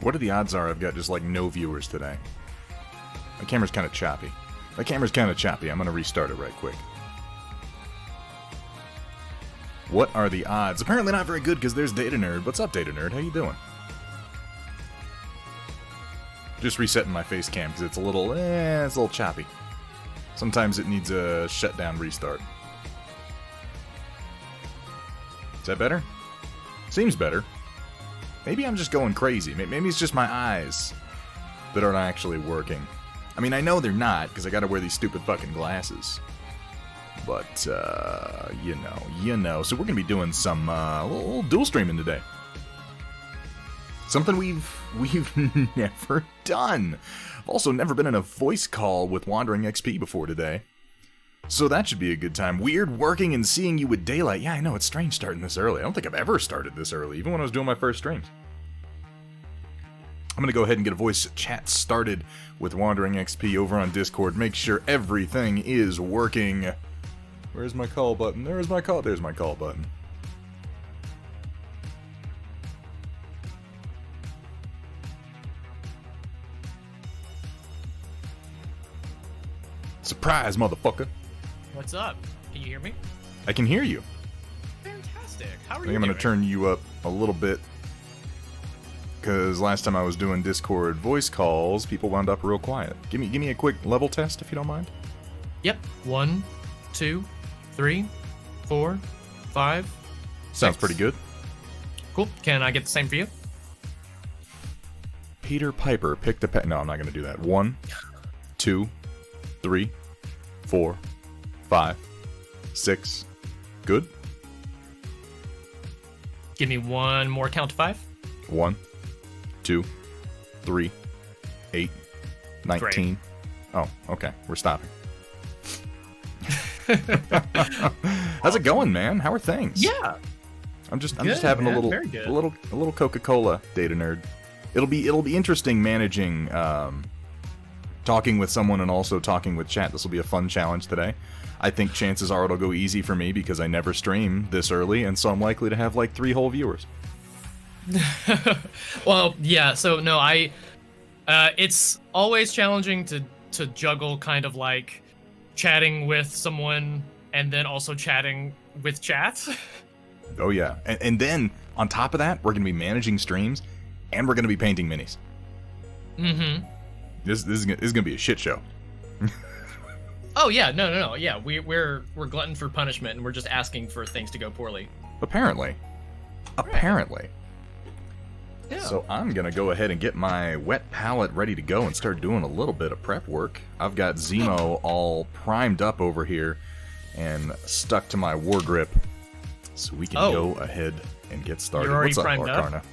What are the odds are I've got just like no viewers today? My camera's kind of choppy. I'm gonna restart it right quick. What are the odds? Apparently not very good because there's Data Nerd. What's up, Data Nerd? How you doing? Just resetting my face cam because it's a little choppy. Sometimes it needs a shutdown restart. Is that better? Seems better. Maybe I'm just going crazy. Maybe it's just my eyes that aren't actually working. I mean, I know they're not, because I gotta wear these stupid fucking glasses. But, you know. So we're gonna be doing some, little dual streaming today. Something we've never done. I've also never been in a voice call with WanderingXP before today. So that should be a good time. Weird working and seeing you with daylight. Yeah, I know, it's strange starting this early. I don't think I've ever started this early, even when I was doing my first streams. I'm going to go ahead and get a voice chat started with WanderingXP over on Discord. Make sure everything is working. Where's my call button? There's my call button. Surprise, motherfucker. What's up? Can you hear me? I can hear you. Fantastic. How are I you think I'm going to turn you up a little bit. Because last time I was doing Discord voice calls, people wound up real quiet. Give me a quick level test, if you don't mind. Yep. 1, 2, 3, 4, 5. Sounds 6. pretty good. Cool. Can I get the same for you? Peter Piper picked a pet. No, I'm not going to do that. 1, 2, 3, 4, 5, 6. Good. Give me one more count to 5. 1, 2, 3, 8, 19. Great. Oh, okay. We're stopping. How's it going, man? How are things? Yeah. I'm just having man. a Very good. little Coca-Cola, Data Nerd. It'll be interesting managing talking with someone and also talking with chat. This will be a fun challenge today. I think chances are it'll go easy for me because I never stream this early, and so I'm likely to have like 3 whole viewers. Well, yeah. So no, it's always challenging to juggle kind of like chatting with someone and then also chatting with chat. Oh yeah, and then on top of that, we're gonna be managing streams, and we're gonna be painting minis. Mm-hmm. This is gonna be a shit show. Oh yeah, no. Yeah, we're glutton for punishment, and we're just asking for things to go poorly. Apparently. Yeah. So I'm gonna go ahead and get my wet palette ready to go and start doing a little bit of prep work. I've got Zemo all primed up over here and stuck to my war grip, so we can go ahead and get started. You're already What's up, primed Arcana? up?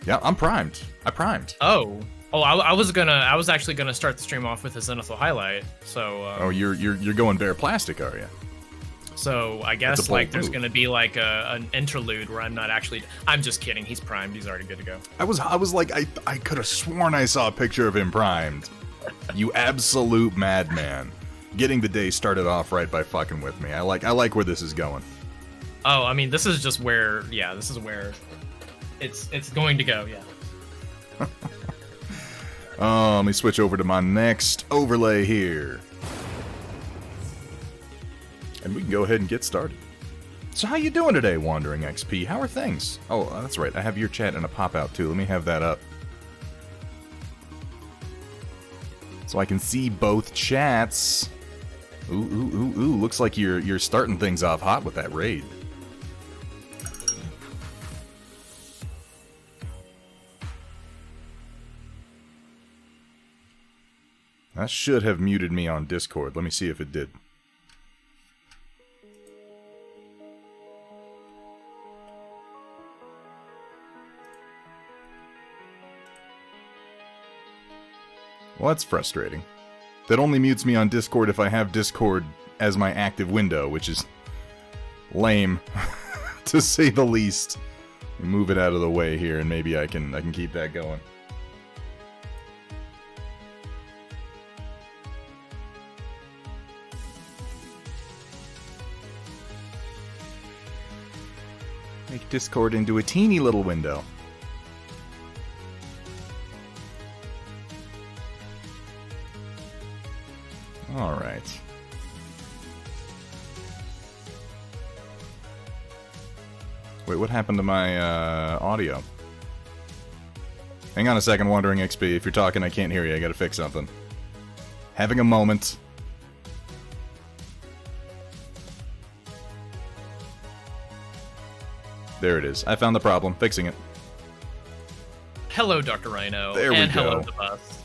Yeah, I'm primed. I primed. Oh, I was actually gonna start the stream off with a Zenithal highlight. So. You're going bare plastic, are you? So I guess like there's move. gonna be like an interlude where I'm not actually. I'm just kidding. He's primed. He's already good to go. I was like, I could have sworn I saw a picture of him primed. You absolute madman. Getting the day started off right by fucking with me. I like where this is going. Oh, I mean, this is just where. Yeah, this is where it's going to go. Yeah. Let me switch over to my next overlay here. And we can go ahead and get started. So how you doing today, WanderingXP? How are things? Oh, that's right. I have your chat in a pop-out, too. Let me have that up. So I can see both chats. Ooh. Looks like you're starting things off hot with that raid. That should have muted me on Discord. Let me see if it did. Well, that's frustrating. That only mutes me on Discord if I have Discord as my active window, which is lame, to say the least. Move it out of the way here, and maybe I can keep that going. Make Discord into a teeny little window. Wait, what happened to my audio? Hang on a second, WanderingXP. If you're talking, I can't hear you. I gotta fix something. Having a moment. There it is. I found the problem. Fixing it. Hello, Dr. Rhino. There we and go. hello, the bus.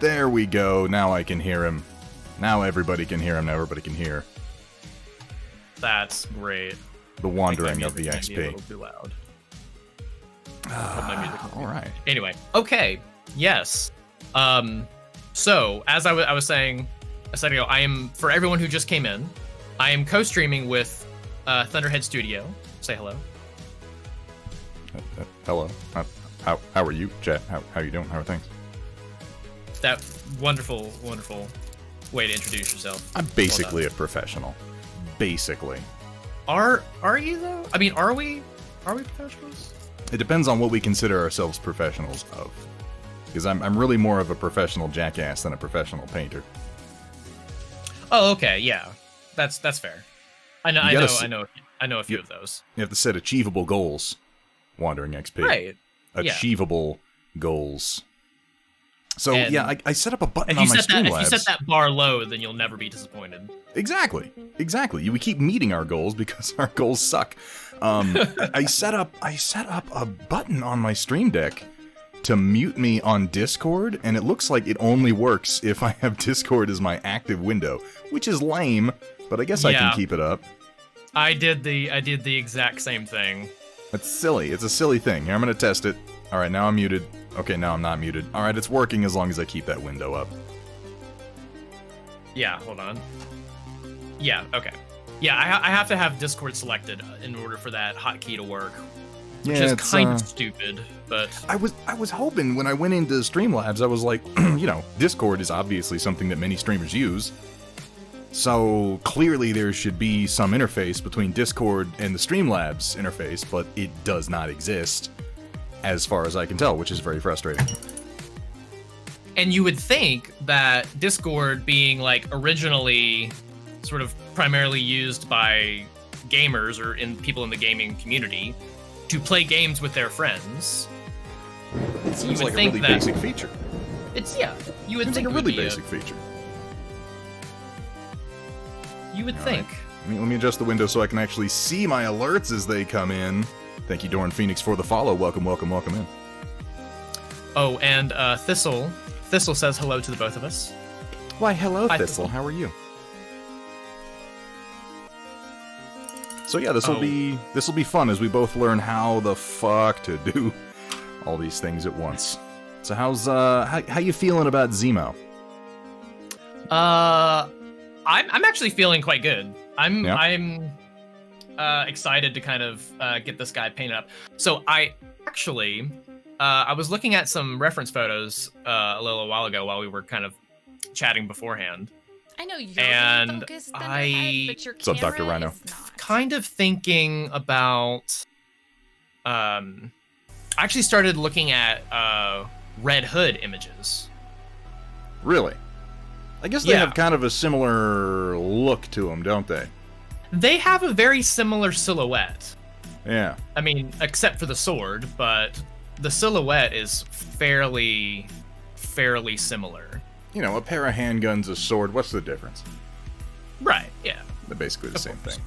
There we go. Now I can hear him. Now everybody can hear him. Now everybody can hear. That's great. The wandering of the XP. A little too loud. All right. Anyway, okay. Yes. So as I was saying a second ago, I am, for everyone who just came in, I am co-streaming with Thunderhead Studio. Say hello. Hello. How are you, chat? How you doing? How are things? That wonderful way to introduce yourself. I'm basically a professional. Basically. Are you though? I mean, are we professionals? It depends on what we consider ourselves professionals of. Because I'm really more of a professional jackass than a professional painter. Oh, okay, yeah. That's fair. I know a few of those. You have to set achievable goals. WanderingXP. Right. Achievable goals. So, And yeah, I set up a button on my Streamlabs. If you set that bar low, then you'll never be disappointed. Exactly. We keep meeting our goals because our goals suck. I set up a button on my Stream Deck to mute me on Discord, and it looks like it only works if I have Discord as my active window, which is lame, but I guess I can keep it up. I did the exact same thing. It's silly. It's a silly thing. Here, I'm gonna test it. All right, now I'm muted. Okay, now I'm not muted. All right, it's working as long as I keep that window up. Yeah, hold on. Yeah, okay. Yeah, I have to have Discord selected in order for that hotkey to work. Which is kind of stupid, but... I was hoping when I went into Streamlabs, I was like, Discord is obviously something that many streamers use. So clearly there should be some interface between Discord and the Streamlabs interface, but it does not exist, as far as I can tell, which is very frustrating. And you would think that Discord being like originally sort of primarily used by gamers or people in the gaming community to play games with their friends. It seems like a really basic feature. You would think like a really basic feature. You would think. Right. Let me adjust the window so I can actually see my alerts as they come in. Thank you, Doran Phoenix, for the follow. Welcome in. Oh, and Thistle says hello to the both of us. Why, hello, Hi, Thistle. How are you? So yeah, this will be fun as we both learn how the fuck to do all these things at once. So how you feeling about Zemo? I'm actually feeling quite good. I'm excited to kind of get this guy painted up. So I was looking at some reference photos a little while ago while we were kind of chatting beforehand. I know you're and focused, Thunderhead, but your What's up, Dr. camera Rhino? is not. Kind of thinking about I actually started looking at Red Hood images. Really? I guess they have kind of a similar look to them, don't they? They have a very similar silhouette. Yeah. I mean, except for the sword, but the silhouette is fairly similar. You know, a pair of handguns, a sword, what's the difference? Right, yeah. They're basically the same thing.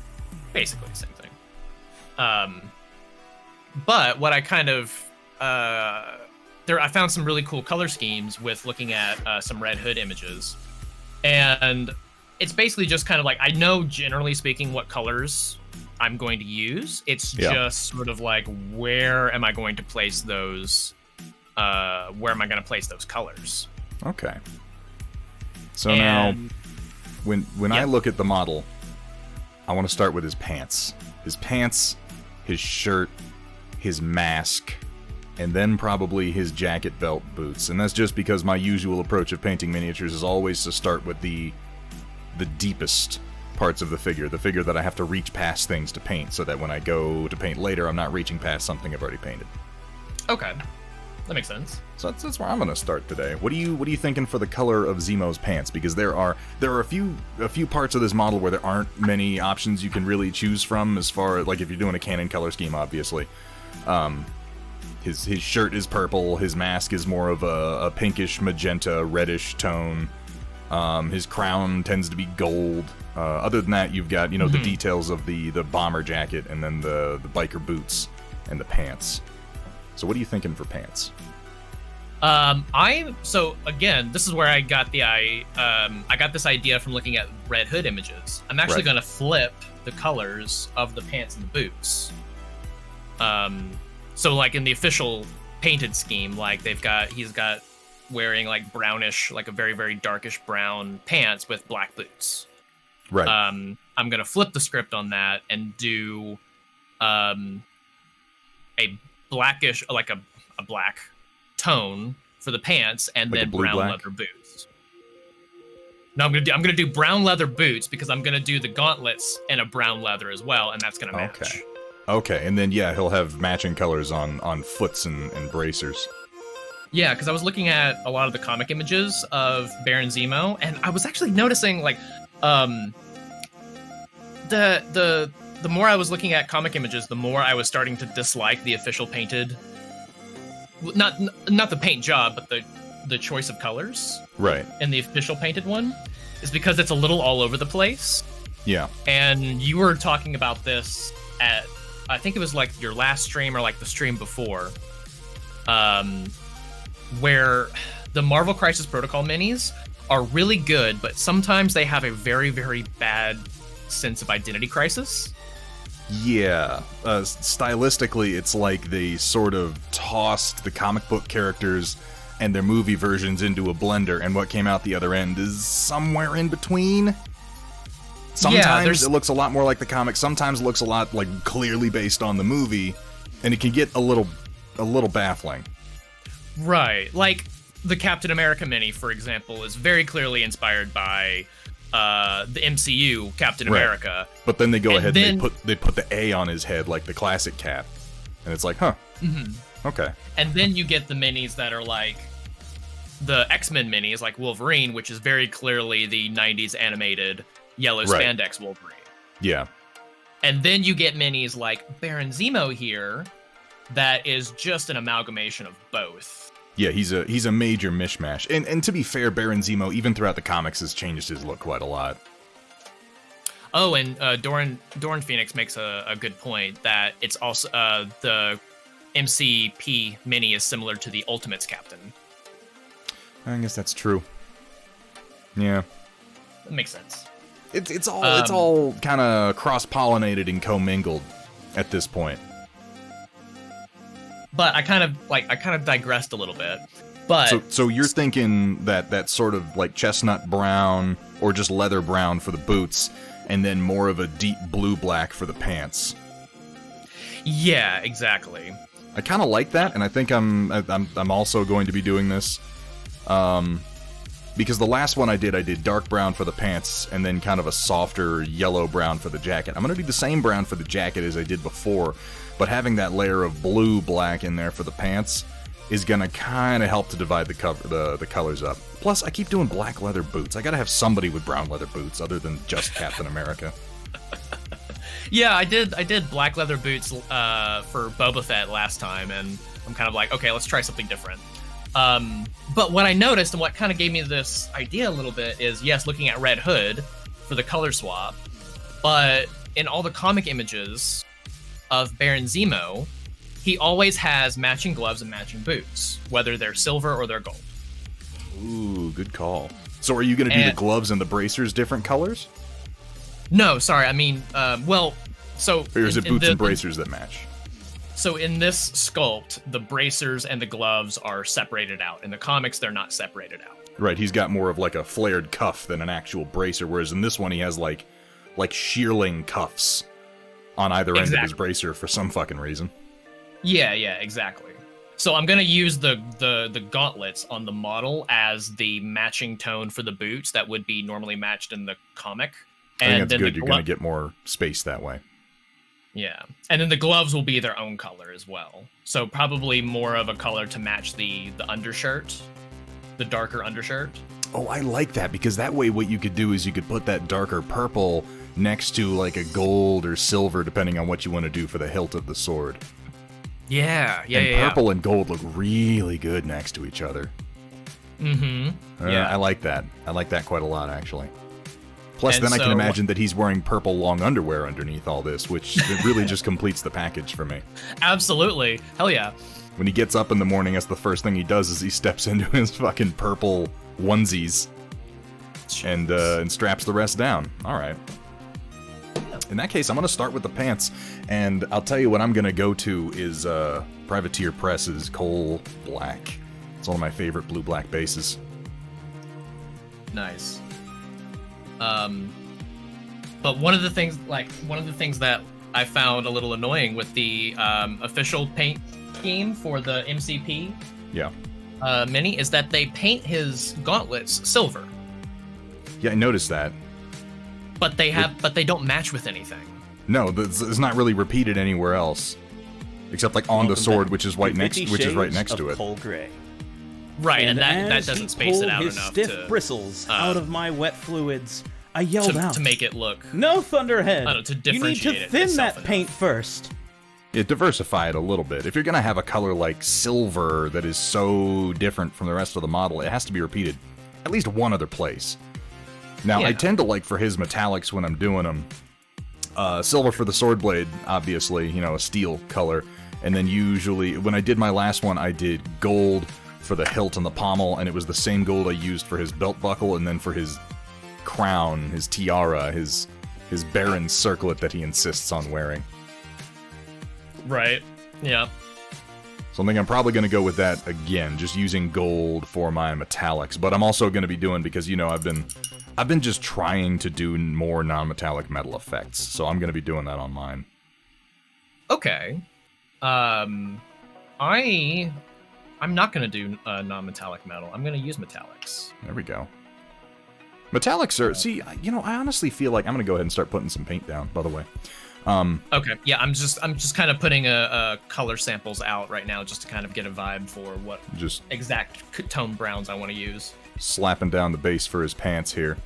Basically the same thing. But what I kind of... I found some really cool color schemes with looking at some Red Hood images. And it's basically just kind of like, I know generally speaking what colors I'm going to use. It's just sort of like, where am I going to place those? Where am I going to place those colors? Okay. So now, when I look at the model, I want to start with his pants. His pants, his shirt, his mask, and then probably his jacket, belt, boots. And that's just because my usual approach of painting miniatures is always to start with the deepest parts of the figure that I have to reach past things to paint, so that when I go to paint later, I'm not reaching past something I've already painted. Okay. That makes sense. So that's where I'm gonna start today. What are you thinking for the color of Zemo's pants? Because there are a few parts of this model where there aren't many options you can really choose from, as far as, like, if you're doing a canon color scheme, obviously. His shirt is purple. His mask is more of a pinkish, magenta, reddish tone. His crown tends to be gold. Other than that, you've got, the details of the bomber jacket, and then the biker boots and the pants. So what are you thinking for pants? So again, this is where I got I got this idea from looking at Red Hood images. I'm actually going to flip the colors of the pants and the boots. So like in the official painted scheme, like he's got wearing like brownish, like a very, very darkish brown pants with black boots. Right. I'm going to flip the script on that and do a blackish, like a black tone for the pants, and like then brown black? leather boots. No, I'm gonna do brown leather boots, because I'm gonna do the gauntlets in a brown leather as well, and that's gonna match. Okay, and then he'll have matching colors on foots and bracers. Yeah, because I was looking at a lot of the comic images of Baron Zemo, and I was actually noticing, like, the more I was looking at comic images, the more I was starting to dislike the official painted, not the paint job, but the choice of colors. Right. In the official painted one, is because it's a little all over the place. Yeah. And you were talking about this at, I think it was like your last stream or like the stream before, where the Marvel Crisis Protocol minis are really good, but sometimes they have a very, very bad sense of identity crisis. Yeah, stylistically, it's like they sort of tossed the comic book characters and their movie versions into a blender, and what came out the other end is somewhere in between. Sometimes it looks a lot more like the comic, sometimes it looks a lot like clearly based on the movie, and it can get a little baffling. Right, like the Captain America mini, for example, is very clearly inspired by the MCU Captain America. But then they go ahead and they put the A on his head like the classic Cap, and it's like, huh, okay. And then you get the minis that are like the X-Men minis, like Wolverine, which is very clearly the 90s animated yellow spandex Wolverine. Yeah. And then you get minis like Baron Zemo here, that is just an amalgamation of both. Yeah, he's a major mishmash. And to be fair, Baron Zemo, even throughout the comics, has changed his look quite a lot. Oh, and Doran Phoenix makes a good point that it's also the MCP mini is similar to the Ultimates Captain. I guess that's true. Yeah, that makes sense. It's all kind of cross-pollinated and commingled at this point. But I kind of digressed a little bit. But so you're thinking that sort of like chestnut brown or just leather brown for the boots, and then more of a deep blue-black for the pants. Yeah, exactly. I kind of like that, and I think I'm also going to be doing this. Because the last one I did dark brown for the pants, and then kind of a softer yellow brown for the jacket. I'm going to do the same brown for the jacket as I did before, but having that layer of blue-black in there for the pants is going to kind of help to divide the colors up. Plus, I keep doing black leather boots. I got to have somebody with brown leather boots other than just Captain America. Yeah, I did black leather boots for Boba Fett last time, and I'm kind of like, okay, let's try something different. But what I noticed and what kind of gave me this idea a little bit is, yes, looking at Red Hood for the color swap, but in all the comic images of Baron Zemo, he always has matching gloves and matching boots, whether they're silver or they're gold. Ooh, good call. So are you going to do the gloves and the bracers different colors? No, sorry, I mean, or is it boots and bracers that match? So in this sculpt, the bracers and the gloves are separated out. In the comics, they're not separated out. Right, he's got more of like a flared cuff than an actual bracer, whereas in this one he has like shearling cuffs on either end of his bracer for some fucking reason. Yeah, exactly. So I'm gonna use the gauntlets on the model as the matching tone for the boots that would be normally matched in the comic. I think that's good. You're gonna get more space that way. Yeah, and then the gloves will be their own color as well. So probably more of a color to match the undershirt, the darker undershirt. Oh, I like that, because that way what you could do is you could put that darker purple next to like a gold or silver, depending on what you want to do for the hilt of the sword. Yeah, and purple and gold look really good next to each other. Mm-hmm. Yeah, I like that. I like that quite a lot, actually. Plus, And then I can so- imagine that he's wearing purple long underwear underneath all this, which it really just completes the package for me. Absolutely. Hell yeah. When he gets up in the morning, that's the first thing he does is he steps into his fucking purple onesies and straps the rest down. All right. In that case, I'm going to start with the pants, and I'll tell you what I'm going to go to is Privateer Press's Coal Black. It's one of my favorite blue-black bases. Nice. But one of the things that I found a little annoying with the official paint scheme for the MCP Yeah. mini is that they paint his gauntlets silver, Yeah, I noticed that. but they don't match with anything. No, it's not really repeated anywhere else, except like on the sword, which is right next to it. Coal gray. Right, and that as doesn't he space it pulled out his enough stiff bristles out of my wet fluids, I yelled out to make it look. No, Thunderhead! I don't know, to you need to differentiate thin itself that paint first. Yeah, diversify it a little bit. If you're gonna have a color like silver that is so different from the rest of the model, it has to be repeated at least one other place. Now, I Yeah. tend to like for his metallics when I'm doing them, silver for the sword blade, obviously, you know, a steel color, and then usually when I did my last one, I did gold for the hilt and the pommel, and it was the same gold I used for his belt buckle, and then for his crown, his tiara, his Baron's circlet that he insists on wearing. Right. Yeah. So I think I'm probably going to go with that again, just using gold for my metallics. But I'm also going to be doing, because, you know, I've been just trying to do more non-metallic metal effects, so I'm going to be doing that on mine. Okay. I'm not gonna do non-metallic metal. I'm gonna use metallics. There we go. Metallics are... See, you know, I honestly feel like... I'm going to go ahead and start putting some paint down, by the way. Okay. Yeah, I'm just kind of putting a color samples out right now just to kind of get a vibe for what Just exact tone browns I want to use. slapping down the base for his pants here.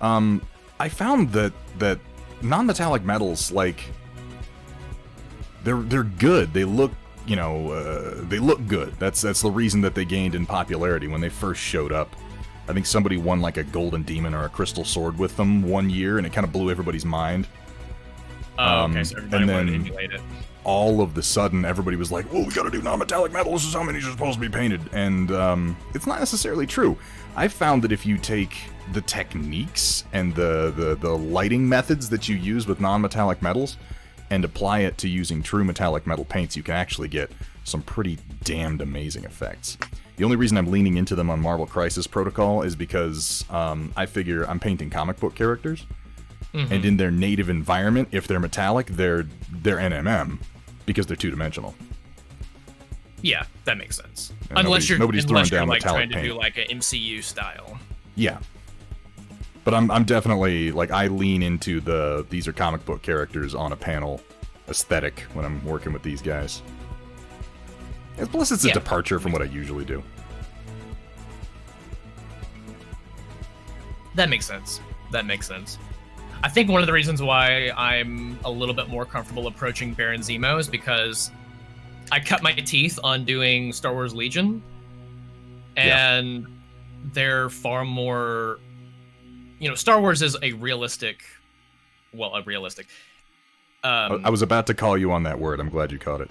I found that non-metallic metals, like... They're good. They look... You know, they look good. That's the reason that they gained in popularity when they first showed up. I think somebody won like a golden demon or a crystal sword with them one year, and it kind of blew everybody's mind. Okay, so everybody and wanted to then- emulate it. All of the sudden, everybody was like, "Oh, we gotta do non-metallic metal. This is how many are supposed to be painted." And it's not necessarily true. I've found that if you take the techniques and the lighting methods that you use with non-metallic metals and apply it to using true metallic metal paints, you can actually get some pretty damned amazing effects. The only reason I'm leaning into them on Marvel Crisis Protocol is because I figure I'm painting comic book characters, and in their native environment, if they're metallic, they're NMM, because they're two-dimensional. Yeah, that makes sense. And Unless you're nobody's throwing like down trying metallic to do paint. like an MCU style. Yeah. But I'm definitely, like, I lean into the these are comic book characters on a panel aesthetic when I'm working with these guys. And plus, it's a Yeah. departure from what I usually do. That makes sense. That makes sense. I think one of the reasons why I'm a little bit more comfortable approaching Baron Zemo is because I cut my teeth on doing Star Wars Legion, and they're far more. You know, Star Wars is a realistic. Well, a realistic. I was about to call you on that word. I'm glad you caught it.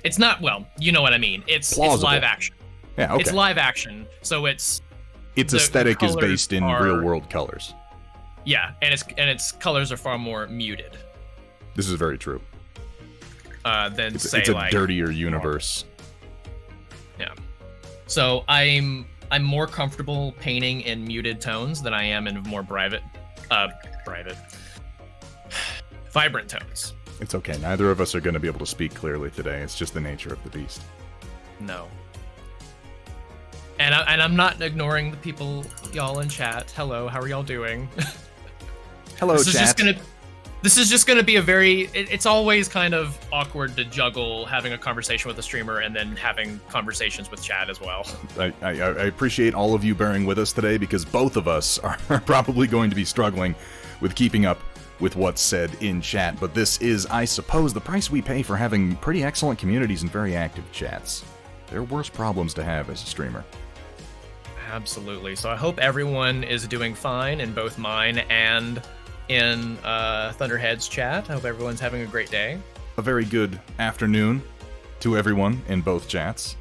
It's not. Well, you know what I mean. It's Plausible. live action. Yeah, okay. It's live action, so it's. Its the aesthetic is colors based in are- real-world colors. Yeah, and its colors are far more muted This is very true. than It's, say it's a like dirtier universe. Yeah. So I'm more comfortable painting in muted tones than I am in more vibrant tones. It's okay. Neither of us are going to be able to speak clearly today. It's just the nature of the beast. No. And I'm not ignoring the people, y'all in chat. Hello, how are y'all doing? Hello, This is chat. This is just going to be a very... It's always kind of awkward to juggle having a conversation with a streamer and then having conversations with chat as well. I appreciate all of you bearing with us today, because both of us are probably going to be struggling with keeping up with what's said in chat. But this is, I suppose, the price we pay for having pretty excellent communities and very active chats. There are worse problems to have as a streamer. Absolutely. So I hope everyone is doing fine in both mine and in Thunderhead's chat. I hope everyone's having a great day. A very good afternoon to everyone in both chats.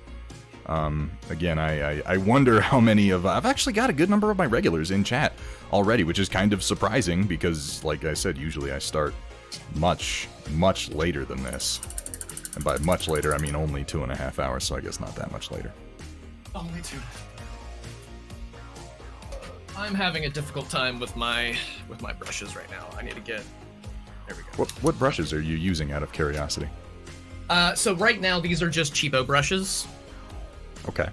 Again, I wonder how many of... I've actually got a good number of my regulars in chat already, which is kind of surprising because, like I said, usually I start much, much later than this. And by much later, I mean only 2.5 hours, so I guess not that much later. Only 2. I'm having a difficult time with my brushes right now. I need to get... There we go. What brushes are you using out of curiosity? So right now, these are just cheapo brushes. Okay.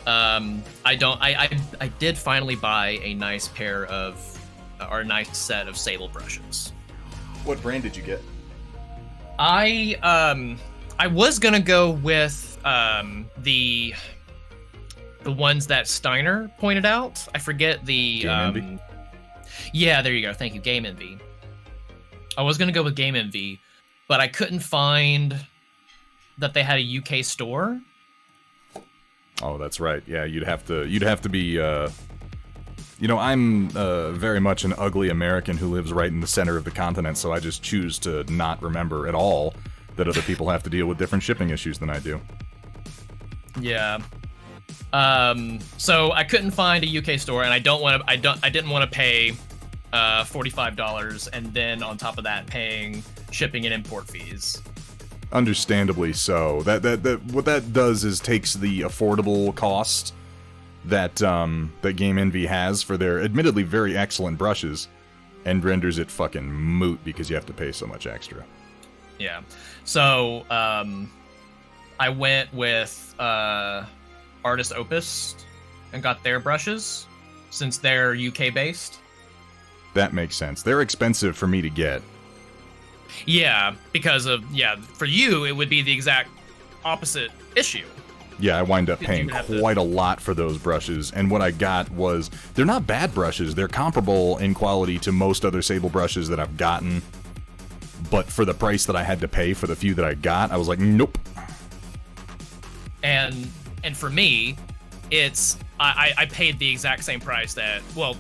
I did finally buy a nice pair of... or a nice set of Sable brushes. What brand did you get? I was gonna go with the ones that Steiner pointed out. I forget the Game Envy? Yeah, there you go. Thank you, Game Envy. I was gonna go with Game Envy, but I couldn't find that they had a UK store. Oh, that's right. Yeah, you'd have to be. You know, I'm very much an ugly American who lives right in the center of the continent, so I just choose to not remember at all that other people have to deal with different shipping issues than I do. Yeah. So I couldn't find a UK store, and I didn't want to pay $45 and then on top of that paying shipping and import fees. Understandably so. That what that does is takes the affordable cost that that Game Envy has for their admittedly very excellent brushes and renders it fucking moot because you have to pay so much extra. Yeah. So I went with Artist Opus and got their brushes since they're UK based. That makes sense. They're expensive for me to get. Yeah, because of for you it would be the exact opposite issue. Yeah, I wind up paying quite a lot for those brushes, and what I got was... They're not bad brushes, they're comparable in quality to most other Sable brushes that I've gotten, but for the price that I had to pay for the few that I got, I was like, nope. And for me, it's... I paid the exact same price that... Well,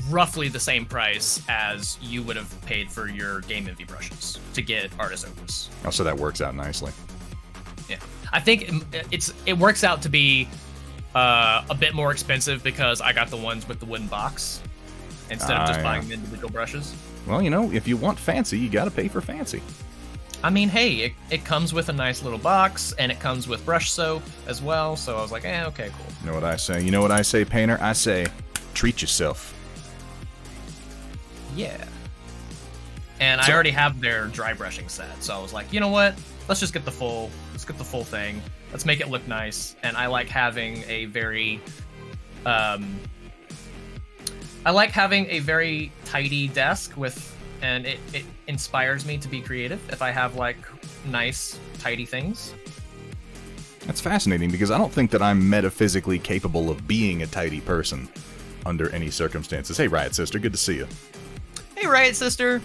roughly the same price as you would have paid for your Game Envy brushes to get Artist Opus. Oh, so that works out nicely. Yeah, I think it works out to be a bit more expensive because I got the ones with the wooden box instead of just buying the individual brushes. Well, you know, if you want fancy, you gotta pay for fancy. I mean, hey, it comes with a nice little box and it comes with brush soap as well. So I was like, okay, cool. You know what I say? You know what I say, Painter? I say, treat yourself. Yeah. And I already have their dry brushing set, so I was like, you know what? Let's just get the full thing. Let's make it look nice. And I like having a very tidy desk and it inspires me to be creative if I have like nice, tidy things. That's fascinating because I don't think that I'm metaphysically capable of being a tidy person under any circumstances. Hey, Riot Sister, good to see you. Hey, Riot Sister.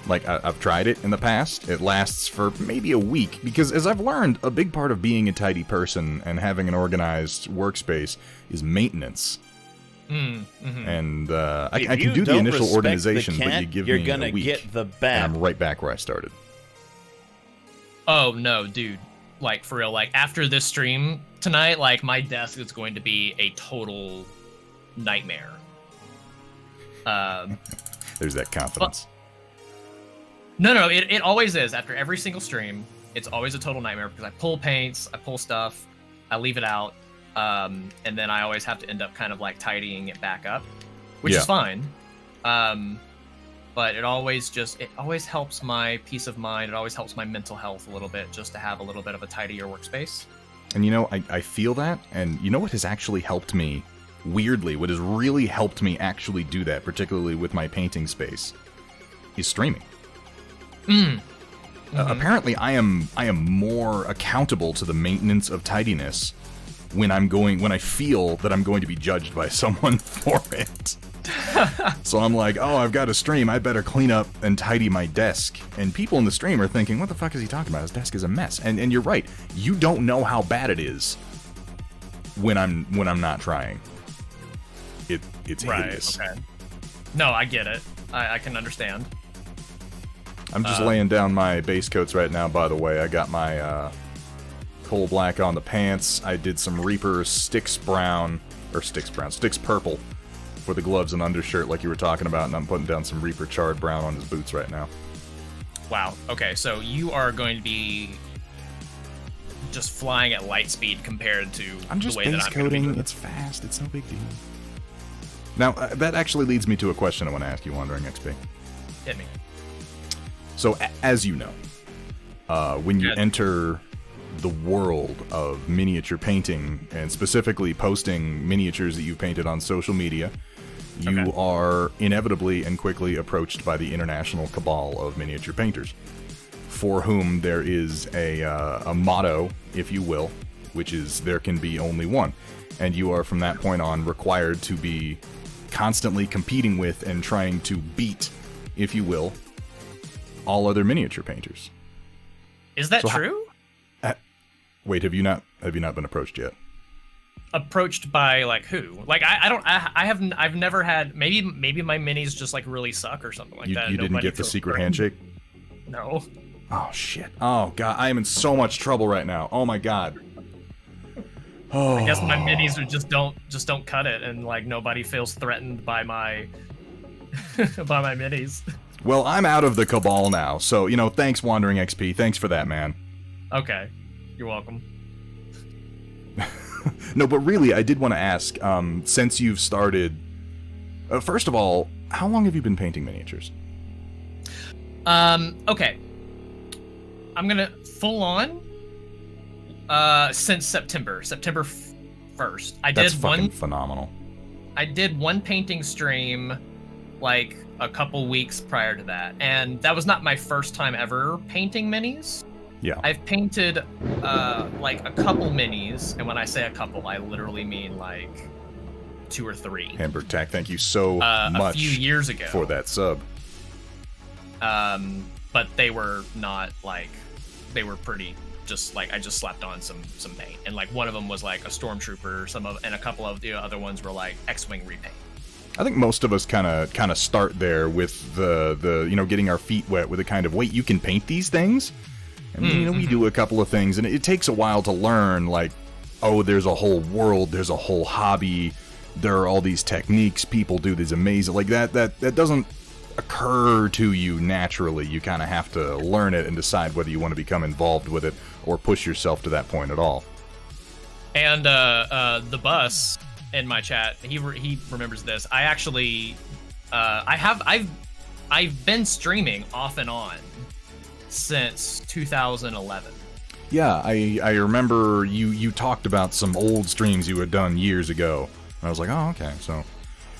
Like, I've tried it in the past. It lasts for maybe a week, because as I've learned, a big part of being a tidy person and having an organized workspace is maintenance. Mm-hmm. And I can do the initial organization, but you give me a week, get the bat. and I'm right back where I started. Oh, no, dude. Like, for real, like, after this stream tonight, like, my desk is going to be a total nightmare. There's that confidence. No, it always is. After every single stream, it's always a total nightmare because I pull paints, I pull stuff, I leave it out, and then I always have to end up kind of like tidying it back up, which is fine. But it always helps my peace of mind. It always helps my mental health a little bit just to have a little bit of a tidier workspace. And you know, I feel that, and you know what has actually helped me? What has really helped me, actually do that, particularly with my painting space, is streaming. Apparently, I am more accountable to the maintenance of tidiness when I feel that I'm going to be judged by someone for it. So I'm like, oh, I've got to stream. I better clean up and tidy my desk. And people in the stream are thinking, what the fuck is he talking about? His desk is a mess. And you're right. You don't know how bad it is when I'm not trying. It's hideous. Okay. No, I get it. I can understand. I'm just laying down my base coats right now, by the way. I got my coal black on the pants. I did some Reaper sticks purple for the gloves and undershirt like you were talking about, and I'm putting down some Reaper charred brown on his boots right now. Wow. Okay, so you are going to be just flying at light speed compared to I'm just the way that base I'm gonna be coating. moving. It's fast. It's no big deal. Now, that actually leads me to a question I want to ask you, WanderingXP. Hit me. So, as you know, when you enter the world of miniature painting, and specifically posting miniatures that you've painted on social media, you are inevitably and quickly approached by the international cabal of miniature painters, for whom there is a motto, if you will, which is there can be only one. And you are, from that point on, required to be constantly competing with and trying to beat, if you will, all other miniature painters. Is that true? Wait, have you not been approached yet? Approached by like who? Like I've never had. Maybe my minis just like really suck or something like that. You didn't get the secret handshake? No. Oh shit. Oh god, I am in so much trouble right now. Oh my god. Oh. I guess my minis are just don't cut it, and like nobody feels threatened by my by my minis. Well, I'm out of the cabal now, so thanks WanderingXP. Thanks for that, man. Okay, you're welcome. No, but really, I did want to ask, since you've started, first of all, how long have you been painting miniatures? Okay. I'm gonna full on, since September 1st. That's fucking phenomenal. I did one painting stream, like, a couple weeks prior to that, and that was not my first time ever painting minis. Yeah. I've painted like a couple minis, and when I say a couple, I literally mean like 2 or 3. Hamburg Tack, thank you so much a few years ago for that sub. But they were not like, they were pretty just like, I just slapped on some paint, and like one of them was like a stormtrooper, and a couple of the other ones were like X-wing repaint. I think most of us kind of start there with the getting our feet wet with a kind of, wait, you can paint these things? And we do a couple of things, and it takes a while to learn, like, oh, there's a whole world, there's a whole hobby, there are all these techniques, people do these amazing, like that doesn't occur to you naturally. You kind of have to learn it and decide whether you want to become involved with it or push yourself to that point at all. And the bus in my chat, he remembers this. I actually, I've been streaming off and on since 2011. Yeah, I remember you talked about some old streams you had done years ago. And I was like, oh, okay. So,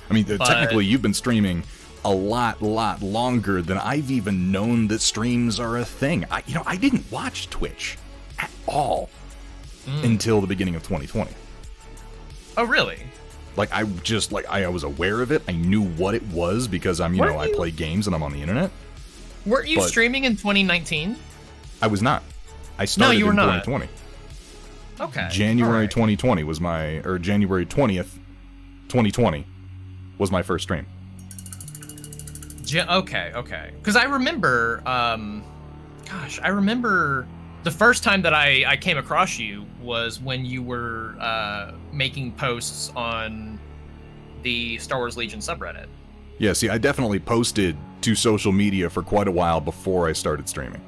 I mean, technically you've been streaming a lot longer than I've even known that streams are a thing. I didn't watch Twitch at all until the beginning of 2020. Oh, really? Like, I was aware of it. I knew what it was because I play games and I'm on the internet. Weren't you streaming in 2019? I was not. I started in 2020. Okay. January 2020 was January 20th, 2020 was my first stream. Okay. Because I remember, I remember the first time that I came across you was when you were making posts on the Star Wars Legion subreddit. Yeah, see, I definitely posted to social media for quite a while before I started streaming.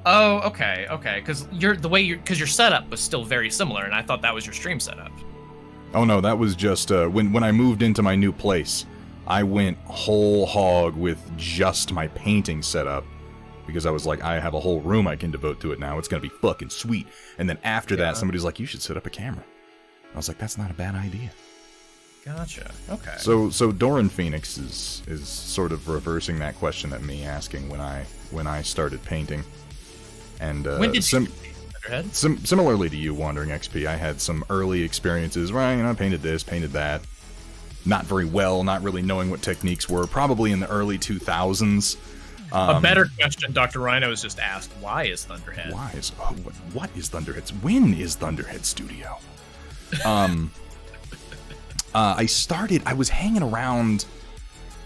Oh, okay. Because your setup was still very similar, and I thought that was your stream setup. Oh no, that was just when I moved into my new place. I went whole hog with just my painting setup because I was like, I have a whole room I can devote to it now. It's gonna be fucking sweet. And then after that, somebody's like, you should set up a camera. I was like, that's not a bad idea. Gotcha. Okay. So Doran Phoenix is sort of reversing that question that me asking when I started painting. And when did you Thunderhead? Similarly to you, Wandering XP, I had some early experiences where I painted this, painted that. Not very well, not really knowing what techniques were. Probably in the early 2000s. A better question Dr. Rhino was just asked, why is Thunderhead? What is Thunderhead's? When is Thunderhead Studio? I was hanging around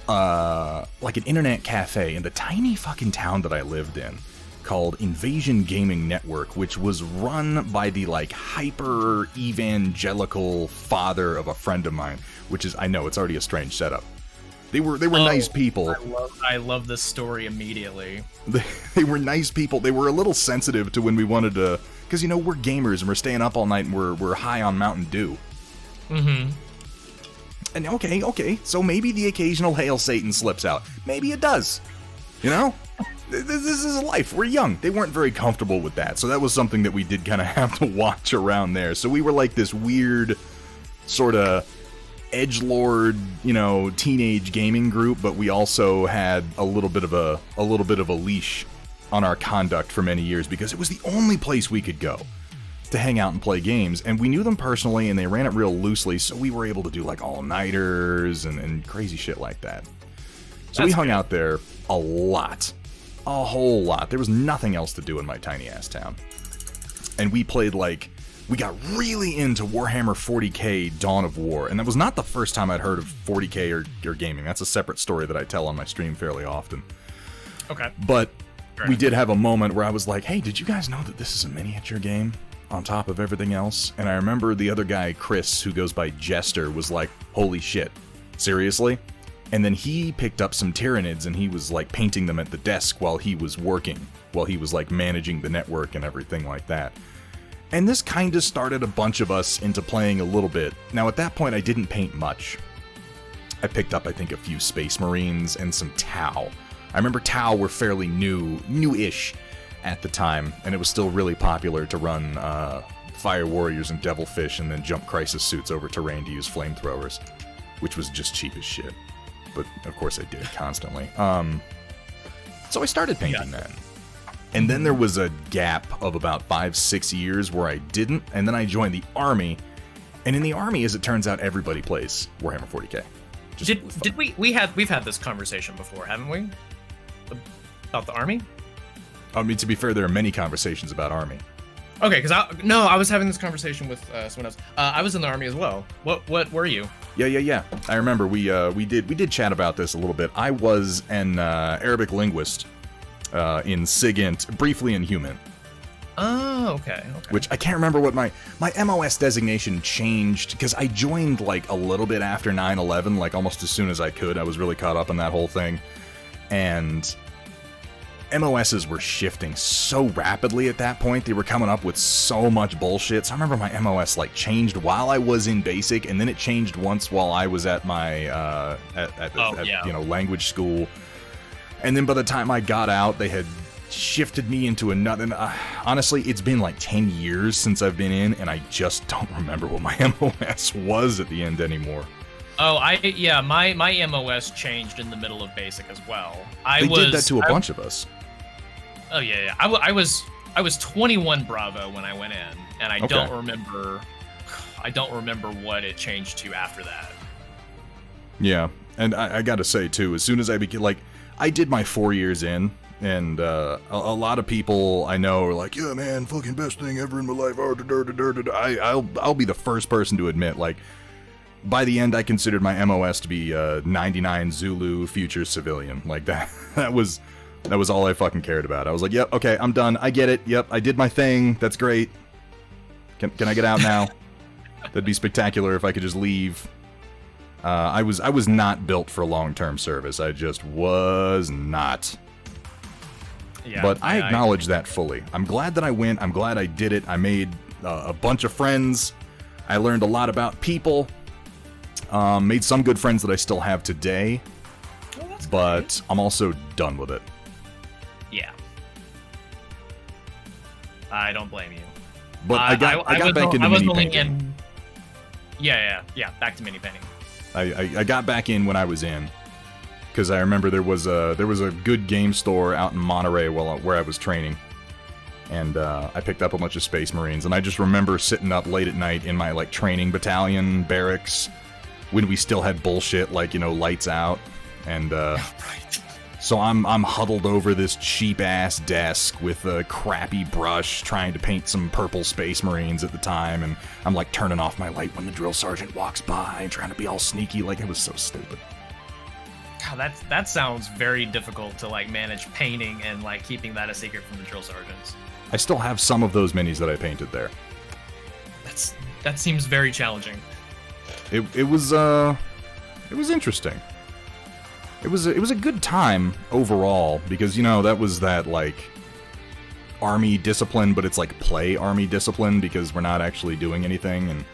like an internet cafe in the tiny fucking town that I lived in called Invasion Gaming Network, which was run by the like hyper evangelical father of a friend of mine, which is, I know it's already a strange setup. They were nice people. I love this story immediately. They were nice people. They were a little sensitive to when we wanted to, because we're gamers and we're staying up all night and we're high on Mountain Dew. Mm-hmm. And okay, so maybe the occasional Hail Satan slips out. Maybe it does. This is life. We're young. They weren't very comfortable with that, so that was something that we did kind of have to watch around there. So we were like this weird sort of edgelord, teenage gaming group, but we also had a little bit of a leash on our conduct for many years because it was the only place we could go to hang out and play games, and we knew them personally, and they ran it real loosely, so we were able to do like all-nighters and crazy shit like that. So we hung out there a lot. A whole lot. There was nothing else to do in my tiny-ass town. And we played we got really into Warhammer 40k Dawn of War, and that was not the first time I'd heard of 40k or gaming. That's a separate story that I tell on my stream fairly often. Okay. But we did have a moment where I was like, hey, did you guys know that this is a miniature game on top of everything else? And I remember the other guy, Chris, who goes by Jester, was like, holy shit, seriously? And then he picked up some Tyranids and he was like painting them at the desk while he was working, while he was like managing the network and everything like that. And this kind of started a bunch of us into playing a little bit. Now at that point I didn't paint much. I picked up I think a few Space Marines and some Tau. I remember Tau were fairly new-ish at the time, and it was still really popular to run Fire Warriors and Devilfish and then jump Crisis Suits over terrain to use flamethrowers, which was just cheap as shit. But of course I did it constantly. So I started painting then. And then there was a gap of about 5-6 years where I didn't, and then I joined the Army. And in the Army, as it turns out, everybody plays Warhammer 40k. We've had this conversation before, haven't we? About the Army? I mean, to be fair, there are many conversations about Army. Okay, because I was having this conversation with someone else. I was in the Army as well. What were you? Yeah. I remember we did chat about this a little bit. I was an Arabic linguist in SIGINT, briefly in Human. Oh, okay. Which I can't remember what my MOS designation changed, because I joined like a little bit after 9/11, like almost as soon as I could. I was really caught up in that whole thing. And MOSs were shifting so rapidly at that point. They were coming up with so much bullshit. So I remember my MOS like changed while I was in basic, and then it changed once while I was at my language school. And then by the time I got out, they had shifted me into another. And, honestly, it's been like 10 years since I've been in, and I just don't remember what my MOS was at the end anymore. Oh, my MOS changed in the middle of basic as well. They did that to a bunch of us. Oh yeah. I was 21 Bravo when I went in, and I don't remember what it changed to after that. Yeah, and I gotta say too, as soon as I became I did my 4 years in, and a lot of people I know are like, yeah, man, fucking best thing ever in my life. I'll be the first person to admit, like, by the end, I considered my MOS to be 99 Zulu future civilian. Like that was all I fucking cared about. I was like, yep, okay, I'm done. I get it. Yep, I did my thing. That's great. Can I get out now? That'd be spectacular if I could just leave. I was not built for long-term service. I just was not. Yeah, but I acknowledge that fully. I'm glad that I went. I'm glad I did it. I made a bunch of friends. I learned a lot about people. Made some good friends that I still have today, but great. I'm also done with it. Yeah. I don't blame you. But I got back into mini painting. Yeah, back to mini painting. I got back in when I was in, because I remember there was a good game store out in Monterey where I was training, and I picked up a bunch of Space Marines, and I just remember sitting up late at night in my like training battalion barracks when we still had bullshit like, you know, lights out, and Right. so I'm huddled over this cheap-ass desk with a crappy brush trying to paint some purple Space Marines at the time, and I'm like turning off my light when the drill sergeant walks by and trying to be all sneaky. Like, it was so stupid. God, that sounds very difficult to like manage painting and like keeping that a secret from the drill sergeants. I still have some of those minis that I painted there. That seems very challenging. It was interesting. It was a good time overall, because, you know, that was that like army discipline, but it's like play army discipline because we're not actually doing anything, and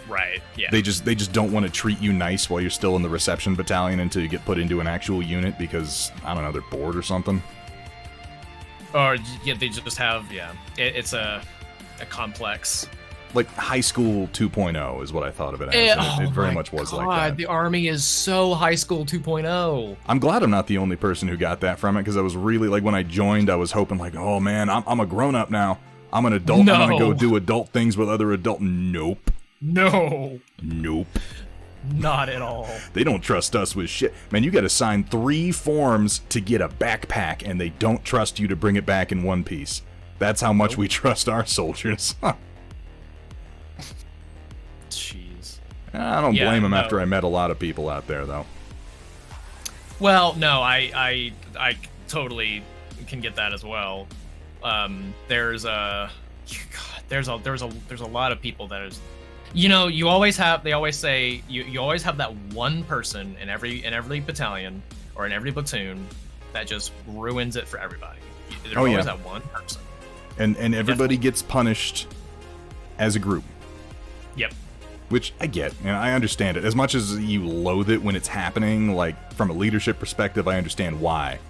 Right. Yeah. they just don't want to treat you nice while you're still in the reception battalion until you get put into an actual unit because, I don't know, they're bored or something. Or yeah, they just have it's a complex. Like high school 2.0 is what I thought of it as. and it very much was like that. The army is so high school 2.0. I'm glad I'm not the only person who got that from it, because I was really, like, when I joined, I was hoping, like, oh man, I'm a grown-up now. I'm an adult. No. I'm gonna go do adult things with other adult. Nope. No, Nope. not at all. They don't trust us with shit. Man, you gotta sign 3 forms to get a backpack, and they don't trust you to bring it back in one piece. That's how much we trust our soldiers. Jeez. I don't Yeah, blame them no. after I met a lot of people out there, though. Well, no, I totally can get that as well. There's a lot of people that is, you know, they always say you always have that one person in every battalion or in every platoon that just ruins it for everybody. There's Oh, yeah. always that one person. And everybody gets punished as a group. Yep. Which I get, and I understand it. As much as you loathe it when it's happening, like, from a leadership perspective, I understand why.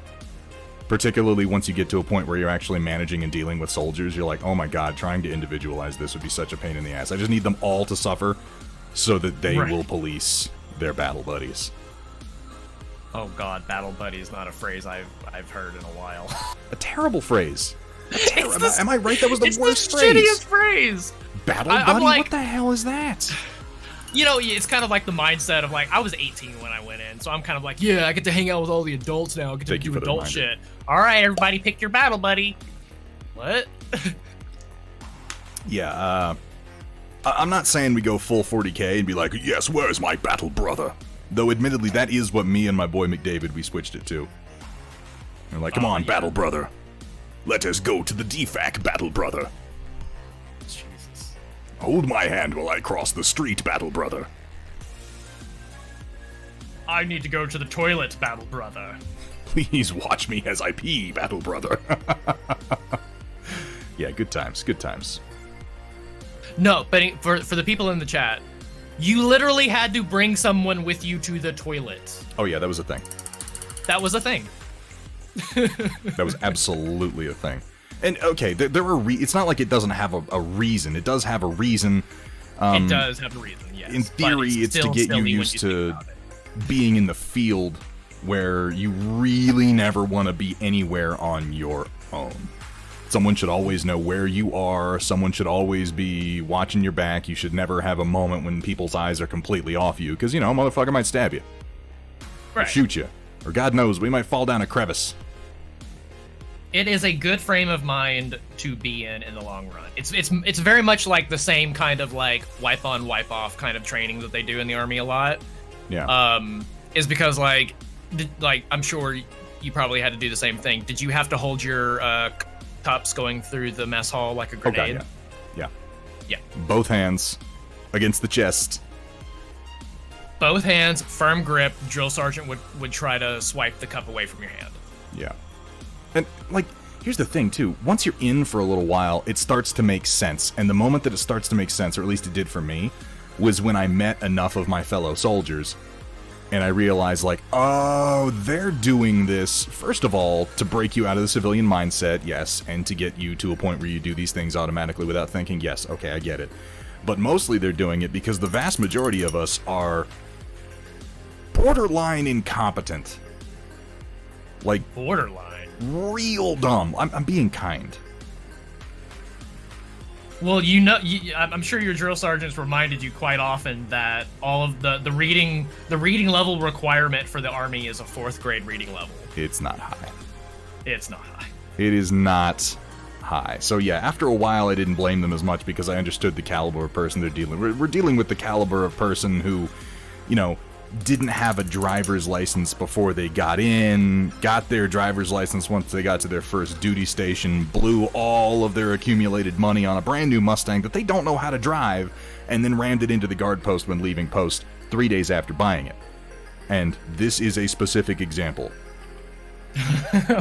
Particularly once you get to a point where you're actually managing and dealing with soldiers, you're like, oh my god, trying to individualize this would be such a pain in the ass. I just need them all to suffer so that they Right. will police their battle buddies. Oh god, battle buddy is not a phrase I've heard in a while. A terrible phrase. It's Am I right? That was the it's worst the phrase. shittiest phrase. Battle I'm buddy? like- What the hell is that? You know, it's kind of like the mindset of like, I was 18 when I went in, so I'm kind of like, yeah, I get to hang out with all the adults now. I get to Thank you do for the adult reminder. shit. All right, everybody, pick your battle buddy. What? Yeah, I'm not saying we go full 40k and be like, yes, where's my battle brother? Though, admittedly, that is what me and my boy McDavid, we switched it to. We're like, come on, yeah. battle brother. Let us go to the DFAC, battle brother. Jesus. Hold my hand while I cross the street, battle brother. I need to go to the toilet, battle brother. Please watch me as I pee, battle brother. Yeah, good times, good times. No, but for the people in the chat, you literally had to bring someone with you to the toilet. Oh yeah, that was a thing. That was a thing. That was absolutely a thing. And okay, there are it's not like it doesn't have a reason. It does have a reason. It does have a reason, yes. In but theory, it's to still get you silly when used think to about it. being in the field where you really never want to be anywhere on your own. Someone should always know where you are. Someone should always be watching your back. You should never have a moment when people's eyes are completely off you, because, you know, a motherfucker might stab you. Or Right. shoot you. Or God knows, we might fall down a crevice. It is a good frame of mind to be in the long run. It's very much like the same kind of like wipe on wipe off kind of training that they do in the army a lot. Yeah. Is because like I'm sure you probably had to do the same thing. Did you have to hold your cups going through the mess hall like a Oh, God, grenade? yeah. Yeah. Both hands against the chest. Both hands, firm grip. Drill sergeant would try to swipe the cup away from your hand. Yeah. And, like, here's the thing, too. Once you're in for a little while, it starts to make sense. And the moment that it starts to make sense, or at least it did for me, was when I met enough of my fellow soldiers. And I realized, like, oh, they're doing this, first of all, to break you out of the civilian mindset, yes, and to get you to a point where you do these things automatically without thinking, yes, okay, I get it. But mostly they're doing it because the vast majority of us are borderline incompetent. Like, Borderline. real dumb. I'm being kind. Well, I'm sure your drill sergeants reminded you quite often that all of the reading level requirement for the Army is a 4th grade reading level. It's not high. It's not high. It is not high. So yeah, after a while I didn't blame them as much because I understood the caliber of person they're dealing with. We're dealing with the caliber of person who, you know, didn't have a driver's license before they got in, got their driver's license once they got to their first duty station, blew all of their accumulated money on a brand new Mustang that they don't know how to drive, and then rammed it into the guard post when leaving post 3 days after buying it. And this is a specific example.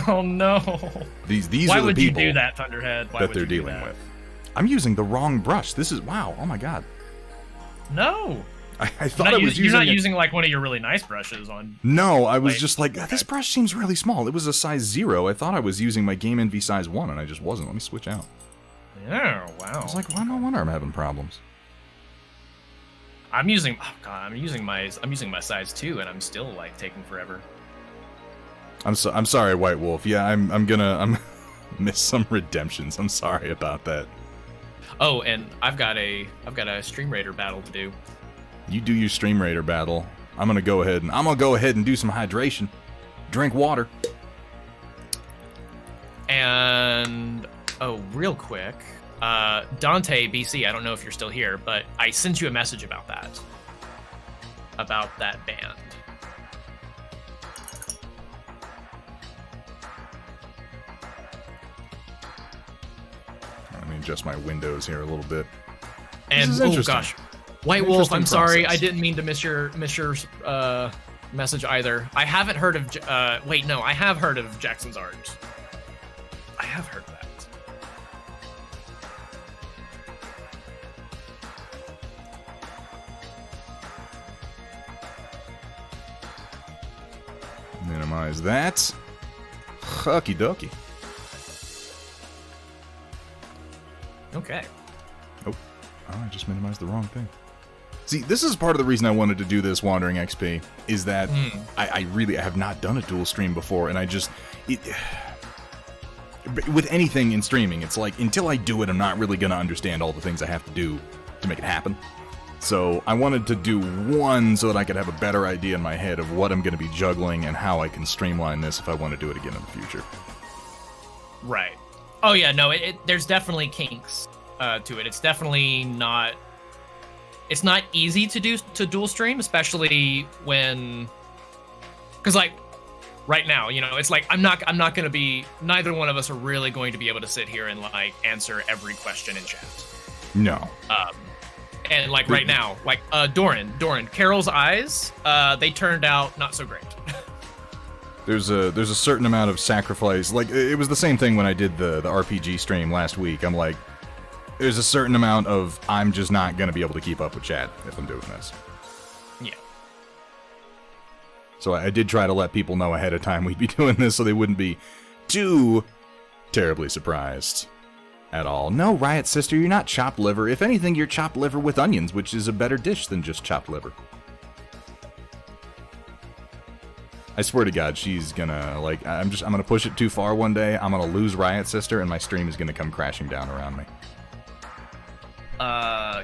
Oh no. These Why are the would people you do that, Thunderhead? Why that would they're you do dealing that? with. I'm using the wrong brush. This is, wow, oh my god. No. I thought I was You're not using using like one of your really nice brushes on. No, I was just like, this brush seems really small. It was a size 0. I thought I was using my Game Envy size 1, and I just wasn't. Let me switch out. Yeah, wow. I was like, well, no wonder I'm having problems. I'm using my size 2, and I'm still like taking forever. I'm sorry, White Wolf. Yeah, I'm gonna miss some redemptions. I'm sorry about that. Oh, and I've got a Stream Raider battle to do. You do your Stream Raider battle. I'm gonna go ahead and do some hydration. Drink water. And oh, real quick, Dante BC. I don't know if you're still here, but I sent you a message about that band. Let me adjust my windows here a little bit. And This is oh interesting. gosh, White Wolf, I'm Interesting sorry, process. I didn't mean to miss your message either. I haven't heard of. Wait, no, I have heard of Jackson's Art. I have heard of that. Minimize that. Okie dokie. Okay. Oh, I just minimized the wrong thing. See, this is part of the reason I wanted to do this Wandering XP, is that I really have not done a dual stream before, and with anything in streaming, it's like, until I do it, I'm not really going to understand all the things I have to do to make it happen. So I wanted to do one so that I could have a better idea in my head of what I'm going to be juggling and how I can streamline this if I want to do it again in the future. Right. Oh yeah, no, there's definitely kinks to it. It's definitely not. It's not easy to dual stream, especially when, because like right now, you know, it's like I'm not gonna be. Neither one of us are really going to be able to sit here and like answer every question in chat. No. And like right now, like Doran, Carol's eyes, they turned out not so great. There's a certain amount of sacrifice. Like, it was the same thing when I did the RPG stream last week. I'm like, there's a certain amount of I'm just not going to be able to keep up with chat if I'm doing this. Yeah. So I did try to let people know ahead of time we'd be doing this so they wouldn't be too terribly surprised at all. No, Riot Sister, you're not chopped liver. If anything, you're chopped liver with onions, which is a better dish than just chopped liver. I swear to God, she's gonna, like, I'm gonna push it too far one day, I'm gonna lose Riot Sister, and my stream is gonna come crashing down around me.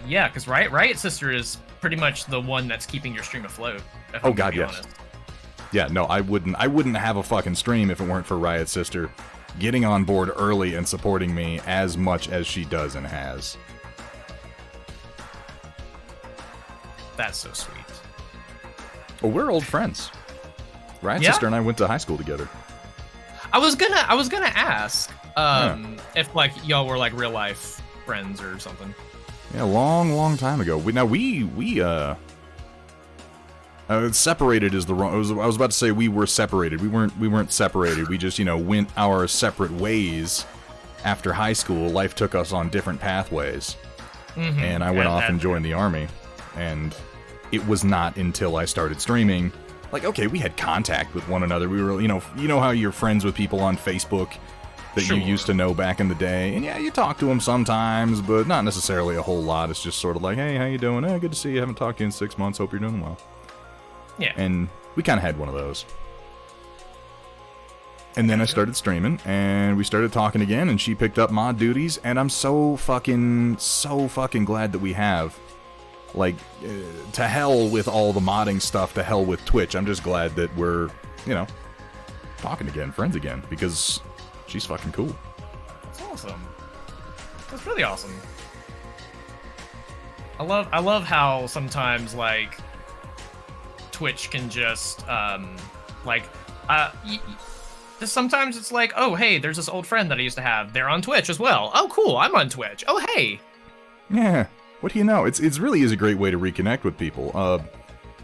Yeah, because Riot Sister is pretty much the one that's keeping your stream afloat. Oh God, yes. Yeah, no, I wouldn't have a fucking stream if it weren't for Riot Sister getting on board early and supporting me as much as she does and has. That's so sweet. Oh, we're old friends. Riot Yeah. Sister and I went to high school together. I was gonna ask if like y'all were like real life friends or something. Yeah, a long time ago. Separated is the wrong. I was about to say we were separated. We weren't separated. We just, went our separate ways after high school. Life took us on different pathways, and I went off and joined the army. And it was not until I started streaming, like, okay, we had contact with one another. We were, you know how you're friends with people on Facebook that you used to know back in the day, and yeah, you talk to them sometimes, but not necessarily a whole lot. It's just sort of like, hey, how you doing? Good to see you. Haven't talked to you in 6 months. Hope you're doing well. Yeah. And We kind of had one of those. And then I started streaming, and we started talking again, and she picked up mod duties, and I'm so fucking glad that we have. Like, to hell with all the modding stuff, to hell with Twitch. I'm just glad that we're, you know, talking again, friends again, because she's fucking cool. That's awesome. That's really awesome. I love how sometimes, like, Twitch can just, sometimes it's like, oh, hey, there's this old friend that I used to have. They're on Twitch as well. Oh, cool, I'm on Twitch. Oh, hey. Yeah, what do you know? It's really is a great way to reconnect with people.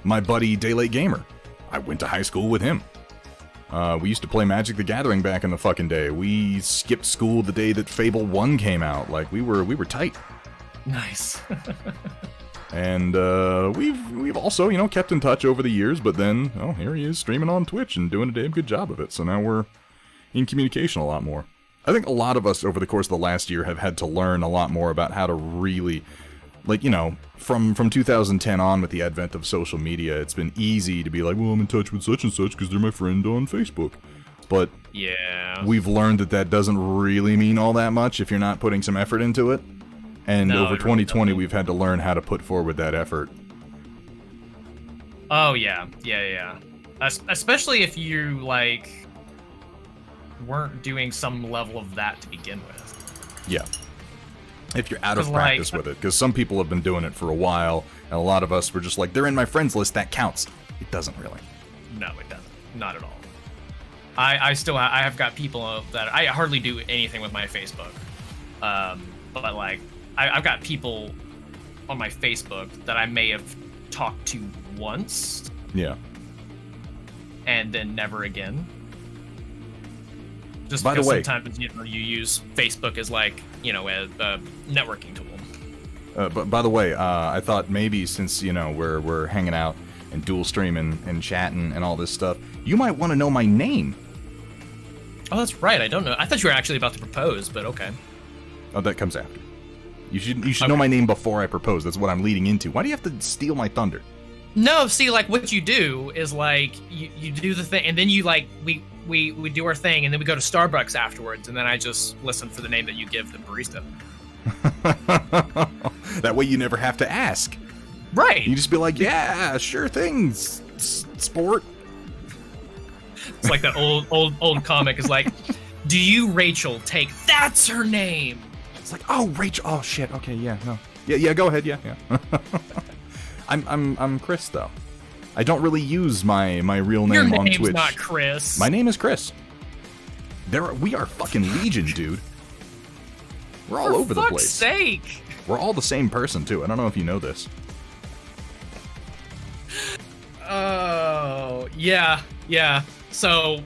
My buddy Daylight Gamer, I went to high school with him. We used to play Magic the Gathering back in the fucking day. We skipped school the day that Fable 1 came out. Like, we were tight. Nice. And we've also, you know, kept in touch over the years, but then, oh, here he is streaming on Twitch and doing a damn good job of it, so now we're in communication a lot more. I think a lot of us over the course of the last year have had to learn a lot more about how to really, like, you know, from 2010 on with the advent of social media, it's been easy to be like, well, I'm in touch with such and such because they're my friend on Facebook. But yeah, we've learned that doesn't really mean all that much if you're not putting some effort into it. And no, over 2020, we've had to learn how to put forward that effort. Oh, yeah. Especially if you, like, weren't doing some level of that to begin with. Yeah. If you're out of practice with it. Because some people have been doing it for a while, and a lot of us were just like, they're in my friends list, that counts. It doesn't really. No, it doesn't. Not at all. I have got people that I hardly do anything with my Facebook. But, like, I've got people on my Facebook that I may have talked to once. Yeah. And then never again. Just by because the way, sometimes you use Facebook as, like, you know, a networking tool. But by the way, I thought maybe since, you know, we're hanging out and dual streaming and chatting and all this stuff, you might want to know my name. Oh, that's right. I don't know. I thought you were actually about to propose, but okay. Oh, that comes after. You should know my name before I propose. That's what I'm leading into. Why do you have to steal my thunder? No, see, like, what you do is, like, you do the thing, and then you, like, we do our thing, and then we go to Starbucks afterwards, and then I just listen for the name that you give the barista. That way you never have to ask. Right. You just be like, yeah, sure thing, sport. It's like that old comic is like, do you, Rachel, take... That's her name! It's like, oh, Rachel. Oh shit. Okay, yeah, no. Yeah, go ahead. Yeah. I'm Chris though. I don't really use my real name on Twitch. Your name's not Chris. My name is Chris. We are fucking legion, dude. We're all over the place. For fuck's sake. We're all the same person too. I don't know if you know this. Oh, yeah. So,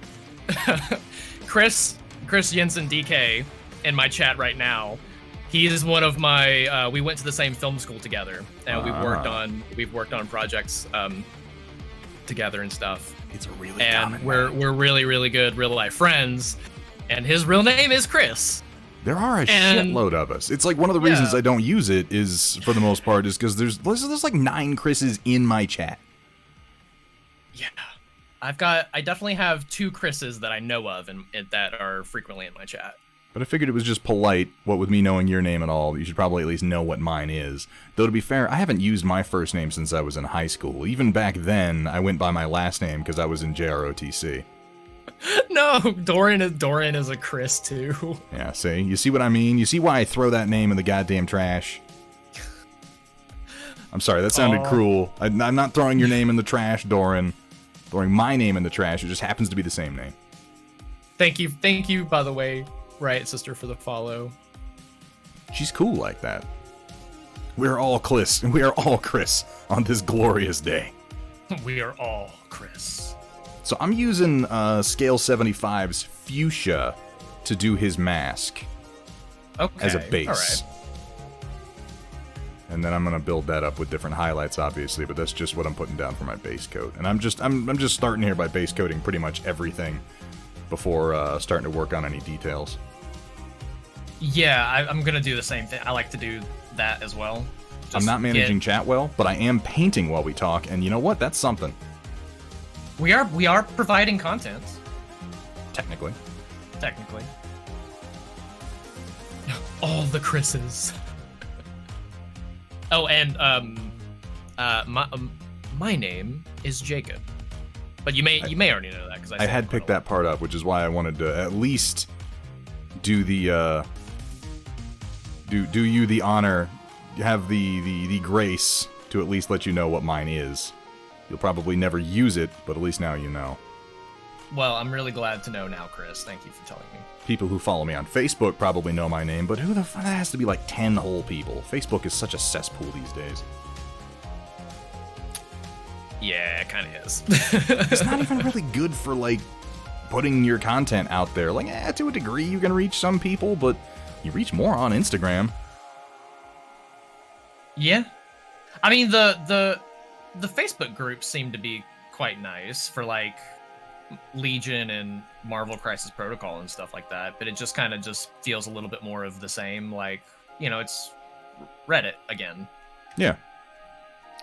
Chris Jensen DK in my chat right now. He is one of my. We went to the same film school together, and we've worked on projects together and stuff. It's a really and we're really, really good real life friends. And his real name is Chris. There are a shitload of us. It's like one of the reasons I don't use it is, for the most part, is because there's like 9 Chris's in my chat. Yeah, I definitely have 2 Chris's that I know of and that are frequently in my chat. But I figured it was just polite, what with me knowing your name and all, you should probably at least know what mine is. Though to be fair, I haven't used my first name since I was in high school. Even back then, I went by my last name because I was in JROTC. No, Dorian is a Chris too. Yeah, see? You see what I mean? You see why I throw that name in the goddamn trash? I'm sorry, that sounded cruel. I'm not throwing your name in the trash, Doran. Throwing my name in the trash. It just happens to be the same name. Thank you, by the way. Right, sister, for the follow. She's cool like that. We are all Chris on this glorious day. We are all Chris. So I'm using Scale 75's Fuchsia to do his mask. Okay. As a base. All right. And then I'm gonna build that up with different highlights, obviously, but that's just what I'm putting down for my base coat. And I'm just starting here by base coating pretty much everything before starting to work on any details. Yeah, I'm gonna do the same thing. I like to do that as well. I'm not managing chat well, but I am painting while we talk, and you know what? That's something. We are providing content. Technically. All the Chris's. Oh, and my name is Jacob. But you may already know that because I had picked that part up, which is why I wanted to at least do the do you the honor, have the grace to at least let you know what mine is. You'll probably never use it, but at least now you know. Well, I'm really glad to know now, Chris. Thank you for telling me. People who follow me on Facebook probably know my name, but who the fuck? That has to be like 10 whole people. Facebook is such a cesspool these days. Yeah, it kind of is. It's not even really good for, like, putting your content out there. Like, to a degree you can reach some people, but you reach more on Instagram. Yeah. I mean, the Facebook groups seem to be quite nice for, like, Legion and Marvel Crisis Protocol and stuff like that, but it just kind of just feels a little bit more of the same. Like, you know, it's Reddit again. Yeah.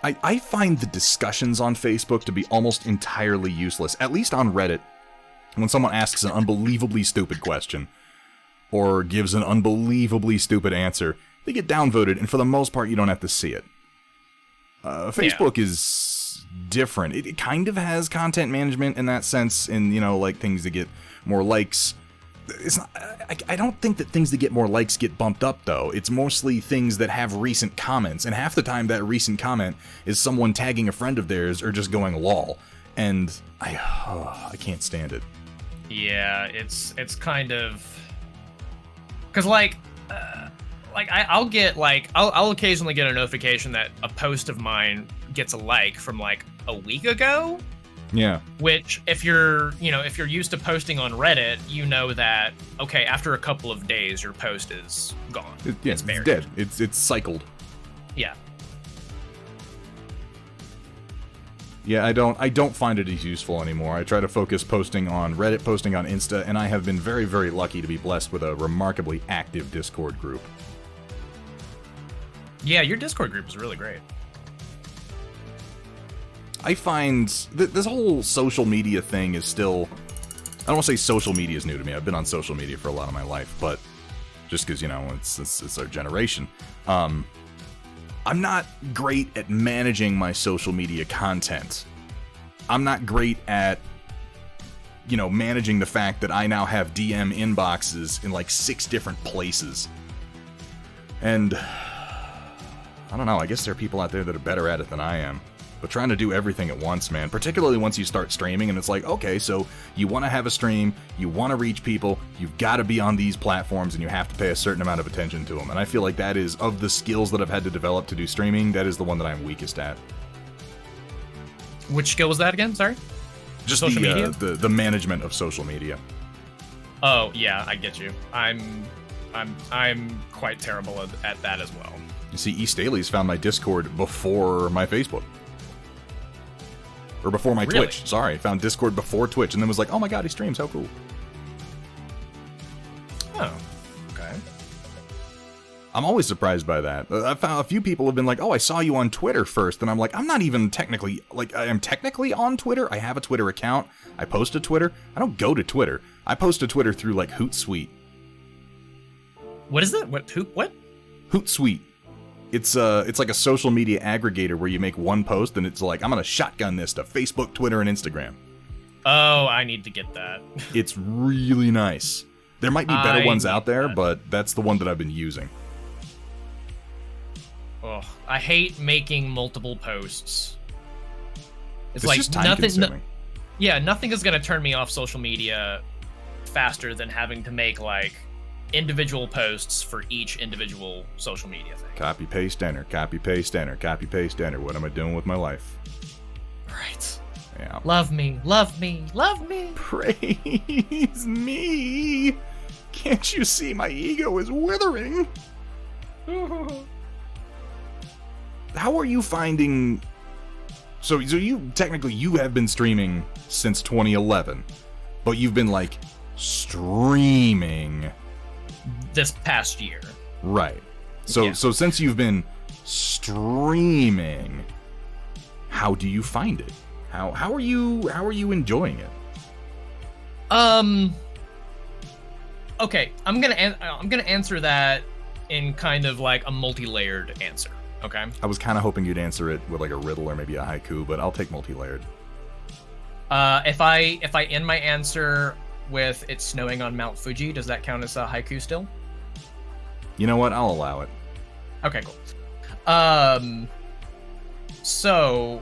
I find the discussions on Facebook to be almost entirely useless, at least on Reddit. When someone asks an unbelievably stupid question, or gives an unbelievably stupid answer, they get downvoted, and for the most part, you don't have to see it. Facebook is different. It kind of has content management in that sense, and, you know, like, things that get more likes. It's not, I don't think that things that get more likes get bumped up, though. It's mostly things that have recent comments, and half the time that recent comment is someone tagging a friend of theirs or just going lol, and I can't stand it. Yeah, it's kind of... Because, I'll get, I'll occasionally get a notification that a post of mine gets a like from, like, a week ago. Yeah. Which, if you're used to posting on Reddit, you know that, okay, after a couple of days, your post is gone. It's dead. It's cycled. Yeah. Yeah, I don't find it as useful anymore. I try to focus posting on Reddit, posting on Insta, and I have been very, very lucky to be blessed with a remarkably active Discord group. Yeah, your Discord group is really great. I find this whole social media thing is still... I don't want to say social media is new to me. I've been on social media for a lot of my life, but just because, you know, it's our generation. I'm not great at managing my social media content. I'm not great at, you know, managing the fact that I now have DM inboxes in like 6 different places. And I don't know, I guess there are people out there that are better at it than I am. But trying to do everything at once, man, particularly once you start streaming and it's like, okay, so you want to have a stream, you want to reach people, you've got to be on these platforms and you have to pay a certain amount of attention to them. And I feel like that is, of the skills that I've had to develop to do streaming, that is the one that I'm weakest at. Which skill was that again? Sorry? Just social media? The management of social media. Oh, yeah, I get you. I'm quite terrible at that as well. You see, East Dailies found my Discord before my Facebook. Or before my Really? Twitch. Sorry, found Discord before Twitch, and then was like, oh my god, he streams, how cool. Oh, okay. I'm always surprised by that. I found a few people have been like, oh, I saw you on Twitter first, and I'm like, I'm not even technically, like, I am technically on Twitter. I have a Twitter account. I post to Twitter. I don't go to Twitter. I post to Twitter through, like, Hootsuite. What is that? What? Hootsuite. It's like a social media aggregator where you make one post and it's like, I'm gonna shotgun this to Facebook, Twitter, and Instagram. Oh, I need to get that. It's really nice. There might be better ones out there, but that's the one that I've been using. Oh, I hate making multiple posts. It's like just time nothing. consuming. Yeah, nothing is gonna turn me off social media faster than having to make like individual posts for each individual social media thing. Copy, paste, enter. Copy, paste, enter. Copy, paste, enter. What am I doing with my life? Right. Yeah. Love me, love me, love me. Praise me. Can't you see my ego is withering? How are you finding... So you, technically, you have been streaming since 2011, but you've been, like, streaming... This past year. Right. So since you've been streaming, how do you find it? How are you enjoying it? Okay, I'm gonna answer that in kind of like a multi-layered answer. Okay. I was kind of hoping you'd answer it with like a riddle or maybe a haiku, but I'll take multi-layered. If I end my answer with "It's snowing on Mount Fuji," does that count as a haiku still? You know what? I'll allow it. Okay, cool. So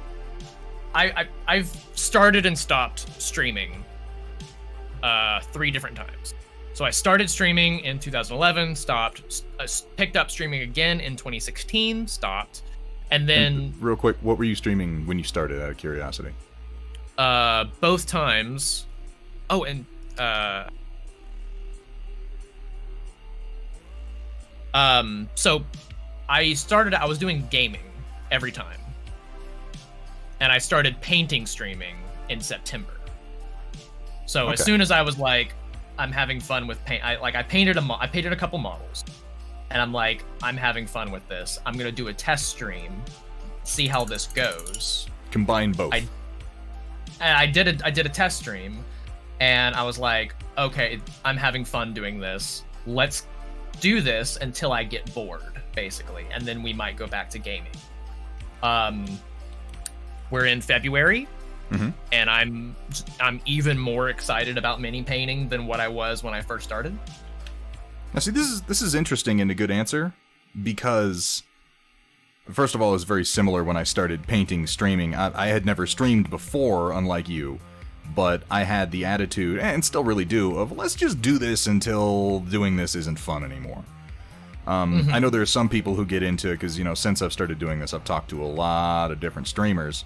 I've started and stopped streaming 3 different times. So I started streaming in 2011, stopped, picked up streaming again in 2016, stopped, and then... And real quick, what were you streaming when you started, out of curiosity? Both times... Oh, and... So I was doing gaming every time. And I started painting streaming in September. So Okay. As soon as I was like, I'm having fun with paint. I painted a couple models, and I'm like, I'm having fun with this. I'm gonna do a test stream, see how this goes. Combine both. I did a test stream, and I was like, okay, I'm having fun doing this. Let's do this until I get bored, basically, and then we might go back to gaming. We're in February. Mm-hmm. And I'm even more excited about mini painting than what I was when I first started. Now, see, this is interesting and a good answer, because first of all, it's very similar when I started painting streaming. I had never streamed before, unlike you, but I had the attitude, and still really do, of let's just do this until doing this isn't fun anymore. I know there are some people who get into it because, you know, since I've started doing this, I've talked to a lot of different streamers.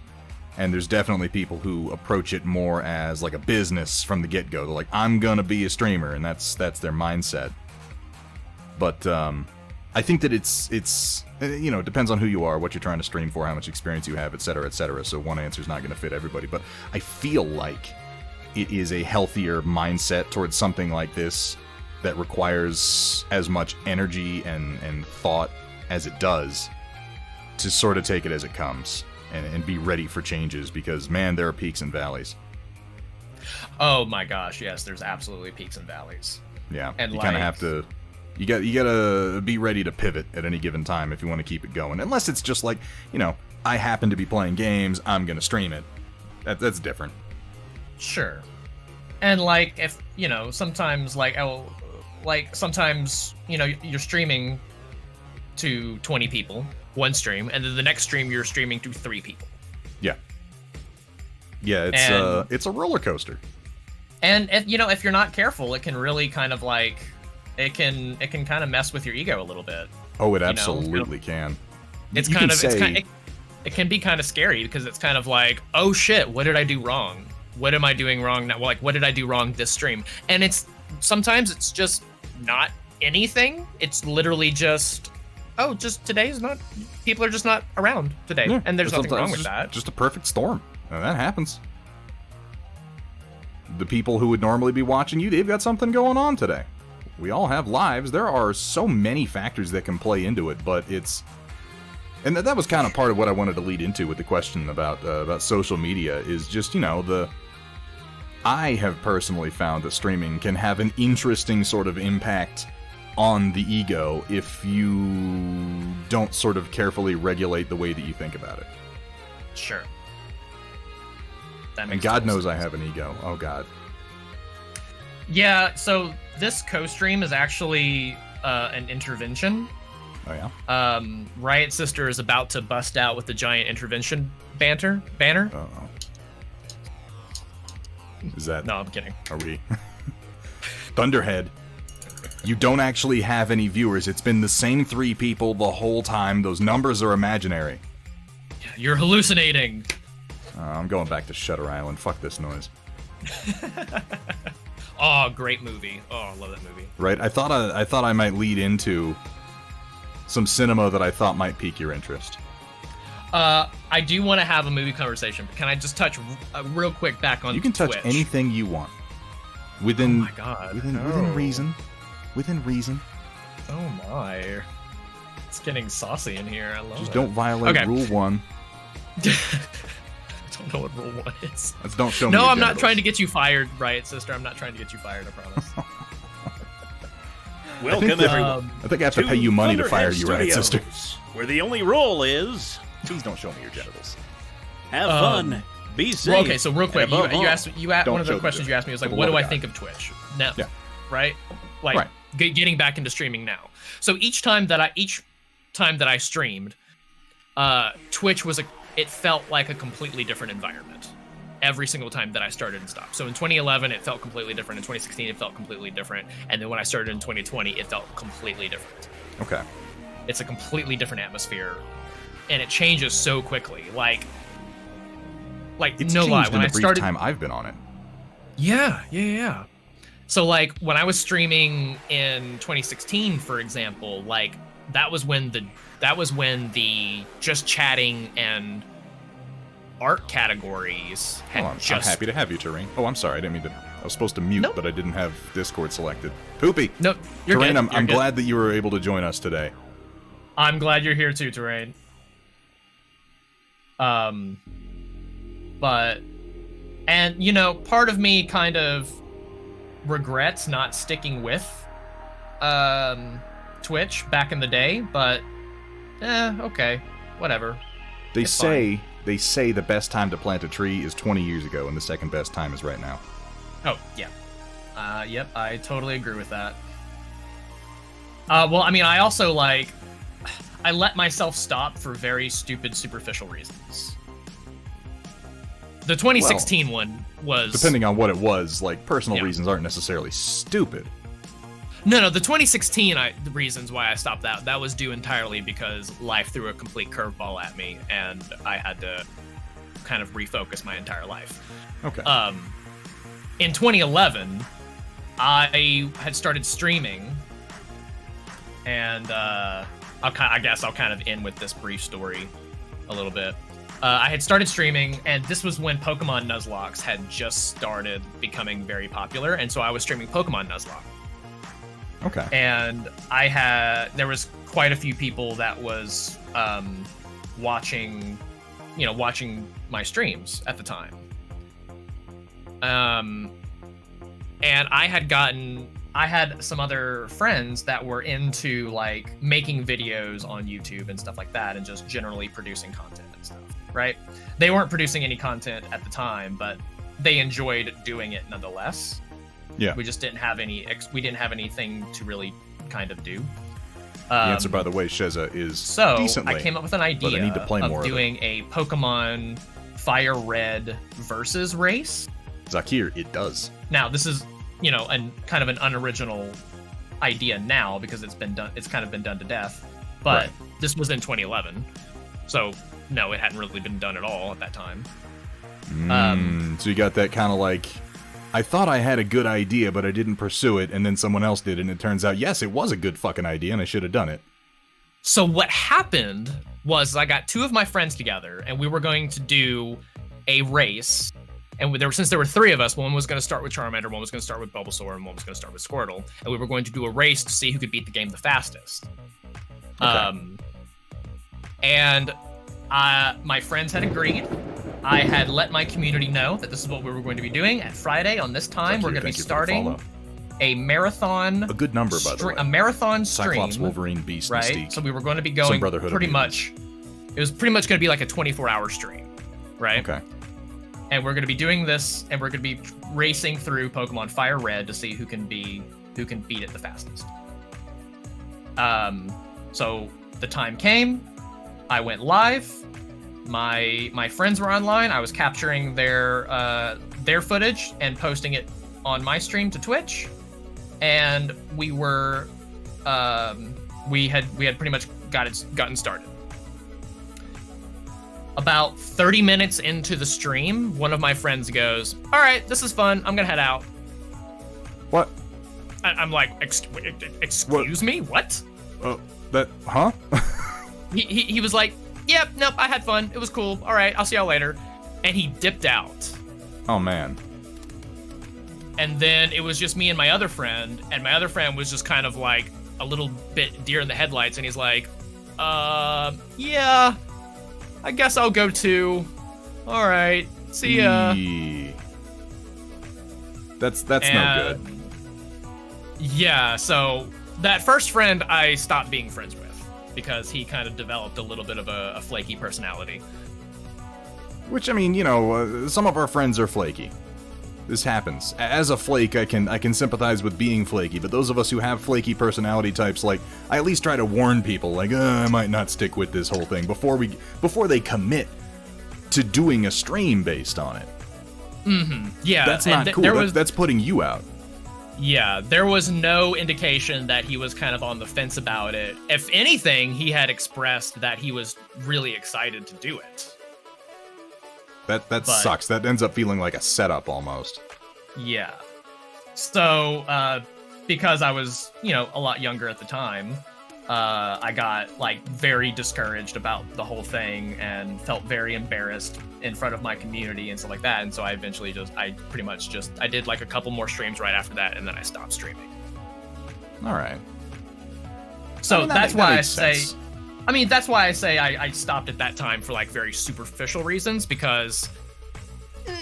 And there's definitely people who approach it more as like a business from the get-go. They're like, I'm gonna be a streamer, and that's their mindset. But I think that it's you know, it depends on who you are, what you're trying to stream for, how much experience you have, etc., etc. So one answer is not going to fit everybody. But I feel like it is a healthier mindset towards something like this that requires as much energy and thought as it does to sort of take it as it comes. And be ready for changes, because man, there are peaks and valleys. Oh my gosh, yes, there's absolutely peaks and valleys. Yeah, and you kind of have to. You gotta be ready to pivot at any given time if you want to keep it going. Unless it's just like, you know, I happen to be playing games, I'm gonna stream it. That's different. Sure. And like, if you know, sometimes sometimes you know, you're streaming to 20 people. One stream, and then the next stream you're streaming to 3 people. Yeah, it's a roller coaster. And you know, if you're not careful, it can really kind of like it can kind of mess with your ego a little bit. Oh, it absolutely can. It can be kind of scary, because it's kind of like, oh shit, what did I do wrong? What am I doing wrong now? Like, what did I do wrong this stream? And sometimes it's just not anything. It's literally just, oh, just today's not, people are just not around today. Yeah, and there's nothing wrong with that. Just a perfect storm. And that happens. The people who would normally be watching you, they've got something going on today. We all have lives. There are so many factors that can play into it, but it's... And that was kind of part of what I wanted to lead into with the question about social media, is just, you know, I have personally found that streaming can have an interesting sort of impact on the ego if you don't sort of carefully regulate the way that you think about it. Sure. And God knows I have an ego. Oh, God. Yeah, so this co-stream is actually an intervention. Oh, yeah? Riot Sister is about to bust out with the giant intervention banner. Uh-oh. Is that... No, I'm kidding. Are we... Thunderhead. You don't actually have any viewers. It's been the same 3 people the whole time. Those numbers are imaginary. You're hallucinating. I'm going back to Shutter Island. Fuck this noise. Oh, great movie. Oh, I love that movie. Right? I thought I might lead into some cinema that I thought might pique your interest. I do want to have a movie conversation, but can I just touch real quick back on Twitch? You can touch anything you want. Within, oh my God. Within reason. Within reason. Oh my. It's getting saucy in here. I love it. Just don't violate Rule 1. don't know what rule 1 is. That's don't show me No, your I'm not genitals. trying to get you fired, right, sister? I'm not trying to get you fired, I promise. Welcome, everyone. I think I have to pay you money to fire you, right, Studios, sister? Where the only rule is Please don't show me your genitals. have fun, be safe. Well, okay, so real quick, and above all, you asked Don't one of show the the questions you asked me was like, For the what do love I of think of Twitch now? Yeah. Right? Like Right. getting back into streaming now. So each time that I streamed, Twitch it felt like a completely different environment. Every single time that I started and stopped. So in 2011, it felt completely different. In 2016, it felt completely different. And then when I started in 2020, it felt completely different. Okay. It's a completely different atmosphere, and it changes so quickly. Like It's no changed lie, in when the I brief started, time I've been on it. yeah. So like when I was streaming in 2016, for example, like that was when the just chatting and art categories had Oh, I'm just happy to have you, Terrain. Oh, I'm sorry. I didn't mean to. I was supposed to mute, Nope. but I didn't have Discord selected. Poopy. No, you're Terrain, good. I'm You're good. glad that you were able to join us today. I'm glad you're here too, Terrain. But, and you know, part of me kind of regrets not sticking with Twitch back in the day, but okay, whatever. They It's say the best time to plant a tree is 20 years ago, and the second best time is right now. Oh, yeah. Yep, I totally agree with that. Well, I mean, I also, like, I let myself stop for very stupid, superficial reasons. The 2016 one was... Depending on what it was, like, personal Yeah. reasons aren't necessarily stupid. No, the 2016 the reasons why I stopped that was due entirely because life threw a complete curveball at me, and I had to kind of refocus my entire life. Okay. In 2011, I had started streaming, and I guess I'll kind of end with this brief story a little bit. I had started streaming, and this was when Pokemon Nuzlocke had just started becoming very popular, and so I was streaming Pokemon Nuzlocke. Okay. And there was quite a few people that was watching my streams at the time. And I had some other friends that were into like making videos on YouTube and stuff like that, and just generally producing content and stuff, right? They weren't producing any content at the time, but they enjoyed doing it nonetheless. Yeah. We just didn't have anything to really kind of do. The answer, by the way, Sheza, is So decently. I came up with an idea but I need to play more of of it. doing a Pokemon Fire Red versus race. Zakir, it does. Now, this is, kind of an unoriginal idea now because it's kind of been done to death. But Right. this was in 2011. So, no, it hadn't really been done at all at that time. So you got that kind of like, I thought I had a good idea, but I didn't pursue it, and then someone else did, and it turns out, yes, it was a good fucking idea, and I should have done it. So what happened was I got two of my friends together, and we were going to do a race. And since there were three of us, one was going to start with Charmander, one was going to start with Bulbasaur, and one was going to start with Squirtle. And we were going to do a race to see who could beat the game the fastest. Okay. And my friends had agreed. I had let my community know that this is what we were going to be doing. At Friday on this time, Zakir, we're going to be thank you for the starting follow. a marathon. A good number, by the way. A marathon stream. Cyclops, Wolverine, Beast, Right? Mystique. So we were going to be Some going Brotherhood of pretty Mutants. much. It was pretty much going to be like a 24-hour stream, right? Okay. And we're going to be doing this, and we're going to be racing through Pokemon Fire Red to see who can beat it the fastest. So the time came. I went live. My friends were online. I was capturing their footage and posting it on my stream to Twitch, and we were we had pretty much gotten started. About 30 minutes into the stream, one of my friends goes, "All right, this is fun. I'm gonna head out." What? I'm like, "Excuse me, what?" Huh? He was like, "Yep, nope, I had fun. It was cool. All right, I'll see y'all later." And he dipped out. Oh, man. And then it was just me and my other friend, and my other friend was just kind of like a little bit deer in the headlights, and he's like, yeah, I guess I'll go too. all right, see ya. Eee. That's no And- good. Yeah, so that first friend I stopped being friends with because he kind of developed a little bit of a flaky personality. Which, I mean, you know, some of our friends are flaky. This happens. As a flake, I can sympathize with being flaky, but those of us who have flaky personality types, like, I at least try to warn people, like, I might not stick with this whole thing before they commit to doing a stream based on it. Mm-hmm. Yeah, That's not cool. That's putting you out. Yeah, there was no indication that he was kind of on the fence about it. If anything, he had expressed that he was really excited to do it. That sucks. That ends up feeling like a setup almost. Yeah. So, because I was, a lot younger at the time, I got, very discouraged about the whole thing and felt very embarrassed in front of my community and stuff like that. And so I eventually I did, a couple more streams right after that, and then I stopped streaming. All right. So that's why I say I stopped at that time for, very superficial reasons, because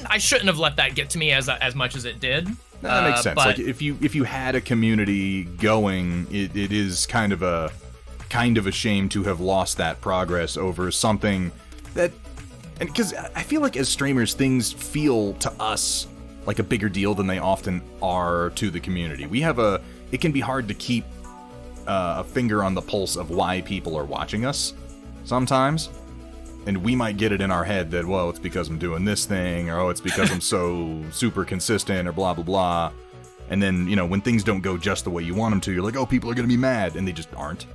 I shouldn't have let that get to me as much as it did. That makes sense. But, like if you had a community going, it is kind of a shame to have lost that progress over something that, and because I feel like as streamers things feel to us like a bigger deal than they often are to the community. It can be hard to keep a finger on the pulse of why people are watching us sometimes. And we might get it in our head that, well, it's because I'm doing this thing, or, oh, it's because I'm so super consistent, or blah, blah, blah. And then, when things don't go just the way you want them to, you're like, oh, people are going to be mad, and they just aren't.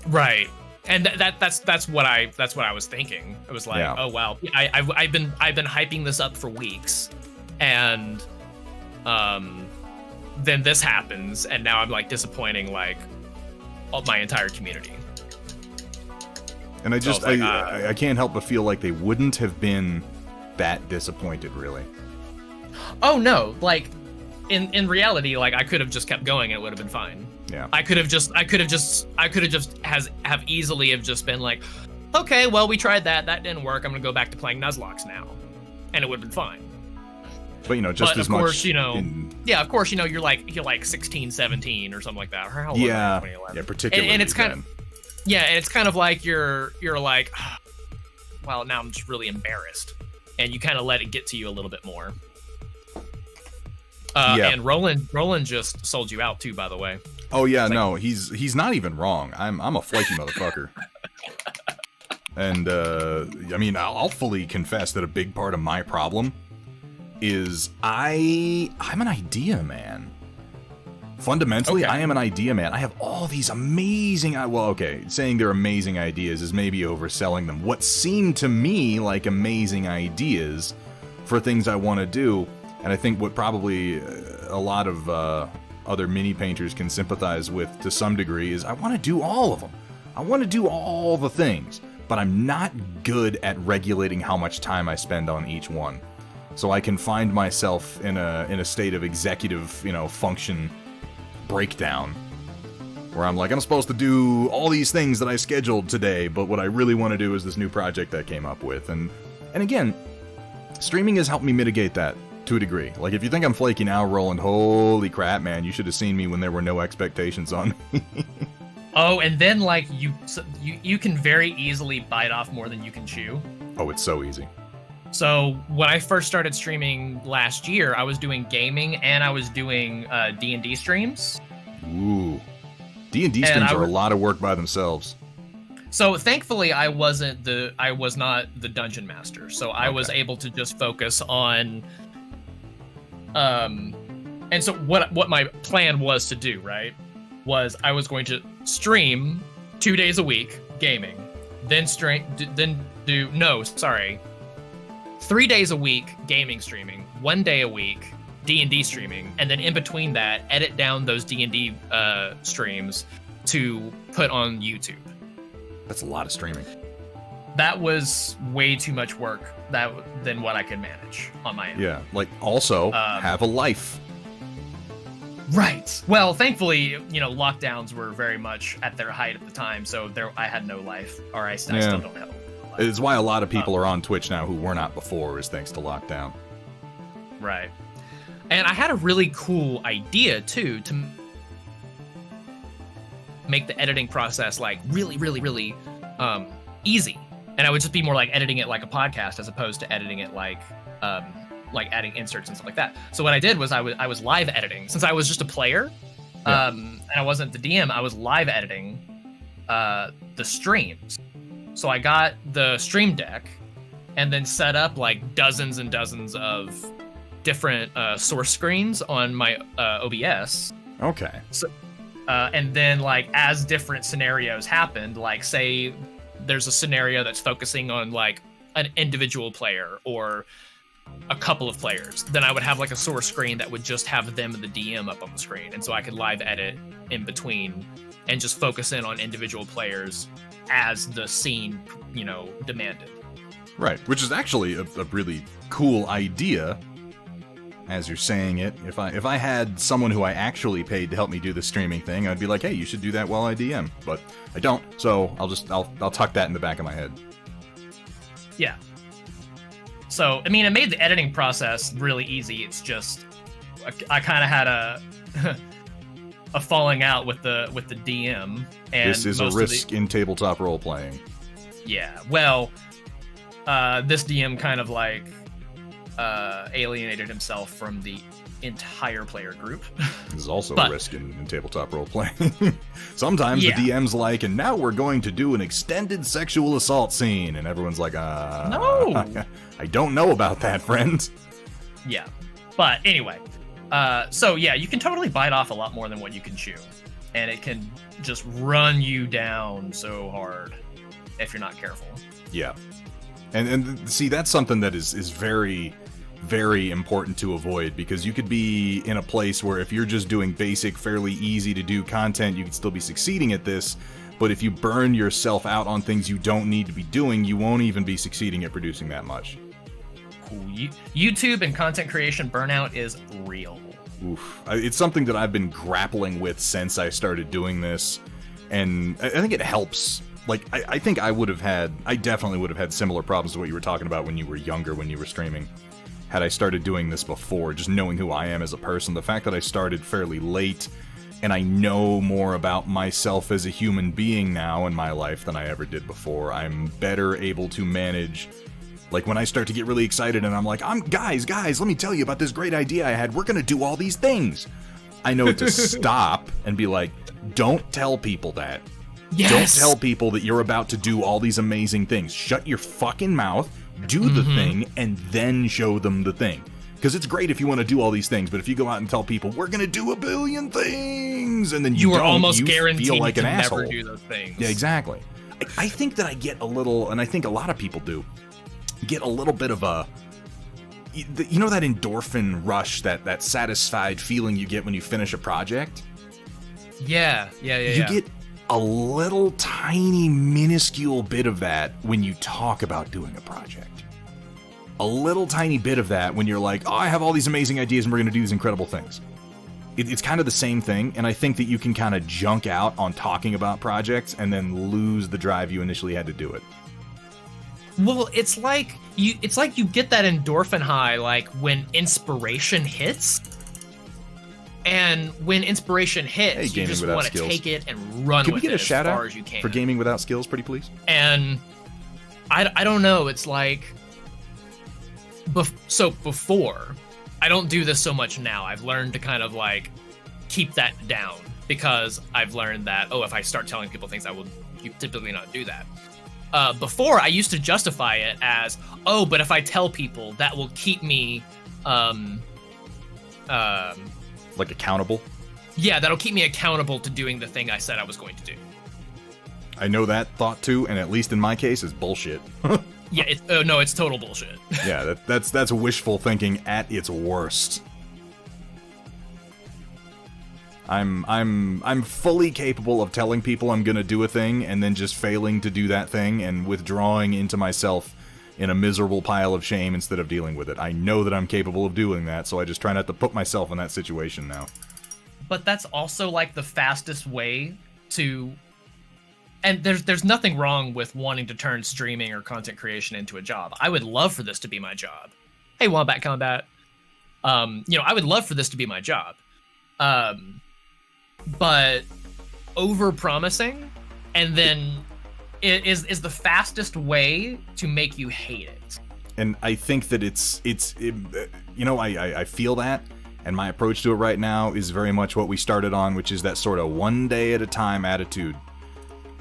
Right. And that's what I was thinking. It was like, Yeah. Oh, wow. I've been hyping this up for weeks, and then this happens, and now I'm, disappointing, my entire community. And I just, So it's I can't help but feel like they wouldn't have been that disappointed, really. Oh no, in reality, I could have just kept going and it would have been fine. Yeah. I could have just have easily have just been like, okay, well, we tried that didn't work, I'm gonna go back to playing Nuzlocke now, and it would have been fine. But just But as of course, much. Yeah, of course, you're like 16, 17 or something like that. Or how old Yeah. was I in 2011? Yeah, particularly. And it's kind then. of, yeah, and it's kind of like you're like, well, now I'm just really embarrassed, and you kind of let it get to you a little bit more. Yeah. And Roland just sold you out too, by the way. Oh yeah, no, he's not even wrong. I'm a flaky motherfucker. And I mean, I'll fully confess that a big part of my problem is I'm an idea man. Fundamentally, Okay. I am an idea man. I have all these amazing, saying they're amazing ideas is maybe overselling them. What seem to me like amazing ideas for things I want to do, and I think what probably a lot of other mini painters can sympathize with to some degree is I want to do all of them. I want to do all the things, but I'm not good at regulating how much time I spend on each one. So I can find myself in a state of executive, function breakdown, where I'm like, I'm supposed to do all these things that I scheduled today, but what I really want to do is this new project I came up with. And again, streaming has helped me mitigate that to a degree. Like, if you think I'm flaky now, Roland, holy crap, man, you should have seen me when there were no expectations on me. Oh, and then you can very easily bite off more than you can chew. Oh, it's so easy. So when I first started streaming last year, I was doing gaming and I was doing D&D streams. Ooh. D&D streams are a lot of work by themselves. So thankfully, I was not the dungeon master, so I was able to just focus on. And so what my plan was to do, right, was I was going to stream 2 days a week gaming, then 3 days a week gaming streaming, 1 day a week D&D streaming, and then in between that, edit down those D&D streams to put on YouTube. That's a lot of streaming. That was way too much work than what I could manage on my own. Yeah, also have a life. Right. Well, thankfully, lockdowns were very much at their height at the time, so I had no life, or I still don't have a life. It's why a lot of people are on Twitch now who were not before, is thanks to lockdown. Right. And I had a really cool idea too to make the editing process like really, really, really easy. And I would just be more like editing it like a podcast as opposed to editing it like adding inserts and stuff like that. So what I did was I was live editing. Since I was just a player, and I wasn't the DM, I was live editing the streams. So I got the stream deck and then set up like dozens and dozens of different source screens on my OBS. Okay. So, and then like as different scenarios happened, like say there's a scenario that's focusing on like an individual player or a couple of players, then I would have like a source screen that would just have them and the DM up on the screen. And so I could live edit in between and just focus in on individual players as the scene, demanded. Right, which is actually a really cool idea. As you're saying it, if I had someone who I actually paid to help me do the streaming thing, I'd be like, hey, you should do that while I DM. But I don't, so I'll tuck that in the back of my head. Yeah. So I mean, it made the editing process really easy. It's just I kind of had a falling out with the DM. And this is a risk in tabletop role playing. Yeah. Well, this DM kind of like alienated himself from the entire player group. This is also a risk in tabletop role playing. Sometimes the DM's like, and now we're going to do an extended sexual assault scene, and everyone's like, no, I don't know about that, friend. Yeah, but anyway, so yeah, you can totally bite off a lot more than what you can chew, and it can just run you down so hard if you're not careful. Yeah, and see, that's something that is very, very important to avoid, because you could be in a place where if you're just doing basic, fairly easy to do content, you could still be succeeding at this. But if you burn yourself out on things you don't need to be doing, you won't even be succeeding at producing that much. YouTube and content creation burnout is real. Oof. It's something that I've been grappling with since I started doing this, and I think it helps. Like, I think I definitely would have had similar problems to what you were talking about when you were younger, when you were streaming. Had I started doing this before, just knowing who I am as a person, the fact that I started fairly late, and I know more about myself as a human being now in my life than I ever did before, I'm better able to manage. Like, when I start to get really excited and I'm like, guys, let me tell you about this great idea I had. We're gonna do all these things. I know to stop and be like, don't tell people that. Yes. Don't tell people that you're about to do all these amazing things. Shut your fucking mouth, do the thing, and then show them the thing. Because it's great if you want to do all these things, but if you go out and tell people, we're going to do a billion things, and then you are almost guaranteed feel like to an never asshole. do those things. Yeah, exactly. I think that I get a little, and I think a lot of people do, get a little bit of a, you know, that endorphin rush, that satisfied feeling you get when you finish a project? Yeah. You get a little tiny minuscule bit of that when you talk about doing a project. A little tiny bit of that when you're like, oh, I have all these amazing ideas and we're going to do these incredible things. It's kind of the same thing, and I think that you can kind of junk out on talking about projects and then lose the drive you initially had to do it. Well, it's like you get that endorphin high like when inspiration hits. And when inspiration hits, you just want to take it and run with it as far as you can. For Gaming Without Skills, pretty please? And I don't know, it's like, so before, I don't do this so much now. I've learned to kind of like keep that down, because I've learned that, if I start telling people things, I will typically not do that. Before, I used to justify it as, but if I tell people, that will keep me, like accountable? Yeah, that'll keep me accountable to doing the thing I said I was going to do. I know that thought too, and at least in my case, is bullshit. Yeah, it's total bullshit. Yeah, that's wishful thinking at its worst. I'm fully capable of telling people I'm gonna do a thing and then just failing to do that thing and withdrawing into myself in a miserable pile of shame instead of dealing with it. I know that I'm capable of doing that, so I just try not to put myself in that situation now. But that's also like the fastest way to and there's nothing wrong with wanting to turn streaming or content creation into a job. I would love for this to be my job. Hey, Wombat Combat. I would love for this to be my job. But over-promising and then it is the fastest way to make you hate it. And I think that I feel that, and my approach to it right now is very much what we started on, which is that sort of one day at a time attitude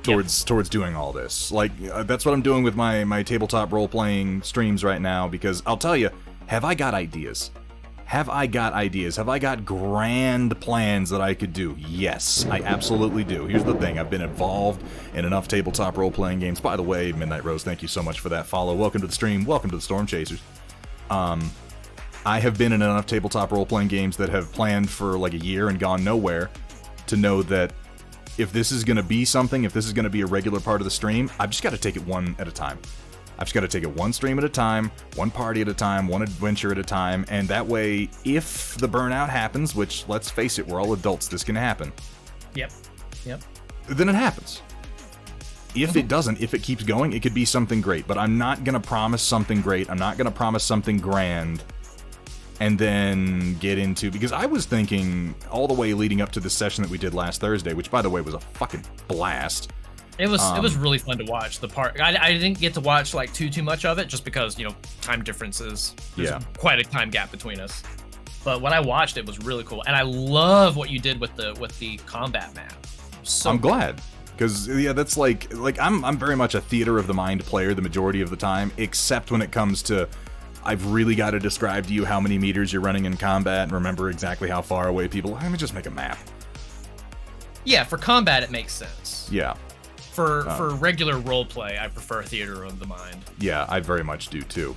towards doing all this. Like, that's what I'm doing with my tabletop role-playing streams right now, because I'll tell you, have I got ideas? Have I got ideas? Have I got grand plans that I could do? Yes, I absolutely do. Here's the thing. I've been involved in enough tabletop role-playing games. By the way, Midnight Rose, thank you so much for that follow. Welcome to the stream. Welcome to the Storm Chasers. I have been in enough tabletop role-playing games that have planned for like a year and gone nowhere to know that if this is going to be something, if this is going to be a regular part of the stream, I've just got to take it one at a time. I've just got to take it one stream at a time, one party at a time, one adventure at a time, and that way, if the burnout happens, which, let's face it, we're all adults, this can happen. Yep. Then it happens. If it doesn't, if it keeps going, it could be something great, but I'm not going to promise something great, I'm not going to promise something grand, and then get into, because I was thinking all the way leading up to the session that we did last Thursday, which, by the way, was a fucking blast. It was really fun to watch. The part I didn't get to watch like too much of it just because time differences. There's quite a time gap between us. But when I watched, it was really cool, and I love what you did with the combat map. So I'm glad, because that's like I'm very much a theater of the mind player the majority of the time, except when it comes to I've really got to describe to you how many meters you're running in combat and remember exactly how far away people. Let me just make a map. Yeah, for combat it makes sense. Yeah. For regular roleplay, I prefer theater of the mind. Yeah, I very much do too.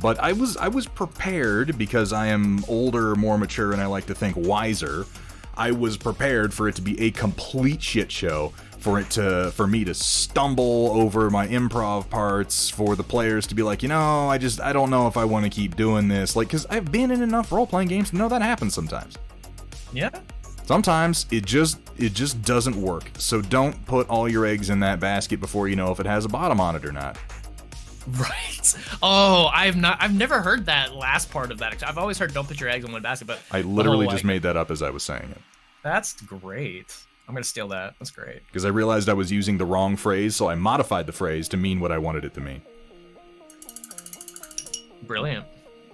But I was prepared, because I am older, more mature, and I like to think wiser. I was prepared for it to be a complete shit show, for me to stumble over my improv parts, for the players to be like, I don't know if I want to keep doing this, like, because I've been in enough role-playing games to know that happens sometimes. Yeah. Sometimes it just doesn't work. So don't put all your eggs in that basket before you know if it has a bottom on it or not. Right. Oh, I've never heard that last part of that. I've always heard don't put your eggs in one basket, but I literally just made that up as I was saying it. That's great. I'm gonna steal that. That's great. Because I realized I was using the wrong phrase, so I modified the phrase to mean what I wanted it to mean. Brilliant.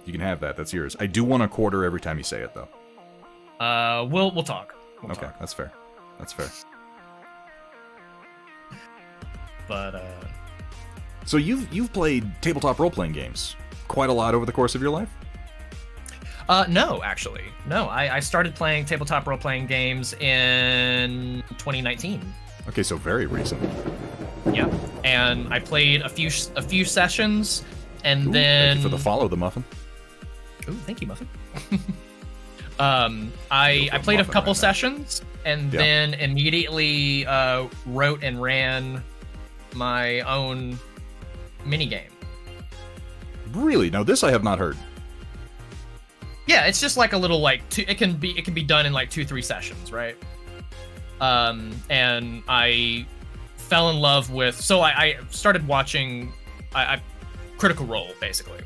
You can have that. That's yours. I do want a quarter every time you say it, though. We'll talk. Okay, talk. That's fair. That's fair. But so you've played tabletop role-playing games quite a lot over the course of your life? No, actually. No, I started playing tabletop role-playing games in 2019. Okay, so very recent. Yeah, and I played a few sessions, and then Thank you for the follow, the Muffin. Ooh, thank you, Muffin. I played a couple sessions, and then immediately wrote and ran my own minigame. Really? Now this I have not heard. Yeah, it's just like a little it can be done in like 2-3 sessions, right? And I fell in love with, so I started watching I Critical Role, basically.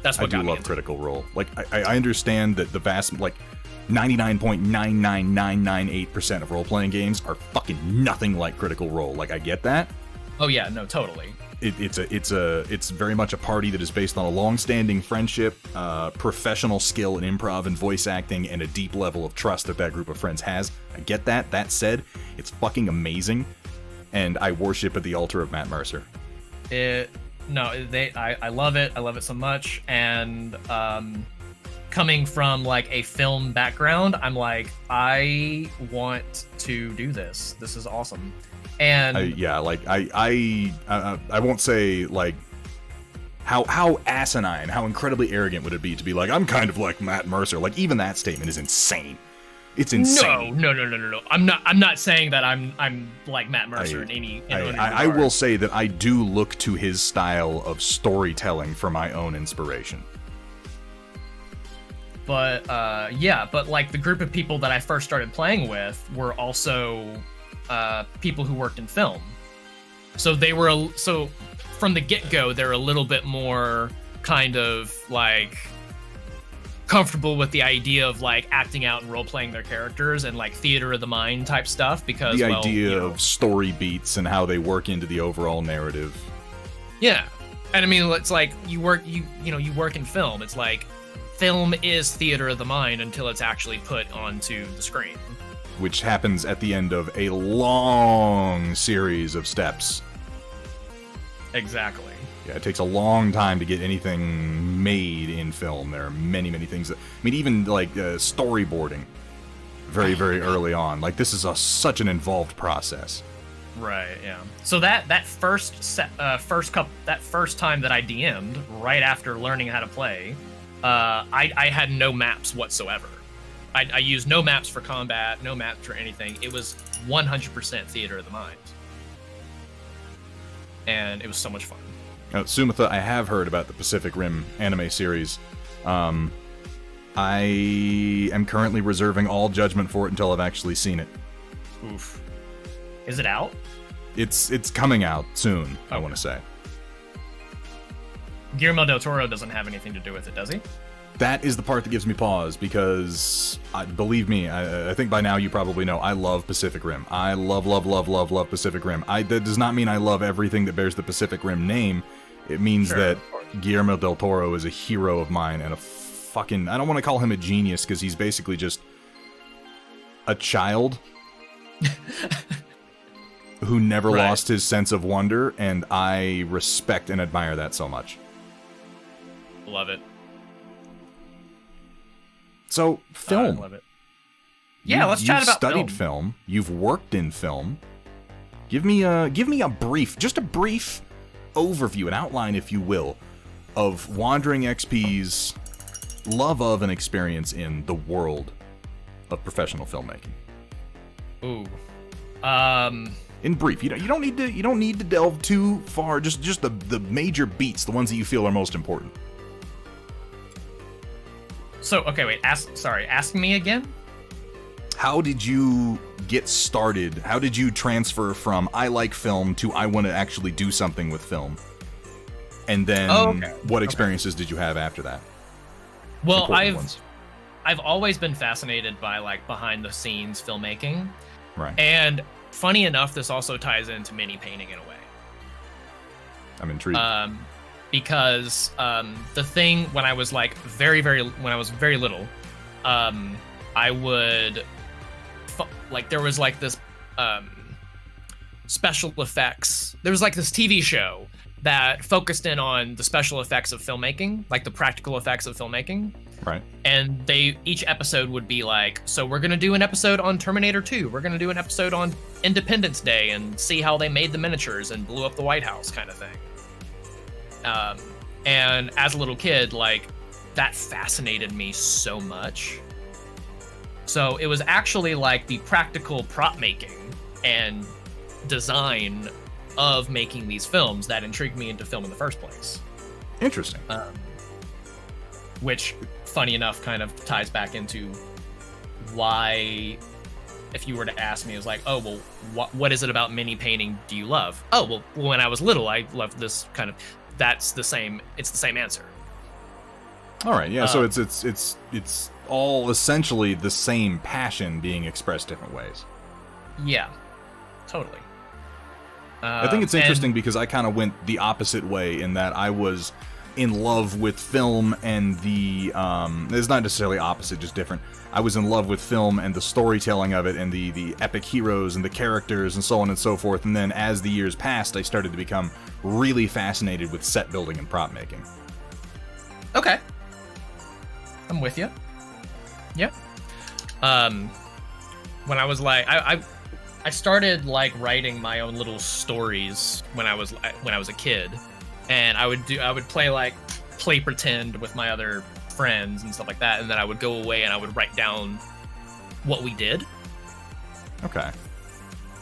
That's what I do love Critical Role. Like I understand that the vast 99.99998% of role-playing games are fucking nothing like Critical Role. Like, I get that. Oh yeah, no, totally. It's very much a party that is based on a long-standing friendship, professional skill in improv and voice acting, and a deep level of trust that group of friends has. I get that. That said, it's fucking amazing, and I worship at the altar of Matt Mercer. I love it. I love it so much, and coming from like a film background, I'm like, I want to do this. This is awesome. And I won't say like how asinine, how incredibly arrogant would it be to be like, I'm kind of like Matt Mercer. Like, even that statement is insane. It's insane. No. I'm not saying that I'm like Matt Mercer in any I will say that I do look to his style of storytelling for my own inspiration. But but like the group of people that I first started playing with were also people who worked in film. So they were so from the get-go they're a little bit more kind of like comfortable with the idea of like acting out and role-playing their characters and like theater of the mind type stuff because The idea of story beats and how they work into the overall narrative. Yeah. And I mean, it's like you work in film. It's like film is theater of the mind until it's actually put onto the screen. Which happens at the end of a long series of steps. Exactly. Yeah, it takes a long time to get anything made in film. There are many, many things that... I mean, even, like, storyboarding very, very early on. Like, this is such an involved process. Right, yeah. So that first time that I DM'd, right after learning how to play, I had no maps whatsoever. I used no maps for combat, no maps for anything. It was 100% theater of the mind. And it was so much fun. Now, Sumitha, I have heard about the Pacific Rim anime series. I am currently reserving all judgment for it until I've actually seen it. Oof. Is it out? It's coming out soon, okay. I want to say. Guillermo del Toro doesn't have anything to do with it, does he? That is the part that gives me pause, because, believe me, I think by now you probably know, I love Pacific Rim. I love Pacific Rim. That does not mean I love everything that bears the Pacific Rim name. It means that Guillermo del Toro is a hero of mine and a fucking... I don't want to call him a genius, because he's basically just a child who never lost his sense of wonder, and I respect and admire that so much. Love it. So, film. I love it. Yeah, let's chat about film. You've studied film. You've worked in film. Give me a brief overview, an outline, if you will, of WanderingXP's love of and experience in the world of professional filmmaking. Ooh. In brief, you don't need to delve too far. Just the major beats, the ones that you feel are most important. So, okay, wait, ask me again? How did you get started? How did you transfer from I like film to I want to actually do something with film? And then what experiences did you have after that? Well, I've always been fascinated by like behind the scenes filmmaking. Right. And funny enough, this also ties into mini painting in a way. I'm intrigued. Because the thing when I was like very little, I would there was like this special effects. There was like this TV show that focused in on the special effects of filmmaking, like the practical effects of filmmaking. Right. And each episode would be like, so we're gonna do an episode on Terminator 2. We're gonna do an episode on Independence Day and see how they made the miniatures and blew up the White House, kind of thing. And as a little kid, like, that fascinated me so much. So it was actually like the practical prop making and design of making these films that intrigued me into film in the first place. Interesting. Which, funny enough, kind of ties back into why, if you were to ask me, it was like, oh, well, what is it about mini painting do you love? Oh, well, when I was little, I loved this kind of... It's the same answer. All right, yeah. So it's all essentially the same passion being expressed different ways. Yeah, totally. I think it's interesting because I kind of went the opposite way in that I was in love with film and the it's not necessarily opposite, just different. I was in love with film and the storytelling of it and the epic heroes and the characters and so on and so forth. And then as the years passed, I started to become really fascinated with set building and prop making. Okay. I'm with you. Yeah. When I was like, I started like writing my own little stories when I was a kid, and I would play pretend with my other friends and stuff like that, and then I would go away and I would write down what we did. Okay.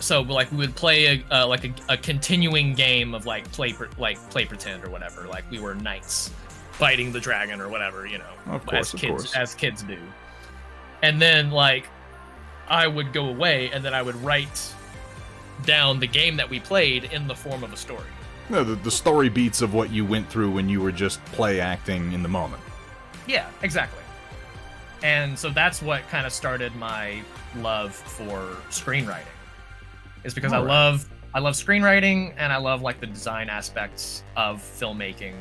So like we would play a continuing game of like play pretend or whatever. Like we were knights fighting the dragon or whatever, you know, of course, as kids do. And then like I would go away and then I would write down the game that we played in the form of a story. No, the story beats of what you went through when you were just play acting in the moment. Yeah, exactly. And so that's what kind of started my love for screenwriting. Is because I love screenwriting, and I love like the design aspects of filmmaking.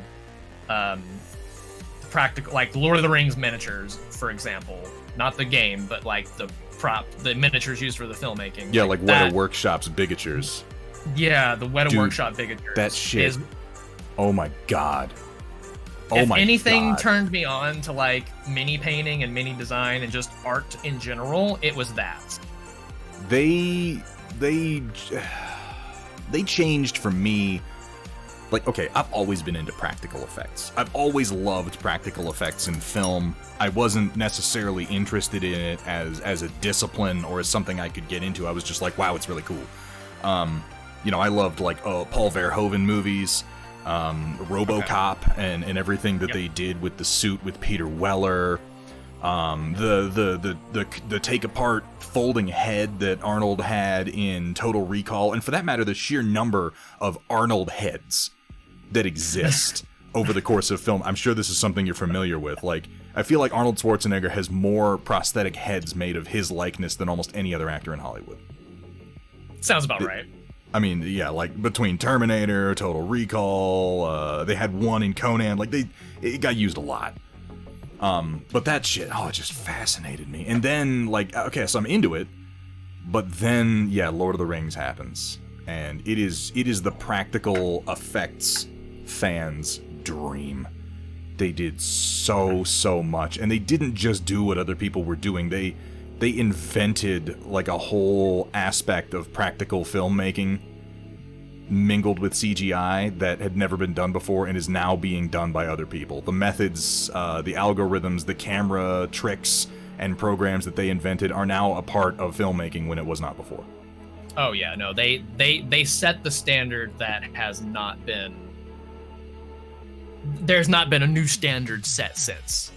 Practical, like Lord of the Rings miniatures, for example. Not the game, but like the miniatures used for the filmmaking. Yeah, like Weta Workshop's bigatures. bigatures. Yeah, the Weta Workshop bigatures. That shit. Oh my god. If anything turned me on to like mini painting and mini design and just art in general, it was that. They changed for me. Like, okay, I've always been into practical effects. I've always loved practical effects in film. I wasn't necessarily interested in it as a discipline or as something I could get into. I was just like, wow, it's really cool. You know, I loved like Paul Verhoeven movies, RoboCop, and everything that they did with the suit with Peter Weller. The take apart folding head that Arnold had in Total Recall, and for that matter, the sheer number of Arnold heads that exist over the course of film. I'm sure this is something you're familiar with. Like, I feel like Arnold Schwarzenegger has more prosthetic heads made of his likeness than almost any other actor in Hollywood. Sounds about right. I mean, yeah, like between Terminator, Total Recall, they had one in Conan. Like, it got used a lot. But that shit, it just fascinated me. And then, like, okay, so I'm into it, but then, yeah, Lord of the Rings happens, and it is the practical effects fans' dream. They did so much, and they didn't just do what other people were doing. They invented like a whole aspect of practical filmmaking mingled with CGI that had never been done before and is now being done by other people. The methods, the algorithms, the camera tricks and programs that they invented are now a part of filmmaking when it was not before. Oh yeah, no, they set the standard that has not been. There's not been a new standard set since.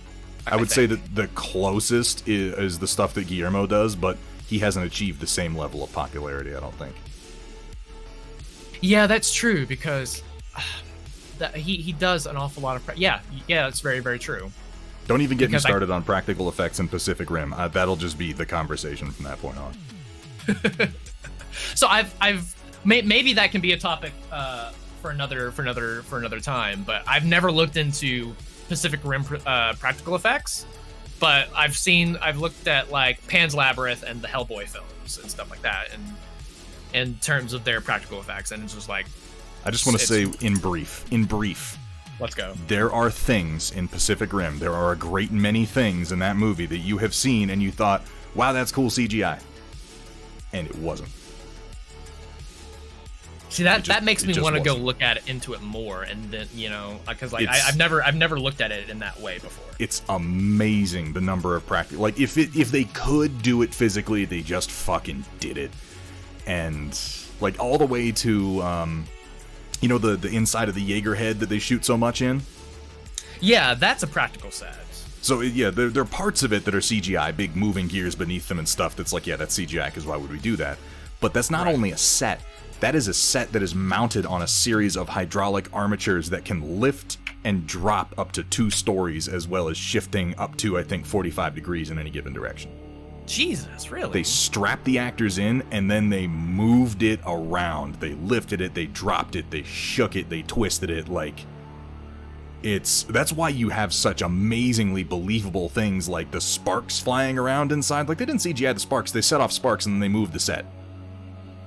I would say that the closest is the stuff that Guillermo does, but he hasn't achieved the same level of popularity, I don't think. Yeah, that's true, because he does an awful lot of... Yeah, that's very, very true. Don't even get me started on practical effects in Pacific Rim. That'll just be the conversation from that point on. So maybe that can be a topic for another time, but I've never looked into Pacific Rim practical effects, but I've looked at like Pan's Labyrinth and the Hellboy films and stuff like that, and in terms of their practical effects, and it's just like, I just want to say in brief, let's go. There are things in Pacific Rim, there are a great many things in that movie that you have seen and you thought, wow, that's cool CGI, and it wasn't. See, that makes me want to go look at it into it more, and then, you know, because like I've never looked at it in that way before. It's amazing the number of practical, like if they could do it physically, they just fucking did it. And like all the way to you know, the inside of the Jaeger head that they shoot so much in. Yeah, that's a practical set. So yeah, there are parts of it that are CGI, big moving gears beneath them and stuff. That's like, yeah, that's CGI, because why would we do that? But that's not only a set. That is a set that is mounted on a series of hydraulic armatures that can lift and drop up to 2 stories, as well as shifting up to, I think, 45 degrees in any given direction. Jesus, really? They strapped the actors in, and then they moved it around. They lifted it, they dropped it, they shook it, they twisted it. Like, that's why you have such amazingly believable things like the sparks flying around inside. Like, they didn't CGI the sparks, they set off sparks and then they moved the set.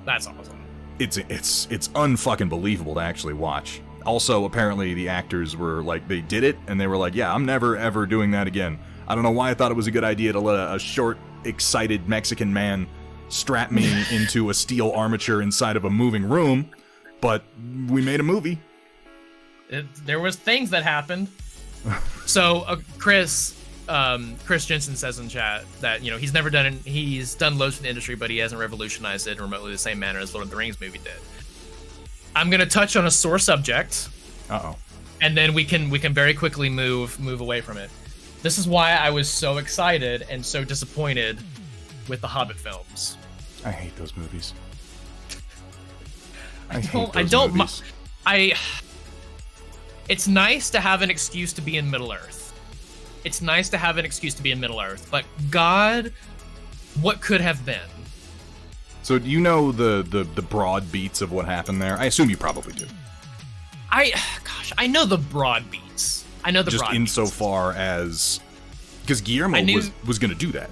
That's awesome. It's unfucking believable to actually watch. Also, apparently the actors were like, they did it, and they were like, yeah, I'm never ever doing that again. I don't know why I thought it was a good idea to let a short, excited Mexican man strap me into a steel armature inside of a moving room, but we made a movie. There was things that happened. So Chris Jensen says in chat that, you know, he's done loads for the industry, but he hasn't revolutionized it in remotely the same manner as Lord of the Rings movie did. I'm gonna touch on a sore subject. And then we can very quickly move away from it. This is why I was so excited and so disappointed with the Hobbit films. I hate those movies. I don't. It's nice to have an excuse to be in Middle Earth. It's nice to have an excuse to be in Middle Earth, but God, what could have been? So do you know the broad beats of what happened there? I assume you probably do. I know the broad beats. I know the just broad beats. insofar as because Guillermo was going to do that.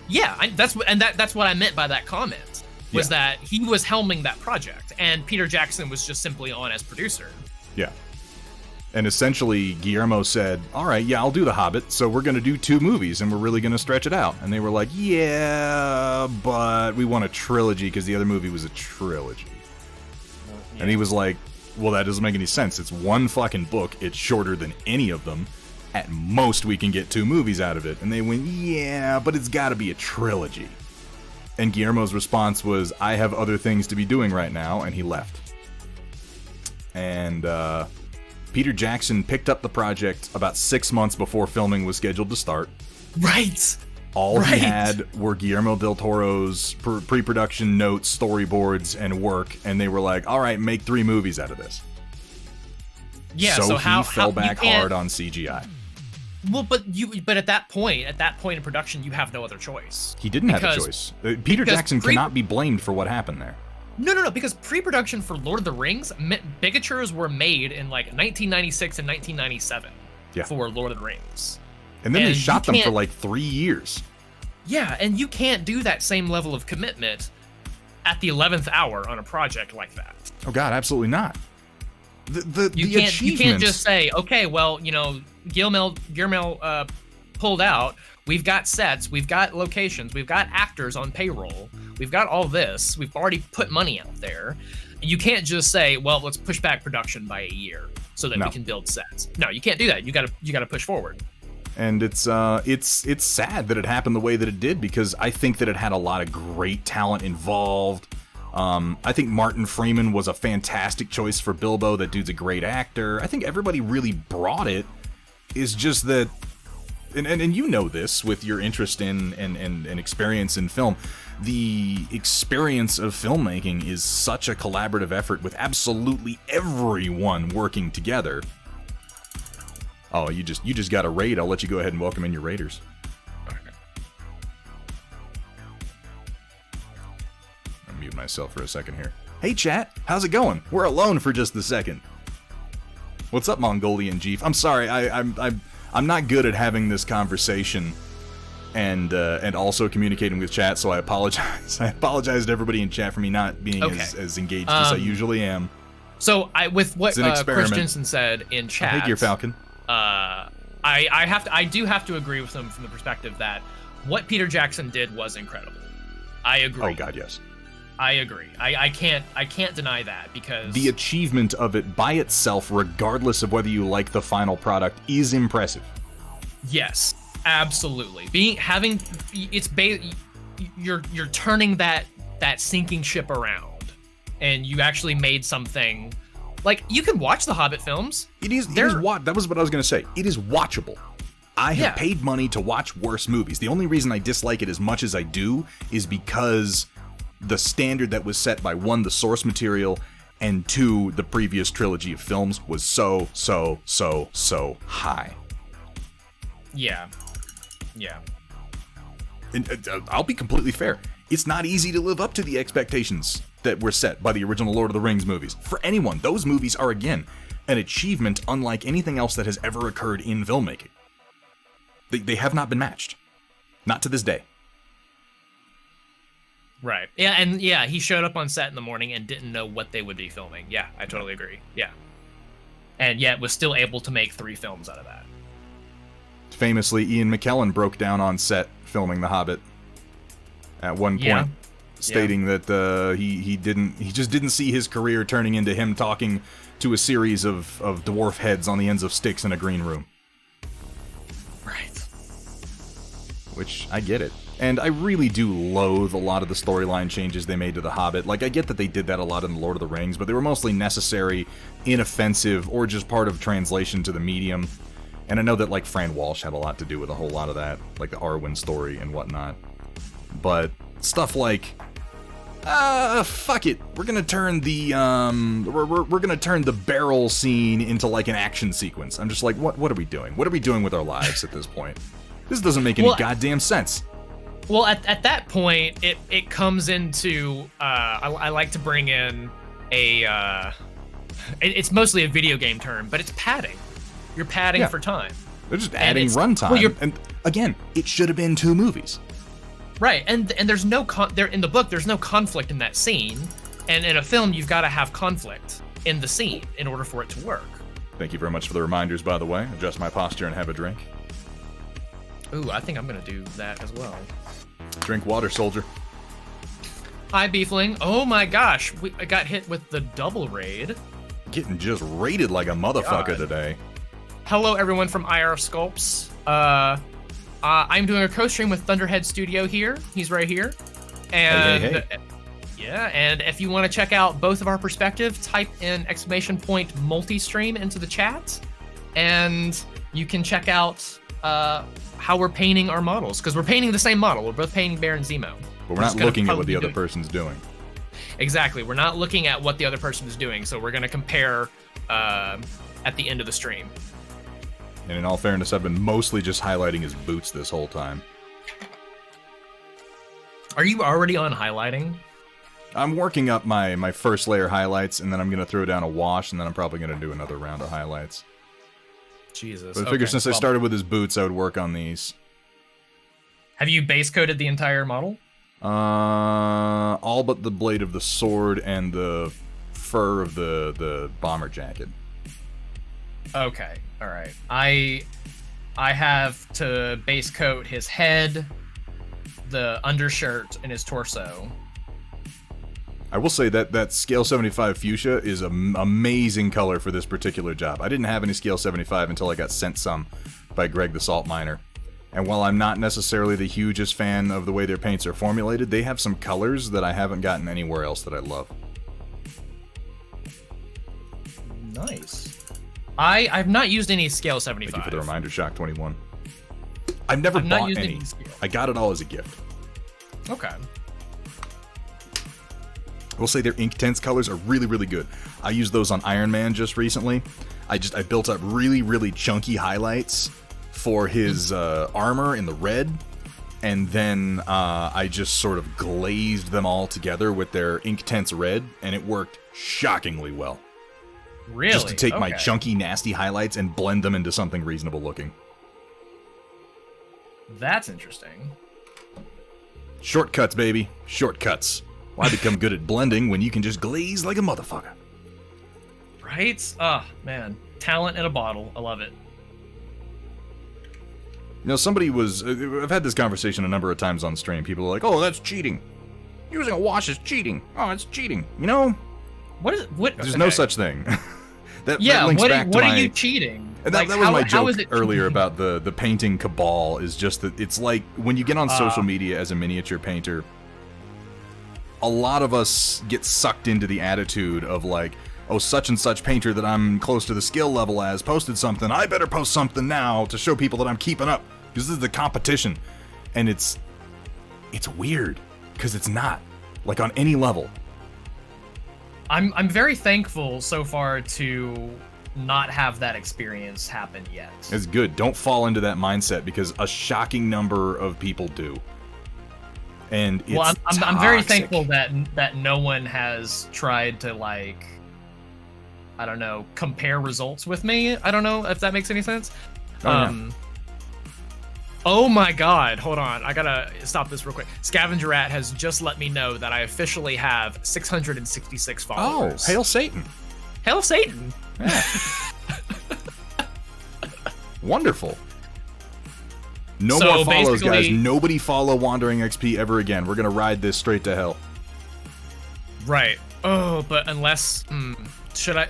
Yeah, that's what I meant by that comment. Was that he was helming that project, and Peter Jackson was just simply on as producer. Yeah. And essentially, Guillermo said, all right, yeah, I'll do The Hobbit, so we're going to do 2 movies, and we're really going to stretch it out. And they were like, yeah, but we want a trilogy, because the other movie was a trilogy. Yeah. And he was like, well, that doesn't make any sense. It's one fucking book. It's shorter than any of them. At most, we can get 2 movies out of it. And they went, yeah, but it's got to be a trilogy. And Guillermo's response was, I have other things to be doing right now, and he left. And Peter Jackson picked up the project about 6 months before filming was scheduled to start. Right. All he had were Guillermo del Toro's pre-production notes, storyboards, and work, and they were like, all right, make 3 movies out of this. Yeah, so he fell back hard on CGI. Well, but at that point in production, you have no other choice. He didn't have a choice. Peter Jackson cannot be blamed for what happened there. No, because pre-production for Lord of the Rings, bigatures were made in like 1996 and 1997 for Lord of the Rings. And then they shot them for like 3 years. Yeah, and you can't do that same level of commitment at the 11th hour on a project like that. Oh God, absolutely not. You can't just say, okay, well, Guillermo pulled out. We've got sets, we've got locations, we've got actors on payroll, we've got all this. We've already put money out there. You can't just say, well, let's push back production by a year so that we can build sets. No, you can't do that. You gotta push forward. And it's sad that it happened the way that it did, because I think that it had a lot of great talent involved. I think Martin Freeman was a fantastic choice for Bilbo. That dude's a great actor. I think everybody really brought it. Is just that, and you know this with your interest in and experience in film, the experience of filmmaking is such a collaborative effort with absolutely everyone working together. Oh, you just got a raid. I'll let you go ahead and welcome in your raiders. I'll mute myself for a second here. Hey chat, how's it going? We're alone for just a second. What's up, Mongolian Jeef? I'm sorry, I'm not good at having this conversation and also communicating with chat, so I apologize. I apologize to everybody in chat for me not being as engaged as I usually am. So with what Chris Jensen said in chat, hey, Gear Falcon. I do have to agree with him from the perspective that what Peter Jackson did was incredible. I agree. Oh God, yes. I agree. I can't deny that, because the achievement of it by itself, regardless of whether you like the final product, is impressive. Yes, absolutely. You're turning that sinking ship around, and you actually made something. Like, you can watch the Hobbit films. That was what I was going to say. It is watchable. I have paid money to watch worse movies. The only reason I dislike it as much as I do is because the standard that was set by 1, the source material, and 2, the previous trilogy of films was so high. Yeah. And I'll be completely fair. It's not easy to live up to the expectations that were set by the original Lord of the Rings movies. For anyone, those movies are, again, an achievement unlike anything else that has ever occurred in filmmaking. They have not been matched. Not to this day. Right. Yeah, and he showed up on set in the morning and didn't know what they would be filming. Yeah, I totally agree. Yeah. And yet was still able to make 3 films out of that. Famously, Ian McKellen broke down on set filming The Hobbit at one point, stating that he just didn't see his career turning into him talking to a series of dwarf heads on the ends of sticks in a green room. Right. Which, I get it. And I really do loathe a lot of the storyline changes they made to The Hobbit. Like, I get that they did that a lot in The Lord of the Rings, but they were mostly necessary, inoffensive, or just part of translation to the medium. And I know that, like, Fran Walsh had a lot to do with a whole lot of that, like the Arwen story and whatnot. But stuff like Fuck it. We're gonna turn the we're gonna turn the barrel scene into like an action sequence. I'm just like, what are we doing? What are we doing with our lives at this point? This doesn't make any goddamn sense. Well, at that point, it comes into I like to bring in a it's mostly a video game term, but it's padding. You're padding for time. They're just adding runtime. And again, it should have been 2 movies. Right, and there's no there in the book. There's no conflict in that scene, and in a film, you've got to have conflict in the scene in order for it to work. Thank you very much for the reminders, by the way. Adjust my posture and have a drink. Ooh, I think I'm gonna do that as well. Drink water, soldier. Hi, Beefling. Oh my gosh, I got hit with the double raid. Getting just raided like a motherfucker today. Hello, everyone from IR Sculpts. I'm doing a co-stream with Thunderhead Studio here. He's right here. And hey. yeah, and if you want to check out both of our perspectives, type in / multi-stream into the chat, and you can check out how we're painting our models, because we're painting the same model. We're both painting Bear and Zemo. But we're not looking at what the other person's doing. Exactly. We're not looking at what the other person is doing, so we're going to compare at the end of the stream. And in all fairness, I've been mostly just highlighting his boots this whole time. Are you already on highlighting? I'm working up my first layer highlights, and then I'm going to throw down a wash, and then I'm probably going to do another round of highlights. Jesus. But I figure since I started with his boots, I would work on these. Have you base coated the entire model? All but the blade of the sword and the fur of the bomber jacket. Okay, all right. I have to base coat his head, the undershirt, and his torso. I will say that Scale 75 Fuchsia is an amazing color for this particular job. I didn't have any Scale 75 until I got sent some by Greg the Salt Miner. And while I'm not necessarily the hugest fan of the way their paints are formulated, they have some colors that I haven't gotten anywhere else that I love. Nice. I've not used any Scale 75. Thank you for the reminder, Shock 21. I've never bought any. I got it all as a gift. Okay. I will say their ink tense colors are really, really good. I used those on Iron Man just recently. I built up really, really chunky highlights for his armor in the red, and then I just sort of glazed them all together with their ink tense red, and it worked shockingly well. Really? Just to take my chunky, nasty highlights and blend them into something reasonable looking. That's interesting. Shortcuts, baby. Shortcuts. Why become good at blending when you can just glaze like a motherfucker? Right? Oh, man. Talent in a bottle. I love it. You know, somebody was... I've had this conversation a number of times on stream. People are like, oh, that's cheating. Using a wash is cheating. Oh, it's cheating. You know? What is it? What? There's no such thing. that links what, back what to are my, you cheating? And like, that was my joke is it earlier about the painting cabal, is just that it's like when you get on social media as a miniature painter, a lot of us get sucked into the attitude of like, oh, such and such painter that I'm close to the skill level as posted something, I better post something now to show people that I'm keeping up, because this is the competition. And it's weird, because it's not, like, on any level. I'm very thankful so far to not have that experience happen yet. It's good. Don't fall into that mindset, because a shocking number of people do. And it's well, I'm very thankful that no one has tried to, like, I don't know, compare results with me. I don't know if that makes any sense. Oh my god, hold on. I gotta stop this real quick. Scavenger Rat has just let me know that I officially have 666 followers. Oh, hail Satan. Hail Satan. Yeah. Wonderful. No more follows, guys. Nobody follow WanderingXP ever again. We're gonna ride this straight to hell. Right. Oh, but unless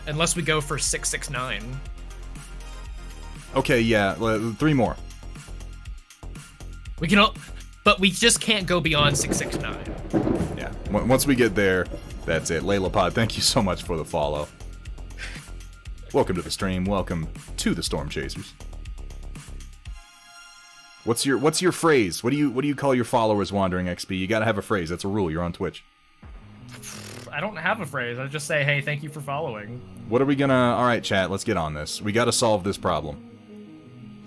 unless we go for 669. Okay, yeah, 3 more. We can, but we just can't go beyond 669. Yeah. Once we get there, that's it. Layla Pod, thank you so much for the follow. Welcome to the stream. Welcome to the Storm Chasers. What's your phrase? What do you call your followers, WanderingXP? You gotta have a phrase. That's a rule. You're on Twitch. I don't have a phrase. I just say, hey, thank you for following. What are we gonna... Alright, chat, let's get on this. We gotta solve this problem.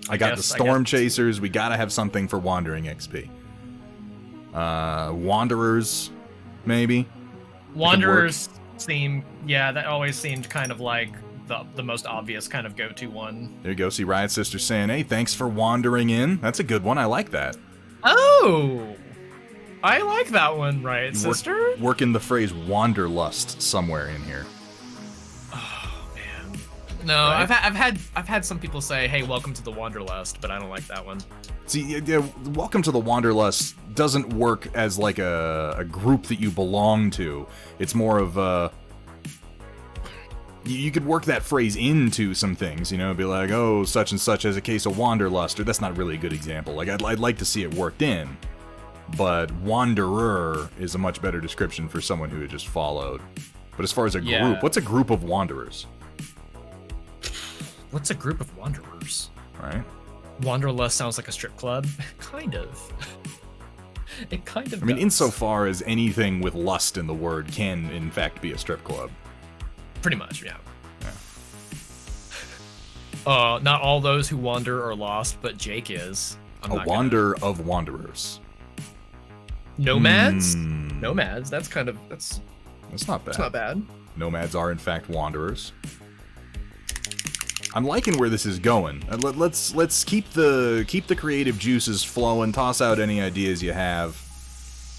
I got the Storm Chasers. We gotta have something for Wandering XP. Wanderers, maybe? Wanderers seem... Yeah, that always seemed kind of like the most obvious kind of go-to one. There you go. See Riot Sister saying, hey, thanks for wandering in. That's a good one. I like that. Oh! I like that one, Riot Sister. Working the phrase wanderlust somewhere in here. Oh, man. No, Right? I've had some people say, hey, welcome to the Wanderlust, but I don't like that one. See, yeah, welcome to the Wanderlust doesn't work as like a group that you belong to. It's more of you could work that phrase into some things, you know, be like, oh, such and such has a case of wanderlust, or that's not really a good example. Like, I'd like to see it worked in, but wanderer is a much better description for someone who had just followed. But as far as a group, what's a group of wanderers? What's a group of wanderers? Right? Wanderlust sounds like a strip club. Kind of. It kind of I mean, does. insofar as anything with lust in the word can, in fact, be a strip club. Pretty much, yeah. Not all those who wander are lost, but Jake is. A wander of wanderers. Nomads? Nomads, that's kind of... That's not bad. That's not bad. Nomads are, in fact, wanderers. I'm liking where this is going. Let's keep the creative juices flowing. Toss out any ideas you have.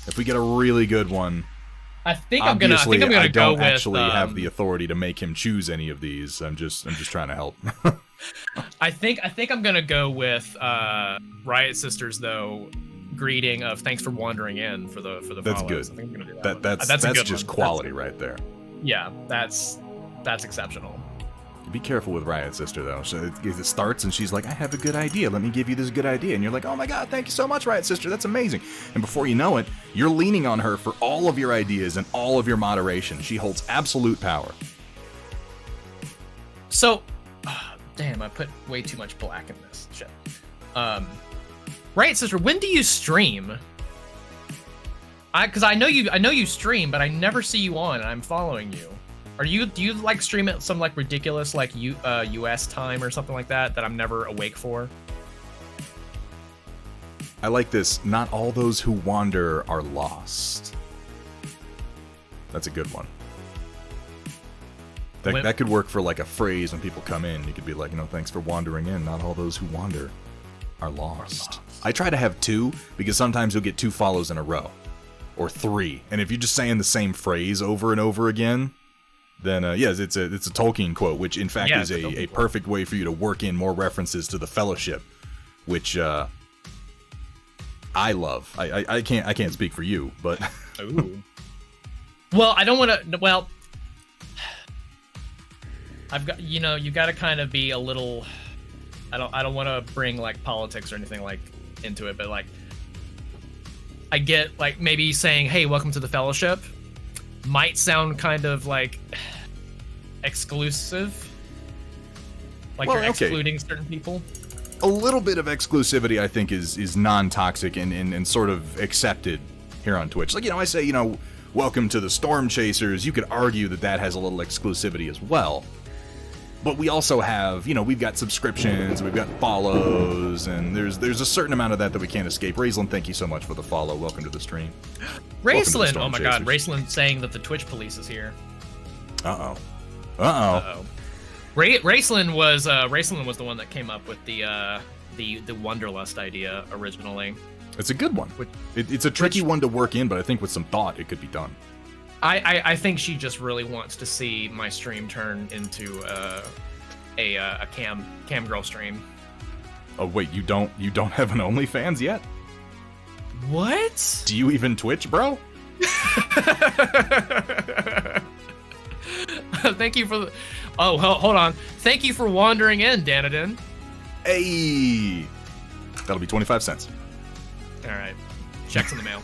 If we get a really good one, I think I'm gonna go with. I don't actually have the authority to make him choose any of these. I'm just trying to help. I think I'm gonna go with Riot Sisters though. Greeting of thanks for wandering in for the That's follows. good. I think I'm gonna do that. That's a good just one. quality right there. Yeah, that's exceptional. Be careful with Riot Sister, though. So it starts, and she's like, I have a good idea. Let me give you this good idea. And you're like, oh my god, thank you so much, Riot Sister. That's amazing. And before you know it, you're leaning on her for all of your ideas and all of your moderation. She holds absolute power. So, damn, I put way too much black in this shit. Riot Sister, when do you stream? Because I know you stream, but I never see you on, and I'm following you. Do you like stream at some like ridiculous like US time or something like that I'm never awake for? I like this. Not all those who wander are lost. That's a good one. That could work for like a phrase when people come in. You could be like, thanks for wandering in. Not all those who wander are lost. I try to have 2 because sometimes you'll get 2 follows in a row. Or 3. And if you're just saying the same phrase over and over again, then yes, it's a Tolkien quote, which in fact is a perfect way for you to work in more references to the Fellowship, which I love. I can't speak for you, but Ooh. Well, I don't want to. Well, I've got you got to kind of be a little. I don't want to bring like politics or anything like into it, but like I get like maybe saying, hey, welcome to the Fellowship might sound kind of like exclusive, like you're excluding certain people. A little bit of exclusivity, I think, is non-toxic and sort of accepted here on Twitch. Like, I say, welcome to the Storm Chasers. You could argue that has a little exclusivity as well. But we also have, we've got subscriptions, we've got follows, and there's a certain amount of that we can't escape. Raistlin, thank you so much for the follow. Welcome to the stream. Raistlin, oh my god, Raistlin saying that the Twitch police is here. Raistlin was the one that came up with the Wanderlust idea originally. It's a good one. It's a tricky one to work in, but I think with some thought it could be done. I think she just really wants to see my stream turn into a cam girl stream. Oh wait, you don't have an OnlyFans yet? What? Do you even Twitch, bro? Thank you for the... Oh, hold on. Thank you for wandering in, Danadin. Hey! That'll be 25 cents. All right. Check's in the mail.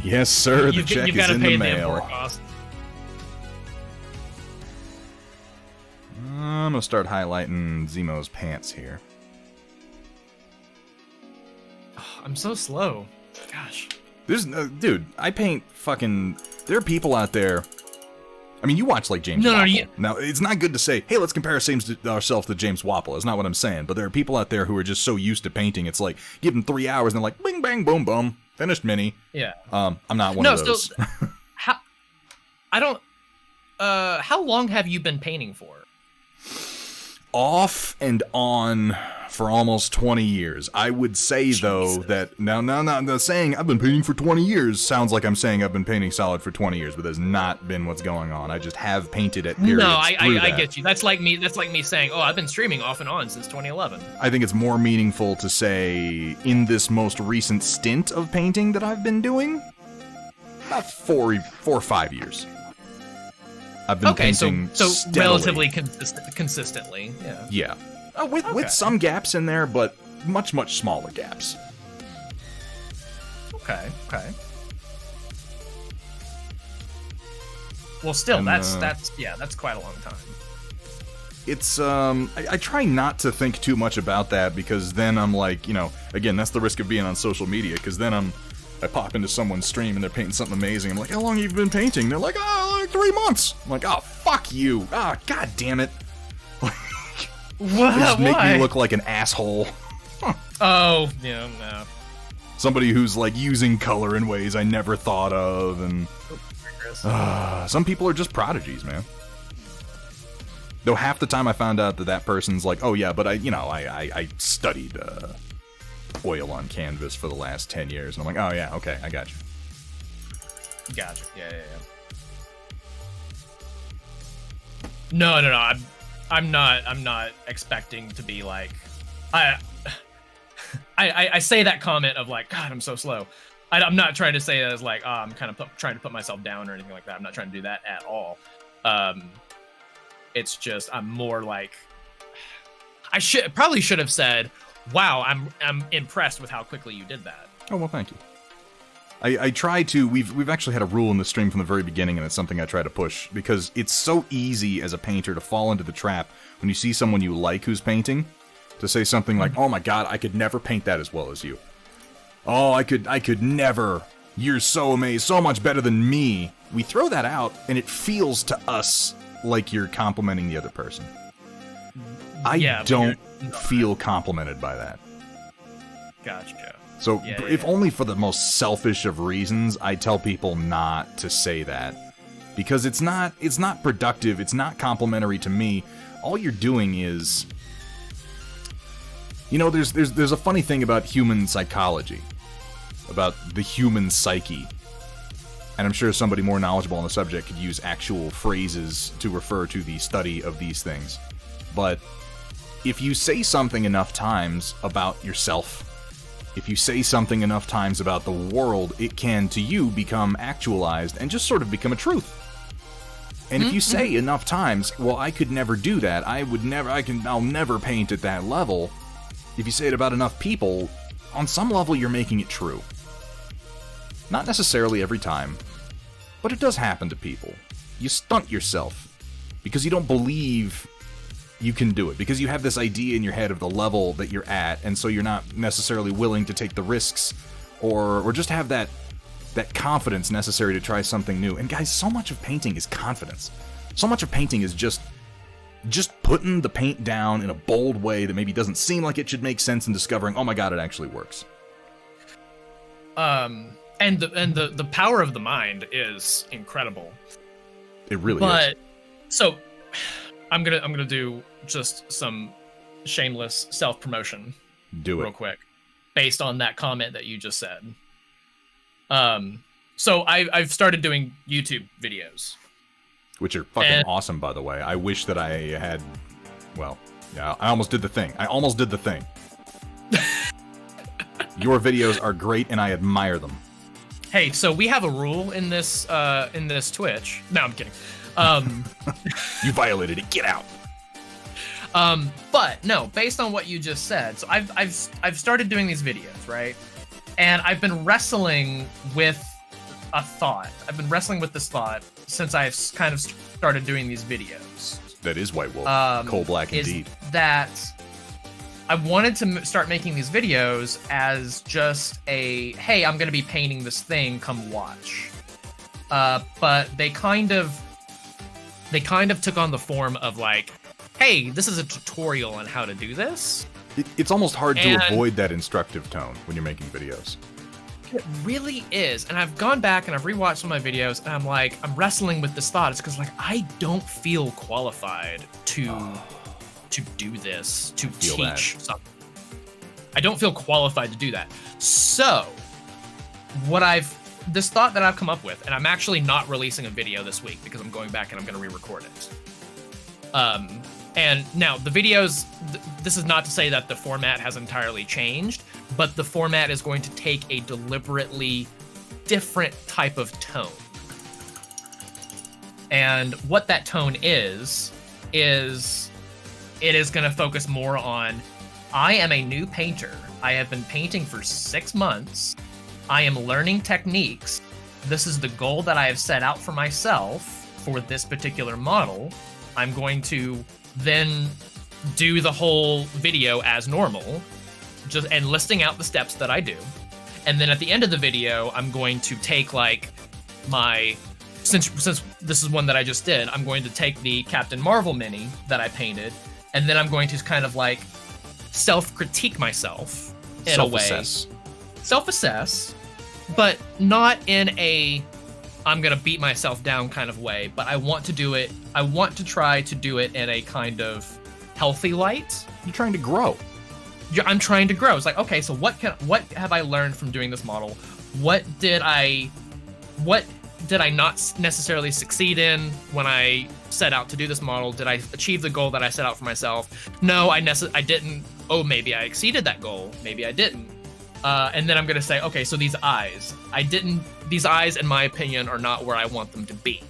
Yes, sir. The check is in the mail. I'm gonna start highlighting Zemo's pants here. Oh, I'm so slow. Gosh. There's dude, I paint fucking. There are people out there. I mean, you watch like James Wapple. Now, it's not good to say, hey, let's compare ourselves to James Wapple. That's not what I'm saying. But there are people out there who are just so used to painting. It's like, give them 3 hours and they're like, bing, bang, boom, boom, finished mini. Yeah. I'm not one of those. How long have you been painting for? Off and on for almost 20 years. I would say, though, that now the saying I've been painting for 20 years sounds like I'm saying I've been painting solid for 20 years, but that's not been what's going on. I just have painted at periods. No, I get you. That's like me saying, oh, I've been streaming off and on since 2011. I think it's more meaningful to say in this most recent stint of painting that I've been doing, about 4 or 5 years. I've been painting so steadily. Relatively consistently. Yeah. Yeah. With some gaps in there, but much smaller gaps. Okay. Well, still, that's quite a long time. It's I try not to think too much about that, because then I'm like, again, that's the risk of being on social media, because then I pop into someone's stream and they're painting something amazing. I'm like, how long have you been painting? They're like, like 3 months. I'm like, oh, fuck you. God damn it. What? They just make Why? me look like an asshole. Oh, yeah, no. Somebody who's like using color in ways I never thought of, and some people are just prodigies, man. Though half the time I found out that person's like, oh yeah, but I studied oil on canvas for the last 10 years, and I'm like, oh yeah, okay, I got you. Gotcha. Yeah. No. I'm not expecting to be like, I say that comment of like, God, I'm so slow. I'm not trying to say it as like, I'm kind of trying to put myself down or anything like that. I'm not trying to do that at all. It's just, I'm more like, I probably should have said, wow, I'm impressed with how quickly you did that. Oh, well, thank you. I try to, we've actually had a rule in the stream from the very beginning, and it's something I try to push, because it's so easy as a painter to fall into the trap when you see someone you like who's painting, to say something like, oh my god, I could never paint that as well as you. Oh, I could never. You're so amazing, so much better than me. We throw that out, and it feels to us like you're complimenting the other person. I don't feel complimented by that. Gotcha. So, if only for the most selfish of reasons, I tell people not to say that. Because it's not productive, it's not complimentary to me. All you're doing is... there's a funny thing about human psychology. About the human psyche. And I'm sure somebody more knowledgeable on the subject could use actual phrases to refer to the study of these things. But if you say something enough times about yourself, if you say something enough times about the world, it can, to you, become actualized and just sort of become a truth. And if you say enough times, well, I could never do that, I'll never paint at that level. If you say it about enough people, on some level you're making it true. Not necessarily every time, but it does happen to people. You stunt yourself because you don't believe you can do it, because you have this idea in your head of the level that you're at, and so you're not necessarily willing to take the risks or just have that confidence necessary to try something new. And guys, so much of painting is confidence. So much of painting is just putting the paint down in a bold way that maybe doesn't seem like it should make sense, and discovering, oh my god, it actually works. And the power of the mind is incredible. It really is. So I'm gonna do just some shameless self-promotion. Do it real quick, based on that comment that you just said. So I've started doing YouTube videos, which are fucking awesome, by the way. I wish that I had. Well, yeah, I almost did the thing. Your videos are great, and I admire them. Hey, so we have a rule in this Twitch. No, I'm kidding. You violated it. Get out. But no, based on what you just said, so I've started doing these videos, right? And I've been wrestling with a thought. I've been wrestling with this thought since I've kind of started doing these videos. That is White Wolf. Coal Black indeed. That I wanted to start making these videos as just a, hey, I'm going to be painting this thing, come watch. But they kind of took on the form of like, hey, this is a tutorial on how to do this. It's almost hard to avoid that instructive tone when you're making videos. It really is. And I've gone back and I've rewatched some of my videos and I'm like, I'm wrestling with this thought. It's because like, I don't feel qualified to do this, to teach something. I don't feel qualified to do that. So this thought that I've come up with, and I'm actually not releasing a video this week because I'm going back and I'm going to re-record it. And now the videos, this is not to say that the format has entirely changed, but the format is going to take a deliberately different type of tone. And what that tone is it is going to focus more on, I am a new painter. I have been painting for 6 months. I am learning techniques. This is the goal that I have set out for myself for this particular model. I'm going to then do the whole video as normal, and listing out the steps that I do. And then at the end of the video, I'm going to take like since this is one that I just did, I'm going to take the Captain Marvel mini that I painted, and then I'm going to kind of like self-critique myself in a way. Self-assess, but not in a I'm gonna beat myself down kind of way, but I want to try to do it in a kind of healthy light. You're trying to grow. I'm trying to grow. It's like, okay, so what have I learned from doing this model? What did I not necessarily succeed in when I set out to do this model? Did I achieve the goal that I set out for myself? No, I didn't. Oh, maybe I exceeded that goal. Maybe I didn't. And then I'm going to say, okay, so these eyes, these eyes, in my opinion, are not where I want them to be.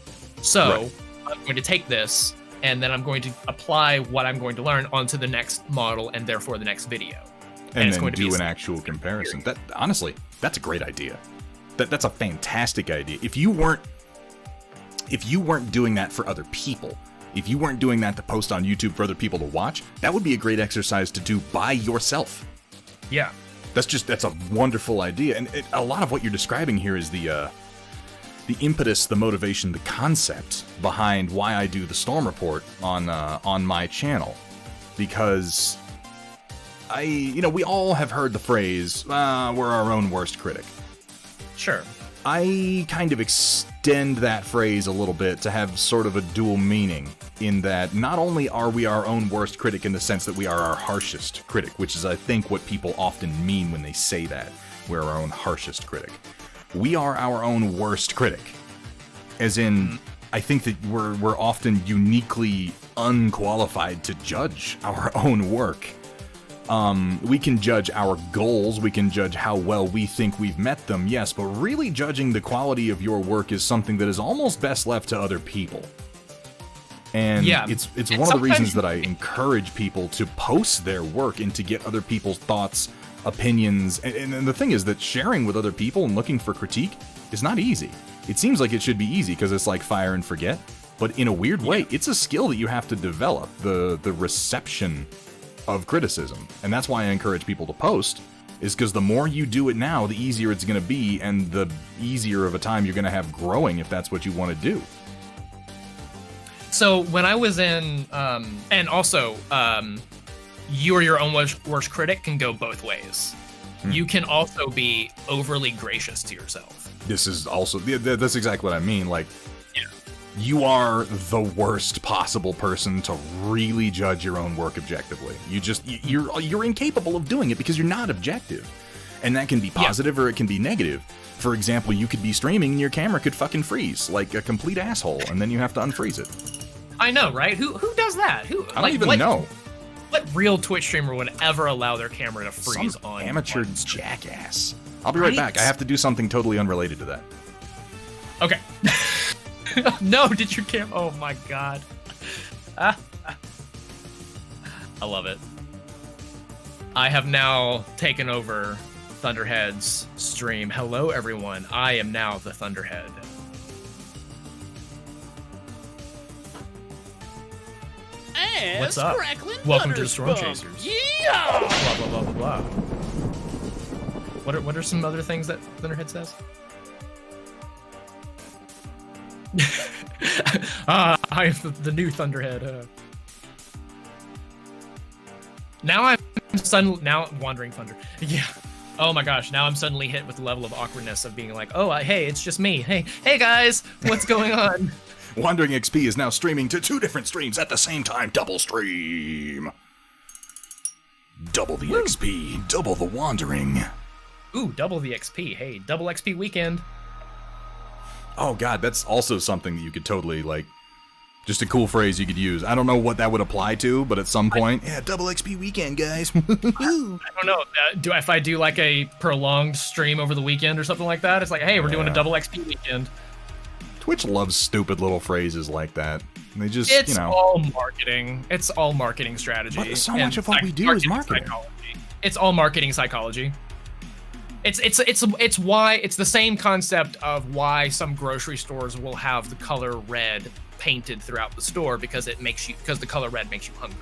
So I'm going to take this, and then I'm going to apply what I'm going to learn onto the next model, and therefore the next video. And then do an actual comparison. That honestly, that's a great idea. That's a fantastic idea. If you weren't doing that for other people, if you weren't doing that to post on YouTube for other people to watch, that would be a great exercise to do by yourself. Yeah. That's a wonderful idea, and a lot of what you're describing here is the impetus, the motivation, the concept behind why I do the Storm Report on my channel, because we all have heard the phrase, we're our own worst critic. Sure. I kind of extend that phrase a little bit to have sort of a dual meaning, in that not only are we our own worst critic in the sense that we are our harshest critic, which is I think what people often mean when they say that, we're our own harshest critic. We are our own worst critic. As in, I think that we're often uniquely unqualified to judge our own work. We can judge our goals, we can judge how well we think we've met them, yes, but really judging the quality of your work is something that is almost best left to other people. And it's one of the reasons that I encourage people to post their work and to get other people's thoughts, opinions, and the thing is that sharing with other people and looking for critique is not easy. It seems like it should be easy because it's like fire and forget, but in a weird way, it's a skill that you have to develop, the reception of criticism. And that's why I encourage people to post, is because the more you do it now, the easier it's going to be, and the easier of a time you're going to have growing if that's what you want to do. So when I was in, and also, you're your own worst critic can go both ways. You can also be overly gracious to yourself. This is also, that's exactly what I mean. Like, you are the worst possible person to really judge your own work objectively. You're incapable of doing it because you're not objective. And that can be positive or it can be negative. For example, you could be streaming and your camera could fucking freeze like a complete asshole, and then you have to unfreeze it. I know, right? Who does that? I don't even know. What real Twitch streamer would ever allow their camera to freeze on amateur jackass? I'll be right back. I have to do something totally unrelated to that. Okay. No, did your camera? Oh my god. I love it. I have now taken over Thunderhead's stream. Hello, everyone. I am now the Thunderhead. Yes, What's up? crackling Welcome to the Thunderspunk. Storm Chasers. Yeah! Blah blah blah blah blah. What are some other things that Thunderhead says? I am the new Thunderhead. Now Wandering Thunder. Yeah. Oh my gosh, now I'm suddenly hit with the level of awkwardness of being like, oh, hey, it's just me. Hey guys, what's going on? WanderingXP is now streaming to 2 different streams at the same time. Double stream. Double the XP, double the wandering. Ooh, double the XP. Hey, double XP weekend. Oh god, that's also something that you could totally, like, just a cool phrase you could use. I don't know what that would apply to, but at some point, yeah, double XP weekend, guys. I don't know. If I do like a prolonged stream over the weekend or something like that, it's like, hey, we're doing a double XP weekend. Twitch loves stupid little phrases like that. They just, It's all marketing. It's all marketing strategy. But so much of what we do is marketing. Psychology. It's all marketing psychology. It's why it's the same concept of why some grocery stores will have the color red painted throughout the store because the color red makes you hungry.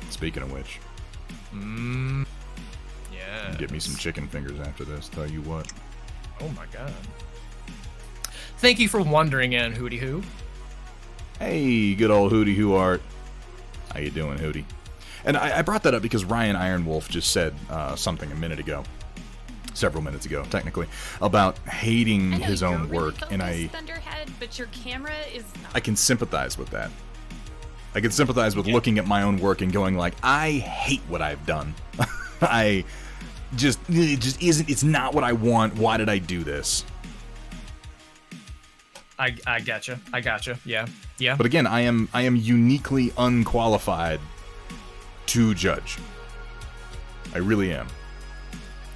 Speaking of which, Yeah. get me some chicken fingers after this. Tell you what. Oh my god. Thank you for wandering in, Hootie Hoo. Hey, good old Hootie Hoo Art. How you doing, Hootie? And I brought that up because Ryan Ironwolf just said something a minute ago, several minutes ago, technically, about hating his own work, and Thunderhead, but your camera is not. I can sympathize with that. I can sympathize with looking at my own work and going like, I hate what I've done. It just isn't. It's not what I want. Why did I do this? I gotcha. Yeah. But again, I am uniquely unqualified to judge. I really am.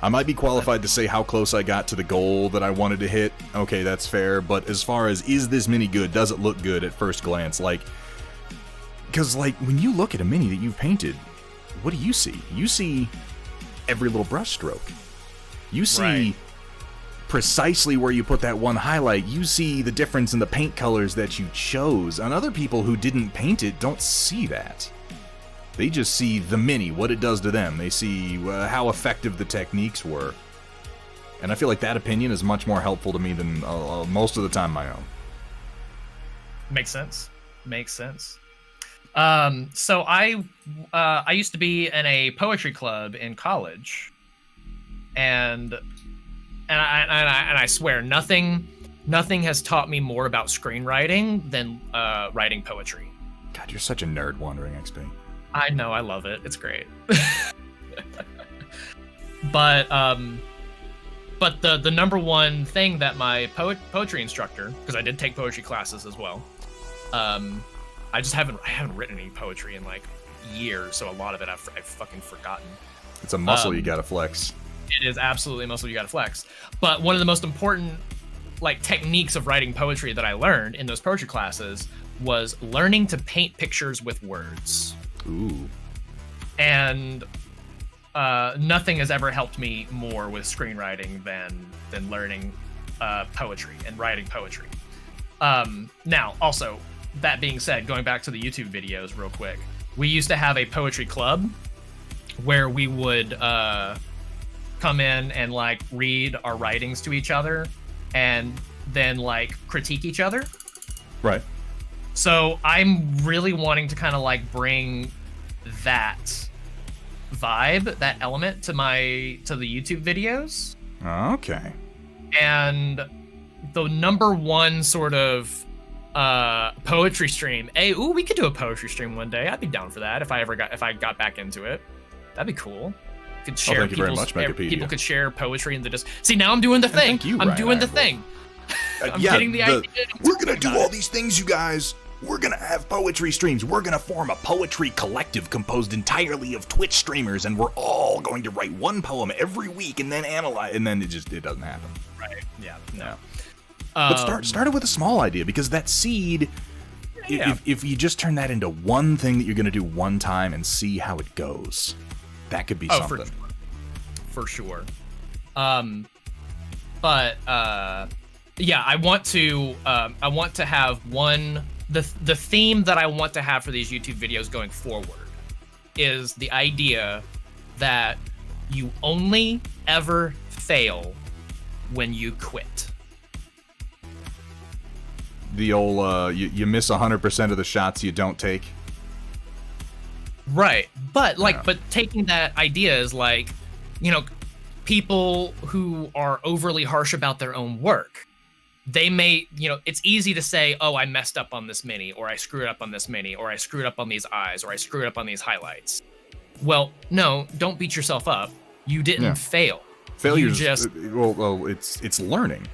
I might be qualified to say how close I got to the goal that I wanted to hit. Okay, that's fair. But as far as, is this mini good? Does it look good at first glance? Because, when you look at a mini that you've painted, what do you see? You see every little brush stroke. You see precisely where you put that one highlight. You see the difference in the paint colors that you chose. And other people who didn't paint it don't see that. They just see the mini, what it does to them. They see how effective the techniques were. And I feel like that opinion is much more helpful to me than most of the time my own. Makes sense. So I used to be in a poetry club in college, and I swear nothing has taught me more about screenwriting than writing poetry. God, you're such a nerd, WanderingXP. I know, I love it. It's great. But the number one thing that my poetry instructor, because I did take poetry classes as well, I haven't written any poetry in years, so a lot of it I've fucking forgotten. It's a muscle you gotta flex. It is absolutely a muscle you gotta flex. But one of the most important techniques of writing poetry that I learned in those poetry classes was learning to paint pictures with words. Ooh. And nothing has ever helped me more with screenwriting than learning poetry and writing poetry. Now, also, that being said, going back to the YouTube videos real quick, we used to have a poetry club where we would come in and read our writings to each other and then critique each other. Right. So I'm really wanting to kind of bring that vibe, that element to the YouTube videos. Okay. And the number one sort of poetry stream. Hey, we could do a poetry stream one day. I'd be down for that if I got back into it. That'd be cool. Could share. Thank you very much, Wikipedia. People could share poetry and See, now I'm doing the thing. Thank you, I'm Ryan doing the Ironwolf. thing. I'm getting the idea. We're gonna do all these things, you guys. We're gonna have poetry streams. We're gonna form a poetry collective composed entirely of Twitch streamers, and we're all going to write one poem every week and then analyze. And then it doesn't happen. Right. Yeah. No. But start it with a small idea, because that seed. Yeah. If you just turn that into one thing that you're gonna do one time and see how it goes, that could be something. For sure. But yeah, I want to have one the theme that I want to have for these YouTube videos going forward is the idea that you only ever fail when you quit. The old, you miss 100% of the shots you don't take. Right. But like, Yeah. but taking that idea is like, you know, people who are overly harsh about their own work, they may, you know, it's easy to say, oh, I messed up on this mini, or I screwed up on this mini, or I screwed up on these eyes, or I screwed up on these highlights. Well, no, don't beat yourself up. You didn't fail. Failure's You just well, it's learning.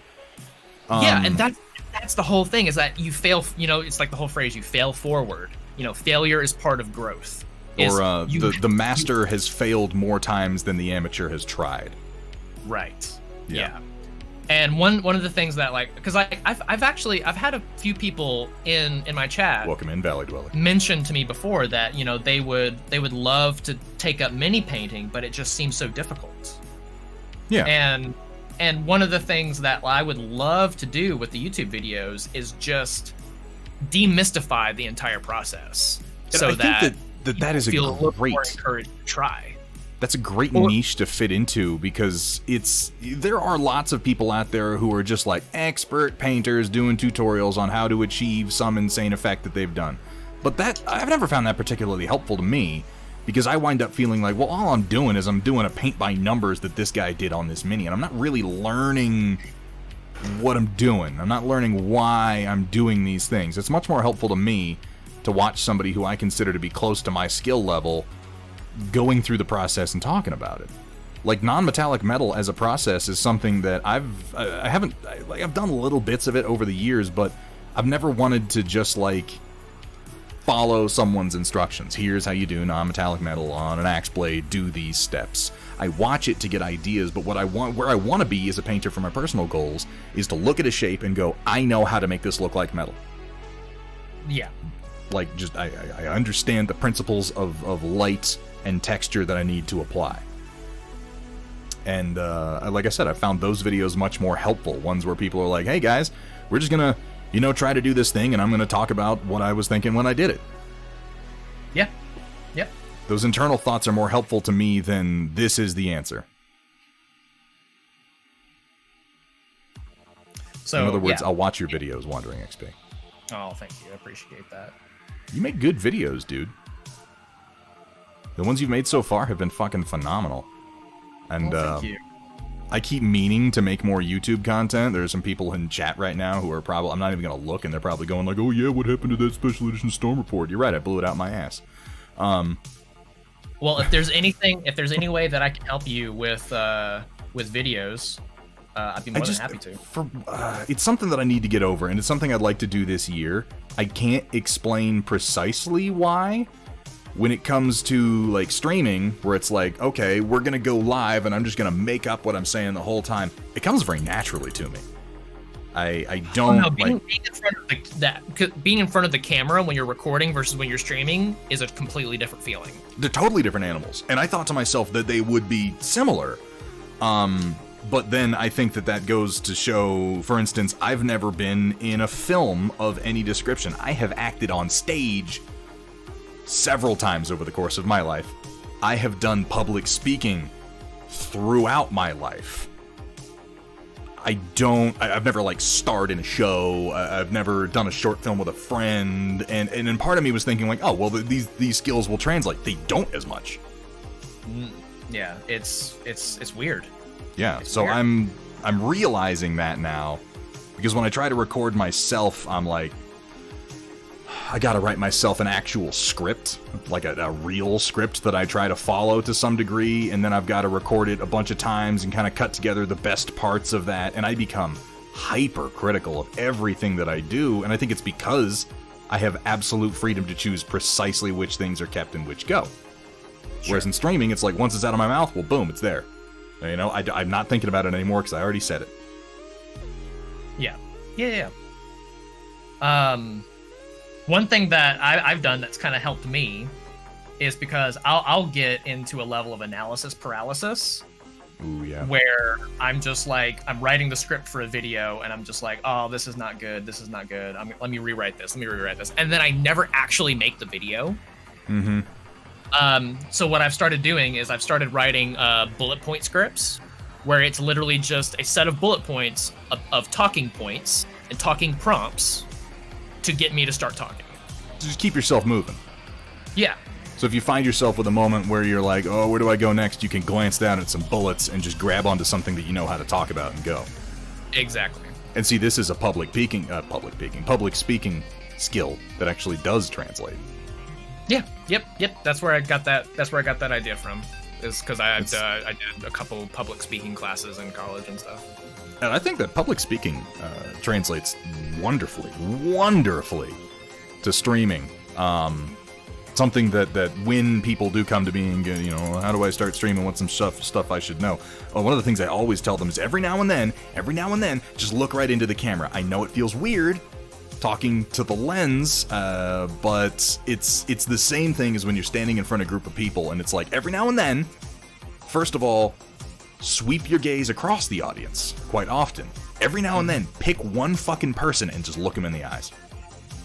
yeah, and that's the whole thing, is that you fail. You know, it's like the whole phrase, you fail forward. You know, failure is part of growth. Or the master has failed more times than the amateur has tried. Right. Yeah. And one of the things that, like, because I've had a few people in my chat Welcome in, Valley Dweller. mention to me before that, you know, they would love to take up mini painting, but it just seems so difficult. Yeah. And one of the things that I would love to do with the YouTube videos is just demystify the entire process, And so I think that is a feel a little great more encouraged to try. That's a great niche to fit into, because there are lots of people out there who are just like expert painters doing tutorials on how to achieve some insane effect that they've done. But that, I've never found that particularly helpful to me, because I wind up feeling like, well, all I'm doing is I'm doing a paint by numbers that this guy did on this mini, and I'm not really learning what I'm doing. I'm not learning why I'm doing these things. It's much more helpful to me to watch somebody who I consider to be close to my skill level going through the process and talking about it. Like, non-metallic metal as a process is something that I've done little bits of it over the years, but I've never wanted to just like follow someone's instructions. Here's how you do non-metallic metal on an axe blade, do these steps. I watch it to get ideas, but where I want to be as a painter for my personal goals is to look at a shape and go, I know how to make this look like metal. Yeah. Like, just I understand the principles of light and texture that I need to apply. And like I said, I found those videos much more helpful. Ones where people are like, hey guys, we're just gonna, you know, try to do this thing, and I'm gonna talk about what I was thinking when I did it. Yeah. Yep. Those internal thoughts are more helpful to me than this is the answer. So, in other words, yeah. I'll watch your videos, WanderingXP. Oh, thank you. I appreciate that. You make good videos, dude. The ones you've made so far have been fucking phenomenal. And Well, thank you. I keep meaning to make more YouTube content. There are some people in chat right now who are probably, I'm not even going to look, and they're probably going like, oh yeah, what happened to that special edition Storm Report? You're right, I blew it out my ass. Well, if there's any way that I can help you with videos, I'd be more than happy to. It's something that I need to get over, and it's something I'd like to do this year. I can't explain precisely why. When it comes to like streaming, where it's like, okay, we're gonna go live, and I'm just gonna make up what I'm saying the whole time, it comes very naturally to me. I don't being in front of the camera when you're recording versus when you're streaming is a completely different feeling. They're totally different animals, and I thought to myself that they would be similar. But then I think that goes to show, for instance, I've never been in a film of any description. I have acted on stage several times over the course of my life. I have done public speaking throughout my life. I've never like starred in a show. I've never done a short film with a friend, and then part of me was thinking like, oh well, these skills will translate. They don't as much. Yeah, it's weird. Yeah, it's so weird. I'm realizing that now, because when I try to record myself, I'm like, I gotta write myself an actual script, like a real script that I try to follow to some degree, and then I've got to record it a bunch of times and kind of cut together the best parts of that, and I become hyper-critical of everything that I do, and I think it's because I have absolute freedom to choose precisely which things are kept and which go. Sure. Whereas in streaming, it's like, once it's out of my mouth, well, boom, it's there. You know, I'm not thinking about it anymore because I already said it. Yeah. One thing that I've done that's kind of helped me is because I'll get into a level of analysis paralysis Ooh, yeah. Where I'm just like, I'm writing the script for a video and I'm just like, oh, this is not good. This is not good. Let me rewrite this. Let me rewrite this. And then I never actually make the video. So what I've started doing is I've started writing bullet point scripts where it's literally just a set of bullet points of talking points and talking prompts to get me to start talking. Just keep yourself moving. Yeah. So if you find yourself with a moment where you're like, oh, where do I go next? You can glance down at some bullets and just grab onto something that you know how to talk about and go. Exactly. And see, this is a public speaking skill that actually does translate. Yeah. Yep. That's where I got that idea from. Is because I did a couple public speaking classes in college and stuff. And I think that public speaking translates wonderfully to streaming. Something that when people do come to me and go, how do I start streaming? What's some stuff I should know? Well, one of the things I always tell them is every now and then, just look right into the camera. I know it feels weird talking to the lens, but it's the same thing as when you're standing in front of a group of people, and it's like every now and then, first of all, sweep your gaze across the audience quite often. Every now and then, pick one fucking person and just look them in the eyes.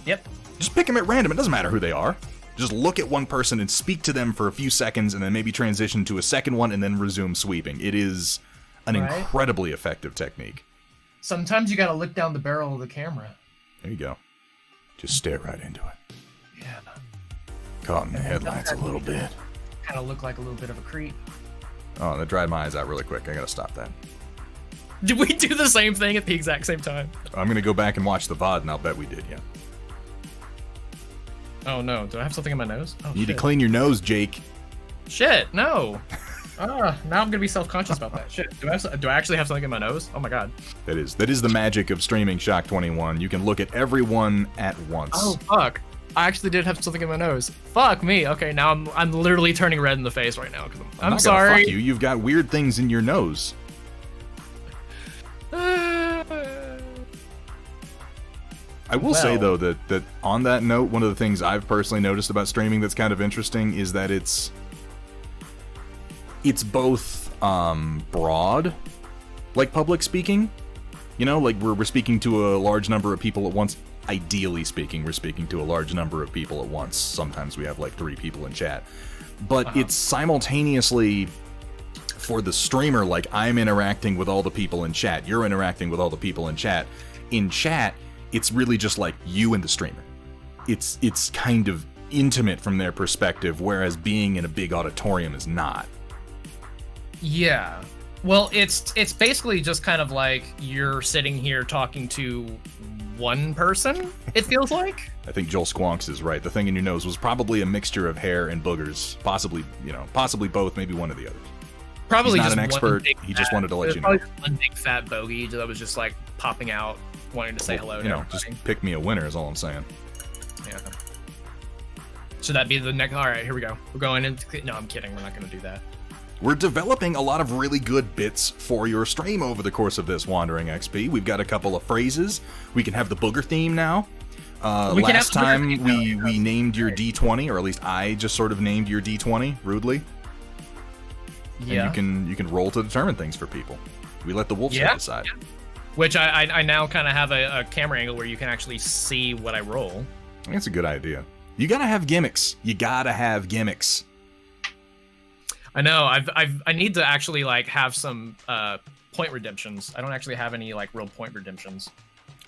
Yep. Just pick them at random. It doesn't matter who they are. Just look at one person and speak to them for a few seconds and then maybe transition to a second one and then resume sweeping. It is an incredibly effective technique. Sometimes you gotta look down the barrel of the camera. There you go. Just stare right into it. Yeah. Caught in the headlights a little bit. Kind of look like a little bit of a creep. Oh, that dried my eyes out really quick. I gotta stop that. Did we do the same thing at the exact same time? I'm gonna go back and watch the VOD and I'll bet we did, yeah. Oh no, do I have something in my nose? Oh, You need to clean your nose, Jake. Shit, no. Now I'm gonna be self-conscious about that. Shit, do I actually have something in my nose? Oh my god. That is the magic of streaming Shock 21. You can look at everyone at once. Oh fuck. I actually did have something in my nose. Fuck me. Okay, now I'm literally turning red in the face right now. I'm not sorry. Gonna fuck you. You've got weird things in your nose. I will say though that on that note, one of the things I've personally noticed about streaming that's kind of interesting is that it's both broad, like public speaking, like we're speaking to a large number of people at once. Ideally speaking, we're speaking to a large number of people at once. Sometimes we have like 3 people in chat, but it's simultaneously for the streamer, like I'm interacting with all the people in chat, you're interacting with all the people in chat. In chat, it's really just like you and the streamer. It's kind of intimate from their perspective, whereas being in a big auditorium is not. Yeah. Well, it's basically just kind of like you're sitting here talking to one person, it feels like. I think Joel Squonks is right. The thing in your nose was probably a mixture of hair and boogers, possibly both, maybe one of the others. Probably He's not just an expert. He just wanted to let you know. Probably just one big fat bogey that was just like popping out, wanting to say hello to everybody. Just pick me a winner is all I'm saying. Yeah. Should that be the next? All right, here we go. We're going into. No, I'm kidding. We're not going to do that. We're developing a lot of really good bits for your stream over the course of this WanderingXP. We've got a couple of phrases. We can have the booger theme now. Last time we named your D20, or at least I just sort of named your D20 rudely. Yeah. And you can roll to determine things for people. We let the wolf decide. Yeah. Which I now kind of have a camera angle where you can actually see what I roll. I think it's a good idea. You gotta have gimmicks. I know. I need to actually like have some point redemptions. I don't actually have any like real point redemptions.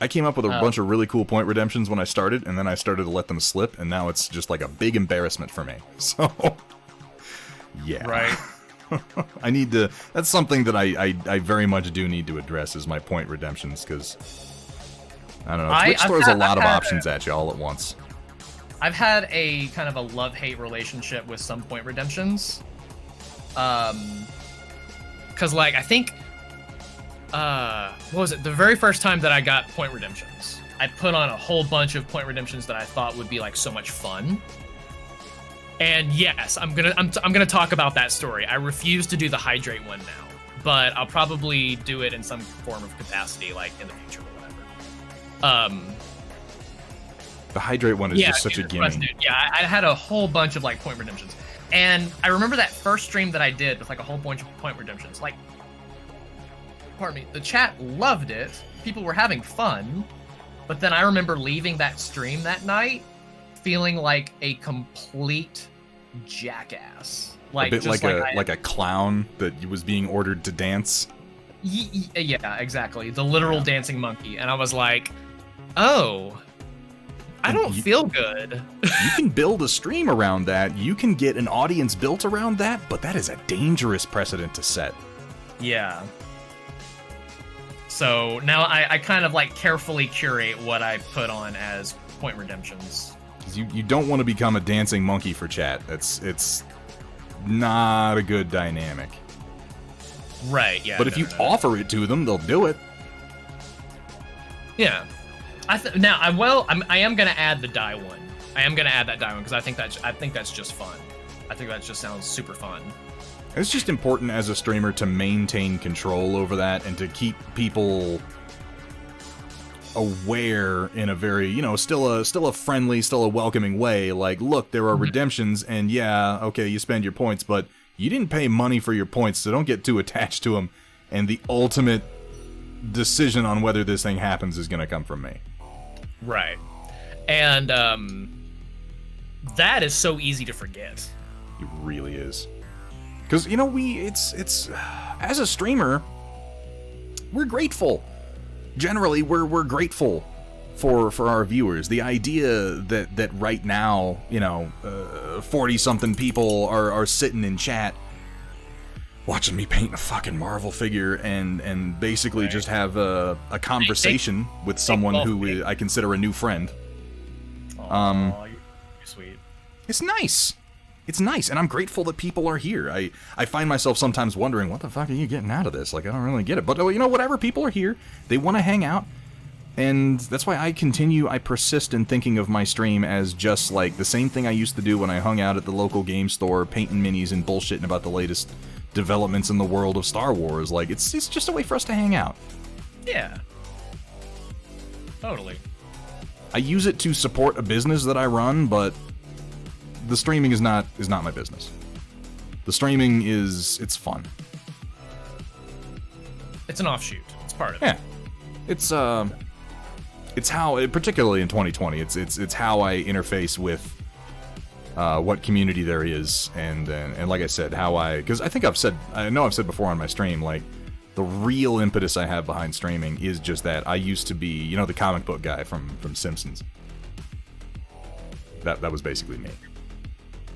I came up with a bunch of really cool point redemptions when I started, and then I started to let them slip, and now it's just like a big embarrassment for me. So, yeah. Right. I need to. That's something that I very much do need to address is my point redemptions, because I don't know. Twitch throws a lot of options at you all at once. I've had a kind of a love-hate relationship with some point redemptions. Cause like I think what was it, the very first time that I got point redemptions, I put on a whole bunch of point redemptions that I thought would be like so much fun. And yes, I'm gonna talk about that story. I refuse to do the hydrate one now, but I'll probably do it in some form of capacity, like in the future or whatever. The hydrate one is just such a gimme. Yeah, I had a whole bunch of like point redemptions. And I remember that first stream that I did with like a whole bunch of point redemptions. Like pardon me, the chat loved it. People were having fun, but then I remember leaving that stream that night feeling like a complete jackass. Like a bit just like a clown that was being ordered to dance. Yeah, exactly. The literal dancing monkey. And I was like, oh, I don't feel good. You can build a stream around that. You can get an audience built around that, but that is a dangerous precedent to set. Yeah. So now I kind of like carefully curate what I put on as point redemptions. You don't want to become a dancing monkey for chat. It's not a good dynamic. Right, yeah. But if you offer it to them, they'll do it. Yeah. I am gonna add the die one. I am gonna add that die one because I think that's just fun. I think that just sounds super fun. It's just important as a streamer to maintain control over that and to keep people aware in a very, still a friendly, still a welcoming way. Like, look, there are redemptions, and yeah, okay, you spend your points, but you didn't pay money for your points, so don't get too attached to them. And the ultimate decision on whether this thing happens is going to come from me. Right. And that is so easy to forget. It really is. Because, it's as a streamer, we're grateful. Generally, we're grateful for our viewers. The idea that right now, 40-something people are sitting in chat watching me paint a fucking Marvel figure and basically just have a conversation with someone who I consider a new friend. You're sweet. It's nice. It's nice, and I'm grateful that people are here. I find myself sometimes wondering, what the fuck are you getting out of this? Like, I don't really get it. But, whatever, people are here. They want to hang out. And that's why I persist in thinking of my stream as just like the same thing I used to do when I hung out at the local game store, painting minis and bullshitting about the latest developments in the world of Star Wars. Like, it's just a way for us to hang out. Yeah. Totally. I use it to support a business that I run, but the streaming is not my business. The streaming it's fun. It's an offshoot. It's part of it. Yeah. It's how, particularly in 2020, it's how I interface with what community there is, and like I said, because I know I've said before on my stream, like, the real impetus I have behind streaming is just that. I used to be, the comic book guy from Simpsons. That was basically me.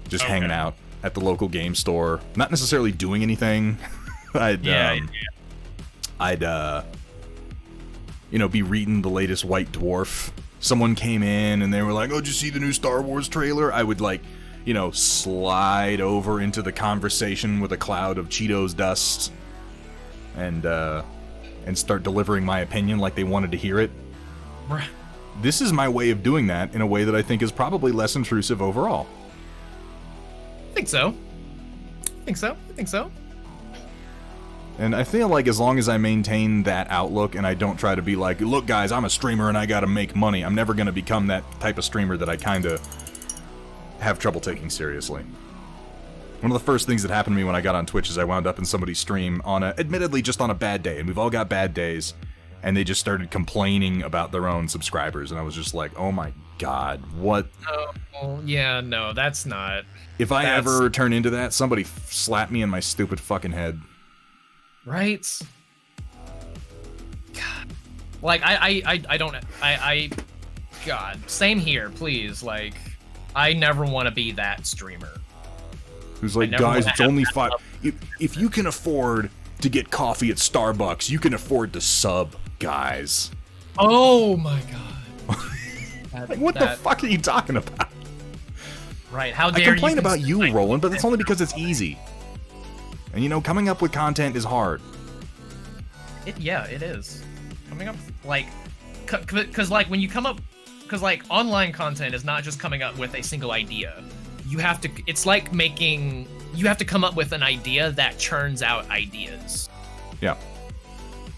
Just hanging out at the local game store, not necessarily doing anything. I'd be reading the latest White Dwarf. Someone came in and they were like, "Oh, did you see the new Star Wars trailer?" I would slide over into the conversation with a cloud of Cheetos dust and start delivering my opinion like they wanted to hear it. This is my way of doing that in a way that I think is probably less intrusive overall. I think so. And I feel like as long as I maintain that outlook and I don't try to be like, look guys, I'm a streamer and I gotta make money, I'm never gonna become that type of streamer that I kinda have trouble taking seriously. One of the first things that happened to me when I got on Twitch is I wound up in somebody's stream admittedly just on a bad day, and we've all got bad days, and they just started complaining about their own subscribers, and I was just like, oh my god, what? Oh, yeah, no, that's not... If I ever turn into that, somebody slap me in my stupid fucking head. Right? God. Like, God, same here, please. Like, I never want to be that streamer. Who's like, guys, it's only $5. If you can afford to get coffee at Starbucks, you can afford to sub, guys. Oh my god. Like, what the fuck are you talking about? Right, how dare you... I complain about you, Roland, but it's only because it's easy. And coming up with content is hard. Yeah, it is. Coming up, like... Because, like, when you come up... Because, like, online content is not just coming up with a single idea. You have to... It's like making... You have to come up with an idea that churns out ideas. Yeah.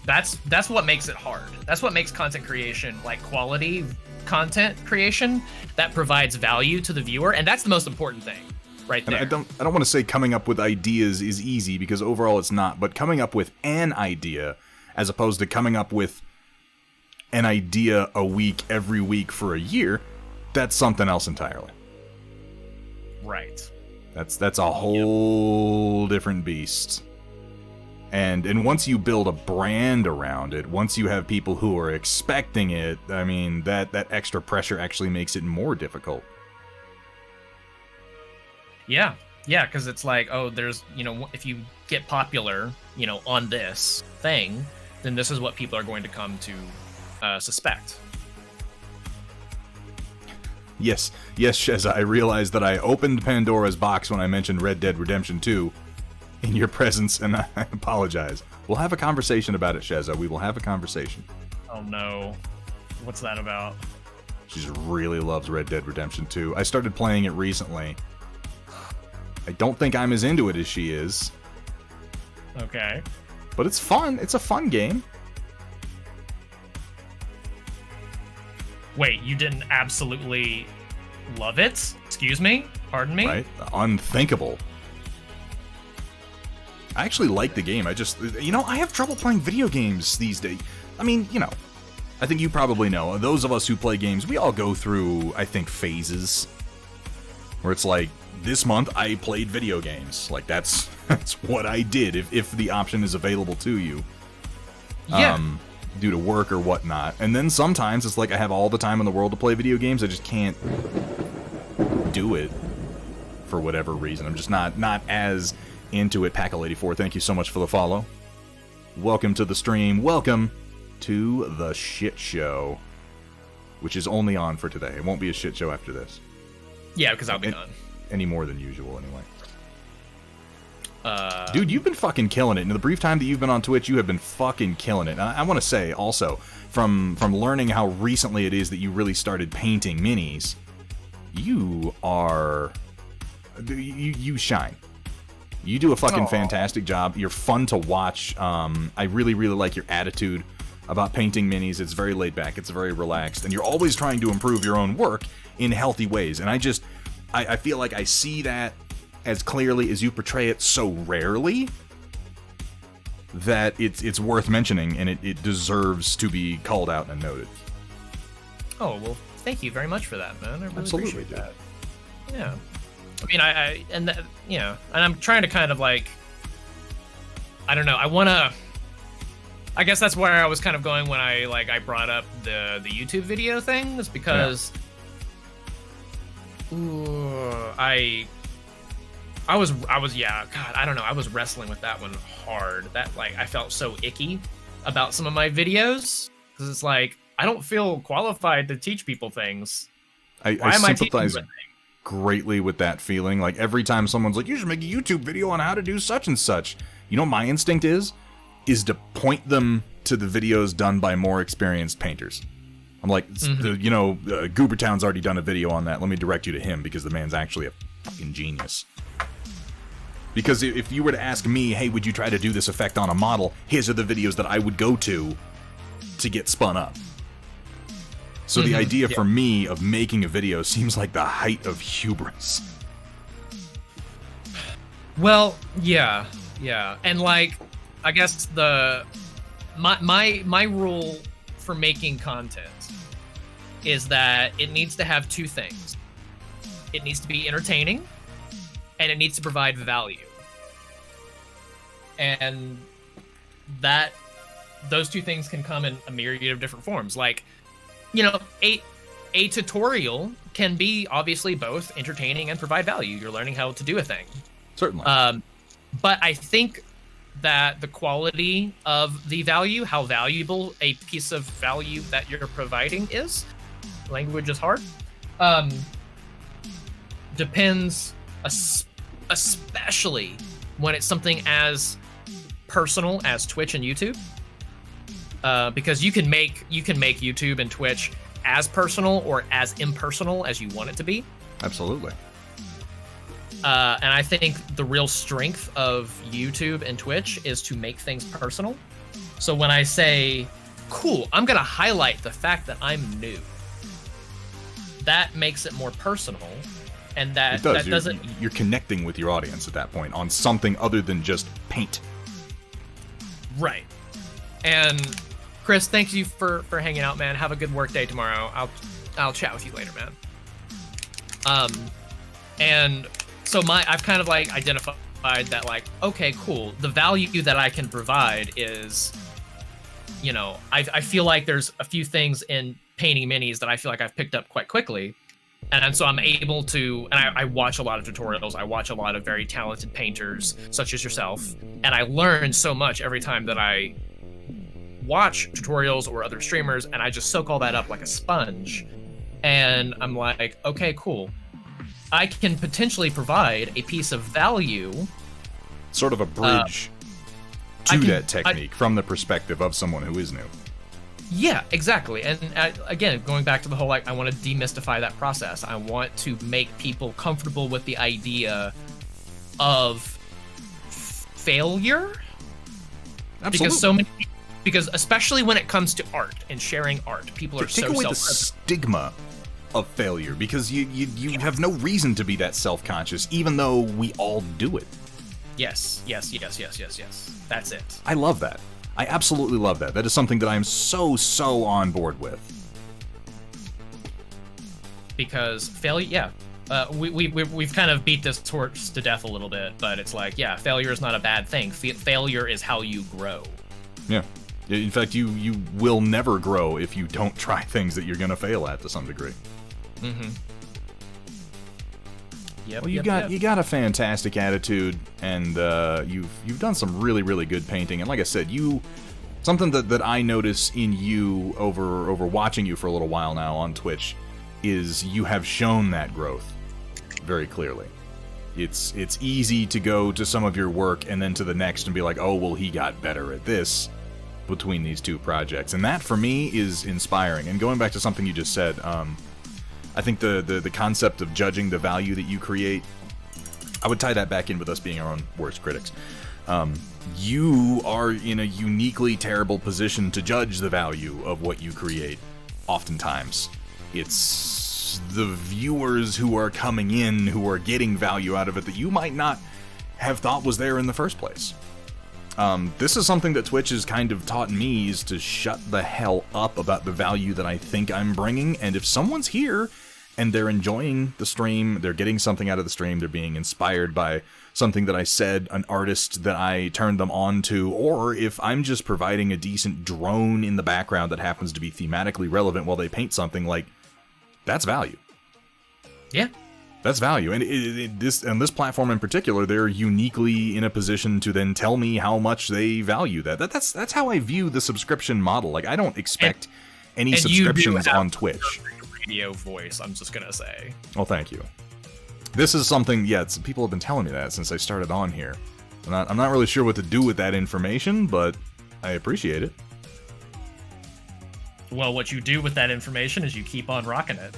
That's what makes it hard. That's what makes content creation, like, quality content creation that provides value to the viewer, and that's the most important thing, right there. And I don't want to say coming up with ideas is easy, because overall it's not, but coming up with an idea as opposed to coming up with an idea a week, every week for a year. That's something else entirely. Right. That's a whole different beast. And once you build a brand around it, once you have people who are expecting it, I mean, that extra pressure actually makes it more difficult. Yeah, because it's like, oh, there's, if you get popular, on this thing, then this is what people are going to come to suspect. Yes, Sheza, I realized that I opened Pandora's box when I mentioned Red Dead Redemption 2 in your presence, and I apologize. We'll have a conversation about it, Sheza. We will have a conversation. Oh no. What's that about? She just really loves Red Dead Redemption 2. I started playing it recently. I don't think I'm as into it as she is. Okay. But it's fun. It's a fun game. Wait, you didn't absolutely love it? Excuse me? Pardon me? Right? Unthinkable. I actually like the game. I just, I have trouble playing video games these days. I mean, I think you probably know. Those of us who play games, we all go through, I think, phases. Where it's like, this month I played video games. Like, that's what I did, if the option is available to you. Yeah. Due to work or whatnot. And then sometimes it's like I have all the time in the world to play video games. I just can't do it for whatever reason. I'm just not as into it. Packle84, thank you so much for the follow. Welcome to the stream. Welcome to the shit show, which is only on for today. It won't be a shit show after this. Yeah, because I'll be gone. Any more than usual, anyway. Dude, you've been fucking killing it. In the brief time that you've been on Twitch, you have been fucking killing it. And I want to say, also, from learning how recently it is that you really started painting minis, you are... You shine. You do a fucking fantastic job. You're fun to watch. I really, really like your attitude about painting minis. It's very laid back. It's very relaxed. And you're always trying to improve your own work in healthy ways. And I feel like I see that as clearly as you portray it so rarely that it's worth mentioning, and it deserves to be called out and noted. Oh, well, thank you very much for that, man. I really Absolutely, appreciate that. Yeah. I mean, and I'm trying to kind of like, I don't know, I guess that's where I was kind of going when I brought up the YouTube video thing, is because I was God, I don't know, I was wrestling with that one hard. That I felt so icky about some of my videos, because it's like, I don't feel qualified to teach people things. I sympathize greatly with that feeling. Like, every time someone's like, you should make a YouTube video on how to do such and such, my instinct is to point them to the videos done by more experienced painters. I'm like, Goobertown's already done a video on that. Let me direct you to him, because the man's actually a fucking genius. Because if you were to ask me, hey, would you try to do this effect on a model? Here's are the videos that I would go to get spun up. So the idea for me of making a video seems like the height of hubris. Well, yeah. And I guess my rule for making content is that it needs to have two things. It needs to be entertaining, and it needs to provide value. And those two things can come in a myriad of different forms. Like, a tutorial can be obviously both entertaining and provide value. You're learning how to do a thing. Certainly. But I think that the quality of the value, how valuable a piece of value that you're providing is, language is hard, depends, especially when it's something as personal as Twitch and YouTube. Because you can make YouTube and Twitch as personal or as impersonal as you want it to be. Absolutely. And I think the real strength of YouTube and Twitch is to make things personal. So when I say, cool, I'm going to highlight the fact that I'm new, that makes it more personal. And that doesn't... You're connecting with your audience at that point on something other than just paint. Right. And Chris, thank you for hanging out, man. Have a good work day tomorrow. I'll chat with you later, man. And so I've kind of like identified that like, okay, cool. The value that I can provide is, you know, I feel like there's a few things in painting minis that I feel like I've picked up quite quickly. And so I'm able to, and I watch a lot of tutorials. I watch a lot of very talented painters, such as yourself. And I learn so much every time that I watch tutorials or other streamers, and I just soak all that up like a sponge. And I'm like, okay, cool. I can potentially provide a piece of value. Sort of a bridge to that technique from the perspective of someone who is new. Yeah, exactly. And again, going back to the whole, like, I want to demystify that process. I want to make people comfortable with the idea of failure. Absolutely. Because especially when it comes to art and sharing art, people are Take so away the stigma of failure, because you have no reason to be that self-conscious, even though we all do it. Yes. That's it. I love that. I absolutely love that. That is something that I'm so on board with. Because failure, we've kind of beat this torch to death a little bit, but it's like, yeah, failure is not a bad thing. Failure is how you grow. Yeah. In fact, you will never grow if you don't try things that you're going to fail at to some degree. Mm-hmm. Yep, well, you got a fantastic attitude, and you've done some really good painting. And like I said, something that I notice in you over watching you for a little while now on Twitch is you have shown that growth very clearly. It's easy to go to some of your work and then to the next and be like, oh, well, he got better at this between these two projects. And that, for me, is inspiring. And going back to something you just said, I think the concept of judging the value that you create, I would tie that back in with us being our own worst critics. You are in a uniquely terrible position to judge the value of what you create, oftentimes. It's the viewers who are coming in, who are getting value out of it that you might not have thought was there in the first place. This is something that Twitch has kind of taught me, is to shut the hell up about the value that I think I'm bringing. And if someone's here and they're enjoying the stream, they're getting something out of the stream, they're being inspired by something that I said, an artist that I turned them on to, or if I'm just providing a decent drone in the background that happens to be thematically relevant while they paint something, like, that's value. Yeah. That's value, and this platform in particular, they're uniquely in a position to then tell me how much they value that. That's how I view the subscription model. Like, I don't expect any subscriptions on Twitch. Radio voice, I'm just gonna say. Well, thank you. This is something, people have been telling me that since I started on here. I'm not really sure what to do with that information, but I appreciate it. Well, what you do with that information is you keep on rocking it.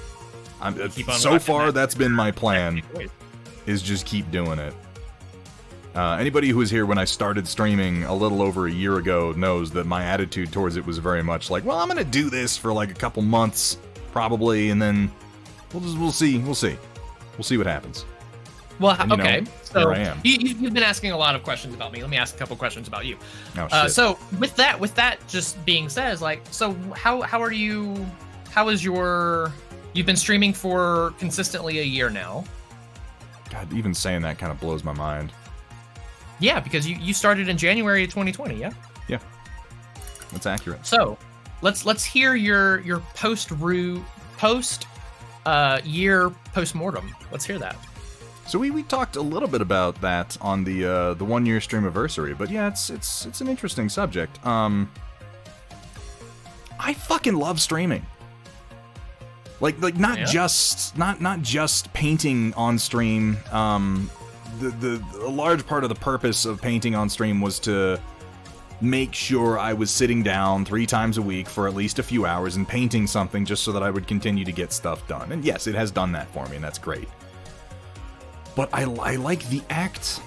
So far, that's been my plan, is just keep doing it. Anybody who was here when I started streaming a little over a year ago knows that my attitude towards it was very much like, well, I'm going to do this for like a couple months, probably, and then we'll see what happens. Well, okay, so here I am. You've been asking a lot of questions about me. Let me ask a couple questions about you. Oh, shit. So with that just being said, like, so how is your... You've been streaming for consistently a year now. God, even saying that kind of blows my mind. Yeah, because you started in January of 2020, yeah? Yeah. That's accurate. So, let's hear your year postmortem. Let's hear that. So we talked a little bit about that on the 1 year streamiversary, but yeah, it's an interesting subject. I fucking love streaming. Like not just painting on stream. A large part of the purpose of painting on stream was to make sure I was sitting down 3 times a week for at least a few hours and painting something just so that I would continue to get stuff done. And yes, it has done that for me, and that's great. But I like the act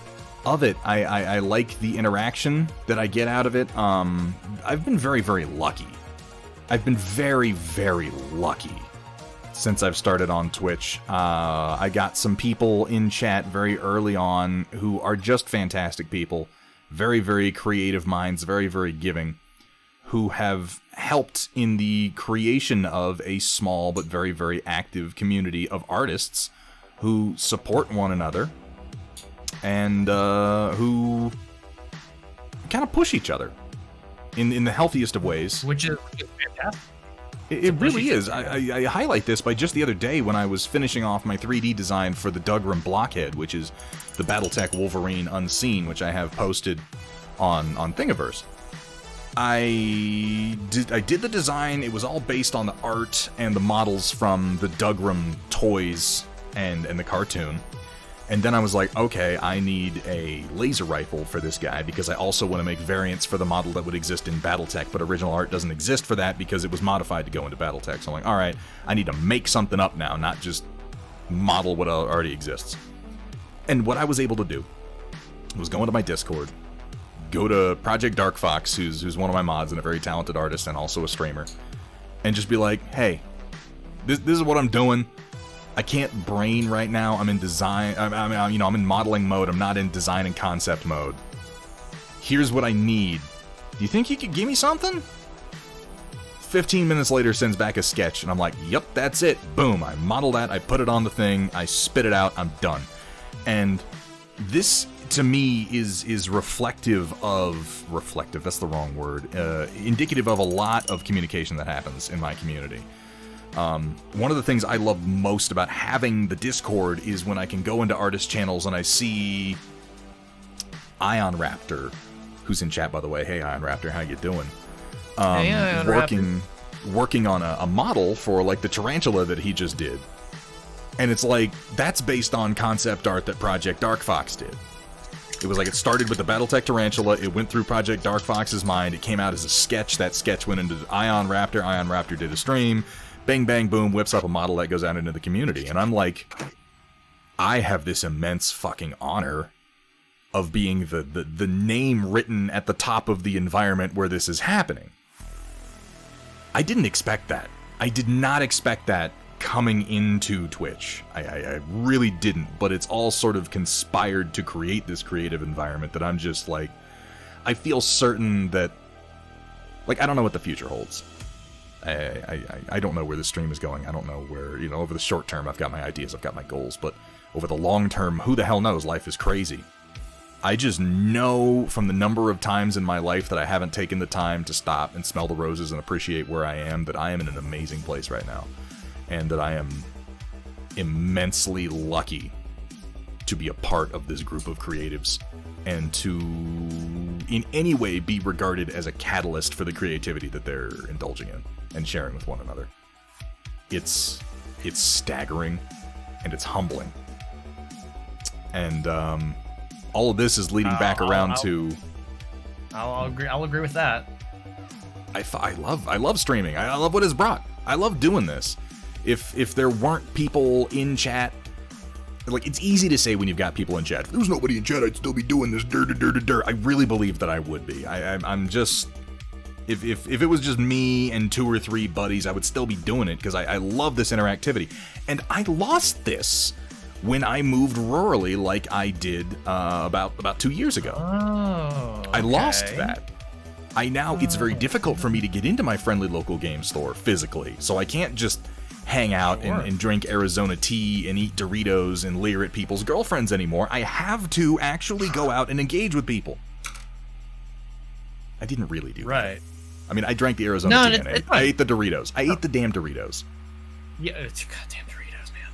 of it. I like the interaction that I get out of it. I've been very lucky. I've been very lucky since I've started on Twitch. I got some people in chat very early on who are just fantastic people. Very creative minds, very giving. who have helped in the creation of a small but very, very active community of artists who support one another and who kind of push each other in the healthiest of ways. Which is fantastic. It really is. I highlight this by just the other day when I was finishing off my 3D design for the Dougram Blockhead, which is the Battletech Wolverine Unseen, which I have posted on Thingiverse. I did the design. It was all based on the art and the models from the Dougram toys and the cartoon. And then I was like, okay, I need a laser rifle for this guy because I also want to make variants for the model that would exist in Battletech, but original art doesn't exist for that because it was modified to go into Battletech. So I'm like, all right, I need to make something up now, not just model what already exists. And what I was able to do was go into my Discord, go to Project Dark Fox, who's one of my mods and a very talented artist and also a streamer, and just be like, hey, this is what I'm doing. I can't brain right now. I'm in design. I'm in modeling mode. I'm not in design and concept mode. Here's what I need. Do you think you could give me something? 15 minutes later, sends back a sketch, and I'm like, yep, that's it. Boom. I model that. I put it on the thing. I spit it out. I'm done. And this, to me, is reflective. That's the wrong word. Indicative of a lot of communication that happens in my community. One of the things I love most about having the Discord is when I can go into artist channels and I see Ion Raptor, who's in chat, by the way. Hey, Ion Raptor, how you doing? Hey, Ion working on a model for like the tarantula that he just did. And it's like, that's based on concept art that Project Dark Fox did. It was like it started with the Battletech tarantula, it went through Project Dark Fox's mind, it came out as a sketch, that sketch went into Ion Raptor did a stream, bang, bang, boom, whips up a model that goes out into the community. And I'm like, I have this immense fucking honor of being the name written at the top of the environment where this is happening. I didn't expect that. I did not expect that coming into Twitch. I really didn't, but it's all sort of conspired to create this creative environment that I'm just like, I feel certain that, like, I don't know what the future holds. I don't know where this stream is going. I don't know where, over the short term, I've got my ideas, I've got my goals, but over the long term, who the hell knows? Life is crazy. I just know from the number of times in my life that I haven't taken the time to stop and smell the roses and appreciate where I am, that I am in an amazing place right now. And that I am immensely lucky to be a part of this group of creatives and to, in any way, be regarded as a catalyst for the creativity that they're indulging in and sharing with one another. It's staggering and it's humbling. And all of this is leading back around to. I'll agree with that. I love streaming. I love what it's brought. I love doing this. If there weren't people in chat, like, it's easy to say when you've got people in chat, if there was nobody in chat, I'd still be doing this dirt. I really believe that I would be. I'm just, if it was just me and 2 or 3 buddies, I would still be doing it because I love this interactivity. And I lost this when I moved rurally like I did about 2 years ago. Oh, okay. I lost that. It's very difficult for me to get into my friendly local game store physically, so I can't just hang out and drink Arizona tea and eat Doritos and leer at people's girlfriends anymore. I have to actually go out and engage with people. I didn't really do that. Right. I mean, I drank the Arizona tea and I ate the Doritos. I ate the damn Doritos. Yeah, it's goddamn Doritos, man.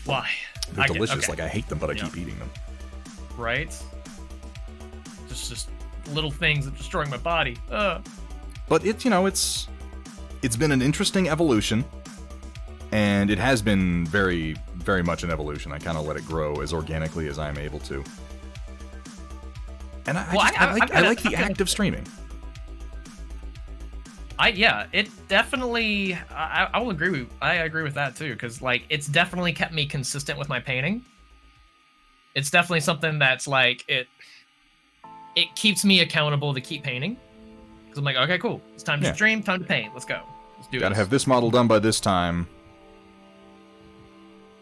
Why? They're delicious. Like, I hate them, but I keep eating them. Right? Just little things that are destroying my body. But it's been an interesting evolution. And it has been very, very much an evolution. I kind of let it grow as organically as I'm able to. And I like the act of streaming. It definitely. I will agree with. I agree with that too, because like it's definitely kept me consistent with my painting. It's definitely something that's like it keeps me accountable to keep painting. Because I'm like, okay, cool. It's time to stream. Time to paint. Let's go. Let's do it. Gotta have this model done by this time.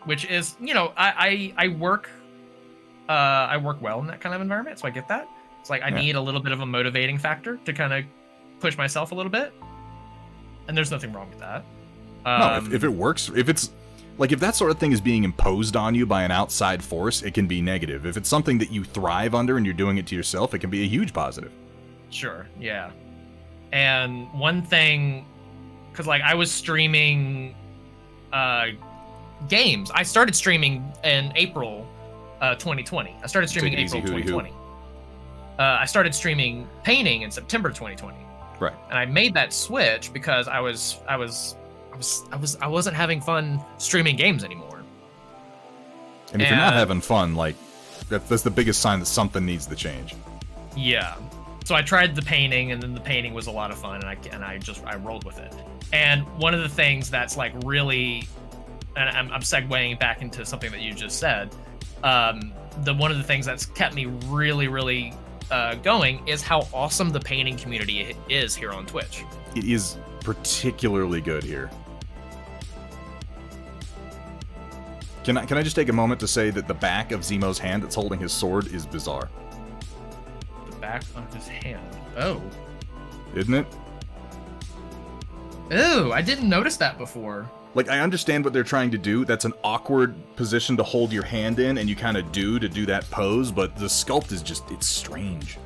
Which is, I work well in that kind of environment, so I get that. It's like I need a little bit of a motivating factor to kind of push myself a little bit, and there's nothing wrong with that. No, if it works, if it's like if that sort of thing is being imposed on you by an outside force, it can be negative. If it's something that you thrive under and you're doing it to yourself, it can be a huge positive. Sure, yeah. And one thing, because like I was streaming games. I started streaming in April 2020. I started streaming in April 2020. I started streaming painting in September 2020. Right. And I made that switch because I wasn't having fun streaming games anymore. And if you're not having fun, like that's the biggest sign that something needs to change. Yeah. So I tried the painting, and then the painting was a lot of fun, and I rolled with it. And one of the things that's like really, and I'm segueing back into something that you just said. One of the things that's kept me really going is how awesome the painting community is here on Twitch. It is particularly good here. Can I just take a moment to say that the back of Zemo's hand that's holding his sword is bizarre. The back of his hand. Oh. Isn't it? Ooh, I didn't notice that before. Like, I understand what they're trying to do. That's an awkward position to hold your hand in, and you kind of do that pose, but the sculpt is just, it's strange.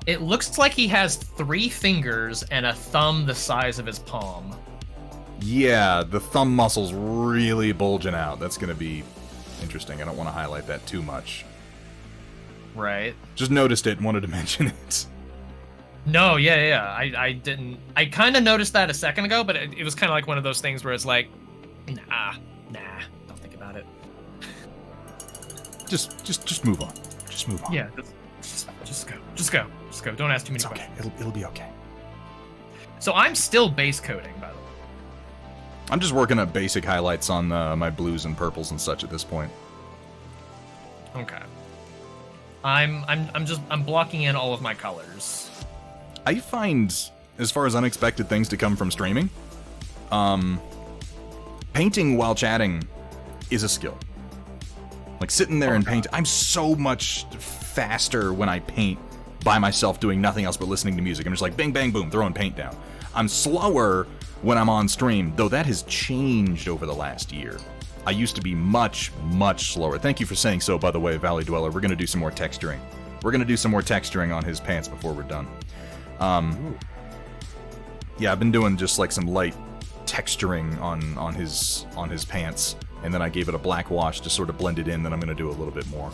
It looks like he has 3 fingers and a thumb the size of his palm. Yeah, the thumb muscle's really bulging out. That's going to be interesting. I don't want to highlight that too much. Right. Just noticed it and wanted to mention it. No, yeah. I didn't. I kind of noticed that a second ago, but it was kind of like one of those things where it's like, nah, don't think about it. Just move on. Just move on. Yeah, just go. Don't ask too many It's okay. questions. It'll be okay. So I'm still base coding, by the way. I'm just working up basic highlights on my blues and purples and such at this point. Okay. I'm blocking in all of my colors. I find, as far as unexpected things to come from streaming, painting while chatting is a skill. Like sitting there and paint, I'm so much faster when I paint by myself doing nothing else but listening to music. I'm just like bang, bang, boom, throwing paint down. I'm slower when I'm on stream, though that has changed over the last year. I used to be much, much slower. Thank you for saying so, by the way, Valley Dweller. We're going to do some more texturing. We're going to do some more texturing on his pants before we're done. Yeah, I've been doing just like some light texturing on his pants, and then I gave it a black wash to sort of blend it in. Then I'm going to do a little bit more.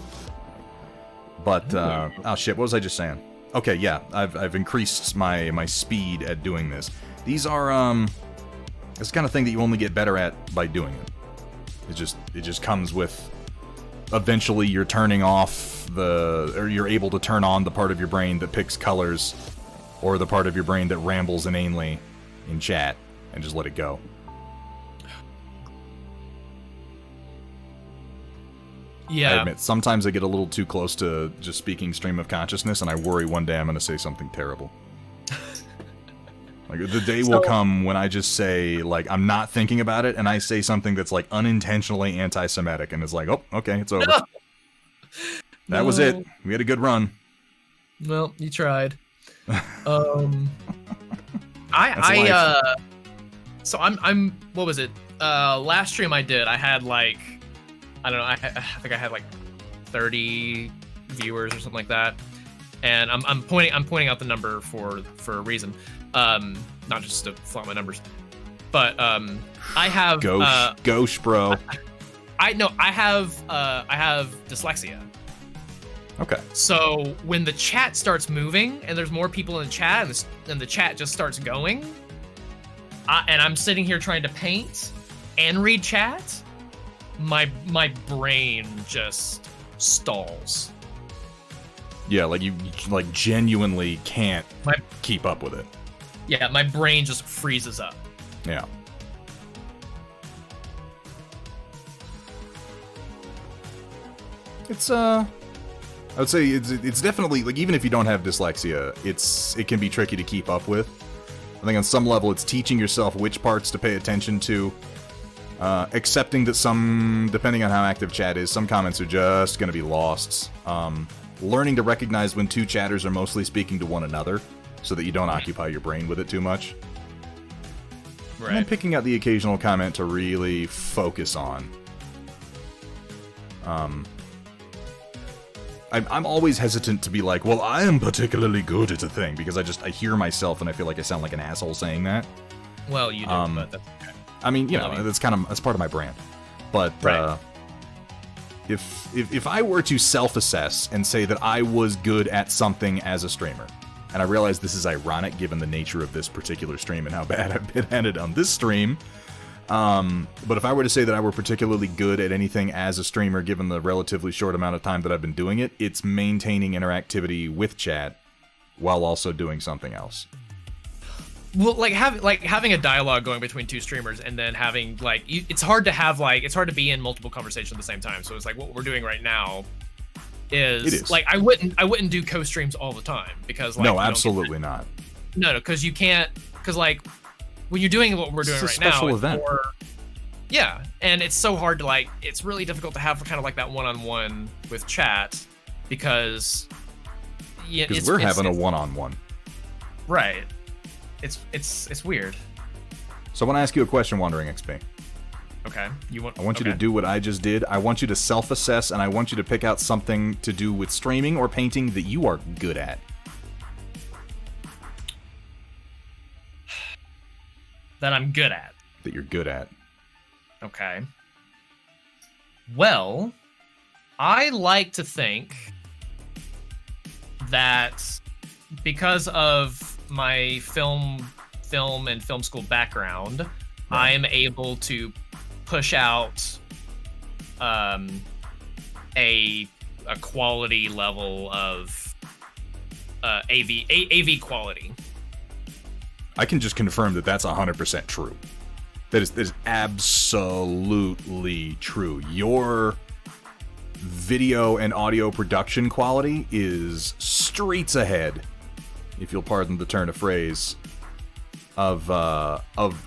But oh shit, what was I just saying? Okay, yeah, I've increased my speed at doing this. These are it's the kind of thing that you only get better at by doing it. It just comes with eventually you're turning off or you're able to turn on the part of your brain that picks colors, or the part of your brain that rambles inanely in chat, and just let it go. Yeah. I admit, sometimes I get a little too close to just speaking stream of consciousness, and I worry one day I'm going to say something terrible. Like, the day will come when I just say, like, I'm not thinking about it, and I say something that's, like, unintentionally anti-Semitic, and it's like, oh, okay, it's over. No. That was it. We had a good run. Well, you tried. So I'm what was it? Last stream I did, I had like, I don't know, I think I had like 30 viewers or something like that. And I'm pointing out the number for a reason. Not just to flaunt my numbers. But I have Gauche, bro. I have dyslexia. Okay. So when the chat starts moving and there's more people in the chat and the chat just starts going, and I'm sitting here trying to paint and read chat, my brain just stalls. Yeah, like you like genuinely can't keep up with it. Yeah, my brain just freezes up. Yeah. It's I would say it's definitely, like, even if you don't have dyslexia, it can be tricky to keep up with. I think on some level it's teaching yourself which parts to pay attention to, accepting that some, depending on how active chat is, some comments are just going to be lost. Learning to recognize when two chatters are mostly speaking to one another, so that you don't occupy your brain with it too much. And then Right. picking out the occasional comment to really focus on. I'm always hesitant to be like, well, I am particularly good at a thing, because I hear myself and I feel like I sound like an asshole saying that. Well, you do, but that's okay. I mean, you know, Love you. that's part of my brand. But Right. if I were to self-assess and say that I was good at something as a streamer, and I realize this is ironic given the nature of this particular stream and how bad I've been at it on this stream, but if I were to say that I were particularly good at anything as a streamer given the relatively short amount of time that I've been doing it, it's maintaining interactivity with chat while also doing something else. Well, having a dialogue going between two streamers, and then having it's hard to be in multiple conversations at the same time. So it's like what we're doing right now It is. like I wouldn't do co-streams all the time, because like, No, you don't get absolutely not. No, because you can't, because like when you're doing what we're doing It's a right special now, event. Yeah, and it's so hard to it's really difficult to have kind of like that one-on-one with chat, because Because we're having a one-on-one. right. It's weird. So I want to ask you a question, WanderingXP. Okay, I want you to do what I just did. I want you to self-assess, and I want you to pick out something to do with streaming or painting that you are good at. that I'm good at. That you're good at. Okay. Well, I like to think that because of my film and film school background, Right. I'm able to push out a quality level of AV quality. I can just confirm that that's 100% true. That is absolutely true. Your video and audio production quality is streets ahead, if you'll pardon the turn of phrase, of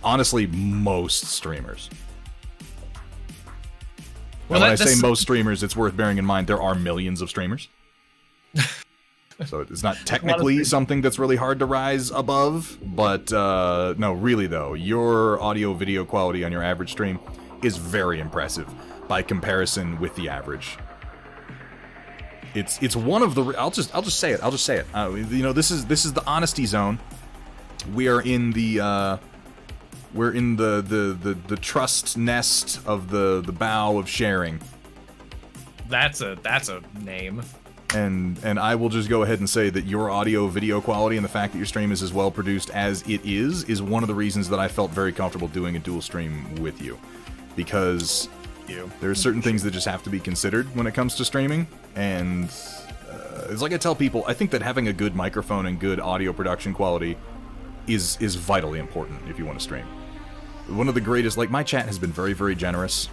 honestly most streamers. Well, Now, when I that's- say most streamers, it's worth bearing in mind there are millions of streamers. So it's not technically something that's really hard to rise above, but no, really though, your audio video quality on your average stream is very impressive by comparison with the average. It's one of the I'll just say it. You know, this is the honesty zone. We are in the the trust nest of the bough of sharing. That's a name. And I will just go ahead and say that your audio video quality and the fact that your stream is as well produced as it is one of the reasons that I felt very comfortable doing a dual stream with you. Because there are certain things that just have to be considered when it comes to streaming, and it's like I tell people, I think that having a good microphone and good audio production quality is vitally important if you want to stream. One of the greatest, like, my chat has been very, very generous.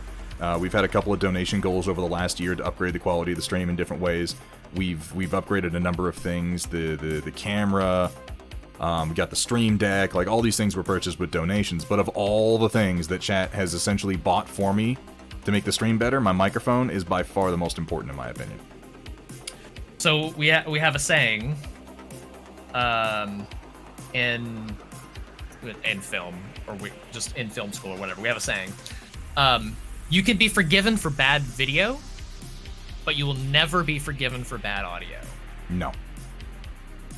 We've had a couple of donation goals over the last year to upgrade the quality of the stream in different ways. We've upgraded a number of things, the camera, we got the stream deck, like all these things were purchased with donations. But of all the things that chat has essentially bought for me to make the stream better, my microphone is by far the most important in my opinion. So we have a saying, in film, or just in film school or whatever. We have a saying, you can be forgiven for bad video, but you will never be forgiven for bad audio. No.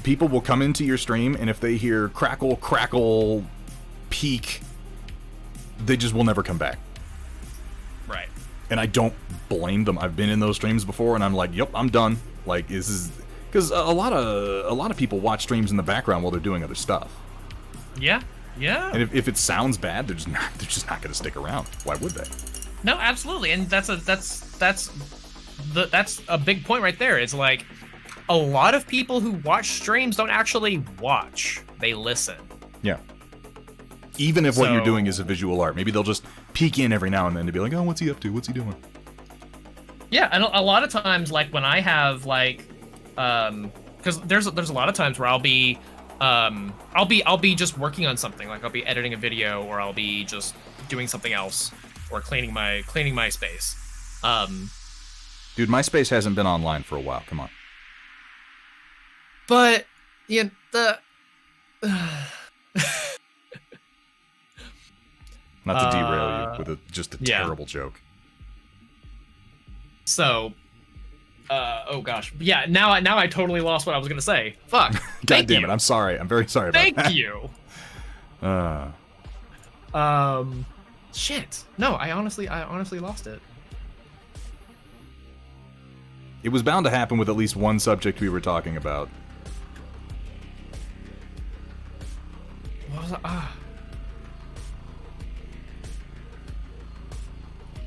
People will come into your stream, and if they hear crackle, peak, they just will never come back. Right. And I don't blame them. I've been in those streams before, and I'm like, yep, I'm done. Like, this is... Because a lot of people watch streams in the background while they're doing other stuff. Yeah. Yeah. And if it sounds bad, they're just not going to stick around. Why would they? No, absolutely. And that's a big point right there. It's like a lot of people who watch streams don't actually watch. They listen. Yeah. Even if what you're So- doing is a visual art, maybe they'll just peek in every now and then to be like, oh, what's he up to? What's he doing? Yeah, and a lot of times, like when I have like, because there's a lot of times where I'll be just working on something, like I'll be editing a video, or I'll be just doing something else, or cleaning my space. Dude, my space hasn't been online for a while. Come on. But yeah, Not to derail you with just a yeah. terrible joke. So, oh gosh, yeah. Now I totally lost what I was gonna say. Fuck. God damn it! I'm sorry. I'm very sorry about that. Thank you. Shit. No, I honestly lost it. It was bound to happen with at least one subject we were talking about. What was I?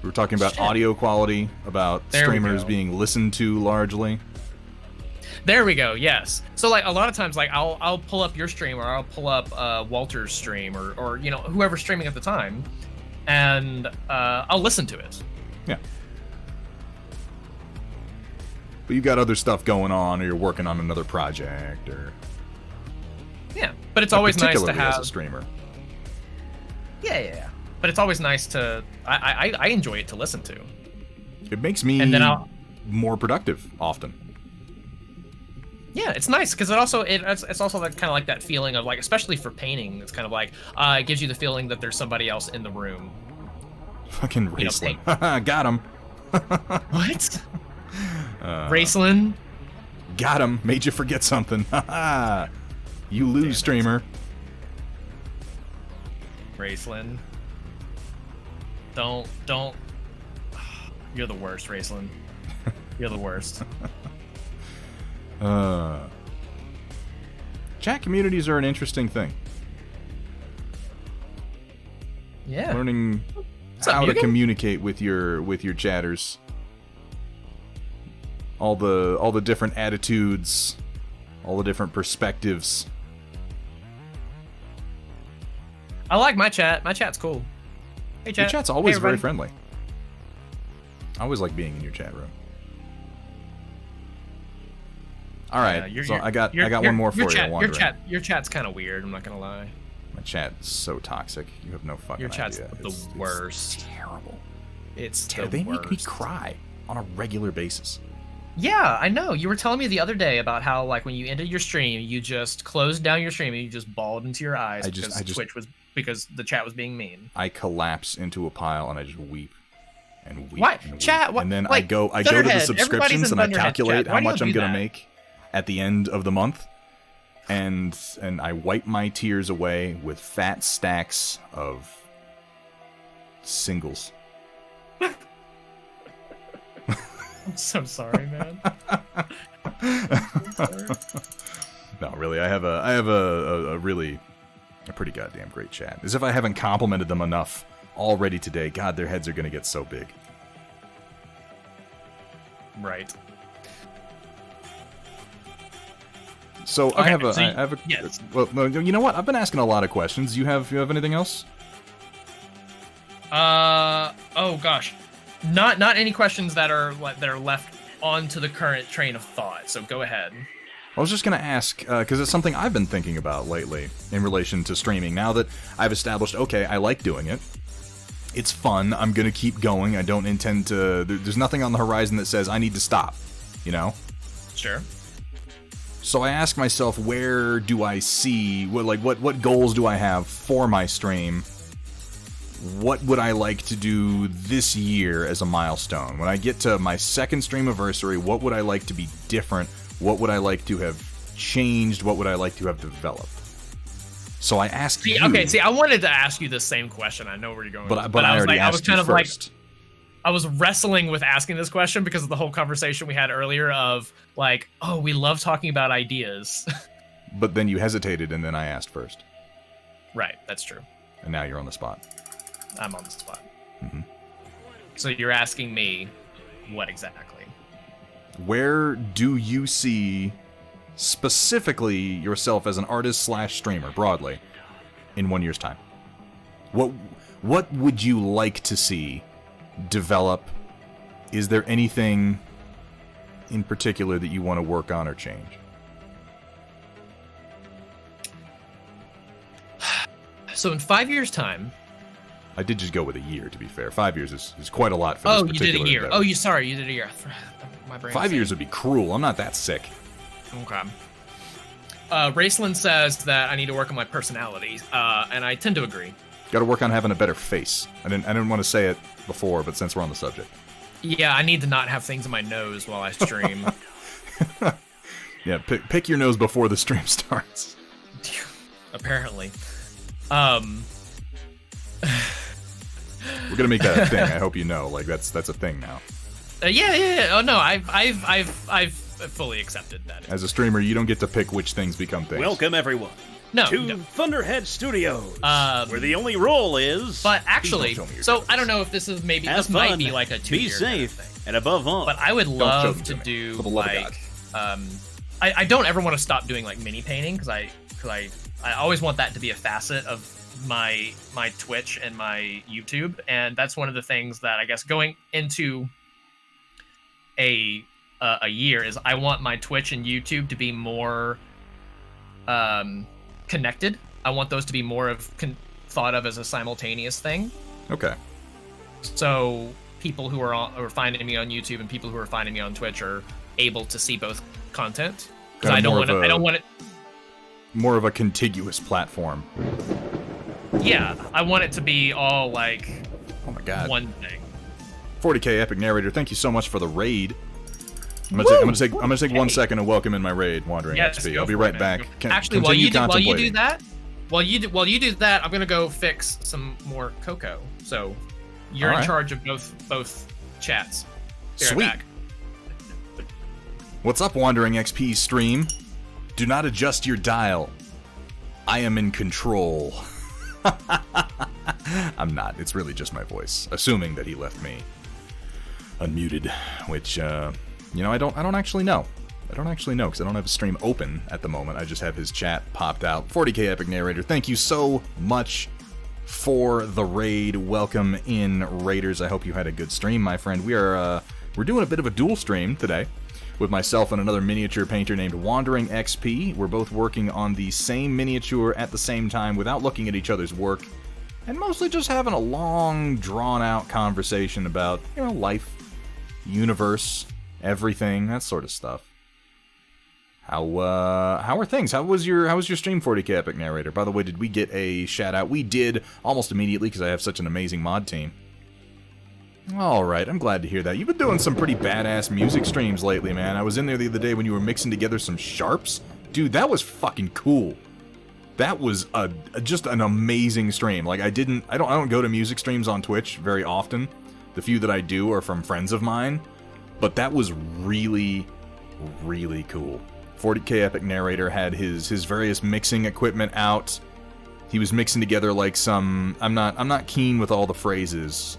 We were talking about Shit. audio quality, about There we streamers go. being listened to largely. There we go. Yes. So like a lot of times, like I'll pull up your stream or I'll pull up Walter's stream or you know whoever's streaming at the time, and I'll listen to it. Yeah. But you got other stuff going on, or you're working on another project, or Yeah. But it's always nice to particularly have. as a streamer. Yeah. But it's always nice to. I enjoy it to listen to. It makes me And then I'll. more productive often. Yeah, it's nice because it's also like, kind of like that feeling of like, especially for painting, it's kind of like it gives you the feeling that there's somebody else in the room. Fucking You know, Raceland. Got him. What? Raceland? Got him. Made you forget something. You lose, streamer. Raceland. Don't. You're the worst, Raceland. You're the worst. Chat communities are an interesting thing. Yeah. Learning What's up, how to Mugen? communicate with your chatters. All the different attitudes, all the different perspectives. I like my chat. My chat's cool. Hey, chat. Your chat's always Hey, very everybody. friendly. I always like being in your chat room. All right, so I got one more for you. Wandering. Your chat's kind of weird. I'm not gonna lie. My chat's so toxic. You have no fucking Your chat's idea. the worst. It's terrible. It's They make me cry on a regular basis. Yeah, I know. You were telling me the other day about how, like, when you ended your stream, you just closed down your stream and you just bawled into your eyes because the chat was being mean. I collapse into a pile and I just weep and weep. Why? And weep. Chat, what- And then like, I go to the Thunderhead, everybody's subscriptions in and I Thunderhead calculate chat. how Why do you much I'm do gonna that? make at the end of the month, and I wipe my tears away with fat stacks of singles. I'm so sorry, man. No, really, I have a pretty goddamn great chat. As if I haven't complimented them enough already today. God, their heads are gonna get so big. Right. So Okay, I have a, so I have a. yes. Well, no, you know what? I've been asking a lot of questions. You have anything else? Oh gosh, not any questions that are left onto the current train of thought. So go ahead. I was just gonna ask because it's something I've been thinking about lately in relation to streaming. Now that I've established, okay, I like doing it. It's fun. I'm gonna keep going. I don't intend to. There's nothing on the horizon that says I need to stop. You know. Sure. So I ask myself, where do I see what goals do I have for my stream? What would I like to do this year as a milestone? When I get to my second stream anniversary, what would I like to be different? What would I like to have changed? What would I like to have developed? So I asked you. Okay, I wanted to ask you the same question. I know where you're going. But I I was already I was asked kind you of first. I was wrestling with asking this question because of the whole conversation we had earlier of like, oh, we love talking about ideas. But then you hesitated, and then I asked first. Right, that's true. And now you're on the spot. I'm on the spot. Mhm. So you're asking me what exactly? Where do you see specifically yourself as an artist / streamer broadly in 1 year's time? What would you like to see develop? Is there anything in particular that you want to work on or change? So in 5 years' time. I did just go with a year, to be fair. 5 years is quite a lot for Oh, this you particular did a year. endeavor. Oh, you did a year. My brain. 5 years would be cruel. I'm not that sick. Okay. Raceland says that I need to work on my personality, and I tend to agree. Got to work on having a better face. I didn't want to say it before, but since we're on the subject. Yeah, I need to not have things in my nose while I stream. Yeah, pick your nose before the stream starts. Apparently. We're gonna make that a thing. I hope you know. Like that's a thing now. Yeah. Oh no, I've fully accepted that. As a streamer, you don't get to pick which things become things. Welcome, everyone, No. to Thunderhead Studios, Um, where the only rule is But actually, show me your so toes. I don't know if this is maybe have this fun, might be like a 2-year be safe, kind of thing. and above all, But I would show love them to to me, do for the love of like I don't ever want to stop doing like mini painting because I always want that to be a facet of my Twitch and my YouTube, and that's one of the things that I guess going into a year is I want my Twitch and YouTube to be more connected. I want those to be more of thought of as a simultaneous thing. Okay. So people who are finding me on YouTube and people who are finding me on Twitch are able to see both content because Kinda I don't more want of to. a- I don't want it. More of a contiguous platform. Yeah, I want it to be all like Oh my god. one thing. 40k Epic Narrator, thank you so much for the raid. I'm gonna take 1 second to welcome in my raid, Wandering Yes, XP. go I'll be for right it, back. man. Actually, while Continue you do contemplating. that, while you do that, I'm gonna go fix some more cocoa. So you're All in right. charge of both chats. Be right Sweet. back. What's up, Wandering XP stream? Do not adjust your dial. I am in control. I'm not. It's really just my voice. Assuming that he left me unmuted, which I don't actually know. I don't actually know because I don't have a stream open at the moment. I just have his chat popped out. 40k Epic Narrator, thank you so much for the raid. Welcome in, raiders. I hope you had a good stream, my friend. We're doing a bit of a dual stream today with myself and another miniature painter named WanderingXP. We're both working on the same miniature at the same time without looking at each other's work, and mostly just having a long, drawn-out conversation about, life, universe, everything, that sort of stuff. How are things? How was your stream, 40k Epic Narrator? By the way, did we get a shout out? We did almost immediately because I have such an amazing mod team. All right, I'm glad to hear that. You've been doing some pretty badass music streams lately, man. I was in there the other day when you were mixing together some sharps. Dude, that was fucking cool. That was just an amazing stream. Like I don't go to music streams on Twitch very often. The few that I do are from friends of mine, but that was really, really cool. 40k Epic Narrator had his various mixing equipment out. He was mixing together like some, I'm not keen with all the phrases,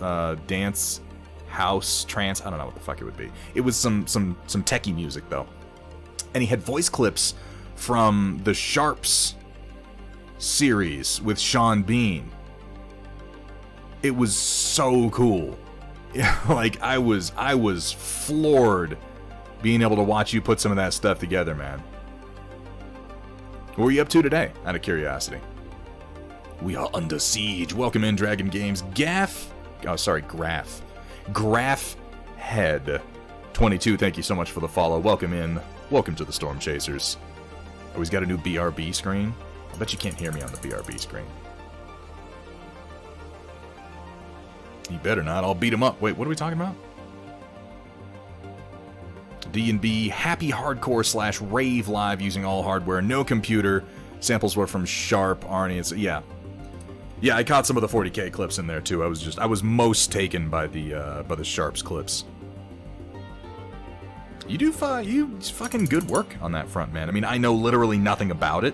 dance, house, trance, I don't know what the fuck it would be. It was some techie music though. And he had voice clips from the Sharps series with Sean Bean. It was so cool. Like I was floored being able to watch you put some of that stuff together, man. What were you up to today, out of curiosity? We are under siege. Welcome in, Dragon Games. Graph Head 22, thank you so much for the follow. Welcome in. Welcome to the Storm Chasers. Oh, he's got a new BRB screen. I bet you can't hear me on the BRB screen. You better not. I'll beat him up. Wait, what are we talking about? D&B Happy Hardcore / Rave Live using all hardware, no computer. Samples were from Sharp, Arnie. Yeah, I caught some of the 40k clips in there too. I was most taken by the Sharps clips. You do fucking good work on that front, man. I mean, I know literally nothing about it,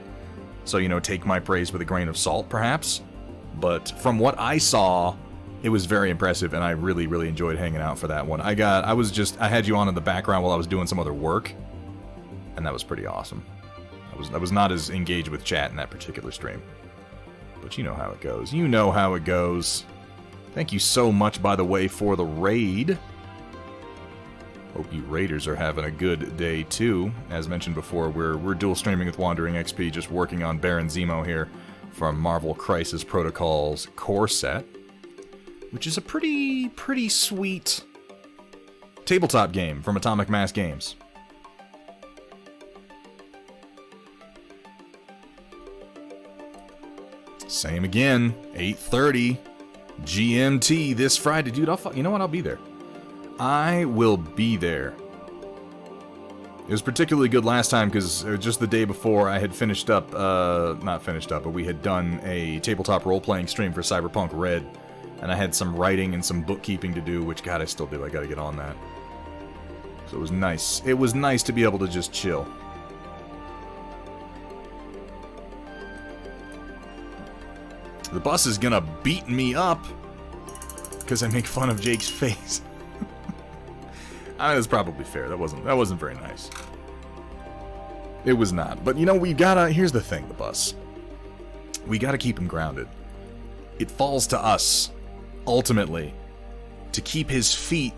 so take my praise with a grain of salt, perhaps. But from what I saw, it was very impressive, and I really, really enjoyed hanging out for that one. I had you on in the background while I was doing some other work, and that was pretty awesome. I was not as engaged with chat in that particular stream. But you know how it goes. You know how it goes. Thank you so much, by the way, for the raid. Hope you raiders are having a good day, too. As mentioned before, we're dual streaming with WanderingXP, just working on Baron Zemo here from Marvel Crisis Protocol's core set, which is a pretty sweet tabletop game from Atomic Mass Games. Same again. 8:30 GMT this Friday. Dude, you know what? I'll be there. I will be there. It was particularly good last time because just the day before I had finished up, not finished up, but we had done a tabletop role-playing stream for Cyberpunk Red, and I had some writing and some bookkeeping to do, which, God, I still do. I gotta get on that. So it was nice. It was nice to be able to just chill. The bus is gonna beat me up because I make fun of Jake's face. I mean, that's probably fair. That wasn't very nice. It was not. But, you know, we gotta... Here's the thing, the bus. We gotta keep him grounded. It falls to us, ultimately, to keep his feet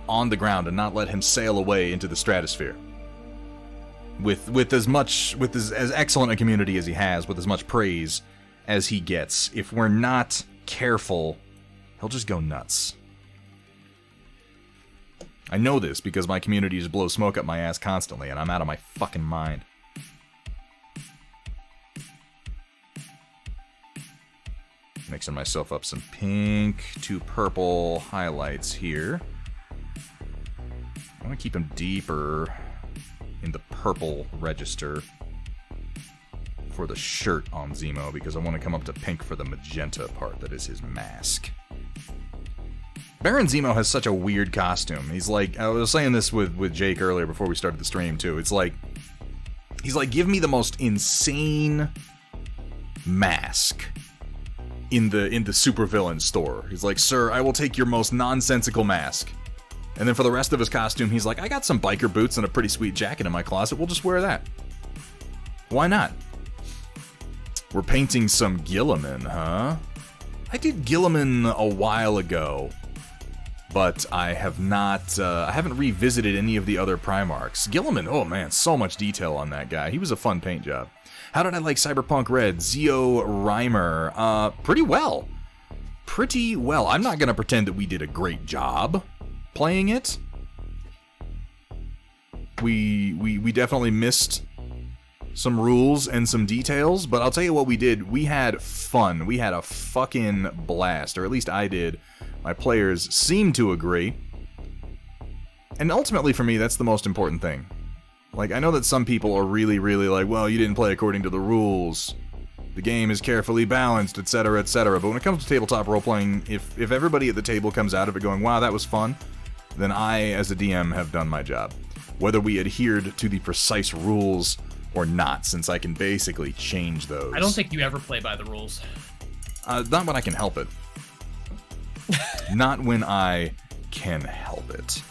on the ground and not let him sail away into the stratosphere. With as excellent a community as he has, with as much praise as he gets, if we're not careful, he'll just go nuts. I know this because my community just blows smoke up my ass constantly, and I'm out of my fucking mind. Mixing myself up some pink to purple highlights here. I want to keep him deeper in the purple register for the shirt on Zemo, because I want to come up to pink for the magenta part that is his mask. Baron Zemo has such a weird costume. He's like, I was saying this with Jake earlier before we started the stream too. It's like, he's like, give me the most insane mask in the supervillain store. He's like, sir, I will take your most nonsensical mask. And then for the rest of his costume, he's like, I got some biker boots and a pretty sweet jacket in my closet. We'll just wear that. Why not? We're painting some Gilliman, huh? I did Gilliman a while ago, but I have not, I haven't revisited any of the other Primarchs. Gilliman, oh man, so much detail on that guy. He was a fun paint job. How did I like Cyberpunk Red? Zeo Reimer, pretty well. Pretty well. I'm not gonna pretend that we did a great job playing it. We definitely missed some rules and some details, but I'll tell you what we did. We had fun. We had a fucking blast, or at least I did. My players seemed to agree. And ultimately for me, that's the most important thing. Like, I know that some people are really, really like, well, you didn't play according to the rules. The game is carefully balanced, etc., etc. But when it comes to tabletop role-playing, if everybody at the table comes out of it going, wow, that was fun, then I, as a DM, have done my job. Whether we adhered to the precise rules or not, since I can basically change those. I don't think you ever play by the rules. Not when I can help it. Not when I can help it,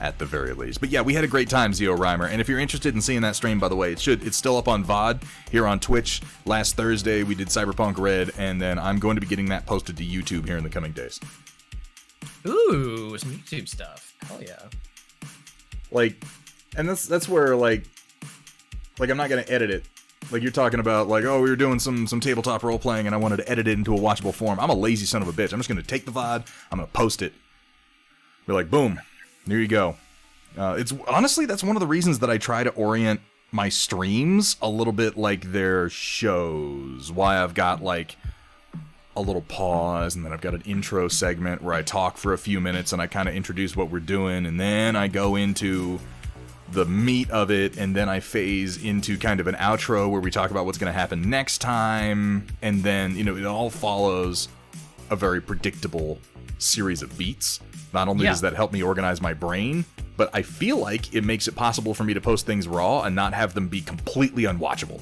at the very least. But yeah, we had a great time, Zeo Reimer. And if you're interested in seeing that stream, by the way, it's still up on VOD here on Twitch. Last Thursday, we did Cyberpunk Red, and then I'm going to be getting that posted to YouTube here in the coming days. Ooh, some YouTube stuff. Hell yeah. Like, and that's where, like, I'm not going to edit it. Like, you're talking about, like, oh, we were doing some tabletop role-playing and I wanted to edit it into a watchable form. I'm a lazy son of a bitch. I'm just going to take the VOD, I'm going to post it. Be like, boom, there you go. It's honestly, that's one of the reasons that I try to orient my streams a little bit like their shows. Why I've got, like, a little pause, and then I've got an intro segment where I talk for a few minutes and I kind of introduce what we're doing, and then I go into the meat of it, and then I phase into kind of an outro where we talk about what's going to happen next time, and then, you know, it all follows a very predictable series of beats. Not only does that help me organize my brain, but I feel like it makes it possible for me to post things raw and not have them be completely unwatchable.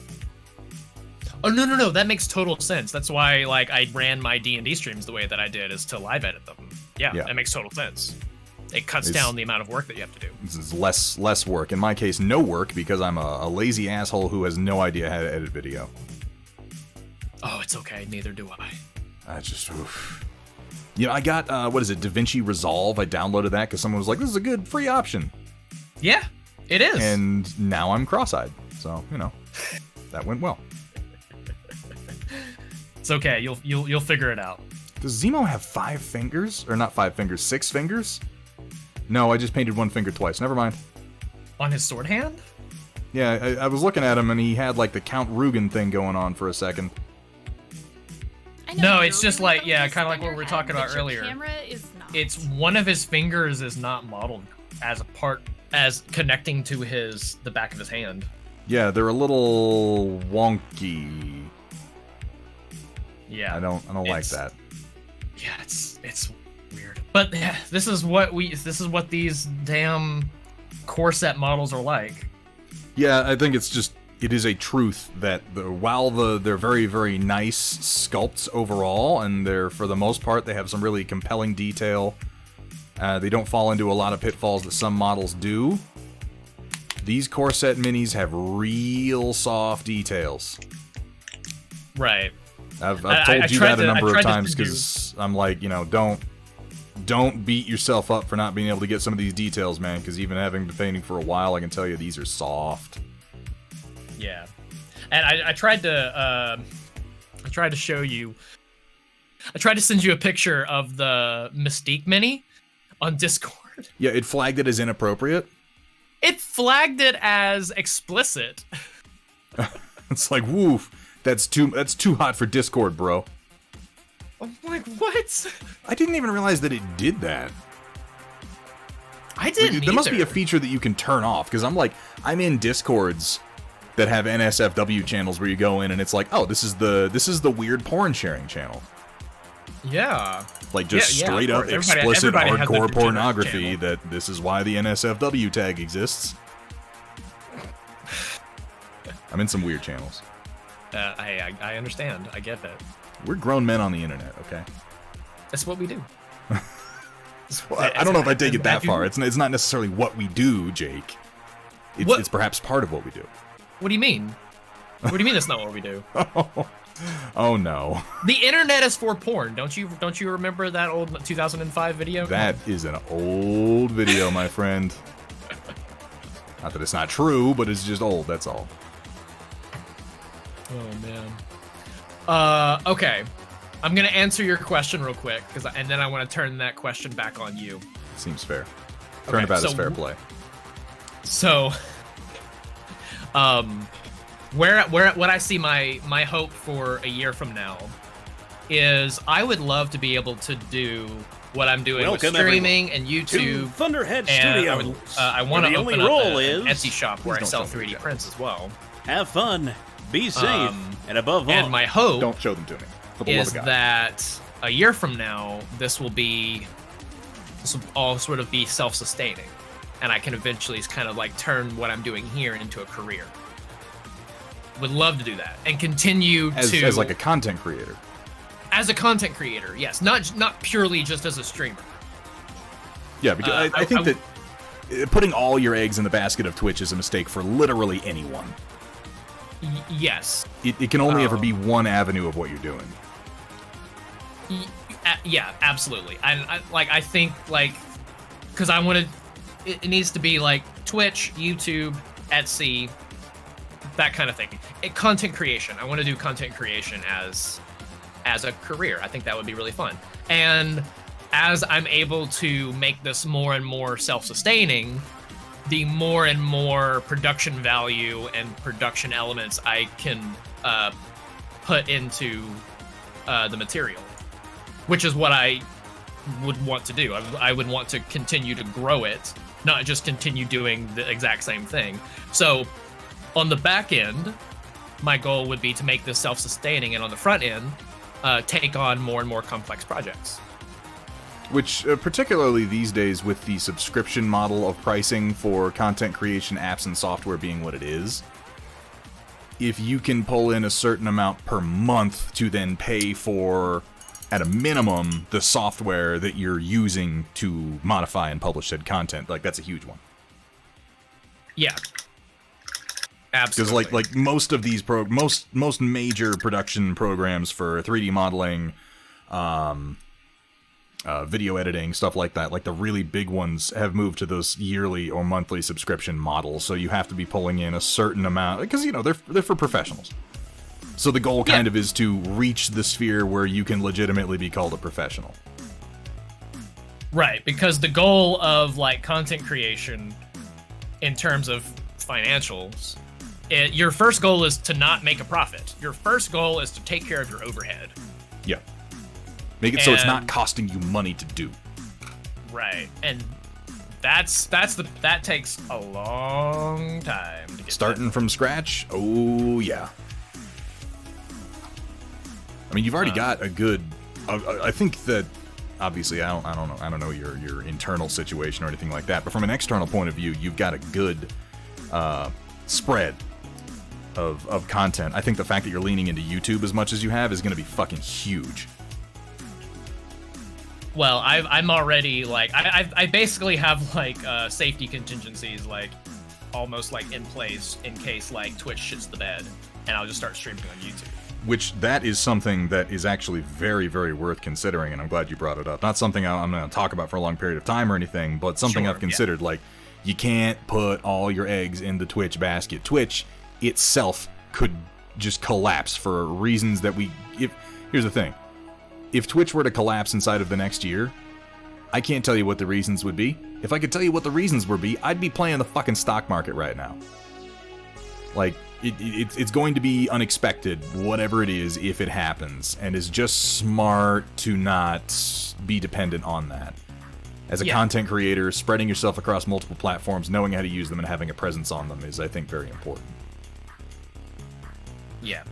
Oh, no, that makes total sense. That's why, like, I ran my D&D streams the way that I did, is to live edit them. Yeah, that makes total sense. It cuts down the amount of work that you have to do. This is less work. In my case, no work, because I'm a lazy asshole who has no idea how to edit video. Oh, it's okay. Neither do I. I just, oof. You know, I got, what is it, DaVinci Resolve. I downloaded that because someone was like, this is a good free option. Yeah, it is. And now I'm cross-eyed. So, you know, that went well. It's okay. You'll figure it out. Does Zemo have 5 fingers? Or not 5 fingers, 6 fingers? No, I just painted 1 finger twice. Never mind. On his sword hand? Yeah, I was looking at him and he had like the Count Rugen thing going on for a second. I know No, you're it's just really like, yeah, focused kind of on like what your we were head, talking about but your earlier. Camera is not. It's one of his fingers is not modeled as connecting to the back of his hand. Yeah, they're a little wonky. Yeah. I don't like that. Yeah, it's weird. But yeah, this is what these damn core set models are like. Yeah, I think it is a truth that while they're very, very nice sculpts overall, and for the most part, they have some really compelling detail. They don't fall into a lot of pitfalls that some models do. These core set minis have real soft details. Right. I've told you that a number of times to because I'm like, don't beat yourself up for not being able to get some of these details, man, because even having been painting for a while, I can tell you these are soft. Yeah, and I tried to show you. I tried to send you a picture of the Mystique mini on Discord. Yeah, it flagged it as inappropriate. It flagged it as explicit. It's like, woof, that's too hot for Discord, bro. I'm like, what? I didn't even realize that it did that. I didn't. There must be a feature that you can turn off, because I'm in Discords that have NSFW channels where you go in and it's like, oh, this is the weird porn sharing channel. Yeah. Like just straight up explicit hardcore pornography that this is why the NSFW tag exists. I'm in some weird channels. I understand. I get that. We're grown men on the internet, okay? That's what we do. Well, I don't know if I take it that far. It's not necessarily what we do, Jake. It's perhaps part of what we do. What do you mean? What do you mean that's not what we do? Oh no. The internet is for porn. Don't you remember that old 2005 video? That is an old video, my friend. Not that it's not true, but it's just old, that's all. Oh man. Okay. I'm gonna answer your question real quick, and then I want to turn that question back on you. Seems fair. Turnabout is fair play. So, what I see my hope for a year from now is I would love to be able to do what I'm doing with streaming and YouTube. To Thunderhead and Studios. I want to open up an Etsy shop where I Please sell don't tell me 3D that. prints as well. Have fun, be safe, and above all, And my hope Don't show them to me. For the love is of God. that a year from now, this will all sort of be self-sustaining, and I can eventually kind of like turn what I'm doing here into a career. Would love to do that and continue as like a content creator. As a content creator, yes, not purely just as a streamer. Yeah, because I think that putting all your eggs in the basket of Twitch is a mistake for literally anyone. Yes. It can only ever be one avenue of what you're doing. Yeah, absolutely. I think because I want to. It needs to be like Twitch, YouTube, Etsy, that kind of thing. Content creation. I want to do content creation as a career. I think that would be really fun. And as I'm able to make this more and more self-sustaining, the more and more production value and production elements I can put into the material, which is what I would want to do. I would want to continue to grow it, not just continue doing the exact same thing. So on the back end, my goal would be to make this self-sustaining, and on the front end, take on more and more complex projects. Which, particularly these days with the subscription model of pricing for content creation apps and software being what it is, if you can pull in a certain amount per month to then pay for, at a minimum, the software that you're using to modify and publish said content, like, that's a huge one. Yeah. Absolutely. Because like most of these most major production programs for 3D modeling, video editing, stuff like that, like the really big ones have moved to those yearly or monthly subscription models. So you have to be pulling in a certain amount because they're for professionals. So the goal kind of is to reach the sphere where you can legitimately be called a professional. Right, because the goal of like content creation in terms of financials, your first goal is to not make a profit. Your first goal is to take care of your overhead. Yeah. Make it so it's not And- costing you money to do. Right. And that takes a long time to get Starting from scratch? Oh, yeah. I mean, you've already got a good... I think that, obviously, I don't know your internal situation or anything like that, but from an external point of view, you've got a good spread of content. I think the fact that you're leaning into YouTube as much as you have is going to be fucking huge. Well, I'm already like I basically have like safety contingencies like almost like in place in case like Twitch shits the bed, and I'll just start streaming on YouTube. Which that is something that is actually very, very worth considering, and I'm glad you brought it up. Not something I'm going to talk about for a long period of time or anything, but something Sure, I've considered. Like, you can't put all your eggs in the Twitch basket. Twitch itself could just collapse for reasons that here's the thing. If Twitch were to collapse inside of the next year, I can't tell you what the reasons would be. If I could tell you what the reasons would be, I'd be playing the fucking stock market right now. Like, it's going to be unexpected, whatever it is, if it happens, and it's just smart to not be dependent on that. As a content creator, spreading yourself across multiple platforms, knowing how to use them, and having a presence on them is, I think, very important. Yeah,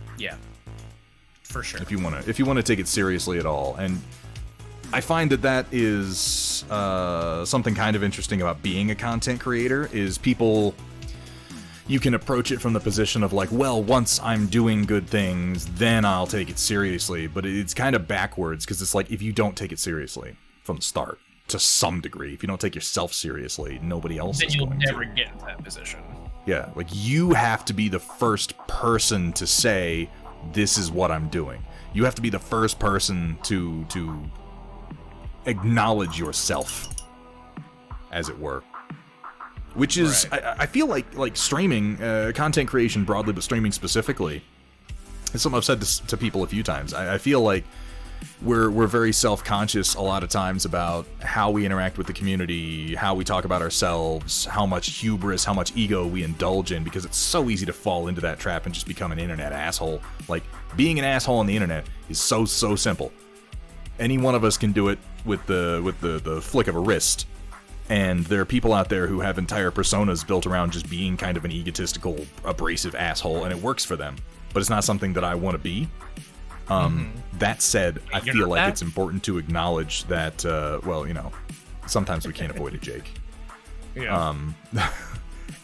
for sure. If you want to take it seriously at all, and I find that is something kind of interesting about being a content creator is people. You can approach it from the position of like, well, once I'm doing good things, then I'll take it seriously. But it's kind of backwards because it's like if you don't take it seriously from the start, to some degree, if you don't take yourself seriously, nobody else then is you'll going never to. get into that position. Yeah, like you have to be the first person to say, this is what I'm doing. You have to be the first person to acknowledge yourself, as it were. Which is, Right. I feel like streaming, content creation broadly, but streaming specifically, it's something I've said to people a few times. I feel like we're very self-conscious a lot of times about how we interact with the community, how we talk about ourselves, how much hubris, how much ego we indulge in, because it's so easy to fall into that trap and just become an internet asshole. Like, being an asshole on the internet is so simple. Any one of us can do it with the flick of a wrist. And there are people out there who have entire personas built around just being kind of an egotistical, abrasive asshole, and it works for them. But it's not something that I want to be. That said, I You're feel not like that? it's important to acknowledge that, well, sometimes we can't avoid it, Jake. Yeah.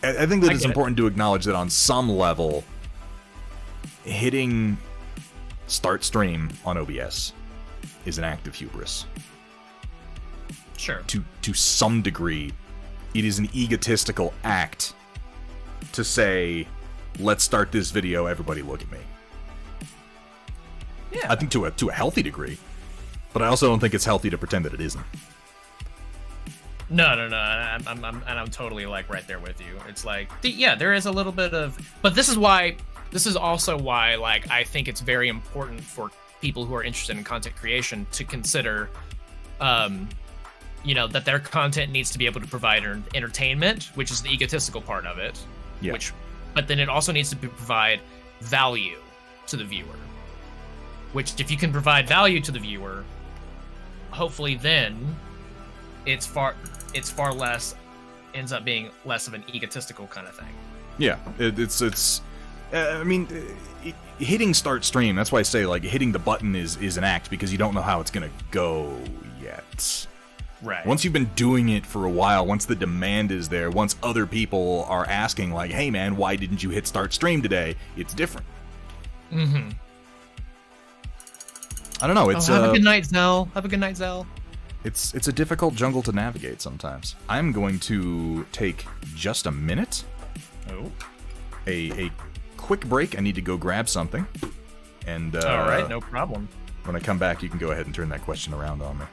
I think that I it's get it. important to acknowledge that on some level, hitting start stream on OBS is an act of hubris. Sure. To some degree, it is an egotistical act to say, let's start this video, everybody look at me. Yeah. I think to a healthy degree, but I also don't think it's healthy to pretend that it isn't. No. I'm totally like right there with you. It's like, there is a little bit of, but this is also why like I think it's very important for people who are interested in content creation to consider, that their content needs to be able to provide entertainment, which is the egotistical part of it. Yeah. But then it also needs to provide value to the viewer. Which, if you can provide value to the viewer, hopefully then it's far less, ends up being less of an egotistical kind of thing. Yeah, hitting start stream, that's why I say, like, hitting the button is an act, because you don't know how it's gonna go yet. Right. Once you've been doing it for a while, once the demand is there, once other people are asking, like, hey man, why didn't you hit start stream today? It's different. Mm-hmm. I don't know, it's have a good night, Zell. Have a good night, Zell. It's a difficult jungle to navigate sometimes. I'm going to take just a minute. Oh. A quick break. I need to go grab something. And All right, no problem. when I come back, you can go ahead and turn that question around on me.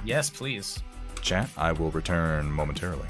Yes, please. Chat, I will return momentarily.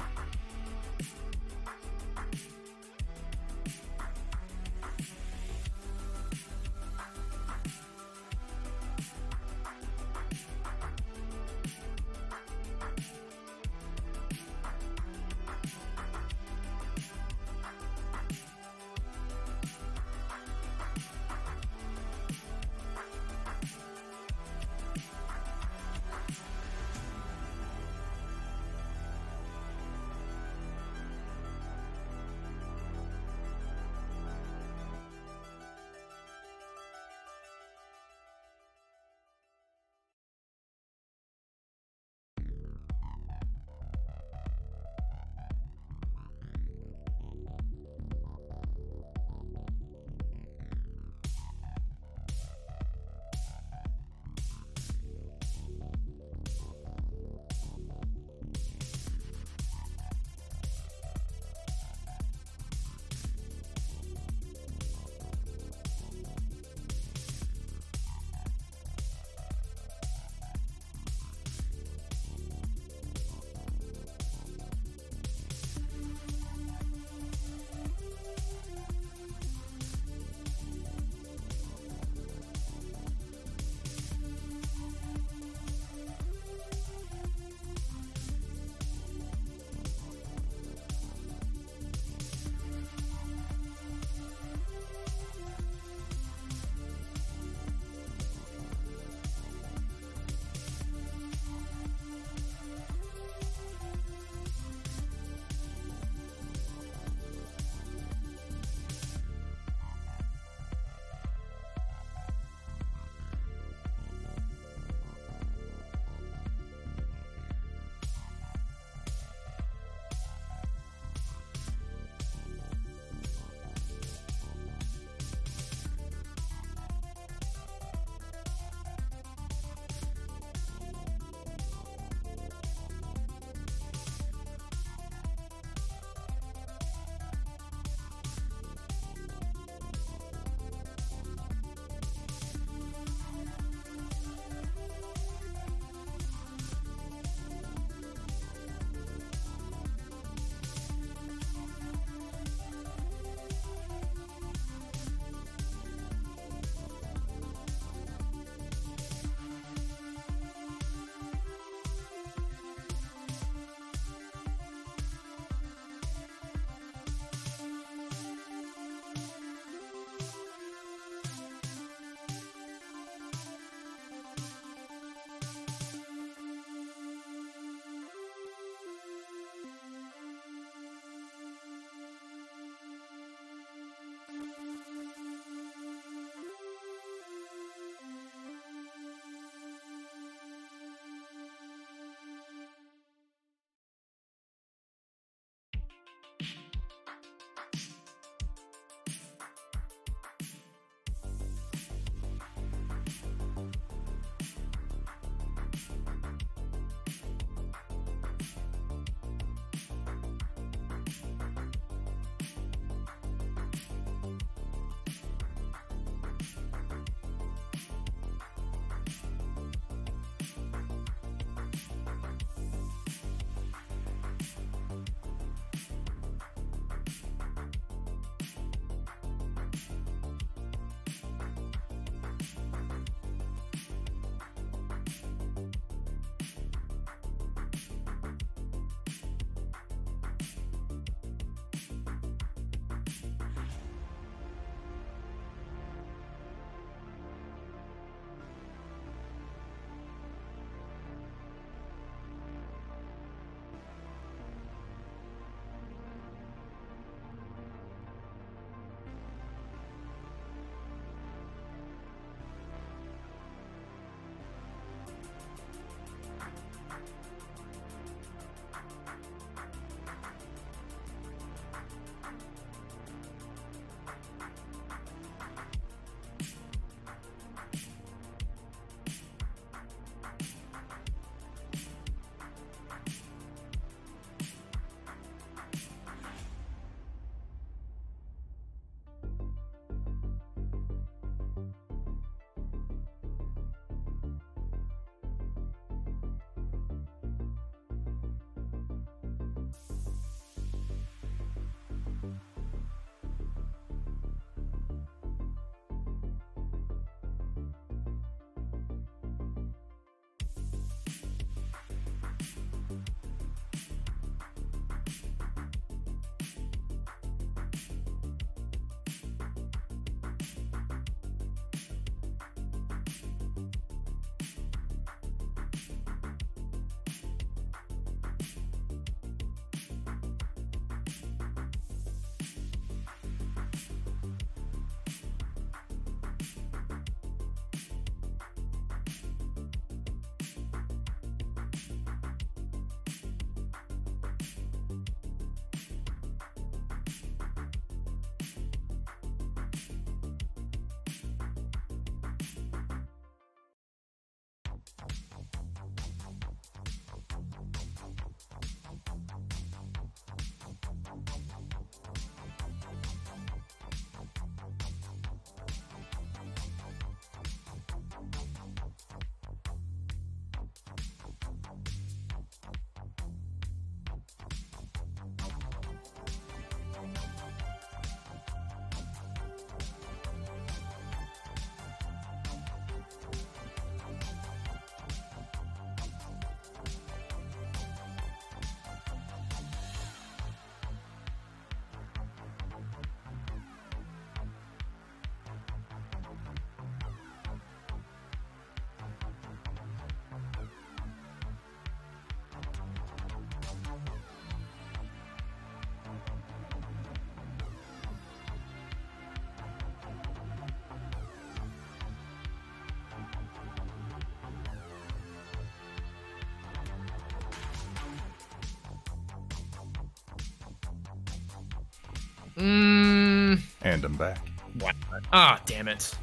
Mm. And I'm back. What? Ah, damn it.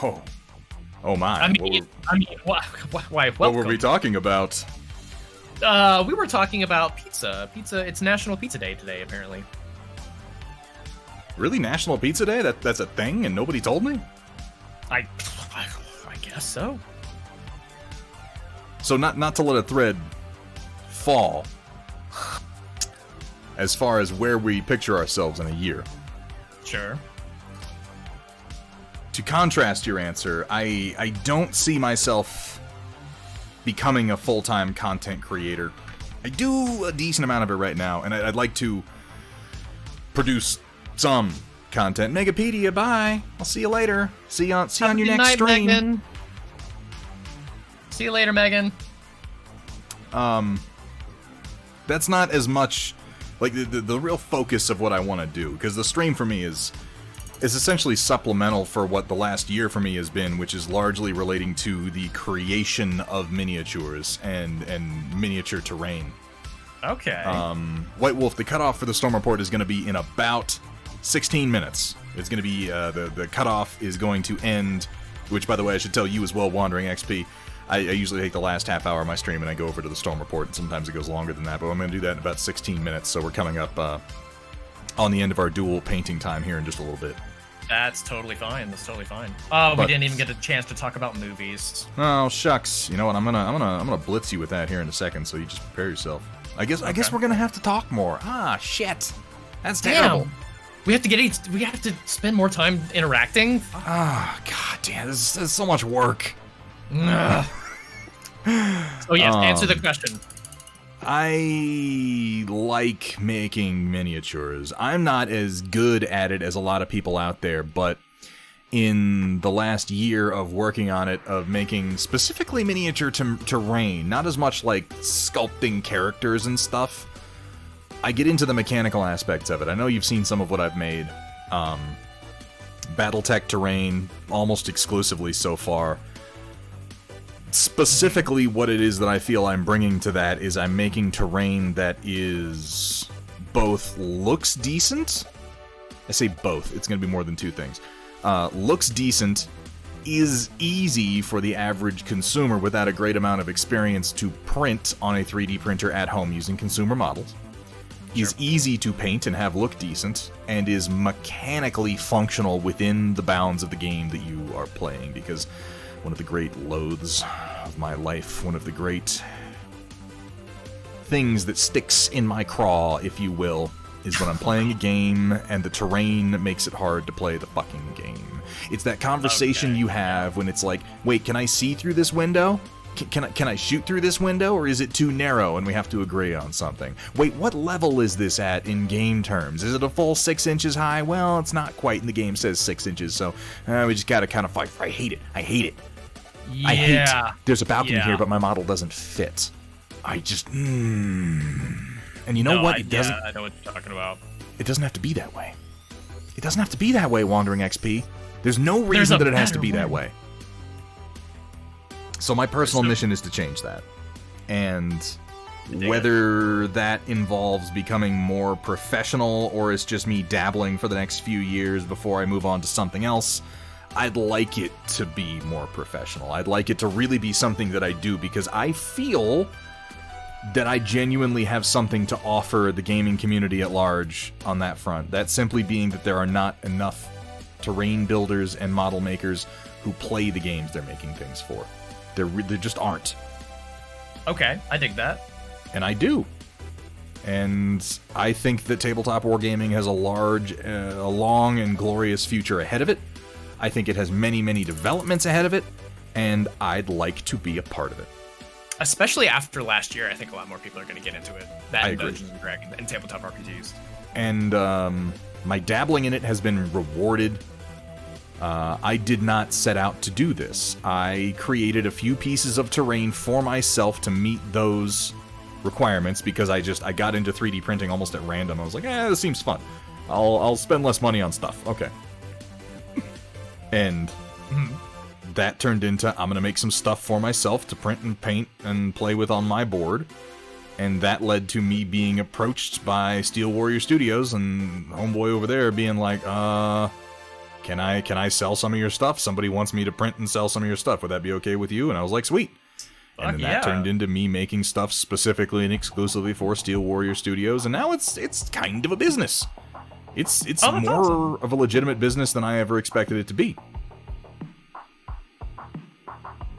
Oh. Oh my. Why? What were we talking about? We were talking about pizza. It's National Pizza Day today, apparently. Really? National Pizza Day? That's a thing and nobody told me? I guess so. So not to let a thread fall as far as where we picture ourselves in a year. Sure. To contrast your answer, I don't see myself becoming a full-time content creator. I do a decent amount of it right now, and I'd like to produce some content. Megapedia, bye. I'll see you later. See you on your next night, stream. Megan. See you later, Megan. That's not as much like the real focus of what I want to do, because the stream for me is essentially supplemental for what the last year for me has been, which is largely relating to the creation of miniatures and miniature terrain. Okay. White Wolf, the cutoff for the Storm Report is going to be in about 16 minutes. It's going to be, the cutoff is going to end, which, by the way, I should tell you as well, WanderingXP. I usually take the last half hour of my stream and I go over to the Storm Report, and sometimes it goes longer than that, but I'm going to do that in about 16 minutes, so we're coming up on the end of our dual painting time here in just a little bit. That's totally fine. We didn't even get a chance to talk about movies. Oh shucks! You know what? I'm gonna blitz you with that here in a second, so you just prepare yourself. I guess we're gonna have to talk more. Ah shit! That's terrible. Damn. We have to spend more time interacting. Ah god damn! This is so much work. So yes, answer the question. I like making miniatures. I'm not as good at it as a lot of people out there, but in the last year of working on it, of making specifically miniature terrain, not as much like sculpting characters and stuff, I get into the mechanical aspects of it. I know you've seen some of what I've made. Battletech terrain, almost exclusively so far. Specifically, what it is that I feel I'm bringing to that is I'm making terrain that is both looks decent. I say both. It's going to be more than two things. Looks decent, is easy for the average consumer without a great amount of experience to print on a 3D printer at home using consumer models. Is easy to paint and have look decent, and is mechanically functional within the bounds of the game that you are playing, because one of the great loathes of my life, one of the great things that sticks in my craw, if you will, is when I'm playing a game and the terrain makes it hard to play the fucking game. It's that conversation you have when it's like, wait, can I see through this window? Can I shoot through this window, or is it too narrow and we have to agree on something? Wait, what level is this at in game terms? Is it a full 6 inches high? Well, it's not quite, and the game says 6 inches, so we just gotta kind of fight. I hate it. Yeah. I hate there's a balcony here, but my model doesn't fit. I just And you know what? It doesn't. I know what you're talking about. It doesn't have to be that way. It doesn't have to be that way, WanderingXP. There's no reason that it has to be that way. So my personal mission is to change that. And whether that involves becoming more professional or it's just me dabbling for the next few years before I move on to something else, I'd like it to be more professional. I'd like it to really be something that I do, because I feel that I genuinely have something to offer the gaming community at large on that front. That simply being that there are not enough terrain builders and model makers who play the games they're making things for. There just aren't. Okay, I dig that. And I do. And I think that tabletop wargaming has a long and glorious future ahead of it. I think it has many, many developments ahead of it, and I'd like to be a part of it. Especially after last year, I think a lot more people are going to get into it. That I and agree. Dungeons & Dragons and tabletop RPGs. And my dabbling in it has been rewarded. I did not set out to do this. I created a few pieces of terrain for myself to meet those requirements, because I got into 3D printing almost at random. I was like, this seems fun. I'll spend less money on stuff. Okay. And that turned into, I'm going to make some stuff for myself to print and paint and play with on my board. And that led to me being approached by Steel Warrior Studios and homeboy over there being like, can I sell some of your stuff? Somebody wants me to print and sell some of your stuff. Would that be okay with you? And I was like, sweet. And then that turned into me making stuff specifically and exclusively for Steel Warrior Studios, and now it's kind of a business. It's more awesome. Of a legitimate business than I ever expected it to be.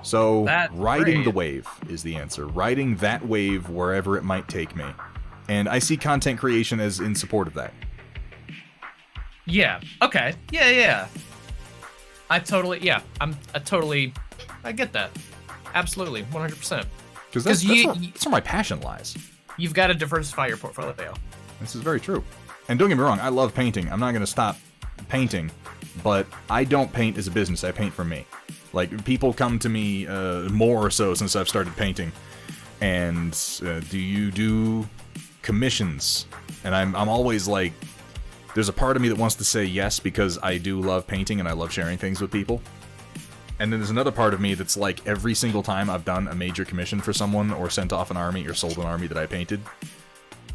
So, riding the wave is the answer. Riding that wave wherever it might take me. And I see content creation as in support of that. Yeah. Okay. Yeah. I get that. Absolutely. 100%. Because that's where my passion lies. You've got to diversify your portfolio. This is very true. And don't get me wrong, I love painting. I'm not going to stop painting. But I don't paint as a business. I paint for me. Like, people come to me more or so since I've started painting. And do you do commissions? And I'm always like, there's a part of me that wants to say yes because I do love painting and I love sharing things with people. And then there's another part of me that's like, every single time I've done a major commission for someone or sent off an army or sold an army that I painted,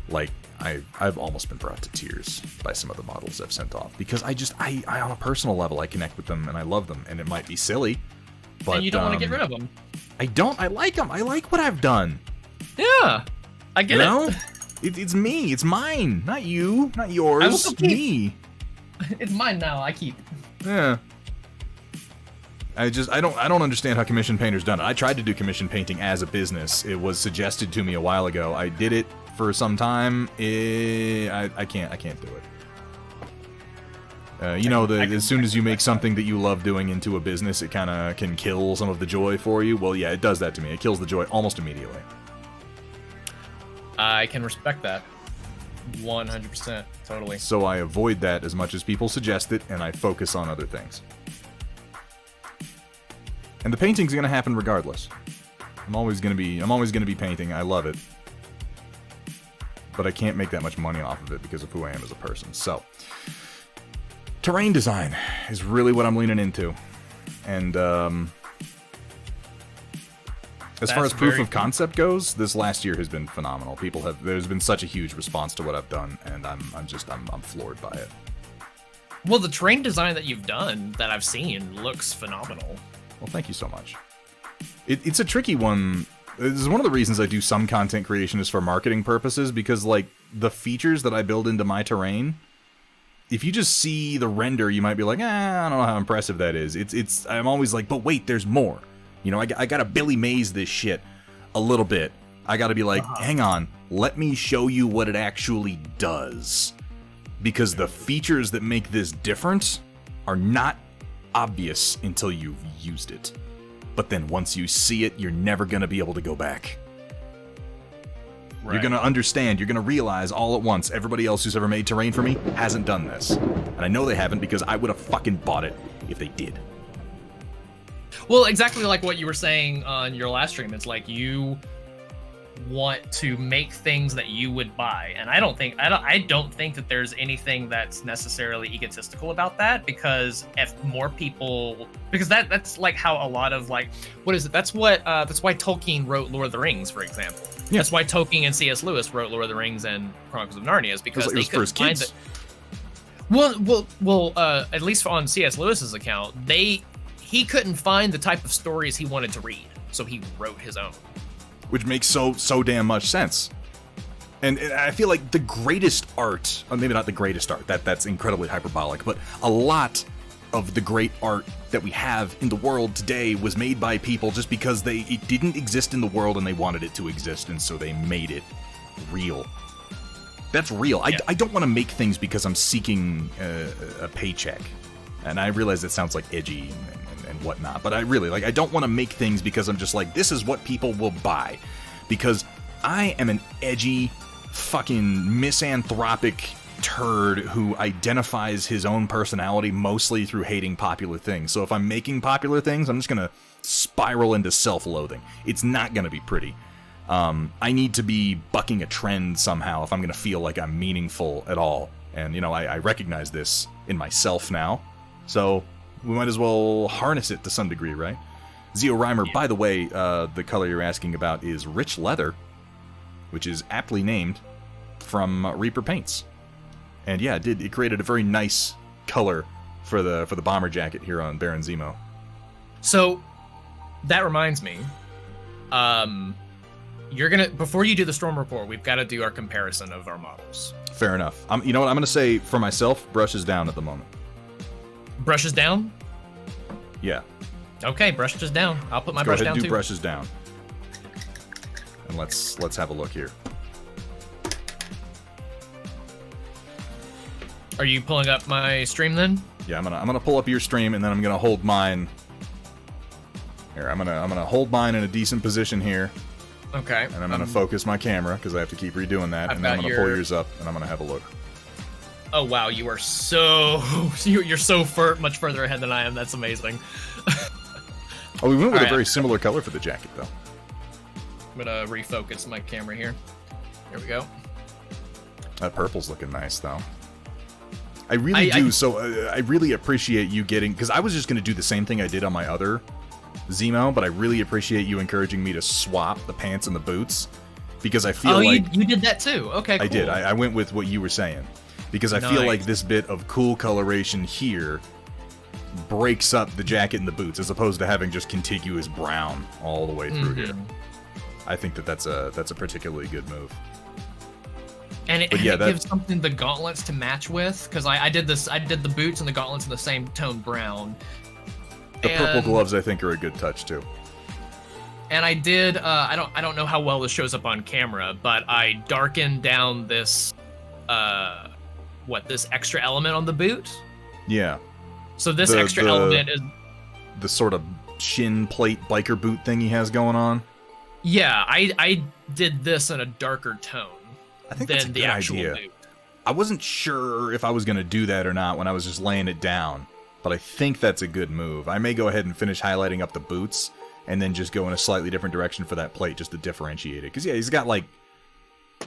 like, I've almost been brought to tears by some of the models I've sent off. Because I on a personal level, I connect with them and I love them. And it might be silly, but... And you don't want to get rid of them. I don't. I like them. I like what I've done. Yeah. I get it. It's me. It's mine. Not you. Not yours. It's me. It's mine now. I keep. Yeah. I don't understand how commission painter's done it. I tried to do commission painting as a business. It was suggested to me a while ago. I did it for some time. I can't do it. As soon as you make something that you love doing into a business, it kind of can kill some of the joy for you. Well, yeah, it does that to me. It kills the joy almost immediately. I can respect that. 100%. Totally. So I avoid that as much as people suggest it, and I focus on other things. And the painting's gonna happen regardless. I'm always gonna be painting. I love it. But I can't make that much money off of it because of who I am as a person. So, terrain design is really what I'm leaning into. And as far as proof of concept goes, this last year has been phenomenal. There's been such a huge response to what I've done, and I'm floored by it. Well, the terrain design that you've done that I've seen looks phenomenal. Well, thank you so much. It's a tricky one. This is one of the reasons I do some content creation is for marketing purposes, because, like, the features that I build into my terrain, if you just see the render, you might be like, I don't know how impressive that is. I'm always like, but wait, there's more. You know, I gotta Billy Mays this shit a little bit. I gotta be like, hang on, let me show you what it actually does. Because the features that make this different are not obvious until you've used it. But then once you see it, you're never gonna be able to go back. Right. You're gonna understand, you're gonna realize all at once, everybody else who's ever made terrain for me hasn't done this. And I know they haven't because I would have fucking bought it if they did. Well, exactly like what you were saying on your last stream. It's like you want to make things that you would buy, and I don't think that there's anything that's necessarily egotistical about that, because if more people, because that's like how a lot of, like, what is it? That's why Tolkien wrote Lord of the Rings, for example. Yeah. That's why Tolkien and C.S. Lewis wrote Lord of the Rings and Chronicles of Narnia, is because they couldn't find it. Well, at least on C.S. Lewis's account, he couldn't find the type of stories he wanted to read, so he wrote his own. Which makes so damn much sense. And I feel like the greatest art, or maybe not the greatest art, that's incredibly hyperbolic, but a lot of the great art that we have in the world today was made by people just because it didn't exist in the world and they wanted it to exist, and so they made it real. That's real. Yeah. I don't want to make things because I'm seeking a paycheck. And I realize that sounds like edgy and whatnot, but I don't want to make things because I'm just like, this is what people will buy. Because I am an edgy, fucking misanthropic turd who identifies his own personality mostly through hating popular things. So if I'm making popular things, I'm just going to spiral into self-loathing. It's not going to be pretty. I need to be bucking a trend somehow if I'm going to feel like I'm meaningful at all. And, I recognize this in myself now. So we might as well harness it to some degree, right? Zeo Reimer, by the way, the color you're asking about is rich leather, which is aptly named from Reaper Paints. And yeah, it created a very nice color for the bomber jacket here on Baron Zemo. So that reminds me, before you do the storm report, we've got to do our comparison of our models. Fair enough. You know what I'm gonna say for myself? Brushes down at the moment. Brushes down? Yeah. Okay, brushes down. I'll put my Let's brush go ahead down and do too. brushes down. And let's have a look here. Are you pulling up my stream then? Yeah, I'm gonna pull up your stream and then I'm gonna hold mine. Here, I'm gonna hold mine in a decent position here. Okay. And I'm gonna focus my camera because I have to keep redoing that. And then I'm gonna pull yours up and I'm gonna have a look. Oh wow, you are you're so much further ahead than I am. That's amazing. Oh, we went with All a right. very similar color for the jacket though. I'm gonna refocus my camera here. Here we go. That purple's looking nice though. I really do. So I really appreciate you getting, because I was just gonna do the same thing I did on my other Zemo, but I really appreciate you encouraging me to swap the pants and the boots, because I feel like you did that too. Okay, cool. I did. I went with what you were saying, because I feel like this bit of cool coloration here breaks up the jacket and the boots, as opposed to having just contiguous brown all the way through here. I think that's a particularly good move. And it gives something the gauntlets to match with, because I did the boots and the gauntlets in the same tone brown. The purple gloves I think are a good touch too. And I did I don't know how well this shows up on camera, but I darkened down this this extra element on the boot. Yeah. So this extra element is the sort of shin plate biker boot thing he has going on. Yeah, I did this in a darker tone. I think that's a good idea. Boot. I wasn't sure if I was going to do that or not when I was just laying it down, but I think that's a good move. I may go ahead and finish highlighting up the boots and then just go in a slightly different direction for that plate just to differentiate it. Because, yeah, he's got, like,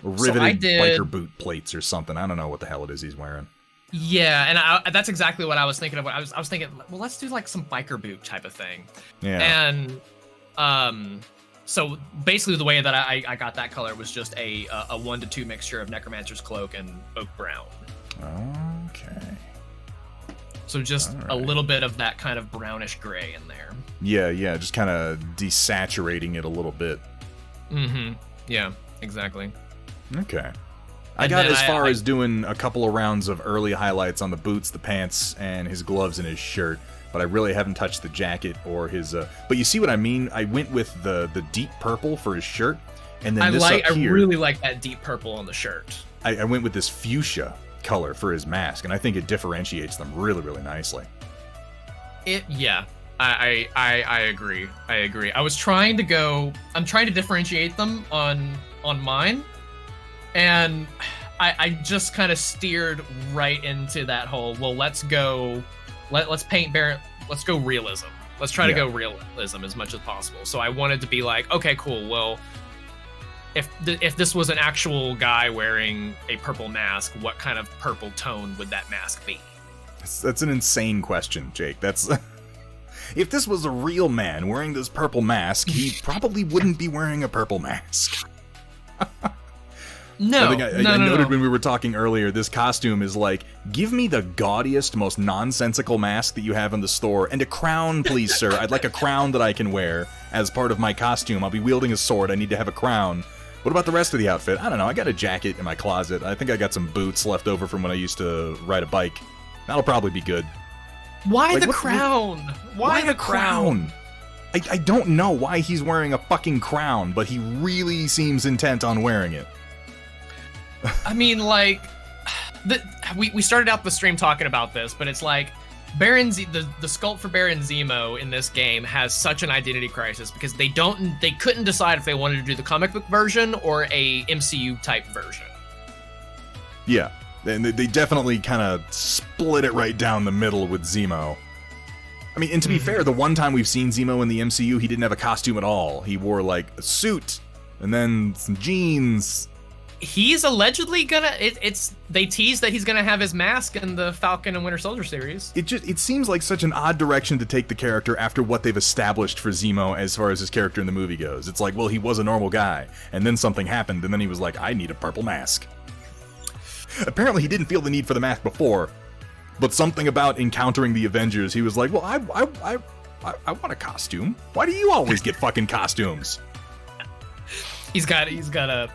riveted biker boot plates or something. I don't know what the hell it is he's wearing. Yeah, and that's exactly what I was thinking of. I was thinking, well, let's do, like, some biker boot type of thing. Yeah. And, so basically the way that I got that color was just a 1-to-2 mixture of Necromancer's Cloak and Oak Brown. Okay. So just a little bit of that kind of brownish gray in there. Yeah, just kind of desaturating it a little bit. Mm-hmm. Yeah, exactly. Okay. I got as far as doing a couple of rounds of early highlights on the boots, the pants, and his gloves and his shirt. But I really haven't touched the jacket or his. But you see what I mean? I went with the deep purple for his shirt, and then I really like that deep purple on the shirt. I went with this fuchsia color for his mask, and I think it differentiates them really, really nicely. I agree. I'm trying to differentiate them on mine, and I just kind of steered right into that whole. Well, let's paint Baron. Let's go realism. Let's try to go realism as much as possible. So I wanted to be like, okay, cool. Well, if this was an actual guy wearing a purple mask, what kind of purple tone would that mask be? That's an insane question, Jake. That's if this was a real man wearing this purple mask, he probably wouldn't be wearing a purple mask. No, I noted when we were talking earlier, this costume is like, give me the gaudiest, most nonsensical mask that you have in the store, and a crown, please, sir. I'd like a crown that I can wear as part of my costume. I'll be wielding a sword. I need to have a crown. What about the rest of the outfit? I don't know. I got a jacket in my closet. I think I got some boots left over from when I used to ride a bike. That'll probably be good. Why the crown? Why the crown? I don't know why he's wearing a fucking crown, but he really seems intent on wearing it. I mean, like, we started out the stream talking about this, but it's like the sculpt for Baron Zemo in this game has such an identity crisis because they couldn't decide if they wanted to do the comic book version or a MCU type version. Yeah, and they definitely kind of split it right down the middle with Zemo. I mean, and to be fair, the one time we've seen Zemo in the MCU, he didn't have a costume at all. He wore like a suit and then some jeans. He's allegedly gonna. They tease that he's gonna have his mask in the Falcon and Winter Soldier series. It seems like such an odd direction to take the character after what they've established for Zemo as far as his character in the movie goes. It's like, well, he was a normal guy, and then something happened, and then he was like, I need a purple mask. Apparently, he didn't feel the need for the mask before, but something about encountering the Avengers, he was like, well, I want a costume. Why do you always get fucking costumes? He's got a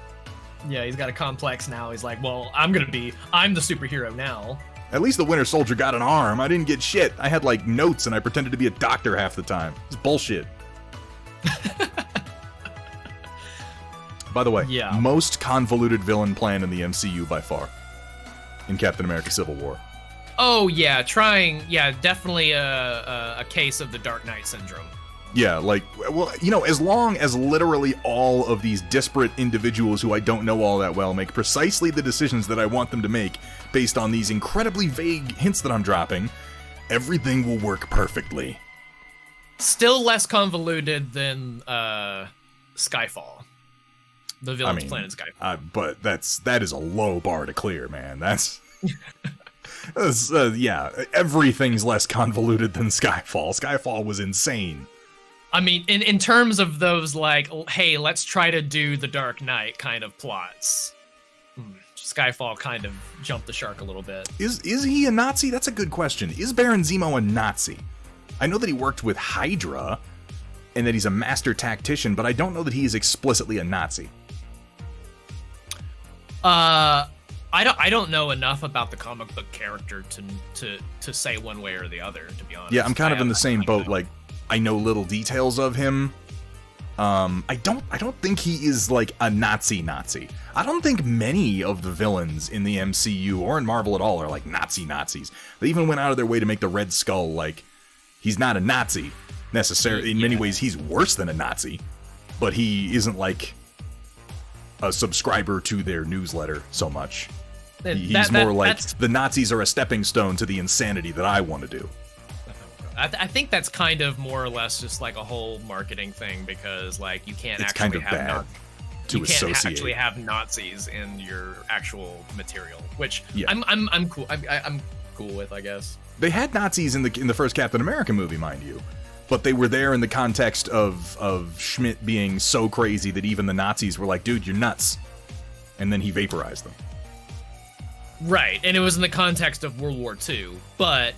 complex now. He's like, well, I'm the superhero now. At least the Winter Soldier got an arm. I didn't get shit. I had, like, notes, and I pretended to be a doctor half the time. It's bullshit. By the way, most convoluted villain plan in the MCU by far. In Captain America Civil War. Oh, yeah, definitely a case of the Dark Knight syndrome. Yeah, like, well, you know, as long as literally all of these disparate individuals who I don't know all that well make precisely the decisions that I want them to make based on these incredibly vague hints that I'm dropping, everything will work perfectly. Still less convoluted than Skyfall. The villain's plan in Skyfall. But that is a low bar to clear, man. That's... yeah, everything's less convoluted than Skyfall. Skyfall was insane. I mean, in terms of those, like, hey, let's try to do the Dark Knight kind of plots. Skyfall kind of jumped the shark a little bit. Is he a Nazi? That's a good question. Is Baron Zemo a Nazi? I know that he worked with Hydra, and that he's a master tactician, but I don't know that he is explicitly a Nazi. I don't know enough about the comic book character to say one way or the other, to be honest. Yeah, I'm kind of in the same boat. Like, I know little details of him. I don't think he is like a Nazi. I don't think many of the villains in the MCU or in Marvel at all are like Nazis. They even went out of their way to make the Red Skull like he's not a Nazi necessarily. In many ways, he's worse than a Nazi, but he isn't like a subscriber to their newsletter so much. He's more like the Nazis are a stepping stone to the insanity that I want to do. I think that's kind of more or less just like a whole marketing thing because like you can't actually have Nazis in your actual material, which I'm cool. I'm cool with, I guess. They had Nazis in the first Captain America movie, mind you, but they were there in the context of Schmidt being so crazy that even the Nazis were like, "Dude, you're nuts," and then he vaporized them. Right, and it was in the context of World War II, but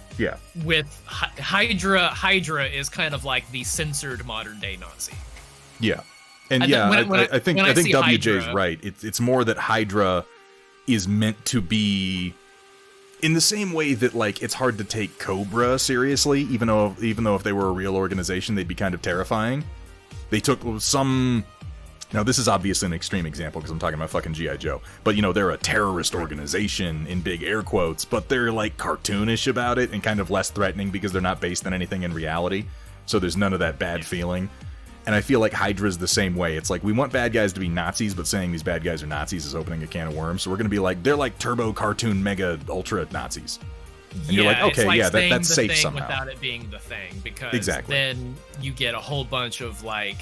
with Hydra is kind of like the censored modern-day Nazi. Yeah, and I think WJ's right. It's more that Hydra is meant to be in the same way that like it's hard to take Cobra seriously, even though if they were a real organization, they'd be kind of terrifying. They took some. Now, this is obviously an extreme example because I'm talking about fucking G.I. Joe. But, you know, they're a terrorist organization in big air quotes, but they're, like, cartoonish about it and kind of less threatening because they're not based on anything in reality. So there's none of that bad feeling. And I feel like Hydra's the same way. It's like, we want bad guys to be Nazis, but saying these bad guys are Nazis is opening a can of worms. So we're going to be like, they're like turbo cartoon mega ultra Nazis. And you're like, okay, like that's safe somehow. Without it being the thing, because then you get a whole bunch of, like...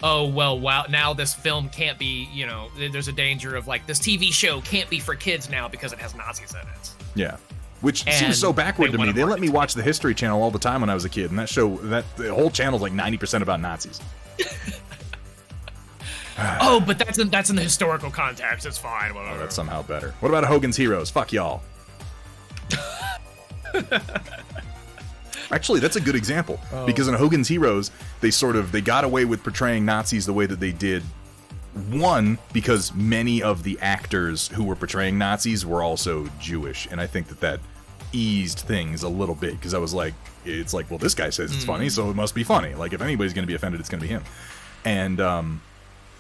oh, well, wow, now this film can't be, you know, there's a danger of, like, this TV show can't be for kids now because it has Nazis in it. Yeah. Which seems so backward to me. They let me watch the History Channel all the time when I was a kid, and the whole channel's like 90% about Nazis. Oh, but that's in the historical context. It's fine. Whatever. Oh, that's somehow better. What about Hogan's Heroes? Fuck y'all. Actually, that's a good example, because in Hogan's Heroes, they got away with portraying Nazis the way that they did. One, because many of the actors who were portraying Nazis were also Jewish, and I think that eased things a little bit, because I was like, it's like, well, this guy says it's funny, so it must be funny. Like, if anybody's going to be offended, it's going to be him. And a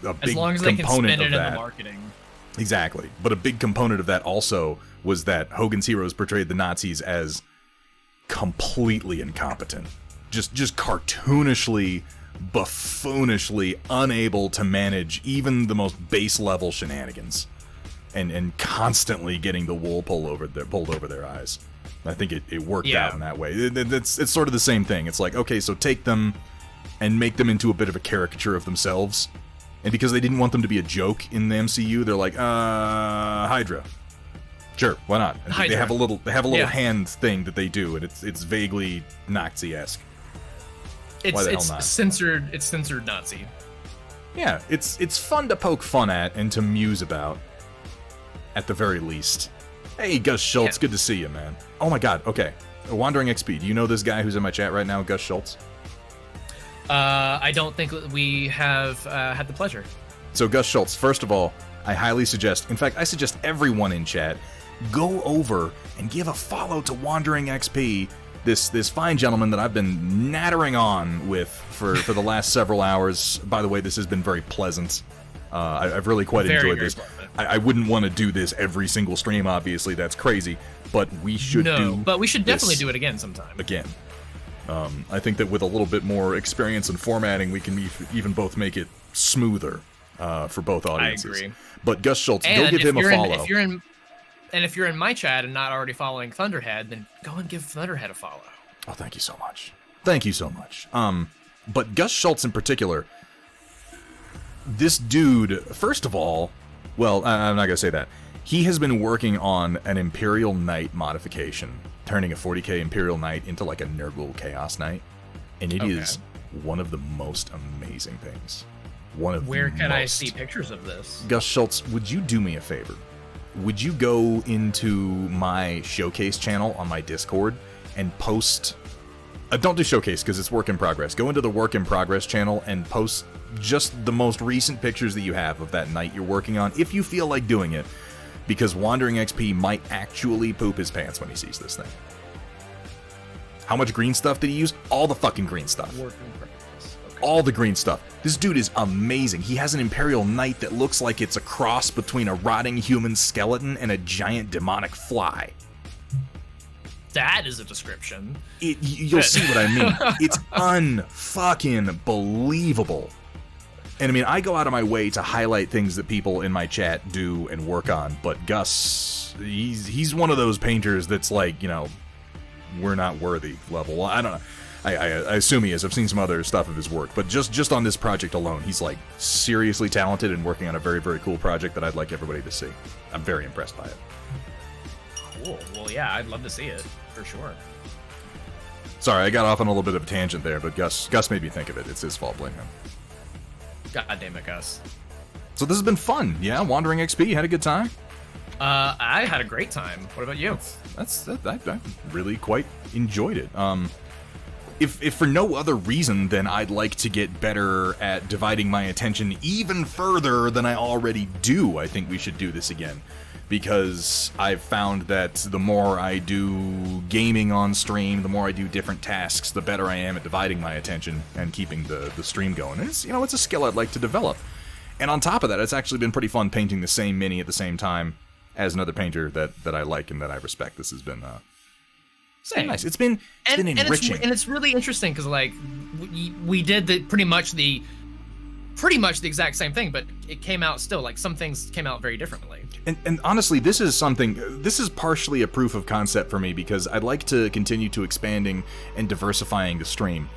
big as long as they can spin it in the marketing. Exactly. But a big component of that also was that Hogan's Heroes portrayed the Nazis as completely incompetent, just cartoonishly, buffoonishly unable to manage even the most base level shenanigans, and constantly getting the wool pulled over their eyes. I think it worked out in that way. It's sort of the same thing. It's like, okay, so take them and make them into a bit of a caricature of themselves, And because they didn't want them to be a joke in the MCU, they're like, Hydra. Sure, why not? And Hydra. They have a little Yeah. hand thing that they do, and it's vaguely Nazi-esque. Why the hell not? It's censored Nazi. Yeah, it's fun to poke fun at and to muse about, at the very least. Hey, Gus Schultz, Yeah. good to see you, man. Oh my god, okay. WanderingXP, do you know this guy who's in my chat right now, Gus Schultz? I don't think we have had the pleasure. So Gus Schultz, first of all, I highly suggest, in fact, I suggest everyone in chat, go over and give a follow to WanderingXP, this fine gentleman that I've been nattering on with for the last several hours. By the way, this has been very pleasant. I've really quite Very, enjoyed very this. pleasant. I wouldn't want to do this every single stream, obviously, that's crazy, but we should But we should definitely this do it again sometime. again. I think that with a little bit more experience in formatting, we can even both make it smoother for both audiences. agree. But Gus Schultz, And go give him a follow. if you're in my chat and not already following Thunderhead, then go and give Thunderhead a follow. Oh, thank you so much. Thank you so much. But Gus Schultz in particular, this dude, first of all, well, I'm not going to say that. He has been working on an Imperial Knight modification, turning a 40k Imperial Knight into like a Nurgle Chaos Knight. And it is one of the most amazing things. Where can I see pictures of this? Gus Schultz, would you do me a favor? Would you go into my showcase channel on my Discord and post... don't do showcase because it's work in progress. Go into the work in progress channel and post just the most recent pictures that you have of that knight you're working on, if you feel like doing it, because WanderingXP might actually poop his pants when he sees this thing. How much green stuff did he use? All the fucking green stuff. Work in progress. Okay. All the green stuff. This dude is amazing. He has an Imperial Knight that looks like it's a cross between a rotting human skeleton and a giant demonic fly. That is a description. You'll see what I mean. It's unfucking believable. And I mean, I go out of my way to highlight things that people in my chat do and work on, but Gus, he's one of those painters that's like, you know, we're not worthy level. Well, I don't know. I assume he is. I've seen some other stuff of his work, but just on this project alone, he's like seriously talented and working on a very, very cool project that I'd like everybody to see. I'm very impressed by it. Cool. Well, yeah, I'd love to see it for sure. Sorry, I got off on a little bit of a tangent there, but Gus made me think of it. It's his fault, blame him. God damn it, Gus. So this has been fun, yeah? WanderingXP, you had a good time? I had a great time. What about you? I really quite enjoyed it. If for no other reason than I'd like to get better at dividing my attention even further than I already do, I think we should do this again. Because I've found that the more I do gaming on stream, the more I do different tasks, the better I am at dividing my attention and keeping the stream going. And it's, you know, it's a skill I'd like to develop. And on top of that, it's actually been pretty fun painting the same mini at the same time as another painter that I like and that I respect. This has been Same. nice. It's been enriching. And it's really interesting because like we did pretty much the exact same thing, but it came out still like some things came out very differently. And honestly, this is partially a proof of concept for me because I'd like to continue to expanding and diversifying the stream.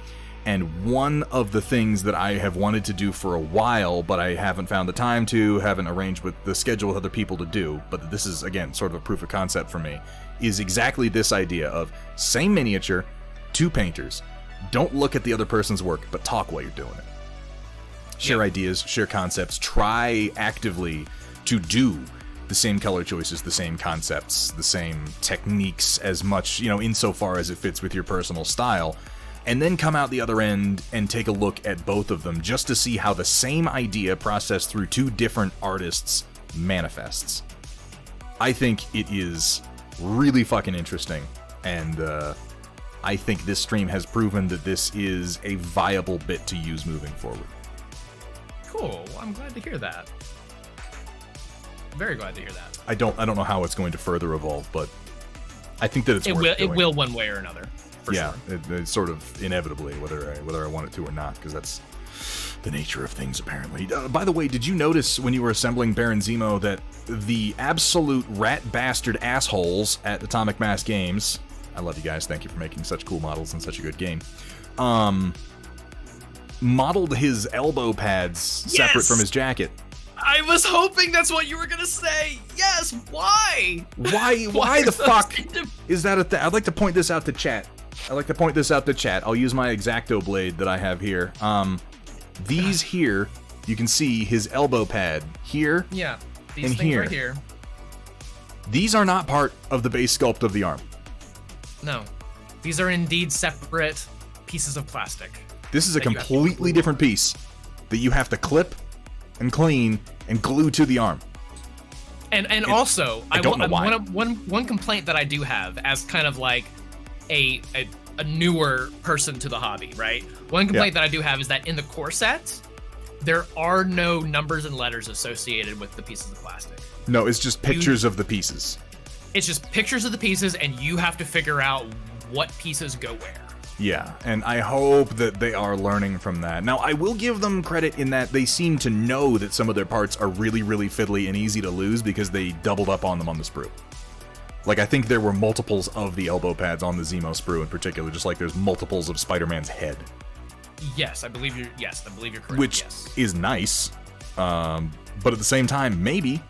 And one of the things that I have wanted to do for a while, but I haven't found the time to, haven't arranged with the schedule with other people to do, but this is, again, sort of a proof of concept for me, is exactly this idea of same miniature, two painters. Don't look at the other person's work, but talk while you're doing it. Share ideas, share concepts, try actively to do the same color choices, the same concepts, the same techniques as much, you know, insofar as it fits with your personal style, and then come out the other end and take a look at both of them just to see how the same idea processed through two different artists manifests. I think it is really fucking interesting, and I think this stream has proven that this is a viable bit to use moving forward. Cool. Well, I'm glad to hear that. Very glad to hear that. I don't know how it's going to further evolve, but I think that it's worth doing. It will one way or another. For yeah, sure. it's sort of inevitably, whether I want it to or not, because that's the nature of things, apparently. By the way, did you notice when you were assembling Baron Zemo that the absolute rat bastard assholes at Atomic Mass Games, I love you guys, thank you for making such cool models and such a good game, modeled his elbow pads separate Yes! from his jacket. I was hoping that's what you were gonna say. Yes. Why? Why are the those fuck indi- is that a thing? I'd like to point this out to chat. I'll use my X-Acto blade that I have here. These here, you can see his elbow pad here. Yeah. These And things here. right here. These are not part of the base sculpt of the arm. No. These are indeed separate pieces of plastic. This is a that you have to completely glue different piece that you have to clip and clean and glue to the arm. And also, I don't know why. One complaint that I do have as kind of like a newer person to the hobby, right? One complaint that I do have is that in the core set, there are no numbers and letters associated with the pieces of plastic. No, it's just pictures of the pieces. It's just pictures of the pieces, and you have to figure out what pieces go where. Yeah, and I hope that they are learning from that. Now, I will give them credit in that they seem to know that some of their parts are really, really fiddly and easy to lose because they doubled up on them on the sprue. Like, I think there were multiples of the elbow pads on the Zemo sprue in particular, just like there's multiples of Spider-Man's head. Yes, I believe you're correct. Which yes. is nice, but at the same time, maybe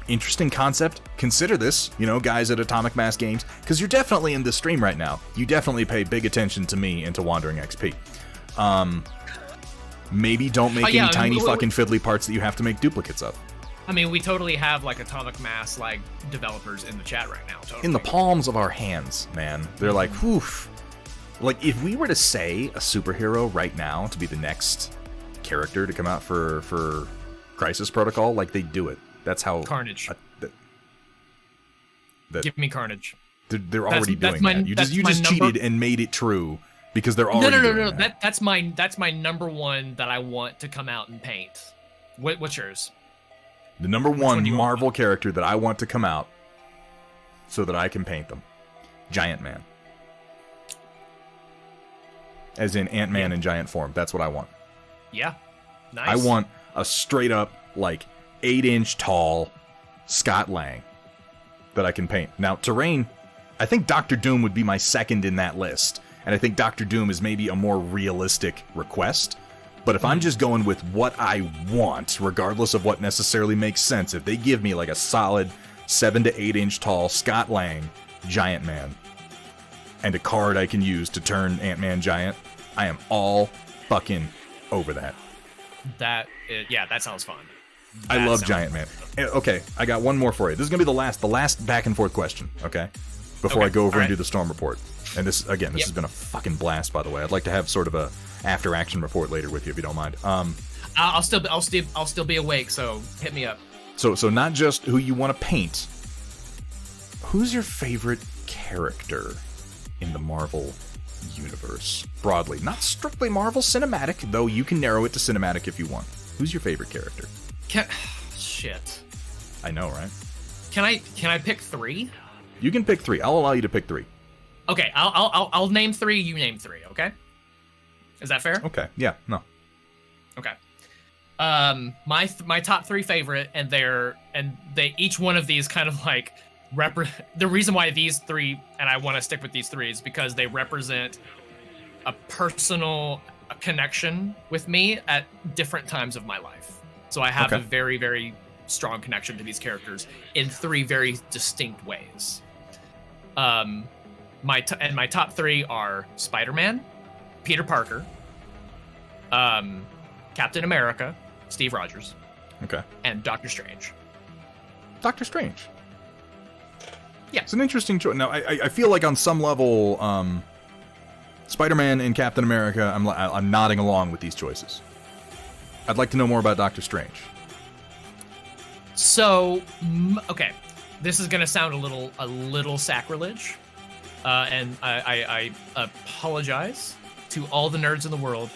interesting concept. Consider this, guys at Atomic Mass Games, because you're definitely in this stream right now. You definitely pay big attention to me and to WanderingXP. Maybe don't make any tiny fucking fiddly parts that you have to make duplicates of. I mean, we totally have like Atomic Mass like developers in the chat right now. Totally. In the palms of our hands, man. They're like, whew. Like, if we were to say a superhero right now to be the next character to come out for Crisis Protocol, like, they'd do it. That's how... Carnage. Give me Carnage. They're already doing that. You just cheated and made it true because they're already doing that. That's my number one that I want to come out and paint. What's yours? The number one Marvel character that I want to come out so that I can paint them. Giant Man. As in Ant-Man in giant form. That's what I want. Yeah. Nice. I want a straight up, like, 8-inch tall Scott Lang that I can paint. Now, terrain, I think Doctor Doom would be my second in that list. And I think Doctor Doom is maybe a more realistic request. But if I'm just going with what I want, regardless of what necessarily makes sense, if they give me like a solid 7 to 8 inch tall Scott Lang Giant Man and a card I can use to turn Ant-Man giant, I am all fucking over that. That sounds fun. I love Giant Man. Okay, I got one more for you. This is gonna be the last back and forth question. Okay, before I go over and do the storm report. And this has been a fucking blast, by the way. I'd like to have sort of a after action report later with you if you don't mind. I'll still be awake, so hit me up. So not just who you want to paint. Who's your favorite character in the Marvel universe broadly? Not strictly Marvel Cinematic, though you can narrow it to cinematic if you want. Who's your favorite character? Shit. I know, right? Can I pick 3? You can pick 3. I'll allow you to pick 3. Okay, I'll name 3. You name 3. Okay. Is that fair? Okay. Yeah. No. Okay. My top 3 favorite, and they each one of these kind of like the reason why these 3 and I want to stick with these 3 is because they represent a personal connection with me at different times of my life. So I have a very, very strong connection to these characters in 3 very distinct ways. My top 3 are Spider-Man, Peter Parker, Captain America, Steve Rogers, and Doctor Strange. Doctor Strange. Yeah, it's an interesting choice. Now, I feel like on some level, Spider-Man and Captain America, I'm nodding along with these choices. I'd like to know more about Doctor Strange. So, okay, this is gonna sound a little sacrilege, and I apologize to all the nerds in the world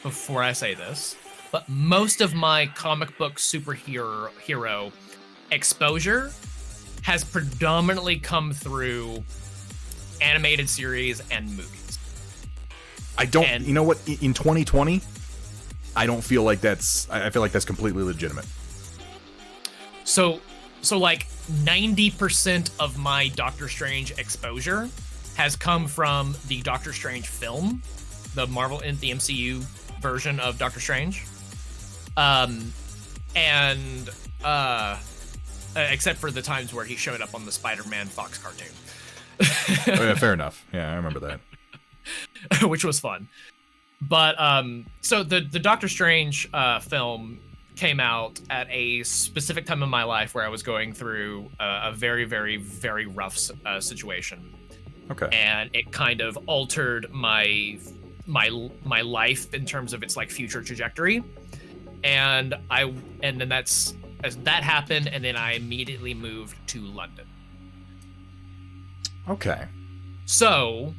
before I say this, but most of my comic book superhero exposure has predominantly come through animated series and movies. You know what? In 2020, I don't feel like I feel like that's completely legitimate. So like 90% of my Doctor Strange exposure has come from the Doctor Strange film, the Marvel in the MCU version of Doctor Strange. And except for the times where he showed up on the Spider-Man Fox cartoon. Oh, yeah, fair enough. Yeah, I remember that. Which was fun. But so the Doctor Strange film came out at a specific time in my life where I was going through a very, very, very rough situation. Okay. And it kind of altered my life in terms of its like future trajectory. And then as that happened, and then I immediately moved to London. Okay. So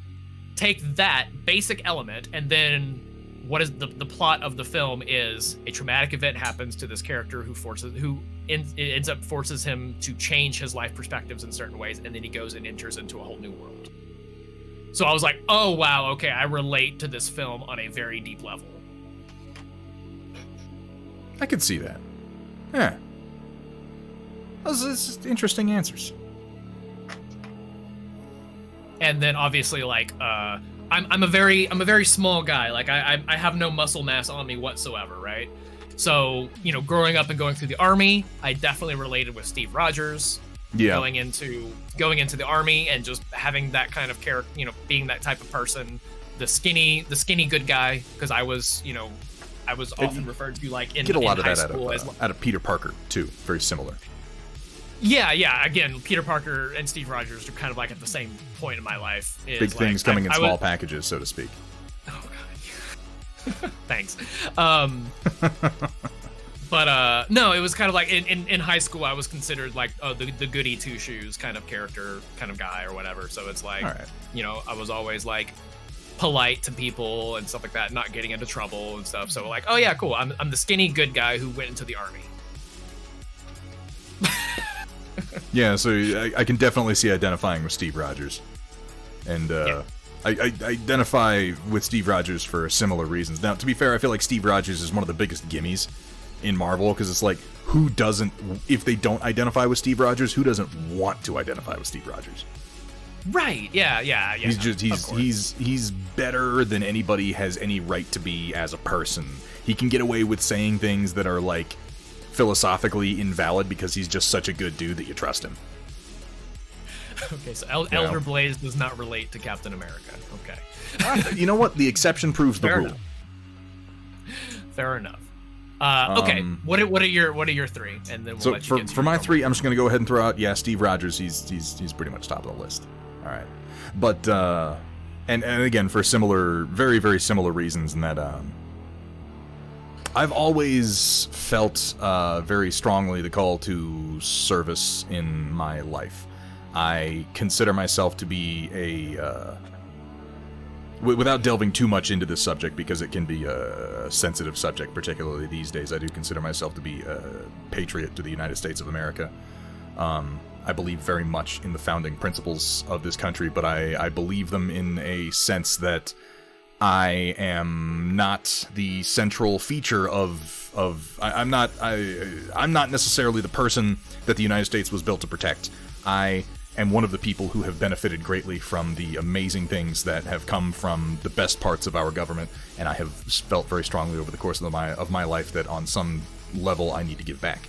take that basic element, and then what is the plot of the film is a traumatic event happens to this character who ends up forces him to change his life perspectives in certain ways, and then he goes and enters into a whole new world. So I was like, oh wow, okay, I relate to this film on a very deep level. I could see that. Yeah. Those are interesting answers. And then obviously, like, I'm a very small guy. Like, I have no muscle mass on me whatsoever, right? So, you know, growing up and going through the army, I definitely related with Steve Rogers. Yeah. Going into the army and just having that kind of character, you know, being that type of person, the skinny good guy, because I was often referred to like in, get a lot in of high that school out of Peter Parker too. Very similar. Yeah. Again, Peter Parker and Steve Rogers are kind of like at the same point in my life. Big things coming in small packages, so to speak. Oh god. Thanks. But no, it was kind of like in high school I was considered like the goody two shoes kind of character, kind of guy or whatever. So it's like, you know, I was always like polite to people and stuff like that, not getting into trouble and stuff. So like, oh yeah, cool. I'm the skinny good guy who went into the army. Yeah, so I can definitely see identifying with Steve Rogers. And I identify with Steve Rogers for similar reasons. Now, to be fair, I feel like Steve Rogers is one of the biggest gimmies in Marvel, because it's like, who doesn't, if they don't identify with Steve Rogers, who doesn't want to identify with Steve Rogers? Right, yeah. He's better than anybody has any right to be as a person. He can get away with saying things that are like philosophically invalid because he's just such a good dude that you trust him. Okay, so Elder Blaze does not relate to Captain America. Okay. You know what? The exception proves the rule. Enough. Fair enough. Okay. What are your three? And then we'll let you get to for my three, I'm just gonna go ahead and throw out. Yeah, Steve Rogers. He's pretty much top of the list. All right, but and again for similar, very very similar reasons in that I've always felt very strongly the call to service in my life. I consider myself to be a without delving too much into this subject, because it can be a sensitive subject, particularly these days, I do consider myself to be a patriot to the United States of America. I believe very much in the founding principles of this country, but I believe them in a sense that I am not the central feature of I'm not necessarily the person that the United States was built to protect. I am one of the people who have benefited greatly from the amazing things that have come from the best parts of our government, and I have felt very strongly over the course of my life that on some level I need to give back.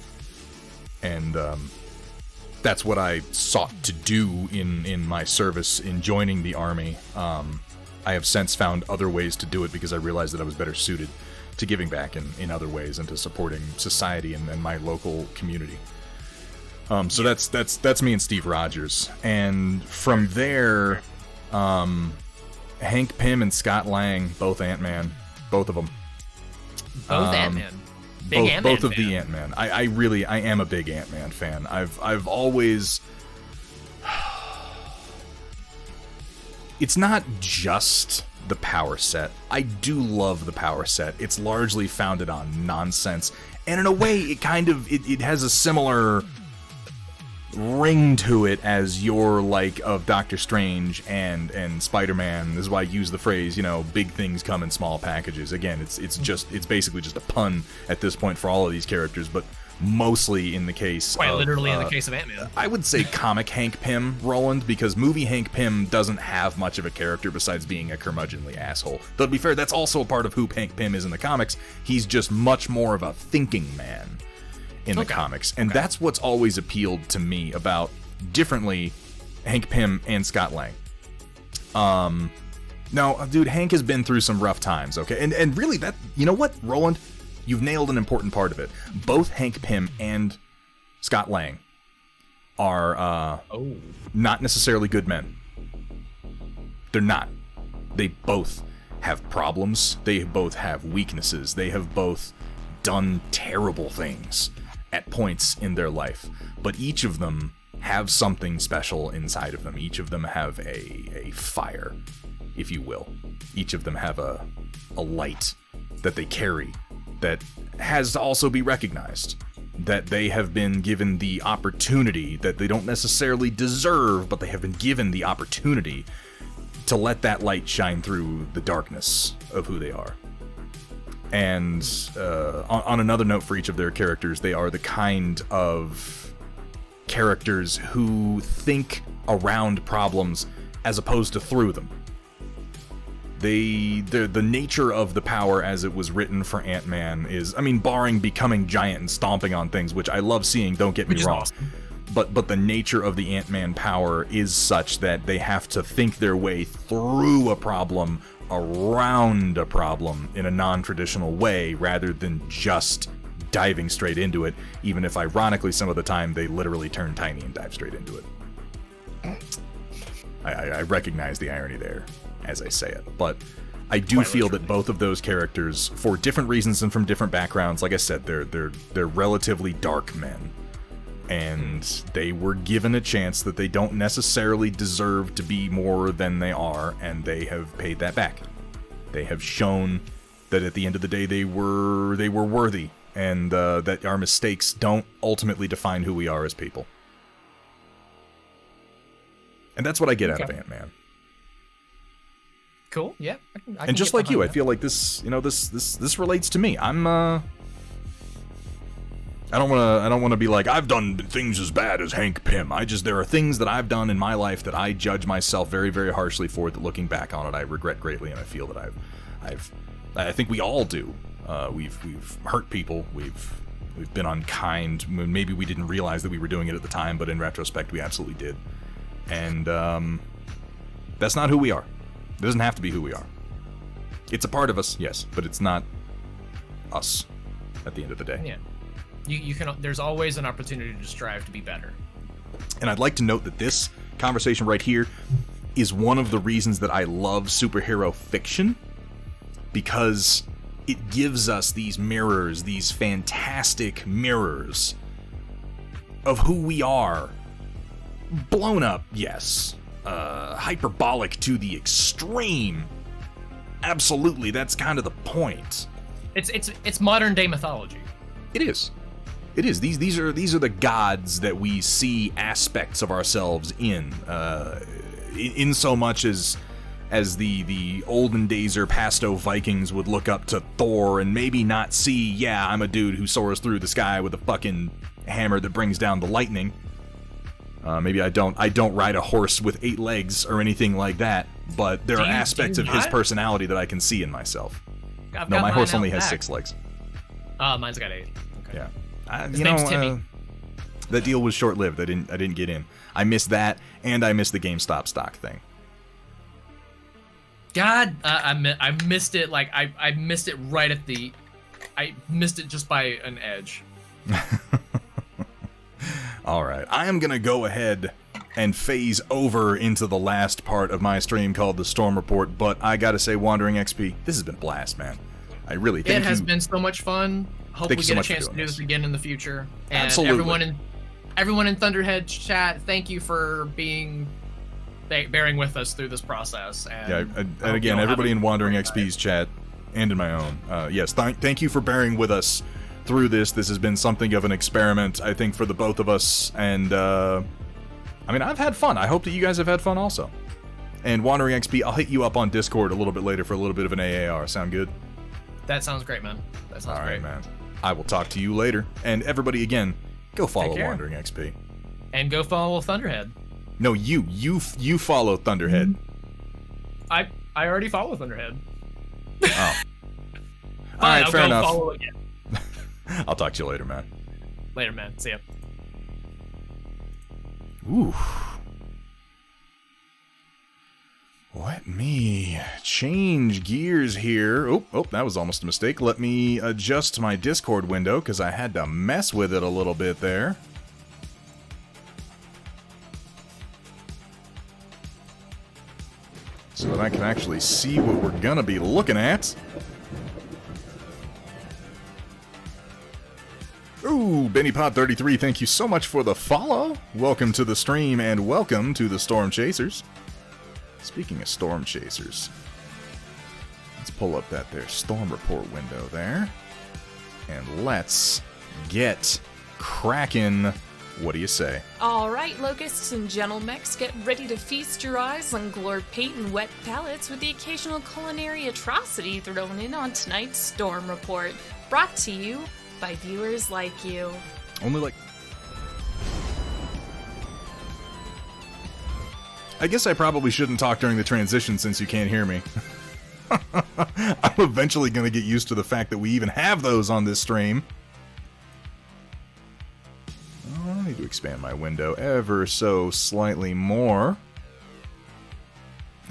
And that's what I sought to do in my service in joining the Army. I have since found other ways to do it because I realized that I was better suited to giving back in other ways and to supporting society and my local community. So that's me and Steve Rogers. And from there, Hank Pym and Scott Lang, both Ant-Man, both of them. Both Ant-Man. Both of the Ant-Man. I am a big Ant-Man fan. I've always... It's not just the power set. I do love the power set. It's largely founded on nonsense. And in a way, it kind of... It has a similar ring to it as your like of Doctor Strange and Spider-Man. This is why I use the phrase, you know, big things come in small packages. Again, it's basically just a pun at this point for all of these characters, but mostly in the case Quite of, literally in the case of Ant-Man. I would say comic Hank Pym, Roland, because movie Hank Pym doesn't have much of a character besides being a curmudgeonly asshole. Though to be fair, that's also a part of who Hank Pym is in the comics. He's just much more of a thinking man in the comics. And that's what's always appealed to me about, differently, Hank Pym and Scott Lang. Now, dude, Hank has been through some rough times, okay? And really, that, you know what, Roland? You've nailed an important part of it. Both Hank Pym and Scott Lang are not necessarily good men. They're not. They both have problems. They both have weaknesses. They have both done terrible things at points in their life. But each of them have something special inside of them. Each of them have a fire, if you will. Each of them have a light that they carry that has to also be recognized. That they have been given the opportunity that they don't necessarily deserve, but they have been given the opportunity to let that light shine through the darkness of who they are. And on another note for each of their characters, they are the kind of characters who think around problems as opposed to through them. The nature of the power as it was written for Ant-Man is, I mean, barring becoming giant and stomping on things, which I love seeing, don't get me wrong. Awesome. But the nature of the Ant-Man power is such that they have to think their way through a problem, around a problem, in a non-traditional way, rather than just diving straight into it, even if ironically some of the time they literally turn tiny and dive straight into it. I recognize the irony there as I say it, but I do feel that both of those characters, for different reasons and from different backgrounds, like I said, they're relatively dark men, and they were given a chance that they don't necessarily deserve to be more than they are, and they have paid that back. They have shown that at the end of the day they were worthy, and that our mistakes don't ultimately define who we are as people. And that's what I get out of Ant-Man. Cool. Yeah. I and just like you, I feel like this, this relates to me. I'm I don't want to be like, I've done things as bad as Hank Pym. There are things that I've done in my life that I judge myself very, very harshly for, that looking back on it, I regret greatly, and I feel that I think we all do. We've hurt people. We've been unkind. Maybe we didn't realize that we were doing it at the time, but in retrospect, we absolutely did. And that's not who we are. It doesn't have to be who we are. It's a part of us, yes, but it's not us at the end of the day. Yeah. You can. There's always an opportunity to strive to be better. And I'd like to note that this conversation right here is one of the reasons that I love superhero fiction, because it gives us these mirrors, these fantastic mirrors of who we are. Blown up, yes. Hyperbolic to the extreme. Absolutely, that's kind of the point. It's modern day mythology. It is. It is. These are the gods that we see aspects of ourselves in so much as the olden days or pasto Vikings would look up to Thor and maybe not see, yeah, I'm a dude who soars through the sky with a fucking hammer that brings down the lightning. Maybe I don't ride a horse with 8 legs or anything like that, but there are aspects of his personality that I can see in myself. No, my horse only has 6 legs. Mine's got 8. Okay. Yeah. His name's Timmy. That deal was short-lived. I didn't get in. I missed that, and I missed the GameStop stock thing. God, I missed it. Like I missed it right at the. I missed it just by an edge. All right, I am going to go ahead and phase over into the last part of my stream called the Storm Report, but I got to say, WanderingXP, this has been a blast, man. I really thank you. It has been so much fun. Hope we get a chance to do this again in the future. And absolutely. Everyone in Thunderhead chat, thank you for bearing with us through this process. And and again, everybody in WanderingXP's chat and in my own, yes, thank you for bearing with us through this. This has been something of an experiment, I think, for the both of us, and I mean, I've had fun. I hope that you guys have had fun also. And WanderingXP, I'll hit you up on Discord a little bit later for a little bit of an AAR. Sound good? That sounds great, man. That sounds great. All right, man. I will talk to you later. And everybody, again, go follow care. WanderingXP. And go follow Thunderhead. No, you follow Thunderhead. I already follow Thunderhead. Oh. Fine, All right, I'll fair go enough. follow again. I'll talk to you later, man. Later, man. See ya. Ooh. Let me change gears here. Oh, that was almost a mistake. Let me adjust my Discord window, because I had to mess with it a little bit there. So that I can actually see what we're gonna be looking at. Ooh, BennyPod33, thank you so much for the follow. Welcome to the stream and welcome to the Storm Chasers. Speaking of Storm Chasers, let's pull up that there Storm Report window there. And let's get cracking. What do you say? All right, locusts and gentlemechs, get ready to feast your eyes on glor paint and wet palates with the occasional culinary atrocity thrown in on tonight's Storm Report. Brought to you by viewers like you. Only like... I guess I probably shouldn't talk during the transition since you can't hear me. I'm eventually going to get used to the fact that we even have those on this stream. I need to expand my window ever so slightly more.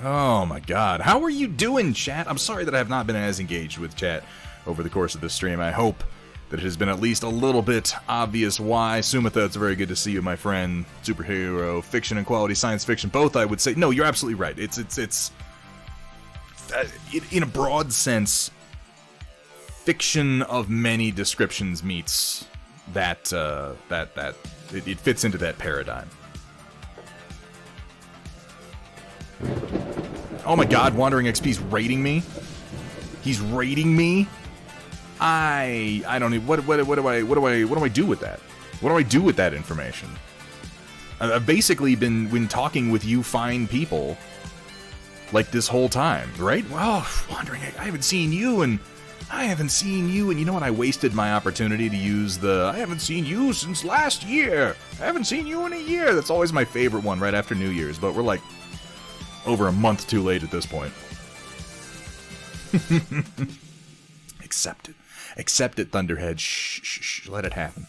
Oh my god. How are you doing, chat? I'm sorry that I have not been as engaged with chat over the course of this stream. I hope that it has been at least a little bit obvious why. Sumitha, it's very good to see you, my friend. Superhero, fiction, and quality science fiction, both I would say. No, you're absolutely right. It's in a broad sense, fiction of many descriptions meets that, it fits into that paradigm. Oh my god, WanderingXP's rating me? He's rating me? I don't even, what do I do with that? What do I do with that information? I've basically been talking with you fine people like this whole time, right? Well, Wandering, I haven't seen you, and you know what? I wasted my opportunity to use the I haven't seen you since last year. I haven't seen you in a year. That's always my favorite one right after New Year's, but we're like over a month too late at this point. Accept it. Accept it, Thunderhead. Shh, let it happen.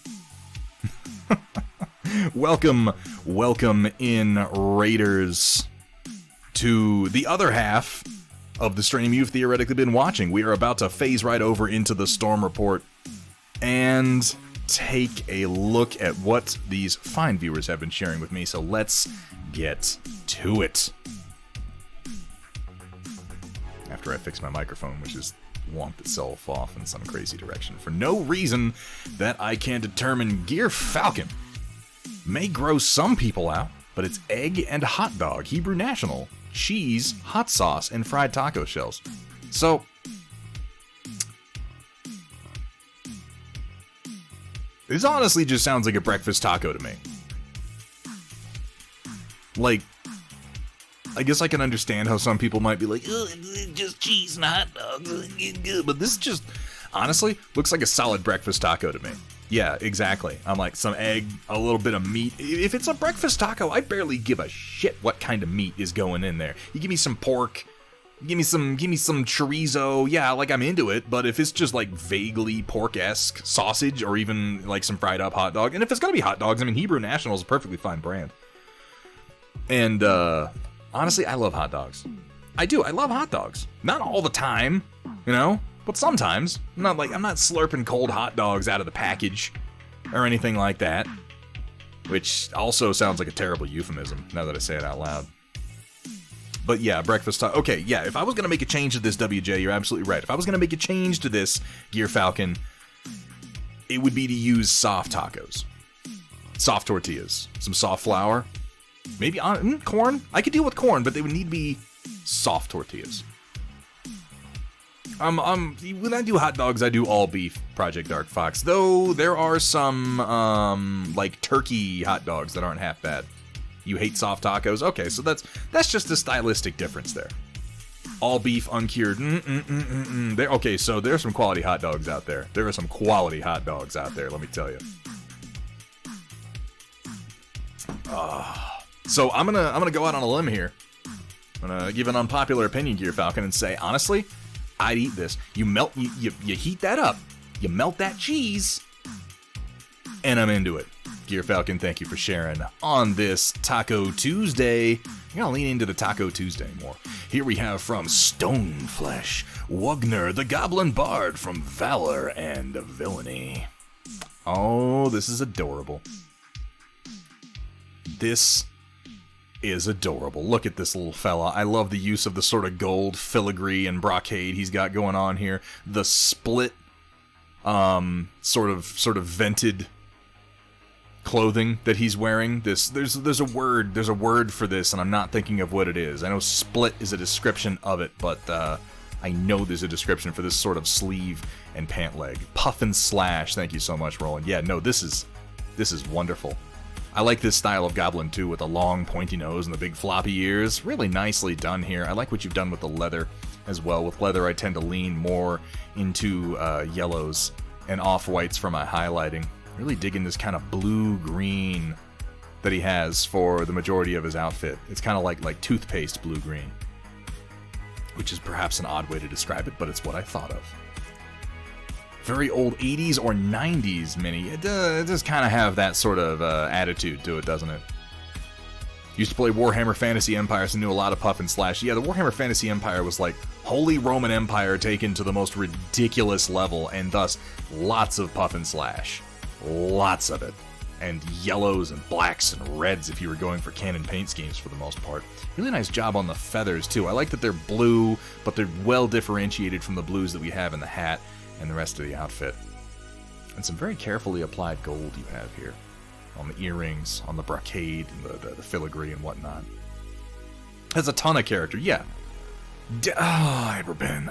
Welcome in, Raiders, to the other half of the stream you've theoretically been watching. We are about to phase right over into the Storm Report and take a look at what these fine viewers have been sharing with me, so let's get to it. After I fix my microphone, which is womped itself off in some crazy direction for no reason that I can determine. Gear Falcon may gross some people out, but it's egg and hot dog, Hebrew national, cheese, hot sauce, and fried taco shells. So, this honestly just sounds like a breakfast taco to me. Like, I guess I can understand how some people might be like, oh, it's just cheese and hot dogs, but this just, honestly, looks like a solid breakfast taco to me. Yeah, exactly. I'm like, some egg, a little bit of meat. If it's a breakfast taco, I barely give a shit what kind of meat is going in there. You give me some pork, give me some chorizo, yeah, like I'm into it, but if it's just like vaguely pork-esque sausage or even like some fried up hot dog, and if it's gonna be hot dogs, I mean, Hebrew National is a perfectly fine brand. And, honestly, I love hot dogs. I do. I love hot dogs. Not all the time, you know, but sometimes. I'm not slurping cold hot dogs out of the package or anything like that, which also sounds like a terrible euphemism now that I say it out loud. But yeah, breakfast taco. Okay, yeah, if I was going to make a change to this, WJ, you're absolutely right. If I was going to make a change to this, Gear Falcon, it would be to use soft tacos. Soft tortillas. Some soft flour. Maybe corn? I could deal with corn, but they would need to be soft tortillas. When I do hot dogs, I do all beef, Project Dark Fox. Though there are some like turkey hot dogs that aren't half bad. You hate soft tacos? Okay, so that's just a stylistic difference there. All beef, uncured. Okay, so there's some quality hot dogs out there. There are some quality hot dogs out there, let me tell you. So I'm gonna go out on a limb here. I'm gonna give an unpopular opinion, Gear Falcon, and say, honestly, I'd eat this. You heat that up, you melt that cheese, and I'm into it. Gear Falcon, thank you for sharing on this Taco Tuesday. You're gonna lean into the Taco Tuesday more. Here we have from Stoneflesh, Wugner, the Goblin Bard from Valor and Villainy. Oh, this is adorable. This is adorable. Look at this little fella. I love the use of the sort of gold filigree and brocade he's got going on here. The split, sort of vented clothing that he's wearing. There's a word for this, and I'm not thinking of what it is. I know split is a description of it, but I know there's a description for this sort of sleeve and pant leg. Puff and slash. Thank you so much, Roland. Yeah, no, this is wonderful. I like this style of goblin too, with a long pointy nose and the big floppy ears. Really nicely done here. I like what you've done with the leather as well. With leather, I tend to lean more into yellows and off-whites for my highlighting. Really digging this kind of blue-green that he has for the majority of his outfit. It's kind of like toothpaste blue-green, which is perhaps an odd way to describe it, but it's what I thought of. Very old 80s or 90s mini. It does kind of have that sort of attitude to it, doesn't it? Used to play Warhammer Fantasy Empire, so knew a lot of puff and slash. Yeah, the Warhammer Fantasy Empire was like Holy Roman Empire taken to the most ridiculous level, and thus lots of puff and slash. Lots of it. And yellows and blacks and reds if you were going for canon paint schemes for the most part. Really nice job on the feathers too. I like that they're blue, but they're well differentiated from the blues that we have in the hat and the rest of the outfit. And some very carefully applied gold you have here. On the earrings, on the brocade, and the filigree and whatnot. Has a ton of character, yeah. Eberben,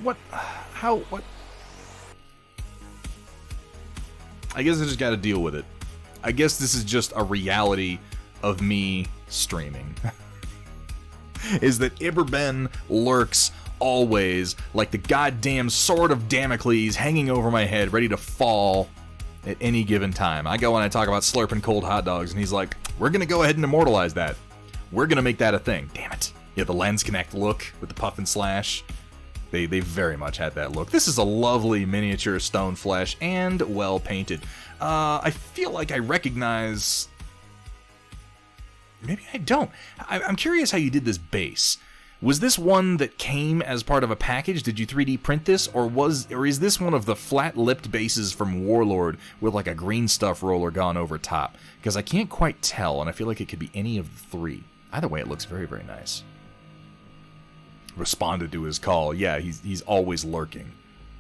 What? How? What? I guess I just gotta deal with it. I guess this is just a reality of me streaming. Is that Iberben lurks always like the goddamn sword of Damocles hanging over my head, ready to fall at any given time. I go and I talk about slurping cold hot dogs, and he's like, we're gonna go ahead and immortalize that. We're gonna make that a thing. Damn it. Yeah, the Lens Connect look with the puff and slash. They very much had that look. This is a lovely miniature Stoneflesh and well painted. I feel like I recognize... Maybe I don't. I'm curious how you did this base. Was this one that came as part of a package? Did you 3D print this, or is this one of the flat-lipped bases from Warlord with like a green stuff roller gone over top? Because I can't quite tell, and I feel like it could be any of the three. Either way, it looks very, very nice. Responded to his call. Yeah, he's always lurking,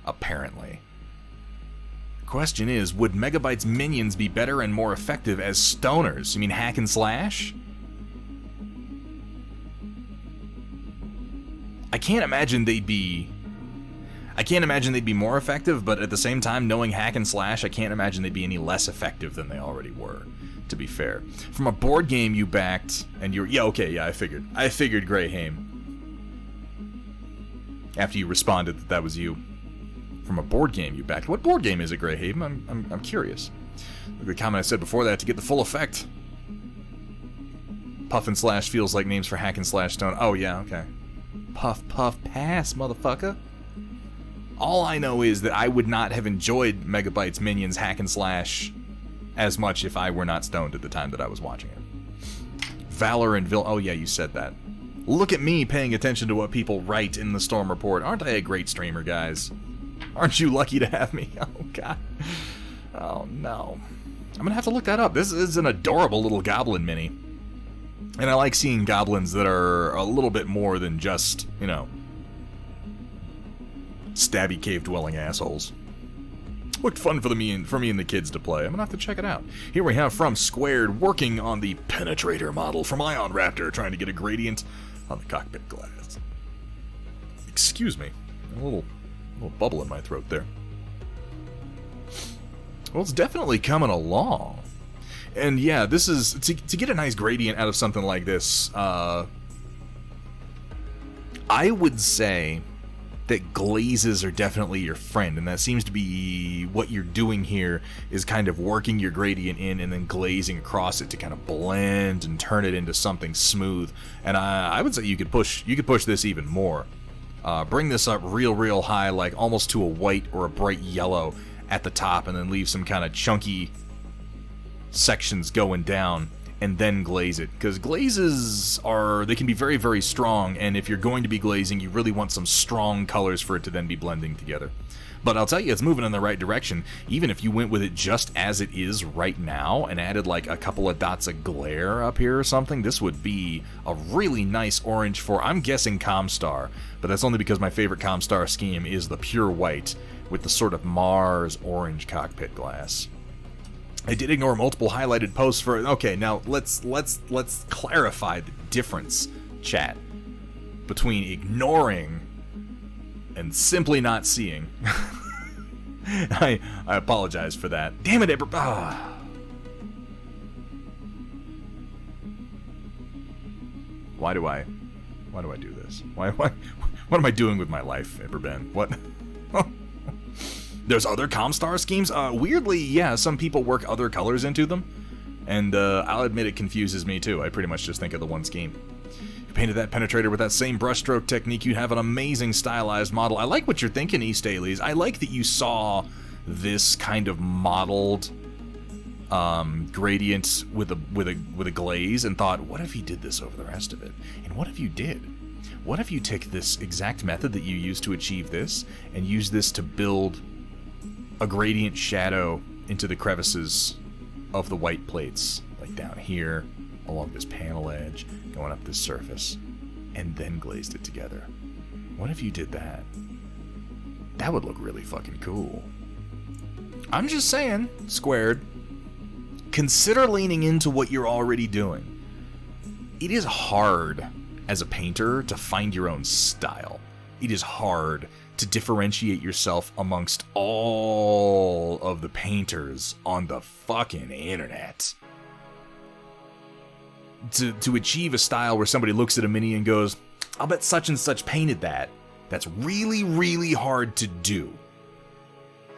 apparently. Question is, would Megabyte's minions be better and more effective as stoners? You mean hack and slash? I can't imagine they'd be more effective, but at the same time, knowing hack and slash, I can't imagine they'd be any less effective than they already were, to be fair. From a board game you backed, and you're... Yeah, okay, yeah, I figured Greyhaim. After you responded that was you. From a board game you backed. What board game is it, Greyhaven? I'm curious. Look at the comment I said before that, to get the full effect. Puff and slash feels like names for hack and slash stone. Oh, yeah, okay. Puff, puff, pass, motherfucker. All I know is that I would not have enjoyed Megabyte's minions hack and slash as much if I were not stoned at the time that I was watching it. Valor and Oh, yeah, you said that. Look at me paying attention to what people write in the Storm Report. Aren't I a great streamer, guys? Aren't you lucky to have me? Oh, God. Oh, no. I'm gonna have to look that up. This is an adorable little goblin mini. And I like seeing goblins that are a little bit more than just, you know, stabby cave-dwelling assholes. Looked fun for me and the kids to play. I'm gonna have to check it out. Here we have from Squared, working on the Penetrator model from Ion Raptor, trying to get a gradient on the cockpit glass. Excuse me. A little bubble in my throat there. Well, it's definitely coming along. And yeah, this is, to get a nice gradient out of something like this, I would say that glazes are definitely your friend, and that seems to be what you're doing here, is kind of working your gradient in and then glazing across it to kind of blend and turn it into something smooth. And I would say you could push this even more. Bring this up real high, like almost to a white or a bright yellow at the top, and then leave some kind of chunky sections going down, and then glaze it. Because glazes they can be very strong, and if you're going to be glazing, you really want some strong colors for it to then be blending together. But I'll tell you, it's moving in the right direction. Even if you went with it just as it is right now and added like a couple of dots of glare up here or something, this would be a really nice orange for, I'm guessing, Comstar. But that's only because my favorite Comstar scheme is the pure white with the sort of Mars orange cockpit glass. I did ignore multiple highlighted posts for... Okay, now let's clarify the difference, chat, between ignoring and simply not seeing. I apologize for that. Damn it, Why do I do this? What am I doing with my life, Eberben? What? There's other Comstar schemes? Weirdly, yeah, some people work other colors into them. And I'll admit it confuses me too. I pretty much just think of the one scheme. You painted that penetrator with that same brushstroke technique, you'd have an amazing stylized model. I like what you're thinking, East Ailey's. I like that you saw this kind of modeled gradient with a glaze and thought, what if he did this over the rest of it? And what if you did? What if you take this exact method that you used to achieve this and use this to build a gradient shadow into the crevices of the white plates, like down here, along this panel edge, going up this surface, and then glazed it together? What if you did that? That would look really fucking cool. I'm just saying, Squared, consider leaning into what you're already doing. It is hard as a painter to find your own style. It is hard to differentiate yourself amongst all of the painters on the fucking internet. To achieve a style where somebody looks at a mini and goes, I'll bet such and such painted that. That's really hard to do.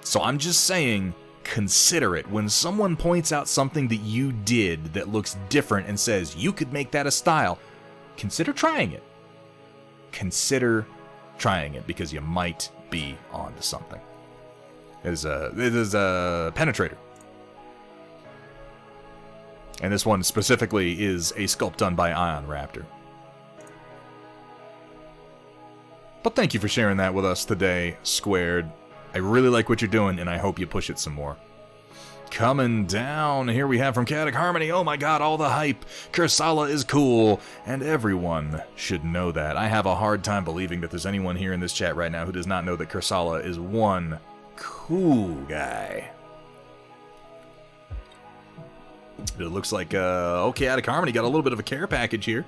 So I'm just saying, consider it. When someone points out something that you did that looks different and says, you could make that a style, consider trying it. Consider trying it, because you might be onto something. It is a penetrator. And this one specifically is a sculpt done by Ion Raptor. But thank you for sharing that with us today, Squared. I really like what you're doing, and I hope you push it some more. Coming down, here we have from Chaotic Harmony. Oh my god, all the hype. Kursala is cool, and everyone should know that. I have a hard time believing that there's anyone here in this chat right now who does not know that Kursala is one cool guy. It looks like, Chaotic Harmony got a little bit of a care package here.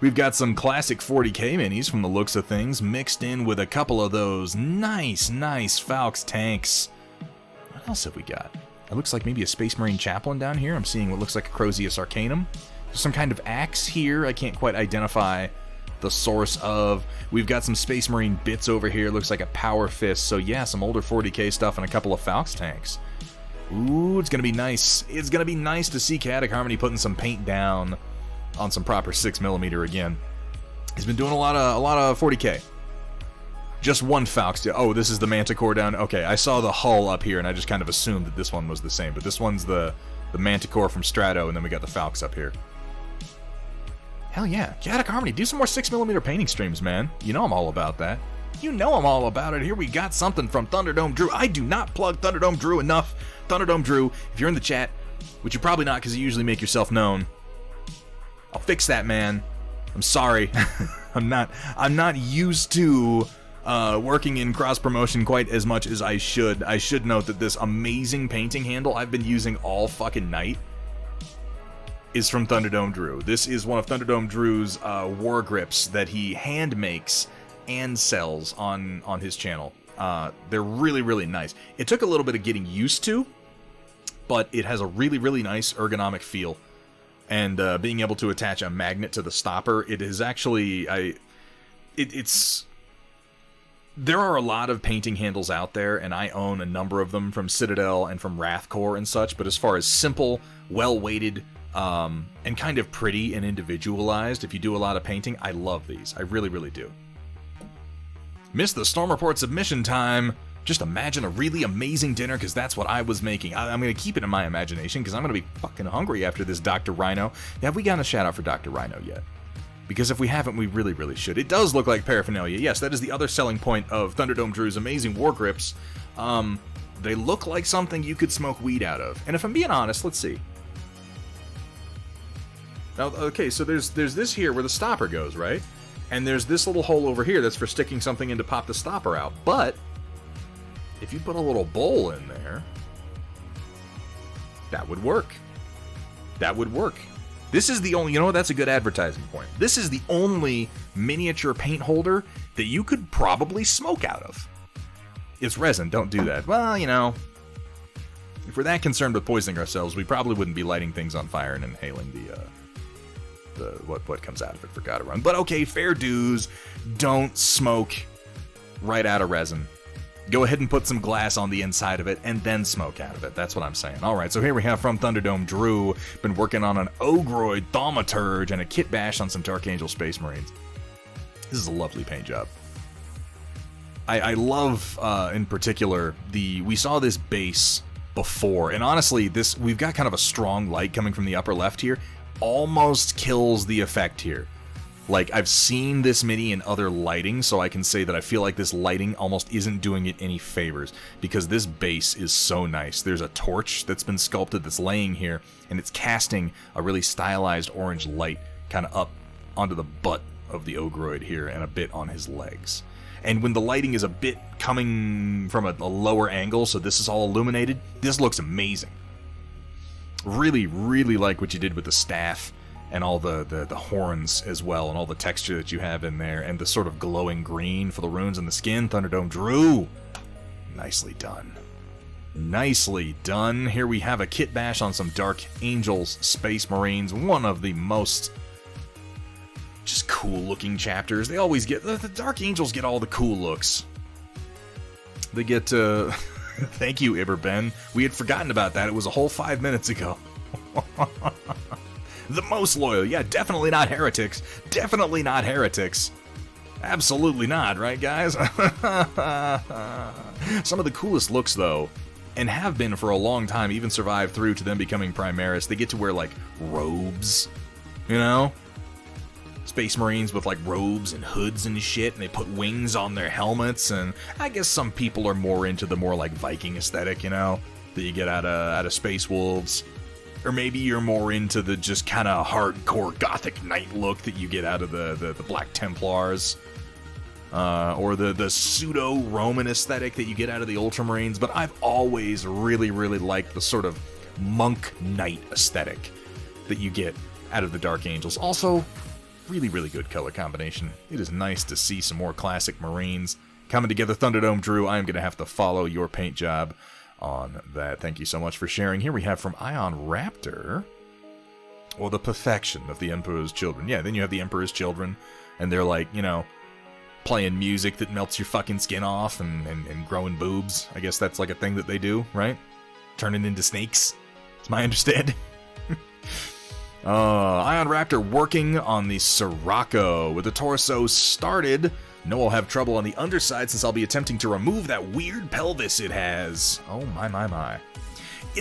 We've got some classic 40k minis from the looks of things, mixed in with a couple of those nice Falx tanks. What else have we got? It looks like maybe a Space Marine Chaplain down here. I'm seeing what looks like a Crozius Arcanum. There's some kind of axe here. I can't quite identify the source of. We've got some Space Marine bits over here. Looks like a Power Fist. So yeah, some older 40k stuff and a couple of Falx tanks. Ooh, it's gonna be nice. It's gonna be nice to see Chaotic Harmony putting some paint down on some proper 6mm again. He's been doing a lot of 40k. Just one Falx. Oh, this is the Manticore down. Okay, I saw the hull up here, and I just kind of assumed that this one was the same. But this one's the Manticore from Strato, and then we got the Falx up here. Hell yeah. Chaotic Harmony, do some more 6mm painting streams, man. You know I'm all about that. You know I'm all about it. Here we got something from Thunderdome Drew. I do not plug Thunderdome Drew enough. Thunderdome Drew, if you're in the chat, which you're probably not because you usually make yourself known, I'll fix that, man. I'm sorry. I'm not used to working in cross-promotion quite as much as I should. I should note that this amazing painting handle I've been using all fucking night is from Thunderdome Drew. This is one of Thunderdome Drew's war grips that he hand makes and sells on his channel. They're really nice. It took a little bit of getting used to, but it has a really, really nice ergonomic feel. And being able to attach a magnet to the stopper, it is actually... It's... There are a lot of painting handles out there, and I own a number of them from Citadel and from Wrathcore and such, but as far as simple, well-weighted, and kind of pretty and individualized, if you do a lot of painting, I love these. I really, really do. Missed the Storm Report submission time! Just imagine a really amazing dinner, because that's what I was making. I'm going to keep it in my imagination, because I'm going to be fucking hungry after this Dr. Rhino. Have we gotten a shout-out for Dr. Rhino yet? Because if we haven't, we really, really should. It does look like paraphernalia. Yes, that is the other selling point of Thunderdome Drew's amazing war grips. They look like something you could smoke weed out of. And if I'm being honest, let's see. Now, okay, so there's this here where the stopper goes, right? And there's this little hole over here that's for sticking something in to pop the stopper out. But if you put a little bowl in there, that would work. That would work. This is the only, you know what, that's a good advertising point. This is the only miniature paint holder that you could probably smoke out of. It's resin, don't do that. Well, you know, if we're that concerned with poisoning ourselves, we probably wouldn't be lighting things on fire and inhaling what comes out of it for God run. But okay, fair dues, don't smoke right out of resin. Go ahead and put some glass on the inside of it, and then smoke out of it. That's what I'm saying. Alright, so here we have from Thunderdome Drew, been working on an Ogroid Thaumaturge and a kit bash on some Dark Angel Space Marines. This is a lovely paint job. I love, in particular, we saw this base before, and honestly, we've got kind of a strong light coming from the upper left here, almost kills the effect here. Like, I've seen this mini in other lighting, so I can say that I feel like this lighting almost isn't doing it any favors, because this base is so nice. There's a torch that's been sculpted that's laying here, and it's casting a really stylized orange light kind of up onto the butt of the Ogroid here, and a bit on his legs. And when the lighting is a bit coming from a lower angle, so this is all illuminated, this looks amazing. Really, really like what you did with the staff, and all the horns as well, and all the texture that you have in there, and the sort of glowing green for the runes and the skin. Thunderdome Drew! Nicely done. Nicely done. Here we have a kit bash on some Dark Angels Space Marines, one of the most just cool-looking chapters. They always get... The Dark Angels get all the cool looks. They get... Thank you, Iberben. We had forgotten about that. It was a whole 5 minutes ago. The most loyal. Yeah, definitely not heretics. Definitely not heretics. Absolutely not, right, guys? Some of the coolest looks, though, and have been for a long time, even survived through to them becoming Primaris. They get to wear, like, robes, you know? Space Marines with, like, robes and hoods and shit, and they put wings on their helmets, and I guess some people are more into the more, like, Viking aesthetic, you know? That you get out of Space Wolves. Or maybe you're more into the just kind of hardcore Gothic Knight look that you get out of the Black Templars. Or the pseudo-Roman aesthetic that you get out of the Ultramarines. But I've always really, really liked the sort of monk knight aesthetic that you get out of the Dark Angels. Also, really, really good color combination. It is nice to see some more classic Marines coming together. Thunderdome Drew, I am going to have to follow your paint job on that. Thank you so much for sharing. Here we have from Ion Raptor, or the perfection of the Emperor's Children. Yeah, then you have the Emperor's Children, and they're like, you know, playing music that melts your fucking skin off and growing boobs. I guess that's like a thing that they do, right? Turning into snakes. It's my understanding. Ion Raptor working on the Sirocco with the torso started. Know I'll have trouble on the underside since I'll be attempting to remove that weird pelvis it has. Oh my.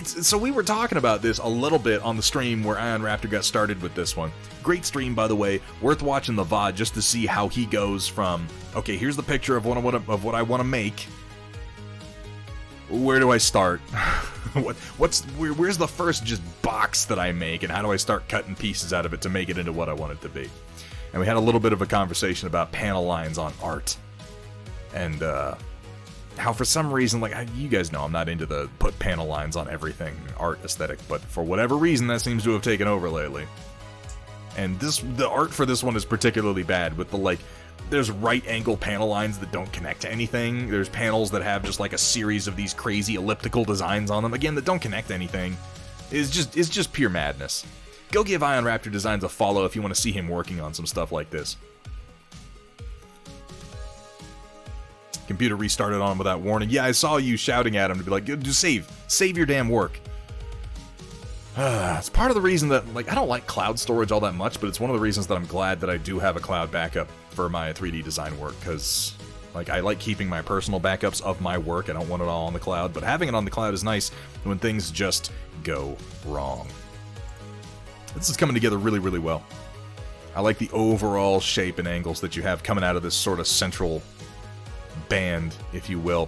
So we were talking about this a little bit on the stream where Ion Raptor got started with this one. Great stream, by the way. Worth watching the VOD just to see how he goes from, okay, here's the picture of what I want to make. Where do I start? Where's the first just box that I make, and how do I start cutting pieces out of it to make it into what I want it to be? And we had a little bit of a conversation about panel lines on art. And how for some reason, like, you guys know I'm not into the put panel lines on everything art aesthetic, but for whatever reason that seems to have taken over lately. And the art for this one is particularly bad, with the, like, There's right angle panel lines that don't connect to anything. There's panels that have just like a series of these crazy elliptical designs on them, again, that don't connect to anything. It's just pure madness. Go give Ion Raptor Designs a follow if you want to see him working on some stuff like this. Computer restarted on him without warning. Yeah, I saw you shouting at him to be like, just save your damn work. It's part of the reason that, like, I don't like cloud storage all that much, but it's one of the reasons that I'm glad that I do have a cloud backup for my 3D design work, because, like, I like keeping my personal backups of my work. I don't want it all on the cloud, but having it on the cloud is nice when things just go wrong. This is coming together really, really well. I like the overall shape and angles that you have coming out of this sort of central band, if you will.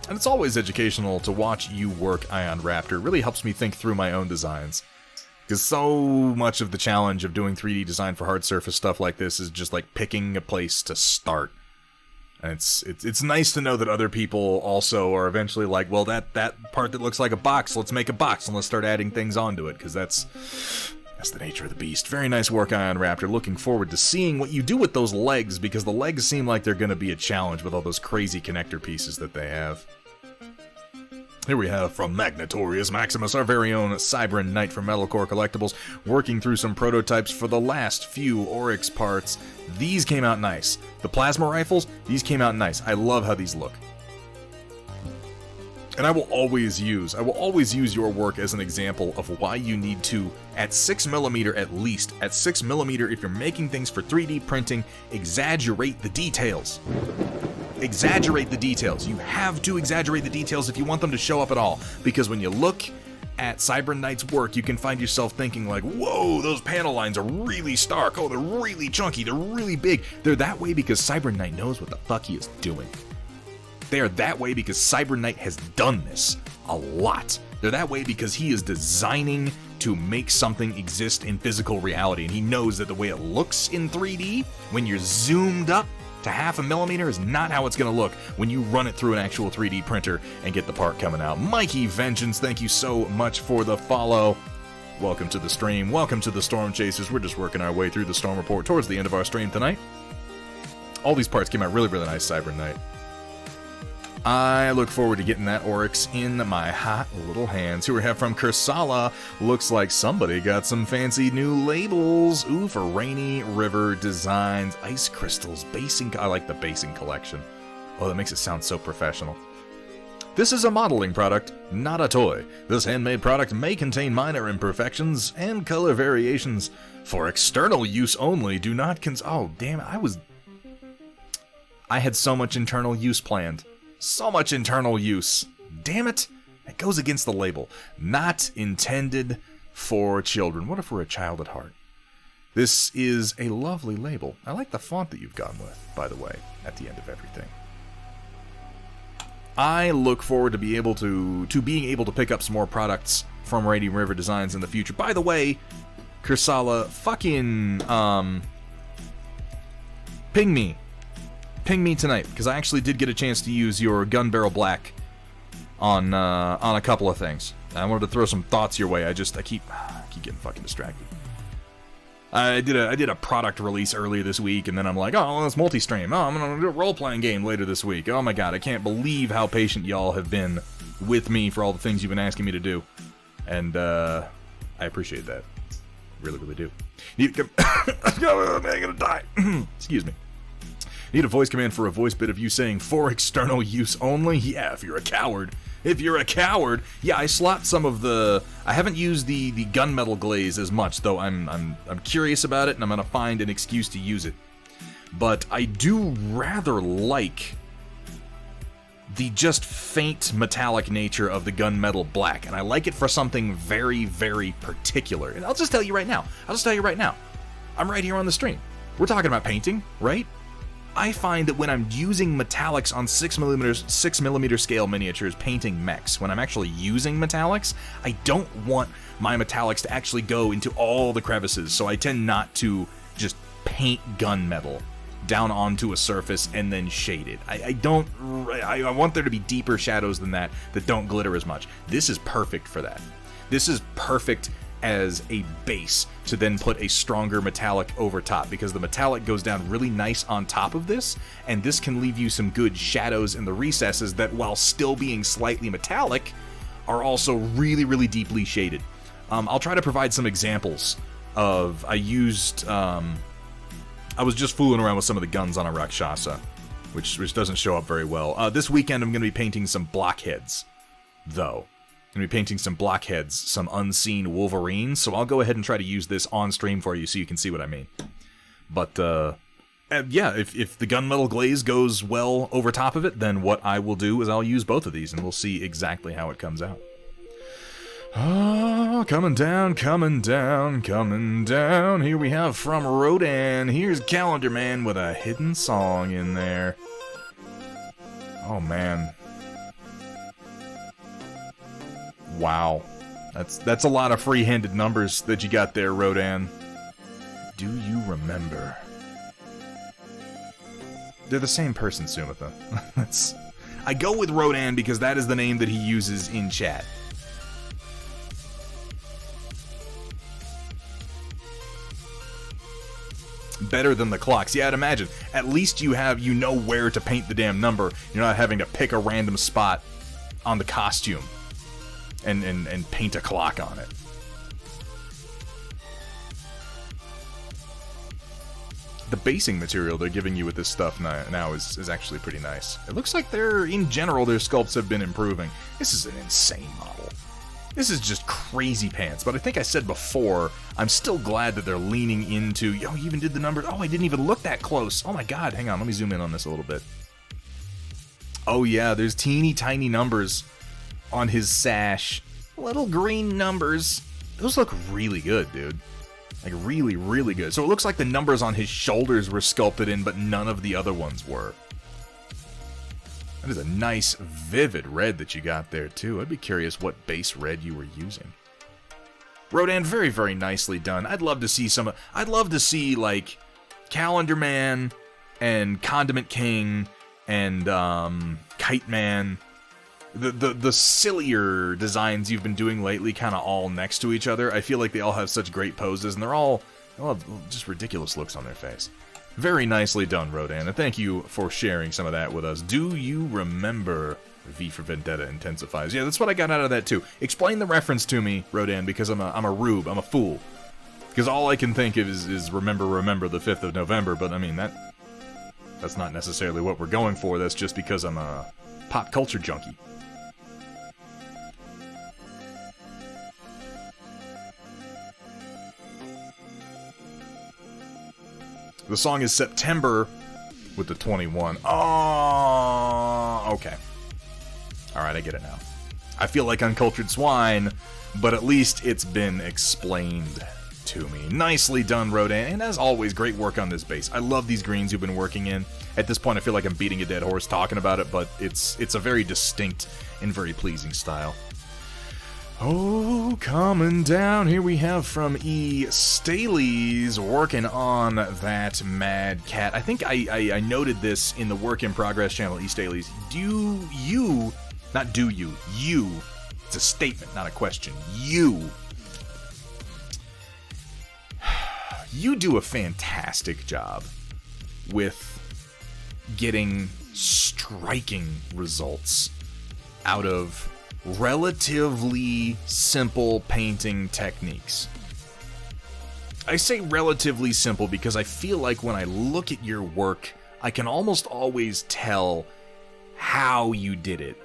And it's always educational to watch you work, Ion Raptor. It really helps me think through my own designs. Because so much of the challenge of doing 3D design for hard surface stuff like this is just like picking a place to start. And it's nice to know that other people also are eventually like, well, that part that looks like a box, let's make a box and let's start adding things onto it, because that's the nature of the beast. Very nice work, Ion Raptor. Looking forward to seeing what you do with those legs, because the legs seem like they're going to be a challenge with all those crazy connector pieces that they have. Here we have from Magnatorius Maximus, our very own Cybran Knight from Metalcore Collectibles, working through some prototypes for the last few Oryx parts. These came out nice. The plasma rifles, these came out nice. I love how these look. And I will always use your work as an example of why you need to, at 6mm at least, at 6mm if you're making things for 3D printing, exaggerate the details. Exaggerate the details. You have to exaggerate the details if you want them to show up at all. Because when you look at Cybran Knight's work, you can find yourself thinking like, whoa, those panel lines are really stark. Oh, they're really chunky. They're really big. They're that way because Cybran Knight knows what the fuck he is doing. They are that way because Cybran Knight has done this a lot. They're that way because he is designing to make something exist in physical reality, and he knows that the way it looks in 3D, when you're zoomed up to 0.5 millimeter, is not how it's going to look when you run it through an actual 3D printer and get the part coming out. Mikey Vengeance, thank you so much for the follow. Welcome to the stream. Welcome to the Storm Chasers. We're just working our way through the Storm Report towards the end of our stream tonight. All these parts came out really, really nice, Cybran Knight. I look forward to getting that Oryx in my hot little hands. Here we have from Kursala. Looks like somebody got some fancy new labels. Ooh, for Rainy River Designs. Ice Crystals. Basing. I like the basing collection. Oh, that makes it sound so professional. This is a modeling product, not a toy. This handmade product may contain minor imperfections and color variations. For external use only, do not oh, damn it. I had so much internal use planned. So much internal use. Damn it. It goes against the label. Not intended for children. What if we're a child at heart? This is a lovely label. I like the font that you've gone with, by the way, at the end of everything. I look forward to being able to pick up some more products from Radiant River Designs in the future. By the way, Kursala, fucking ping me. Ping me tonight, because I actually did get a chance to use your Gun Barrel Black on a couple of things. I wanted to throw some thoughts your way. I keep getting fucking distracted. I did a product release earlier this week, and then I'm like, oh, let's multi-stream. Oh, I'm gonna do a role-playing game later this week. Oh my god, I can't believe how patient y'all have been with me for all the things you've been asking me to do, and I appreciate that. Really, really do. I'm gonna die. Excuse me. Need a voice command for a voice bit of you saying for external use only? Yeah, if you're a coward. If you're a coward. Yeah, I slot some of the... I haven't used the gunmetal glaze as much, though I'm curious about it, and I'm going to find an excuse to use it. But I do rather like the just faint metallic nature of the gunmetal black, and I like it for something very, very particular. And I'll just tell you right now. I'm right here on the stream. We're talking about painting, right? I find that when I'm using metallics on 6mm scale miniatures painting mechs, when I'm actually using metallics, I don't want my metallics to actually go into all the crevices, so I tend not to just paint gunmetal down onto a surface and then shade it. I want there to be deeper shadows than that don't glitter as much. This is perfect for that. This is perfect as a base to then put a stronger metallic over top, because the metallic goes down really nice on top of this, and this can leave you some good shadows in the recesses that, while still being slightly metallic, are also really, really deeply shaded. I'll try to provide some examples of, I was just fooling around with some of the guns on a Rakshasa, which doesn't show up very well. This weekend I'm going to be painting some blockheads, though. I'm going to be painting some blockheads, some unseen Wolverines, so I'll go ahead and try to use this on stream for you so you can see what I mean. But, yeah, if the gunmetal glaze goes well over top of it, then what I will do is I'll use both of these, and we'll see exactly how it comes out. Oh, coming down, coming down, coming down. Here we have from Rodan. Here's Calendar Man with a hidden song in there. Oh, man. Wow. That's a lot of free-handed numbers that you got there, Rodan. Do you remember? They're the same person, Sumitha. I go with Rodan because that is the name that he uses in chat. Better than the clocks. Yeah, I'd imagine. At least you know where to paint the damn number. You're not having to pick a random spot on the costume and paint a clock on it. The basing material they're giving you with this stuff now is actually pretty nice. It looks like in general, their sculpts have been improving. This is an insane model. This is just crazy pants, but I think I said before, I'm still glad that they're leaning into, you even did the numbers. Oh, I didn't even look that close. Oh my god, hang on, let me zoom in on this a little bit. Oh yeah, there's teeny tiny numbers on his sash. Little green numbers. Those look really good, dude. Like, really, really good. So it looks like the numbers on his shoulders were sculpted in, but none of the other ones were. That is a nice, vivid red that you got there, too. I'd be curious what base red you were using. Rodan, very, very nicely done. I'd love to see like, Calendar Man and Condiment King and Kite Man. The sillier designs you've been doing lately, kind of all next to each other. I feel like they all have such great poses, and they all have just ridiculous looks on their face. Very nicely done, Rodan, and thank you for sharing some of that with us. Do you remember V for Vendetta intensifies? Yeah, that's what I got out of that too. Explain the reference to me, Rodan, because I'm a rube, I'm a fool. Because all I can think of is remember the 5th of November, but I mean, that's not necessarily what we're going for. That's just because I'm a pop culture junkie. The song is September with the 21. Oh, okay. Alright, I get it now. I feel like uncultured swine, but at least it's been explained to me. Nicely done, Rodan, and as always, great work on this base. I love these greens you've been working in. At this point, I feel like I'm beating a dead horse talking about it, but it's a very distinct and very pleasing style. Oh, coming down, here we have from E. Staley's working on that Mad Cat. I think I noted this in the Work in Progress channel, E. Staley's. You, it's a statement, not a question. You do a fantastic job with getting striking results out of relatively simple painting techniques. I say relatively simple because I feel like when I look at your work, I can almost always tell how you did it.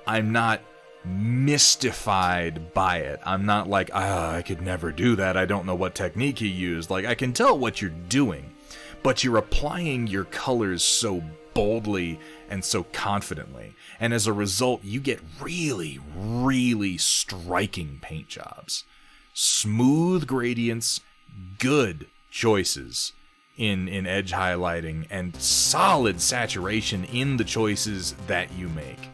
I'm not mystified by it. I'm not like, I could never do that. I don't know what technique you used. Like, I can tell what you're doing, but you're applying your colors so boldly and so confidently. And as a result, you get really, really striking paint jobs. Smooth gradients, good choices in edge highlighting, and solid saturation in the choices that you make.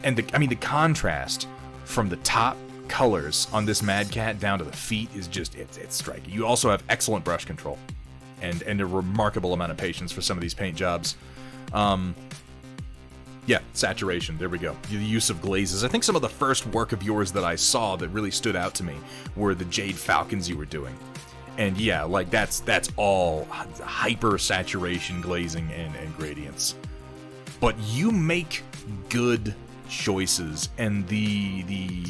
And the contrast from the top colors on this Mad Cat down to the feet is just, it's striking. You also have excellent brush control and a remarkable amount of patience for some of these paint jobs. Yeah, saturation. There we go. The use of glazes. I think some of the first work of yours that I saw that really stood out to me were the Jade Falcons you were doing. And yeah, like that's all hyper saturation glazing and gradients. But you make good choices, and the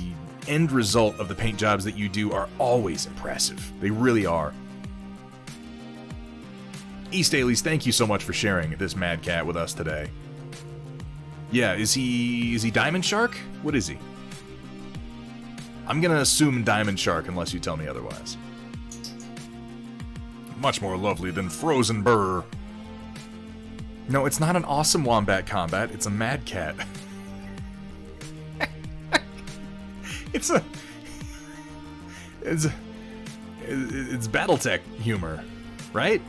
end result of the paint jobs that you do are always impressive. They really are. East Dailies, thank you so much for sharing this Mad Cat with us today. Yeah, is he Diamond Shark? What is he? I'm gonna assume Diamond Shark unless you tell me otherwise. Much more lovely than Frozen Burr. No, it's not an awesome wombat combat, it's a Mad Cat. It's Battletech humor, right?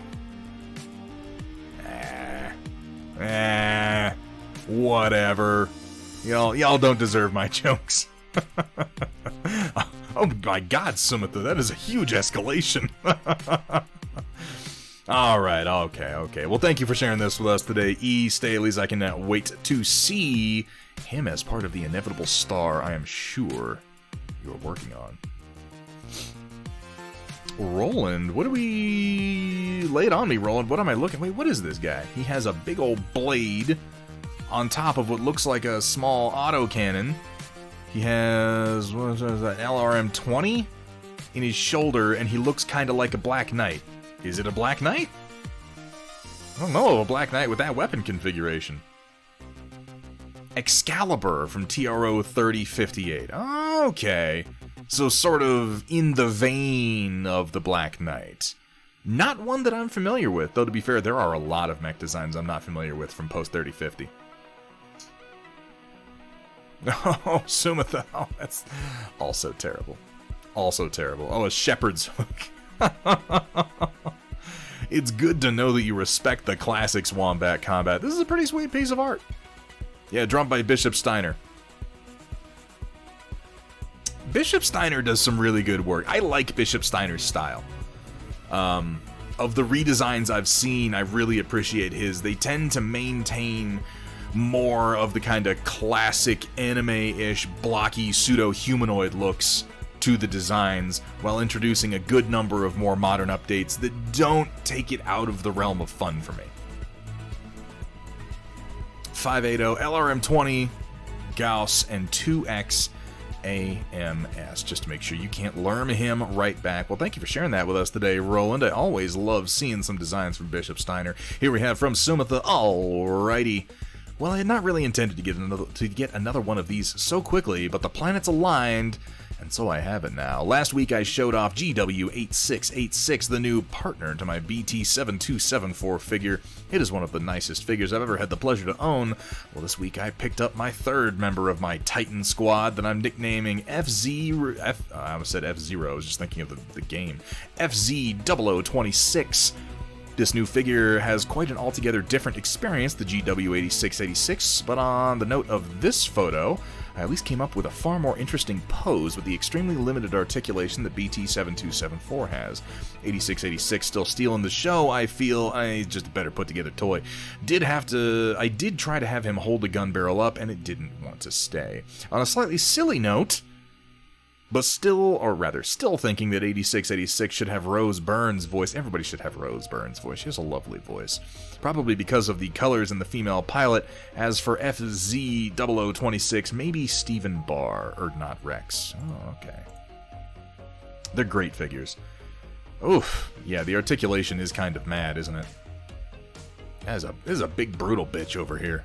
Whatever. Y'all don't deserve my jokes. Oh my God, Sumitha, that is a huge escalation. Alright, okay. Well, thank you for sharing this with us today, E. Staleys. I cannot wait to see him as part of the inevitable star I am sure you're working on. Roland, what do we... Lay it on me, Roland. What am I looking... Wait, what is this guy? He has a big old blade on top of what looks like a small autocannon. He has... what is that? LRM-20 in his shoulder, and he looks kind of like a Black Knight. Is it a Black Knight? I don't know of a Black Knight with that weapon configuration. Excalibur from TRO 3058. Okay. So sort of in the vein of the Black Knight. Not one that I'm familiar with, though to be fair, there are a lot of mech designs I'm not familiar with from post 3050. Oh, Sumitha. Oh, that's also terrible. Also terrible. Oh, a shepherd's hook. It's good to know that you respect the classics Wombat combat. This is a pretty sweet piece of art. Yeah, drawn by Bishop Steiner. Bishop Steiner does some really good work. I like Bishop Steiner's style. Of the redesigns I've seen, I really appreciate his. They tend to maintain more of the kind of classic anime-ish, blocky, pseudo-humanoid looks to the designs, while introducing a good number of more modern updates that don't take it out of the realm of fun for me. 580, LRM-20, Gauss, and 2X AMS, just to make sure you can't learn him right back. Well, thank you for sharing that with us today, Roland. I always love seeing some designs from Bishop Steiner. Here we have from Sumitha. Alrighty. Well, I had not really intended to get another one of these so quickly, but the planets aligned, and so I have it now. Last week I showed off GW8686, the new partner to my BT7274 figure. It is one of the nicest figures I've ever had the pleasure to own. Well, this week I picked up my third member of my Titan squad that I'm nicknaming FZ... I almost said F-Zero, I was just thinking of the game. FZ0026. This new figure has quite an altogether different experience, the GW8686, but on the note of this photo, I at least came up with a far more interesting pose with the extremely limited articulation that BT7274 has. 8686 still stealing the show, I feel. Just a better put together toy. I did try to have him hold the gun barrel up, and it didn't want to stay. On a slightly silly note, but still thinking that 8686 should have Rose Byrne's voice. Everybody should have Rose Byrne's voice. She has a lovely voice. Probably because of the colors in the female pilot. As for FZ0026, maybe Stephen Barr, or not Rex. Oh, okay. They're great figures. Oof. Yeah, the articulation is kind of mad, isn't it? This is a big brutal bitch over here.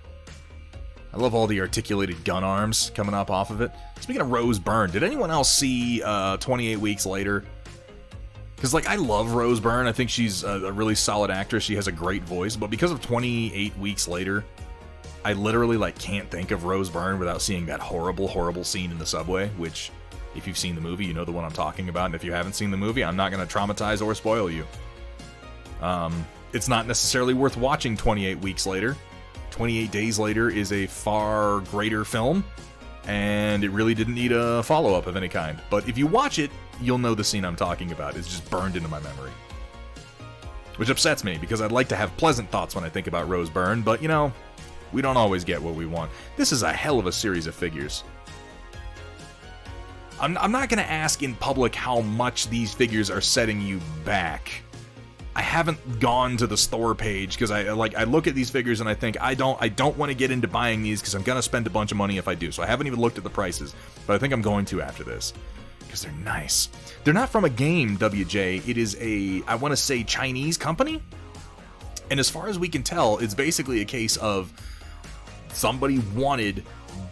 I love all the articulated gun arms coming up off of it. Speaking of Rose Byrne, did anyone else see 28 Weeks Later? Because, I love Rose Byrne. I think she's a really solid actress. She has a great voice. But because of 28 Weeks Later, I literally, can't think of Rose Byrne without seeing that horrible, horrible scene in the subway, which, if you've seen the movie, you know the one I'm talking about. And if you haven't seen the movie, I'm not going to traumatize or spoil you. It's not necessarily worth watching 28 Weeks Later. 28 Days Later is a far greater film, and it really didn't need a follow-up of any kind. But if you watch it, you'll know the scene I'm talking about. It's just burned into my memory. Which upsets me, because I'd like to have pleasant thoughts when I think about Rose Byrne, but, We don't always get what we want. This is a hell of a series of figures. I'm not going to ask in public how much these figures are setting you back. I haven't gone to the store page because I look at these figures and I think I don't want to get into buying these because I'm going to spend a bunch of money if I do. So I haven't even looked at the prices, but I think I'm going to after this because they're nice. They're not from a game, WJ. It is a, I want to say, Chinese company. And as far as we can tell, it's basically a case of somebody wanted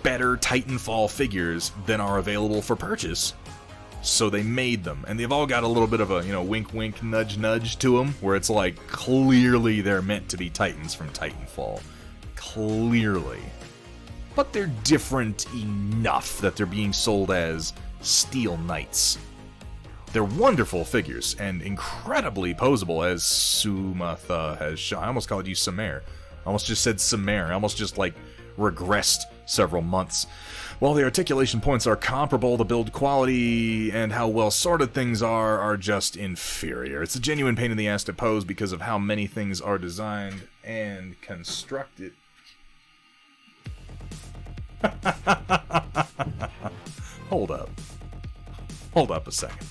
better Titanfall figures than are available for purchase, so they made them. And they've all got a little bit of a, you know, wink wink nudge nudge to them, where it's like clearly they're meant to be Titans from Titanfall. Clearly. But they're different enough that they're being sold as Steel Knights. They're wonderful figures and incredibly posable, as Sumatha has shown. I almost called you Samare. I almost just said Samare. I almost just like regressed several months. While the articulation points are comparable, the build quality and how well sorted things are just inferior. It's a genuine pain in the ass to pose because of how many things are designed and constructed. Hold up. Hold up a second.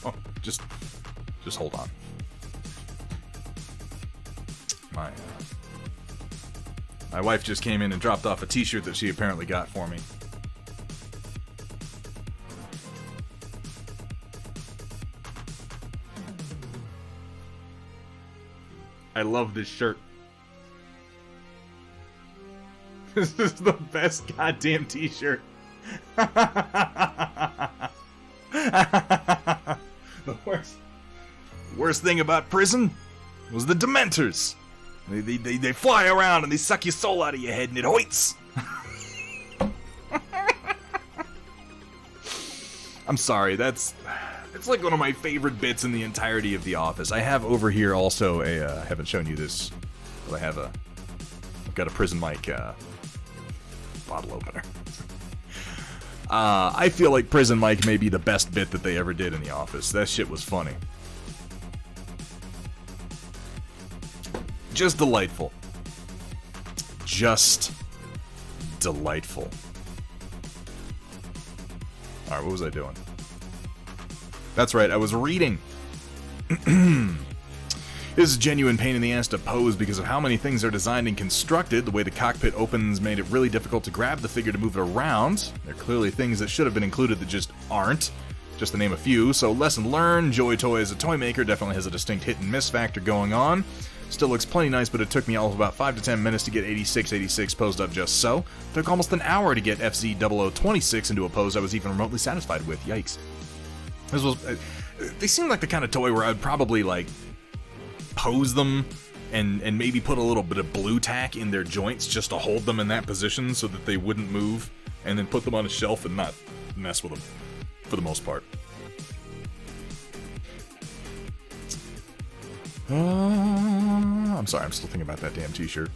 Oh, just hold on. My wife just came in and dropped off a t-shirt that she apparently got for me. I love this shirt. This is the best goddamn t-shirt. The worst thing about prison was the Dementors. They fly around and they suck your soul out of your head and it hoits. I'm sorry, it's like one of my favorite bits in the entirety of The Office. I have over here also a, haven't shown you this, but I've got a Prison Mike bottle opener. I feel like Prison Mike may be the best bit that they ever did in The Office. That shit was funny. Just delightful. Just delightful. Alright, what was I doing? That's right, I was reading. This is a genuine pain in the ass to pose because of how many things are designed and constructed. The way the cockpit opens made it really difficult to grab the figure to move it around. There are clearly things that should have been included that just aren't. Just to name a few. So lesson learned, Joy Toy as a toy maker definitely has a distinct hit and miss factor going on. Still looks plenty nice, but it took me all of about 5 to 10 minutes to get 8686 posed up just so. Took almost an hour to get FZ0026 into a pose I was even remotely satisfied with. Yikes. This was... they seem like the kind of toy where I'd probably, like, pose them and maybe put a little bit of blue tack in their joints just to hold them in that position so that they wouldn't move, and then put them on a shelf and not mess with them, for the most part. I'm sorry, I'm still thinking about that damn t-shirt.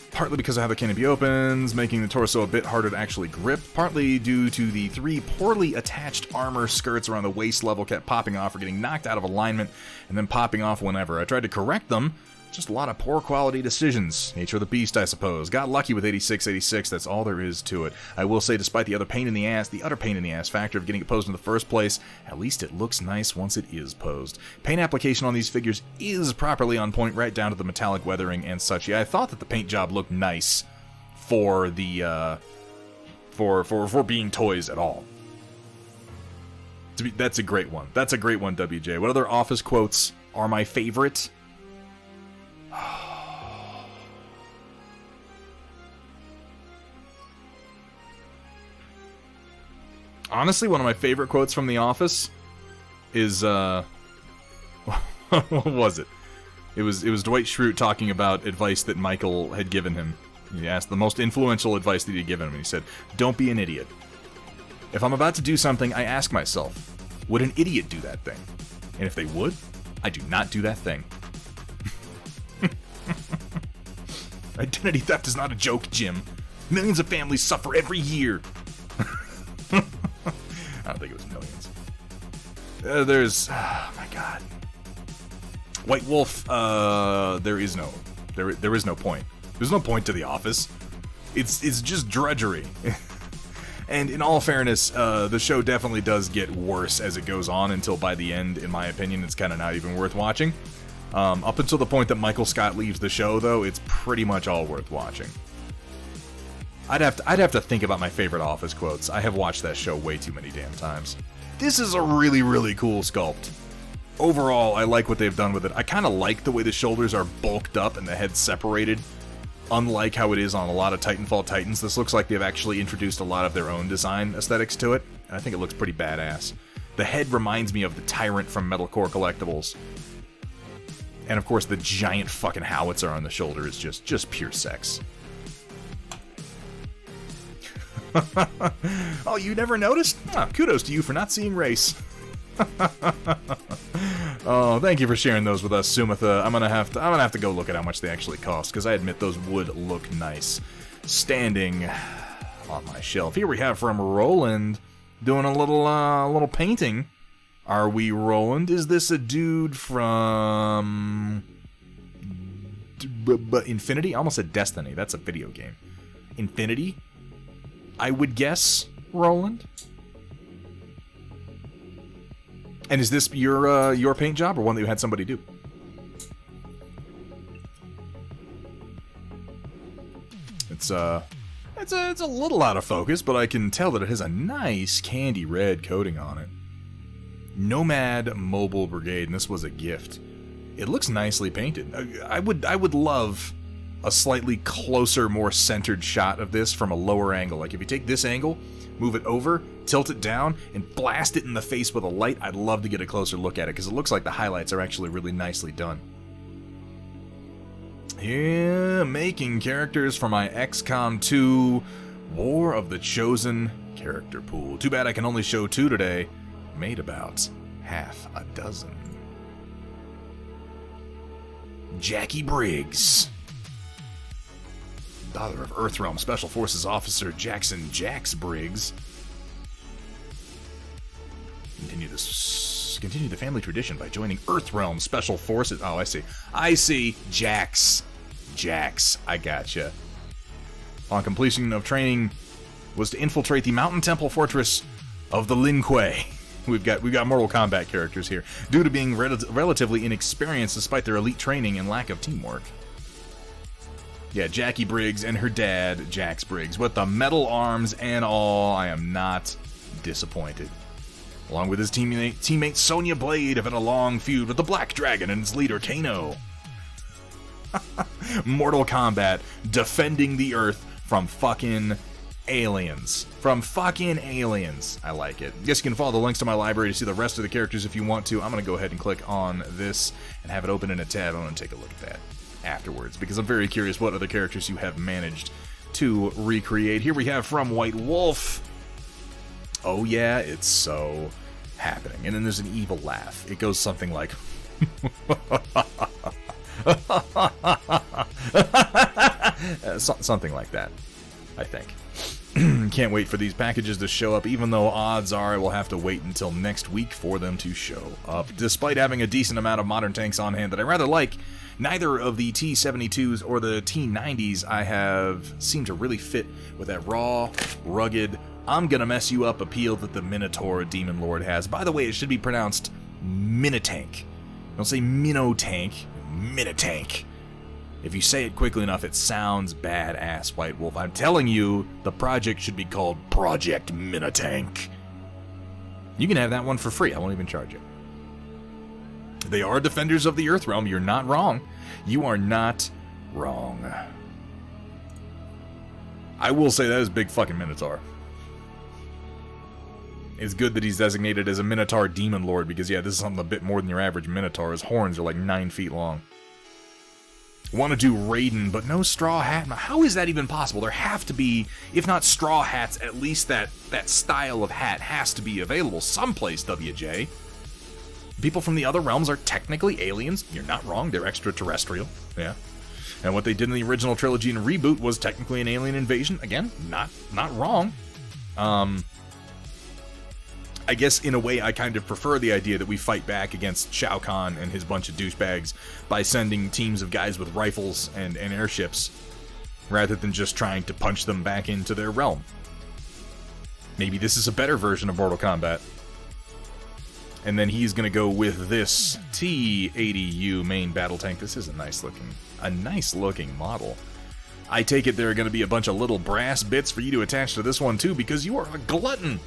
Partly because of how the canopy opens, making the torso a bit harder to actually grip, partly due to the 3 poorly attached armor skirts around the waist level kept popping off or getting knocked out of alignment, and then popping off whenever I tried to correct them. Just a lot of poor quality decisions. Nature of the beast, I suppose. Got lucky with 8686, that's all there is to it. I will say, despite the utter pain in the ass factor of getting it posed in the first place, at least it looks nice once it is posed. Paint application on these figures is properly on point, right down to the metallic weathering and such. Yeah, I thought that the paint job looked nice for the, for being toys at all. That's a great one. That's a great one, WJ. What other Office quotes are my favorite? Honestly, one of my favorite quotes from The Office is, what was it? It was Dwight Schrute talking about advice that Michael had given him. He asked the most influential advice that he'd given him, and he said, "Don't be an idiot. If I'm about to do something, I ask myself, would an idiot do that thing? And if they would, I do not do that thing." Identity theft is not a joke, Jim. Millions of families suffer every year. I don't think it was millions. There's... Oh, my God. White Wolf, there is no point. There's no point to The Office. It's just drudgery. And in all fairness, the show definitely does get worse as it goes on until by the end, in my opinion, it's kind of not even worth watching. Up until the point that Michael Scott leaves the show, though, it's pretty much all worth watching. I'd have to think about my favorite Office quotes. I have watched that show way too many damn times. This is a really, really cool sculpt. Overall, I like what they've done with it. I kind of like the way the shoulders are bulked up and the head separated. Unlike how it is on a lot of Titanfall Titans, this looks like they've actually introduced a lot of their own design aesthetics to it, and I think it looks pretty badass. The head reminds me of the Tyrant from Metalcore Collectibles. And of course, the giant fucking howitzer on the shoulder is just pure sex. Oh, you never noticed? Ah, kudos to you for not seeing race. Oh, thank you for sharing those with us, Sumitha. I'm gonna have to go look at how much they actually cost, because I admit those would look nice. Standing on my shelf. Here we have from Roland doing a little painting. Are we Roland? Is this a dude from Infinity? I almost said Destiny. That's a video game. Infinity? I would guess, Roland. And is this your paint job or one that you had somebody do? It's a little out of focus, but I can tell that it has a nice candy red coating on it. Nomad Mobile Brigade, and this was a gift. It looks nicely painted. I would love a slightly closer, more centered shot of this from a lower angle. Like if you take this angle, move it over, tilt it down, and blast it in the face with a light, I'd love to get a closer look at it, because it looks like the highlights are actually really nicely done. Yeah, making characters for my XCOM 2 War of the Chosen character pool. Too bad I can only show 2 today. Made about half a dozen. Jackie Briggs. Daughter of Earthrealm Special Forces Officer Jackson Jax Briggs. Continue the family tradition by joining Earthrealm Special Forces. Oh, I see. Jax. I gotcha. On completion of training was to infiltrate the mountain temple fortress of the Lin Kuei. We've got Mortal Kombat characters here, due to being relatively inexperienced despite their elite training and lack of teamwork. Yeah, Jackie Briggs and her dad, Jax Briggs, with the metal arms and all. I am not disappointed. Along with his teammate Sonya Blade have had a long feud with the Black Dragon and its leader Kano. Mortal Kombat defending the Earth from fucking aliens. I like it. I guess you can follow the links to my library to see the rest of the characters if you want to. I'm going to go ahead and click on this and have it open in a tab. I'm going to take a look at that afterwards, because I'm very curious what other characters you have managed to recreate. Here we have from White Wolf. Oh yeah, it's so happening. And then there's an evil laugh. It goes something like... something like that, I think. Can't wait for these packages to show up, even though odds are I will have to wait until next week for them to show up. Despite having a decent amount of modern tanks on hand that I rather like, neither of the T-72s or the T-90s I have seemed to really fit with that raw, rugged, I'm gonna mess you up appeal that the Minotaur Demon Lord has. By the way, it should be pronounced Minotank. Don't say Minotank, Minotank. If you say it quickly enough, it sounds badass, White Wolf. I'm telling you, the project should be called Project Minotank. You can have that one for free. I won't even charge you. They are defenders of the Earthrealm. You're not wrong. You are not wrong. I will say that is big fucking Minotaur. It's good that he's designated as a Minotaur Demon Lord, because yeah, this is something a bit more than your average Minotaur. His horns are like 9 feet long. Want to do Raiden, but no straw hat? How is that even possible? There have to be, if not straw hats, at least that style of hat has to be available someplace, WJ. People from the other realms are technically aliens. You're not wrong. They're extraterrestrial. Yeah. And what they did in the original trilogy and reboot was technically an alien invasion. Again, not wrong. I guess in a way I kind of prefer the idea that we fight back against Shao Kahn and his bunch of douchebags by sending teams of guys with rifles and airships, rather than just trying to punch them back into their realm. Maybe this is a better version of Mortal Kombat. And then he's going to go with this T-80U main battle tank. This is a nice looking model. I take it there are going to be a bunch of little brass bits for you to attach to this one too, because you are a glutton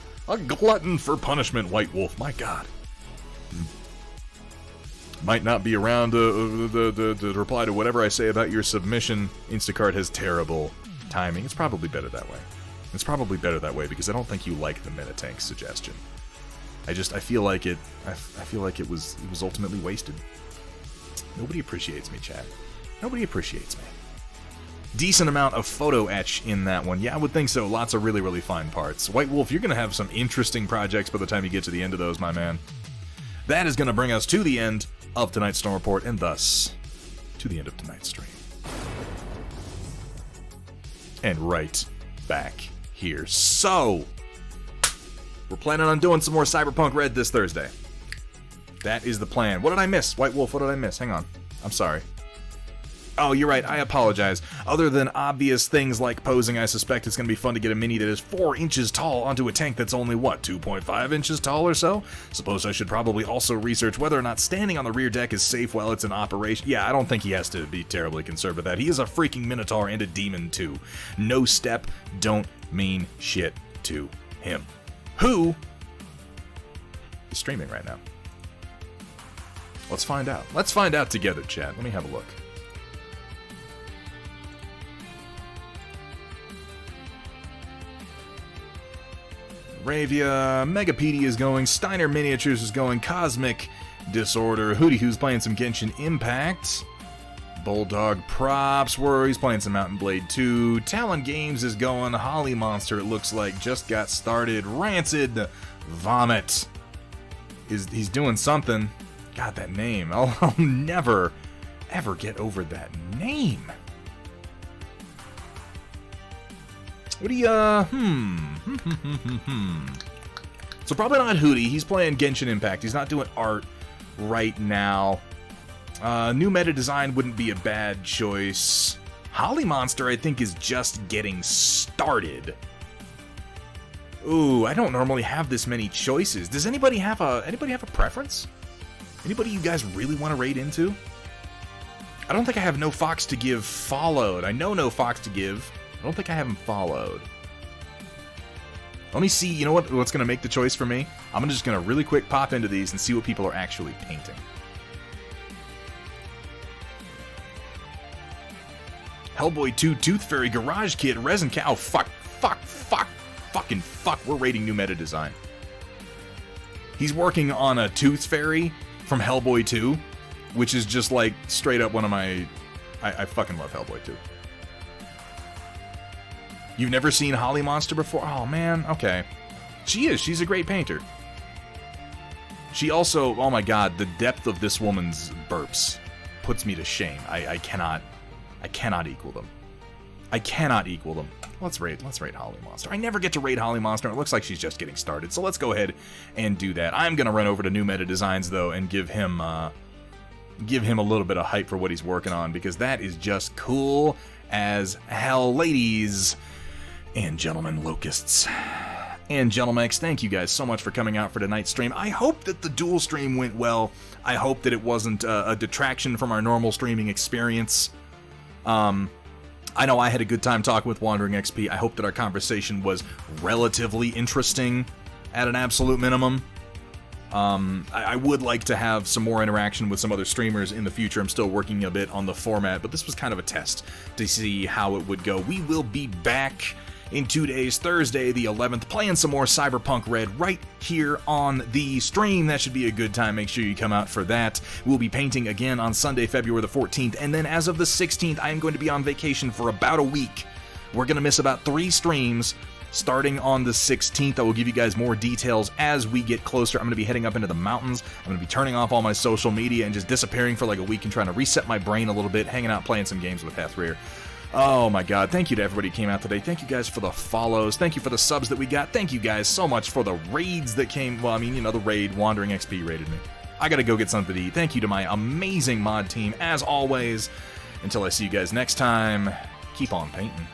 for punishment, White Wolf. My God. Might not be around to reply to whatever I say about your submission. Instacart has terrible timing. It's probably better that way. It's probably better that way because I don't think you like the Metatank suggestion. I feel like it was ultimately wasted. Nobody appreciates me, chat. Nobody appreciates me. Decent amount of photo etch in that one. Yeah, I would think so. Lots of really, really fine parts. White Wolf, you're going to have some interesting projects by the time you get to the end of those, my man. That is going to bring us to the end of tonight's Storm Report, and thus, to the end of tonight's stream. And right back here. So, we're planning on doing some more Cyberpunk Red this Thursday. That is the plan. What did I miss? White Wolf, what did I miss? Hang on. I'm sorry. Oh, you're right. I apologize. Other than obvious things like posing, I suspect it's going to be fun to get a mini that is 4 inches tall onto a tank that's only, 2.5 inches tall or so? Suppose I should probably also research whether or not standing on the rear deck is safe while it's in operation. Yeah, I don't think he has to be terribly concerned with that. He is a freaking Minotaur and a demon, too. No step don't mean shit to him. Who is streaming right now? Let's find out. Let's find out together, chat. Let me have a look. Ravia, Megapedia is going, Steiner Miniatures is going, Cosmic Disorder, Hootie Who's playing some Genshin Impact, Bulldog Props, he's playing some Mountain Blade 2, Talon Games is going, Holly Monster, it looks like, just got started, Rancid Vomit, he's doing something. God, that name, I'll never, ever get over that name. What do you, So probably not Hootie. He's playing Genshin Impact. He's not doing art right now. New meta design wouldn't be a bad choice. Holly Monster, I think, is just getting started. Ooh, I don't normally have this many choices. Does anybody have a preference? Anybody you guys really want to raid into? I don't think I have No Fox to Give followed. I know No Fox to Give. I don't think I have him followed. Let me see, you know what's going to make the choice for me? I'm just going to really quick pop into these and see what people are actually painting. Hellboy 2, Tooth Fairy, Garage Kid, Resin Cow. Fucking fuck. We're rating new meta design. He's working on a Tooth Fairy from Hellboy 2, which is just like straight up one of my... I fucking love Hellboy 2. You've never seen Holly Monster before? Oh, man. Okay. She's a great painter. She also... Oh, my God. The depth of this woman's burps puts me to shame. I cannot equal them. I cannot equal them. Let's rate Holly Monster. I never get to rate Holly Monster. It looks like she's just getting started. So let's go ahead and do that. I'm going to run over to New Meta Designs, though, and give him a little bit of hype for what he's working on, because that is just cool as hell. Ladies and gentlemen, locusts, and gentlemex, thank you guys so much for coming out for tonight's stream. I hope that the dual stream went well. I hope that it wasn't a detraction from our normal streaming experience. I know I had a good time talking with WanderingXP. I hope that our conversation was relatively interesting at an absolute minimum. I would like to have some more interaction with some other streamers in the future. I'm still working a bit on the format, but this was kind of a test to see how it would go. We will be back in 2 days, Thursday the 11th, playing some more Cyberpunk Red right here on the stream. That should be a good time. Make sure you come out for that. We'll be painting again on Sunday, February the 14th, and then as of the 16th, I am going to be on vacation for about a week. We're going to miss about 3 streams starting on the 16th. I will give you guys more details as we get closer. I'm going to be heading up into the mountains. I'm going to be turning off all my social media and just disappearing for like a week and trying to reset my brain a little bit, hanging out, playing some games with Hethrir. Oh my god, thank you to everybody who came out today. Thank you guys for the follows. Thank you for the subs that we got. Thank you guys so much for the raids that came. Well, I mean, you know, the raid, WanderingXP raided me. I gotta go get something to eat. Thank you to my amazing mod team, as always. Until I see you guys next time, keep on painting.